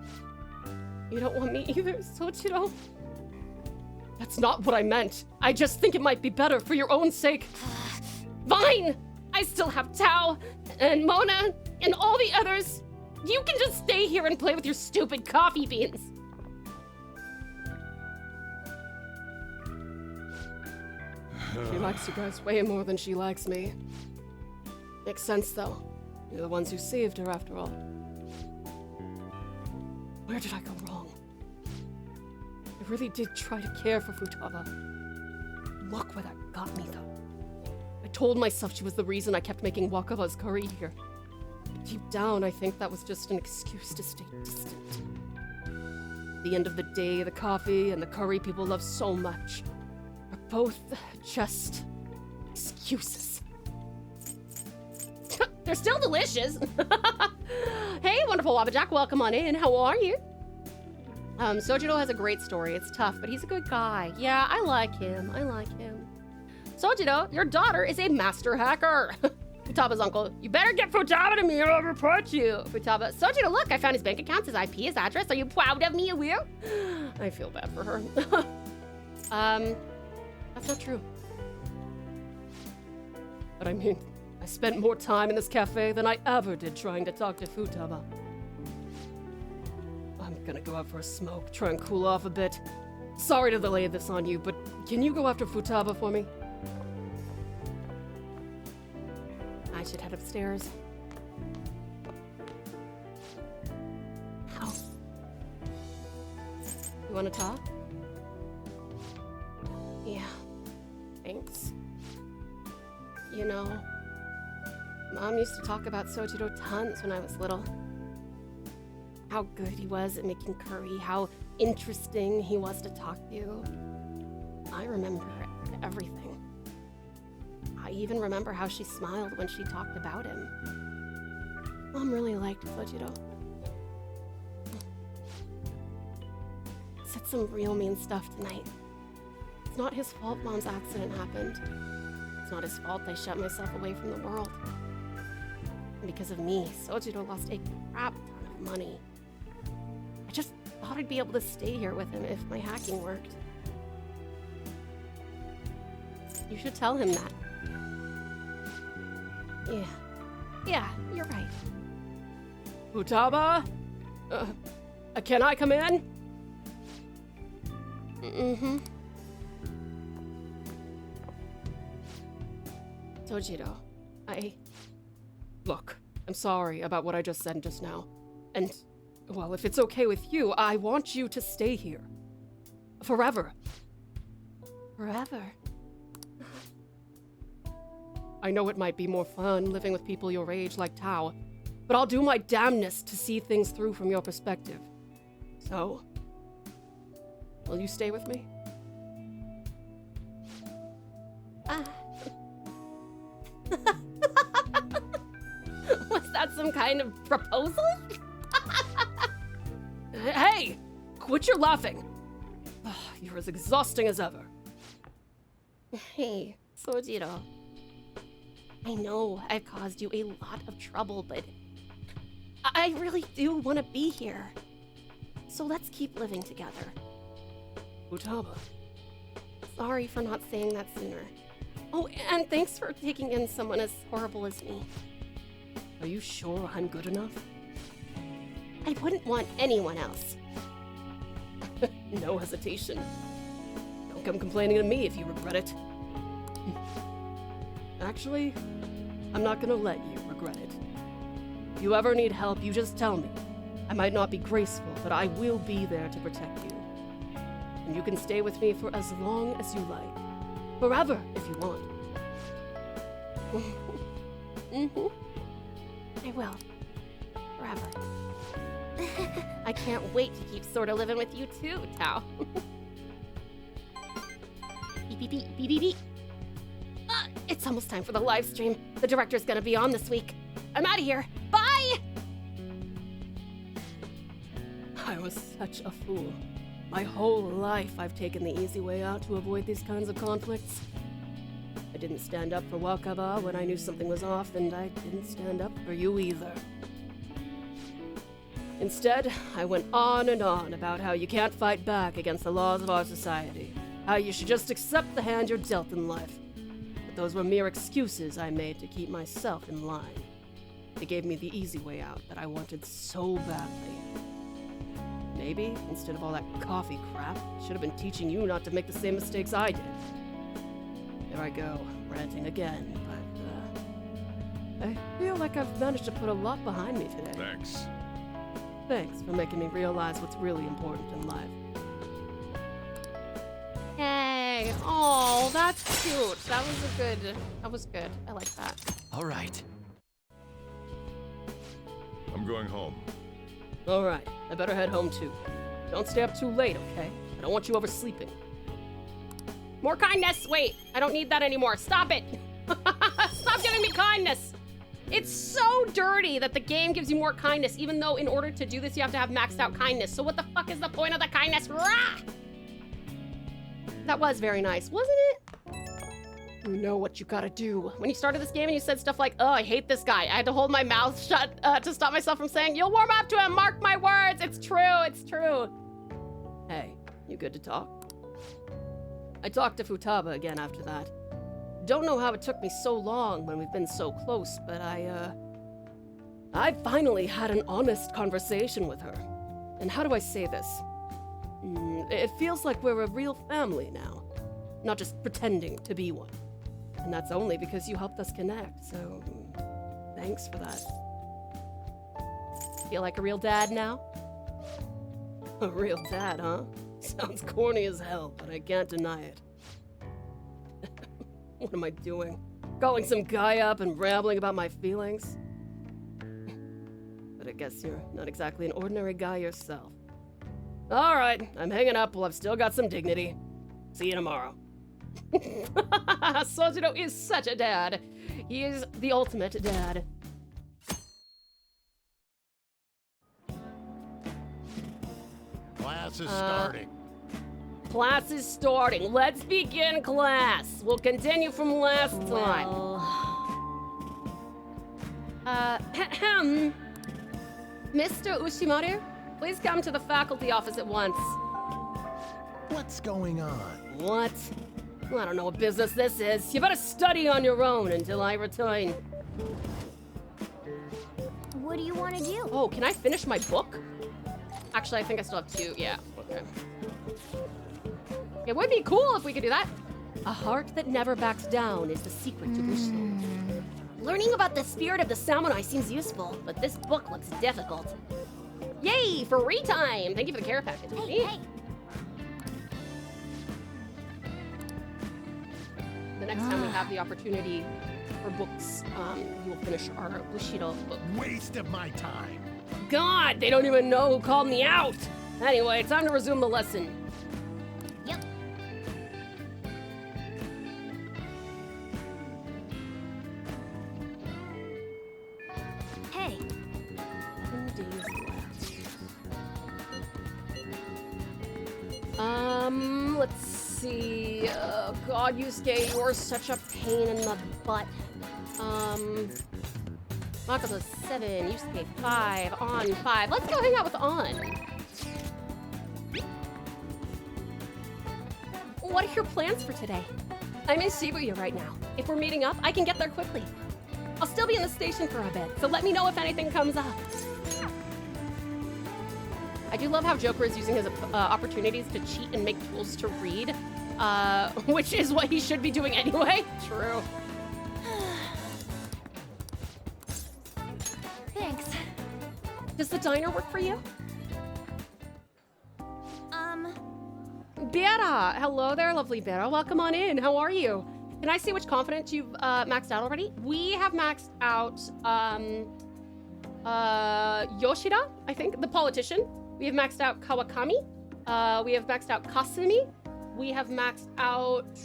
You don't want me either, Sojiro? That's not what I meant. I just think it might be better for your own sake. Fine! I still have Tao, and Mona, and all the others. You can just stay here and play with your stupid coffee beans. She likes you guys way more than she likes me. Makes sense, though. You're the ones who saved her, after all. Where did I go wrong? I really did try to care for Vtuber. Look where that got me, though. I told myself she was the reason I kept making wakava's curry here. But deep down, I think that was just an excuse to stay distant. At the end of the day, the coffee and the curry people love so much are both just excuses. They're still delicious. Hey, wonderful Wabajack, welcome on in. How are you? Sojiro has a great story. It's tough, but he's a good guy. Yeah, I like him. Sojiro, your daughter is a master hacker. Futaba's uncle, you better get Futaba to me or I'll report you. Futaba, Sojiro, look, I found his bank accounts, his IP, his address. Are you proud of me, Will? I feel bad for her. That's not true. But I mean, I spent more time in this cafe than I ever did trying to talk to Futaba. I'm gonna go out for a smoke, try and cool off a bit. Sorry to lay this on you, but can you go after Futaba for me? I should head upstairs. How? You wanna talk? Yeah. Thanks. Mom used to talk about Sojiro tons when I was little. How good he was at making curry, how interesting he was to talk to. I remember everything. I even remember how she smiled when she talked about him. Mom really liked Sojiro. Said some real mean stuff tonight. It's not his fault Mom's accident happened. It's not his fault I shut myself away from the world. And because of me, Sojiro lost a crap ton of money. I just thought I'd be able to stay here with him if my hacking worked. You should tell him that. Yeah, you're right. Futaba? Can I come in? Mm-hmm. Sojiro, Look, I'm sorry about what I just said just now. And, well, if it's okay with you, I want you to stay here. Forever. Forever? I know it might be more fun living with people your age like Tao, but I'll do my damnness to see things through from your perspective. So, will you stay with me? Was that some kind of proposal? Hey, quit your laughing. You're as exhausting as ever. Hey, Sojiro. I know I've caused you a lot of trouble, but I really do want to be here. So let's keep living together. Futaba. Sorry for not saying that sooner. Oh, and thanks for taking in someone as horrible as me. Are you sure I'm good enough? I wouldn't want anyone else. No hesitation. Don't come complaining to me if you regret it. Actually, I'm not gonna let you regret it. If you ever need help, you just tell me. I might not be graceful, but I will be there to protect you. And you can stay with me for as long as you like. Forever, if you want. I will. Forever. I can't wait to keep sorta living with you too, Tao. Beep, beep, beep, beep, beep, beep. It's almost time for the live stream. The director's gonna be on this week. I'm out of here. Bye! I was such a fool. My whole life I've taken the easy way out to avoid these kinds of conflicts. I didn't stand up for Wakaba when I knew something was off, and I didn't stand up for you either. Instead, I went on and on about how you can't fight back against the laws of our society, how you should just accept the hand you're dealt in life. But those were mere excuses I made to keep myself in line. They gave me the easy way out that I wanted so badly. Maybe, instead of all that coffee crap, I should have been teaching you not to make the same mistakes I did. There I go, ranting again, but, I feel like I've managed to put a lot behind me today. Thanks. Thanks for making me realize what's really important in life. Hey, oh, that's cute. That was good. I like that. All right. I'm going home. All right, I better head home too. Don't stay up too late, okay? I don't want you oversleeping. More kindness! Wait, I don't need that anymore. Stop it! Stop giving me kindness! It's so dirty that the game gives you more kindness, even though in order to do this, you have to have maxed out kindness. So what the fuck is the point of the kindness? Rah! That was very nice, wasn't it? You know what you gotta do. When you started this game and you said stuff like, oh, I hate this guy, I had to hold my mouth shut to stop myself from saying, you'll warm up to him, mark my words, it's true, it's true. Hey, you good to talk? I talked to Futaba again after that. Don't know how it took me so long when we've been so close, but I finally had an honest conversation with her. And how do I say this? It feels like we're a real family now, not just pretending to be one. And that's only because you helped us connect, so thanks for that. Feel like a real dad now? A real dad, huh? Sounds corny as hell, but I can't deny it. What am I doing? Calling some guy up and rambling about my feelings? But I guess you're not exactly an ordinary guy yourself. All right, I'm hanging up while I've still got some dignity. See you tomorrow. Sojiro is such a dad. He is the ultimate dad. Class is starting. Class is starting. Let's begin class. We'll continue from last time. Mr. Ushimaru, please come to the faculty office at once. What's going on? What? I don't know what business this is. You better study on your own until I return. What do you want to do? Oh, can I finish my book? Actually, I think I still have 2. Yeah, okay. It would be cool if we could do that. A heart that never backs down is the secret to Bushido. Learning about the spirit of the samurai seems useful, but this book looks difficult. Yay, free time! Thank you for the care package. Hey. The next time we have the opportunity for books, we will finish our Bushido book. Waste of my time. God, they don't even know who called me out! Anyway, time to resume the lesson. Yep. Hey. Let's see. God, Yusuke, you're such a pain in the butt. Makoto's 7, Yusuke 5, On 5. Let's go hang out with On. What are your plans for today? I'm in Shibuya right now. If we're meeting up, I can get there quickly. I'll still be in the station for a bit, so let me know if anything comes up. I do love how Joker is using his opportunities to cheat and make tools to read, which is what he should be doing anyway. True. Thanks. Does the diner work for you? Bera. Hello there, lovely Bera. Welcome on in. How are you? Can I see which continent you've maxed out already? We have maxed out Yoshida, I think, the politician. We have maxed out Kawakami. We have maxed out Kasumi. We have maxed out,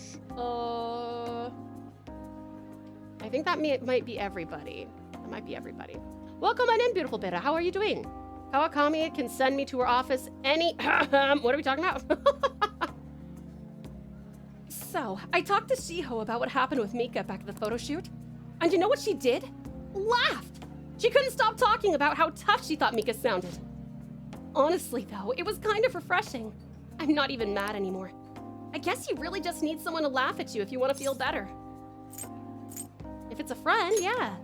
I think that might be everybody. That might be everybody. Welcome on in, beautiful Beta. How are you doing? Kawakami can send me to her office any, what are we talking about? So, I talked to Shiho about what happened with Mika back at the photo shoot. And you know what she did? Laughed. She couldn't stop talking about how tough she thought Mika sounded. Honestly, though, it was kind of refreshing. I'm not even mad anymore. I guess you really just need someone to laugh at you if you want to feel better. If it's a friend, yeah.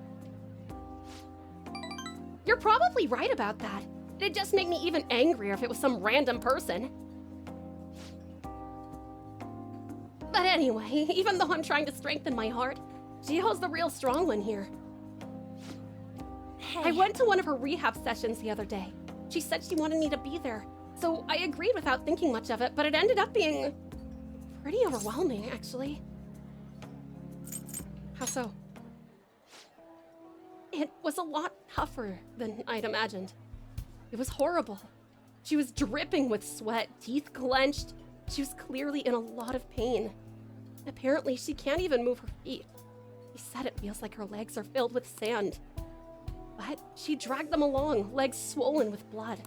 You're probably right about that. It'd just make me even angrier if it was some random person. But anyway, even though I'm trying to strengthen my heart, Jiho's the real strong one here. Hey. I went to one of her rehab sessions the other day. She said she wanted me to be there, so I agreed without thinking much of it, but it ended up being pretty overwhelming, actually. How so? It was a lot tougher than I'd imagined. It was horrible. She was dripping with sweat, teeth clenched. She was clearly in a lot of pain. Apparently, she can't even move her feet. She said it feels like her legs are filled with sand. But she dragged them along, legs swollen with blood.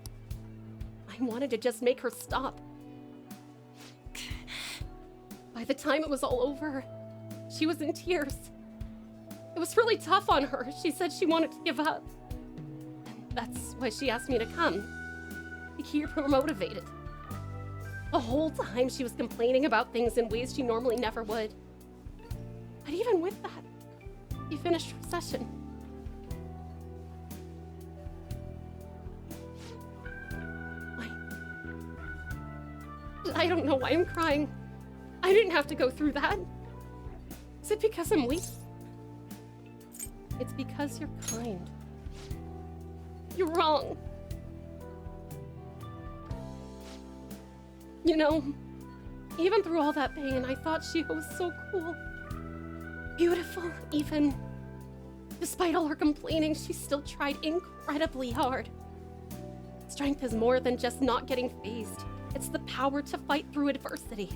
I wanted to just make her stop. By the time it was all over, she was in tears. It was really tough on her. She said she wanted to give up. And that's why she asked me to come, to keep her motivated. The whole time she was complaining about things in ways she normally never would. But even with that, she finished her session. I don't know why I'm crying. I didn't have to go through that. Is it because I'm weak? It's because you're kind. You're wrong. You know, even through all that pain, I thought Shiho was so cool. Beautiful, even. Despite all her complaining, she still tried incredibly hard. Strength is more than just not getting phased. It's the power to fight through adversity.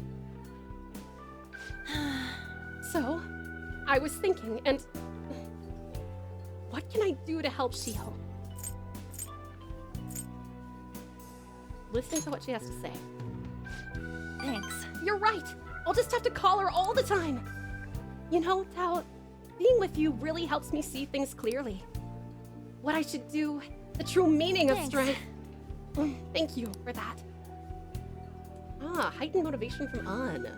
So, I was thinking, and what can I do to help Shiho? Listen to what she has to say. Thanks. You're right. I'll just have to call her all the time. You know, Tao, being with you really helps me see things clearly. What I should do, the true meaning of strength. Thank you for that. Ah, heightened motivation from An.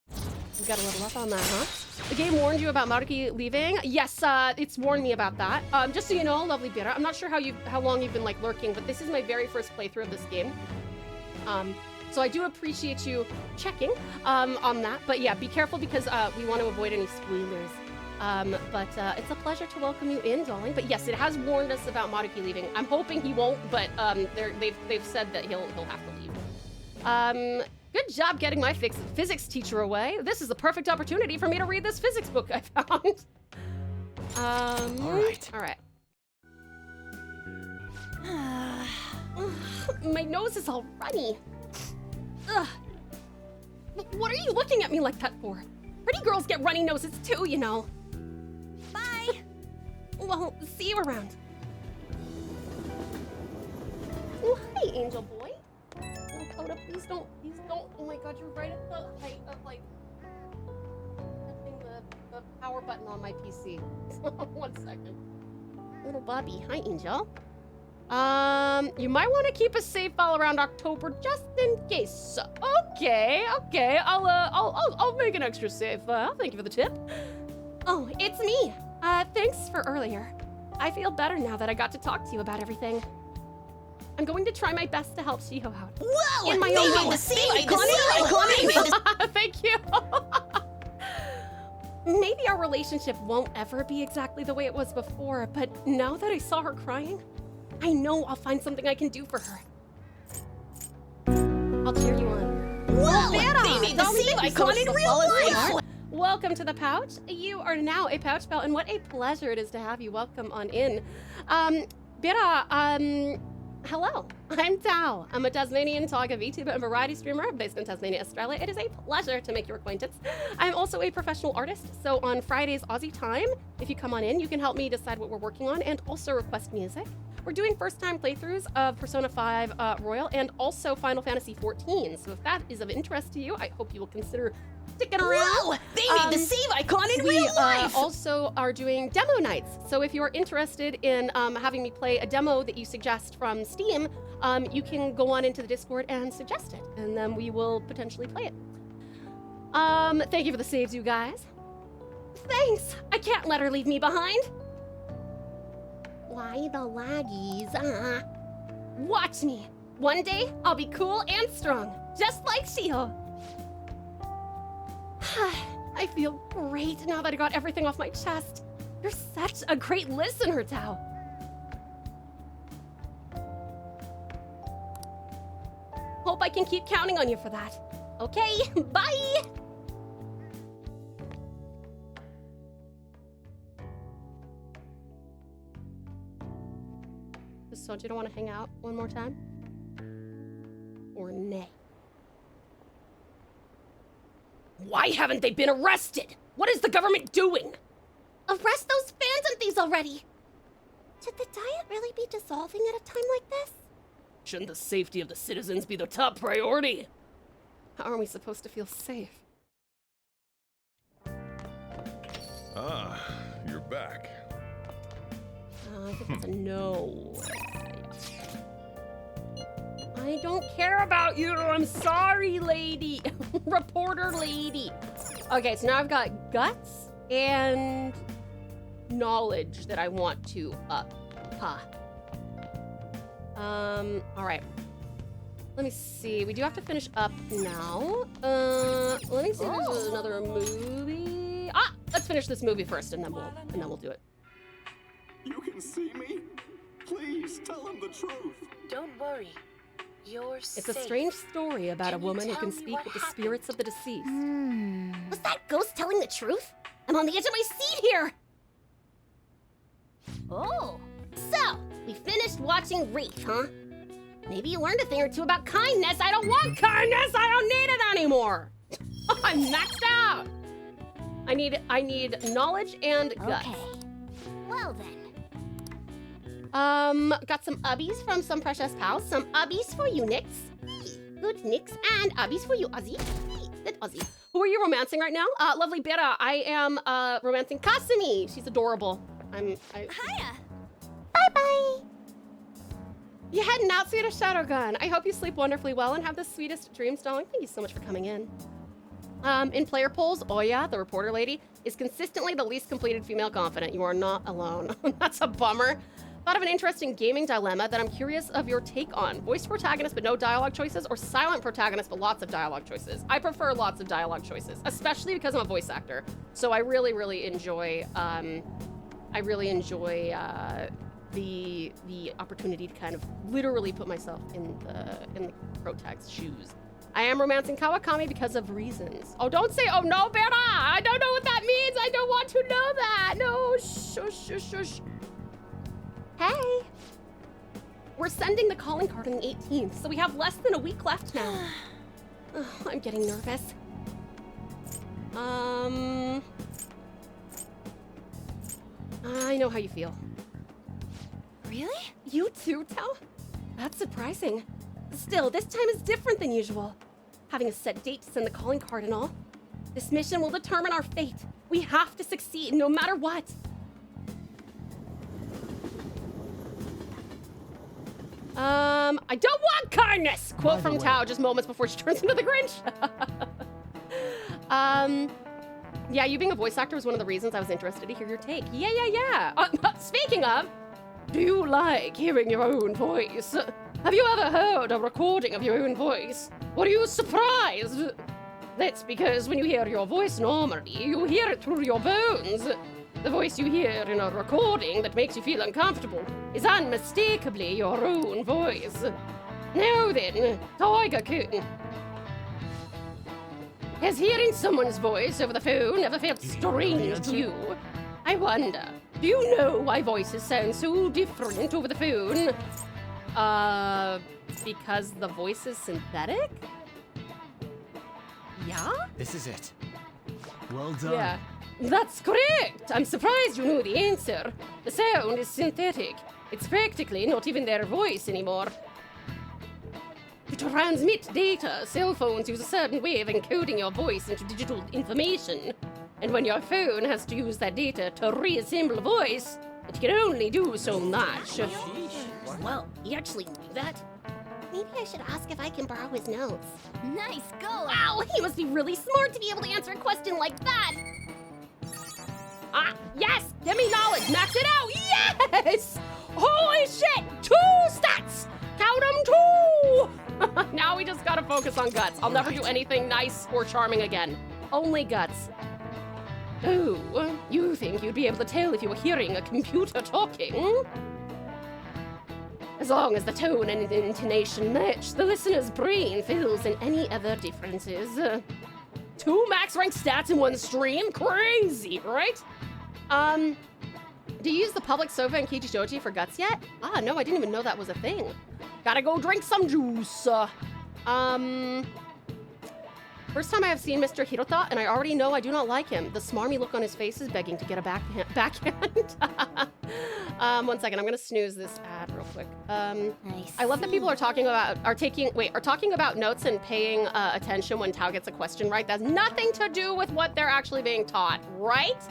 You got a level up on that, huh? The game warned you about Maruki leaving? Yes, it's warned me about that. Just so you know, lovely Bira, I'm not sure how long you've been like lurking, but this is my very first playthrough of this game. So I do appreciate you checking on that. But yeah, be careful because we want to avoid any spoilers. But it's a pleasure to welcome you in, darling. But yes, it has warned us about Maruki leaving. I'm hoping he won't, but they've said that he'll have to leave. Good job getting my physics teacher away. This is the perfect opportunity for me to read this physics book I found. All right. My nose is all runny. Ugh. What are you looking at me like that for? Pretty girls get runny noses too, you know. Bye. Well, see you around. Oh, hi, angel boy. Oh, Coda, please don't. Oh my god, you're right at the height of like touching the power button on my PC. 1 second. Little Bobby, hi, angel. You might want to keep a safe file around October just in case. Okay. I'll make an extra safe file. Thank you for the tip. Oh, it's me. Thanks for earlier. I feel better now that I got to talk to you about everything. I'm going to try my best to help Shiho out. Whoa! In my own way. Thank you. Maybe our relationship won't ever be exactly the way it was before, but now that I saw her crying, I know I'll find something I can do for her. I'll cheer you on. Whoa! They made the same icon in real life! Welcome to the pouch. You are now a pouch belle, and what a pleasure it is to have you. Welcome on in. Hello. I'm Tao. I'm a Tasmanian Tiger Vtuber and variety streamer based in Tasmania, Australia. It is a pleasure to make your acquaintance. I'm also a professional artist, so on Fridays Aussie time, if you come on in, you can help me decide what we're working on and also request music. We're doing first-time playthroughs of Persona 5 Royal and also Final Fantasy 14. So if that is of interest to you, I hope you will consider sticking around. Whoa! They made the save icon in real life! We also are doing demo nights. So if you're interested in having me play a demo that you suggest from Steam, you can go on into the Discord and suggest it, and then we will potentially play it. Thank you for the saves, you guys. Thanks! I can't let her leave me behind. Why the laggies? Watch me. One day, I'll be cool and strong, just like Shio. I feel great now that I got everything off my chest. You're such a great listener, Tao. Hope I can keep counting on you for that. Okay, bye! So you don't want to hang out one more time? Or nay? Why haven't they been arrested? What is the government doing? Arrest those phantom thieves already! Should the diet really be dissolving at a time like this? Shouldn't the safety of the citizens be the top priority? How are we supposed to feel safe? Ah, you're back. I think that's a no. I don't care about you. I'm sorry, lady. Reporter lady. Okay, so now I've got guts and knowledge that I want to up. All right. Let me see. We do have to finish up now. Let me see if there's another movie. Let's finish this movie first, and then we'll do it. You can see me? Please tell him the truth. Don't worry. You're safe. It's a strange story about a woman who can speak with the spirits of the deceased. Was that ghost telling the truth? I'm on the edge of my seat here! Oh. So, we finished watching Reef, huh? Maybe you learned a thing or two about kindness. I don't want kindness! I don't need it anymore! I'm maxed out! I need knowledge and guts. Okay. Well then. Got some ubbies from some precious pals. Some ubbies for you, Nix. Good Nix, and ubbies for you, Ozzy. Good Ozzy. Who are you romancing right now? Lovely Beta. I am romancing Kasumi. She's adorable. Hiya. Bye-bye. You heading out, Swedish Shadowgun. I hope you sleep wonderfully well and have the sweetest dreams, darling. Thank you so much for coming in. In player polls, Oya, the reporter lady, is consistently the least completed female confident. You are not alone. That's a bummer. Thought of an interesting gaming dilemma that I'm curious of your take on. Voiced protagonist but no dialogue choices, or silent protagonist but lots of dialogue choices? I prefer lots of dialogue choices, especially because I'm a voice actor. So I really, really enjoy the opportunity to kind of literally put myself in the protag's shoes. I am romancing Kawakami because of reasons. Oh, don't say, oh no, Bera! I don't know what that means! I don't want to know that! No, shush, shush, shush. Hey! We're sending the calling card on the 18th, so we have less than a week left now. Oh, I'm getting nervous. I know how you feel. Really? You too, Tao? That's surprising. Still, this time is different than usual. Having a set date to send the calling card and all. This mission will determine our fate. We have to succeed no matter what. I don't want kindness! Quote from Tao just moments before she turns into the Grinch. Yeah, you being a voice actor was one of the reasons I was interested to hear your take. Yeah. Speaking of, do you like hearing your own voice? Have you ever heard a recording of your own voice? Were you surprised? That's because when you hear your voice normally, you hear it through your bones. The voice you hear in a recording that makes you feel uncomfortable is unmistakably your own voice. Now then, Tiger Coon. Has hearing someone's voice over the phone ever felt strange to you? I wonder, do you know why voices sound so different over the phone? Because the voice is synthetic? Yeah? This is it. Well done. Yeah. That's correct! I'm surprised you knew the answer. The sound is synthetic. It's practically not even their voice anymore. To transmit data, cell phones use a certain way of encoding your voice into digital information. And when your phone has to use that data to reassemble a voice, it can only do so much. Well, you actually knew that? Maybe I should ask if I can borrow his notes. Nice go! Wow, he must be really smart to be able to answer a question like that! Yes! Give me knowledge! Max it out! Yes! Holy shit! 2 stats! Count them 2! Now we just gotta focus on guts. I'll never do anything nice or charming again. Only guts. Oh, you think you'd be able to tell if you were hearing a computer talking? As long as the tone and intonation match, the listener's brain fills in any other differences. 2 max ranked stats in one stream? Crazy, right? Do you use the public sofa in Kichijoji for guts yet? No, I didn't even know that was a thing. Gotta go drink some juice. First time I have seen Mr. Hirota, and I already know I do not like him. The smarmy look on his face is begging to get a backhand. 1 second, I'm gonna snooze this ad real quick. I love that people are talking about notes and paying attention when Tau gets a question right. That's nothing to do with what they're actually being taught, right?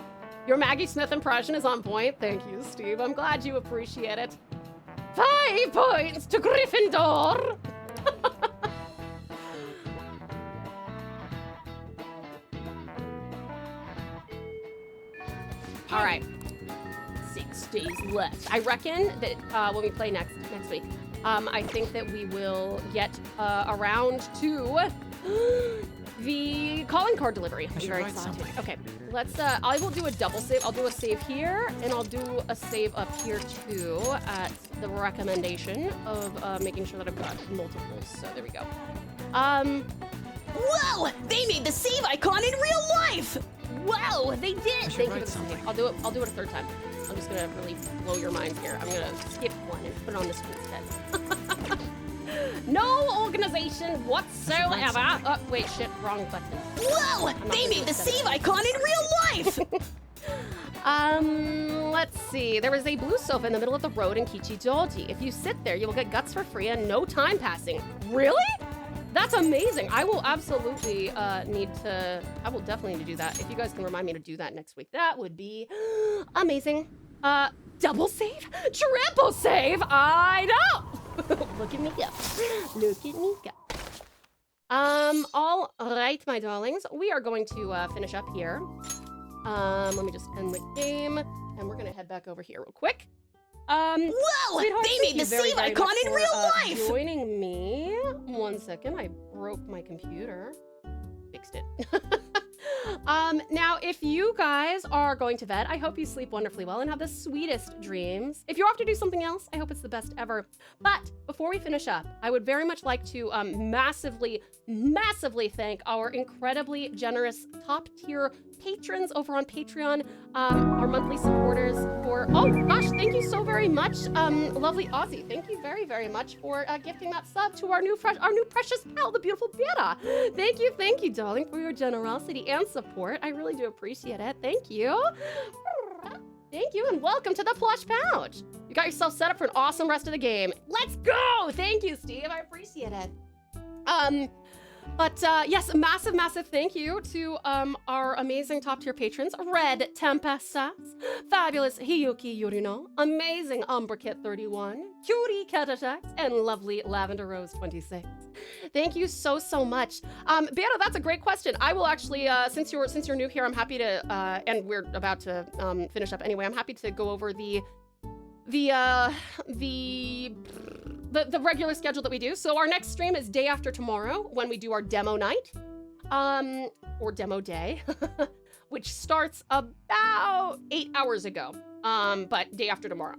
Your Maggie Smith impression is on point. Thank you, Steve. I'm glad you appreciate it. 5 points to Gryffindor. All right. 6 days left. I reckon that when we play next week, I think that we will get around to the calling card delivery. I'm very excited. Okay, let's. I will do a double save. I'll do a save here, and I'll do a save up here too at the recommendation of making sure that I've got multiples. So there we go. Whoa! They made the save icon in real life! Wow, they did! Thank you for the save. I'll do it a third time. I'm just gonna really blow your minds here. I'm gonna skip one and put it on this instead. No organization whatsoever. Oh, wait, shit, wrong button. Whoa! They made the save icon in real life! Let's see. There is a blue sofa in the middle of the road in Kichijoji. If you sit there, you will get guts for free and no time passing. Really? That's amazing. I will absolutely I will definitely need to do that. If you guys can remind me to do that next week, that would be amazing. Double save? Triple save? I know! Look at me go. Look at me go. All right, my darlings. We are going to finish up here. Let me just end the game, and we're gonna head back over here real quick. Whoa! They made the save icon in real life! Joining me. 1 second, I broke my computer. Fixed it. Now, if you guys are going to bed, I hope you sleep wonderfully well and have the sweetest dreams. If you're off to do something else, I hope it's the best ever. But before we finish up, I would very much like to massively thank our incredibly generous top-tier patrons over on Patreon, our monthly supporters for, oh gosh, thank you so very much, lovely Aussie. Thank you very, very much for gifting that sub to our new precious pal, the beautiful Beta. Thank you, darling, for your generosity and support. I really do appreciate it. Thank you. Thank you, and welcome to the plush pouch. You got yourself set up for an awesome rest of the game. Let's go! Thank you, Steve. I appreciate it. But yes, massive thank you to our amazing top-tier patrons, Red Tempestas, fabulous Hiyuki Yurino, amazing Umberkit 31, Cutie Catatax, and lovely Lavender Rose 26. Thank you so much. Beta, that's a great question. I will actually, since you're new here, I'm happy to, and we're about to finish up anyway, I'm happy to go over the regular schedule that we do. So our next stream is day after tomorrow when we do our demo night, or demo day, which starts about 8 hours ago, but day after tomorrow.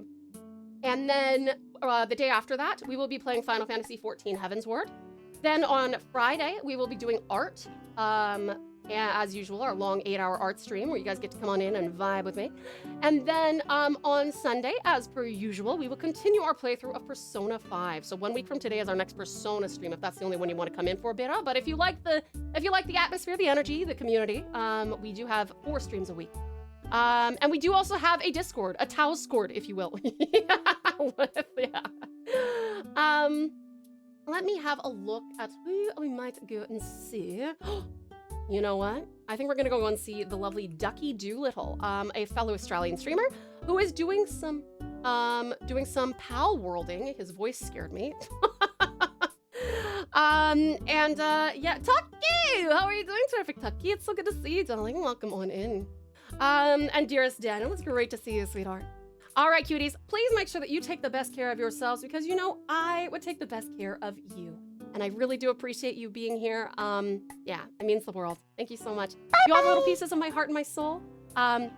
And then the day after that, we will be playing Final Fantasy XIV Heavensward. Then on Friday, we will be doing art. As usual, our long 8-hour art stream where you guys get to come on in and vibe with me. And then on Sunday, as per usual, we will continue our playthrough of Persona 5. So 1 week from today is our next Persona stream, if that's the only one you want to come in for a bit of. But if you like the atmosphere, the energy, the community, we do have 4 streams a week. And we do also have a Discord, a TauScord, if you will. Yeah. Let me have a look at who we might go and see. You know what? I think we're gonna go and see the lovely Ducky Doolittle, a fellow Australian streamer who is doing some pal worlding. His voice scared me. Yeah, Tucky! How are you doing, terrific Tucky? It's so good to see you, darling. Welcome on in. And dearest Daniel, it's great to see you, sweetheart. All right, cuties, please make sure that you take the best care of yourselves because, you know, I would take the best care of you. And I really do appreciate you being here. Yeah, it means the world. Thank you so much. You all have little pieces of my heart and my soul.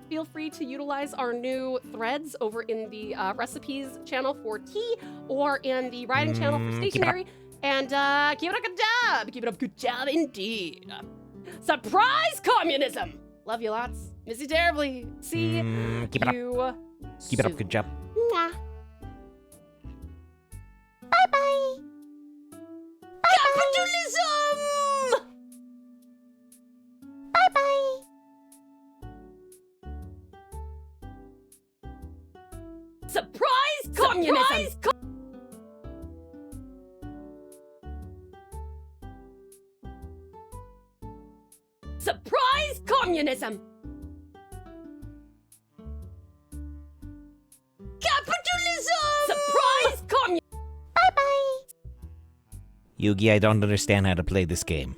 Feel free to utilize our new threads over in the recipes channel for tea or in the writing channel for stationery. And keep it up, good job. Keep it up, good job indeed. Surprise communism. Love you lots. Miss you terribly. See keep it you up. Keep it up, good job. Mwah. Bye-bye. Capitalism! Bye-bye. Surprise communism! Surprise communism! Capitalism! Surprise communism! Bye-bye. Yugi, I don't understand how to play this game.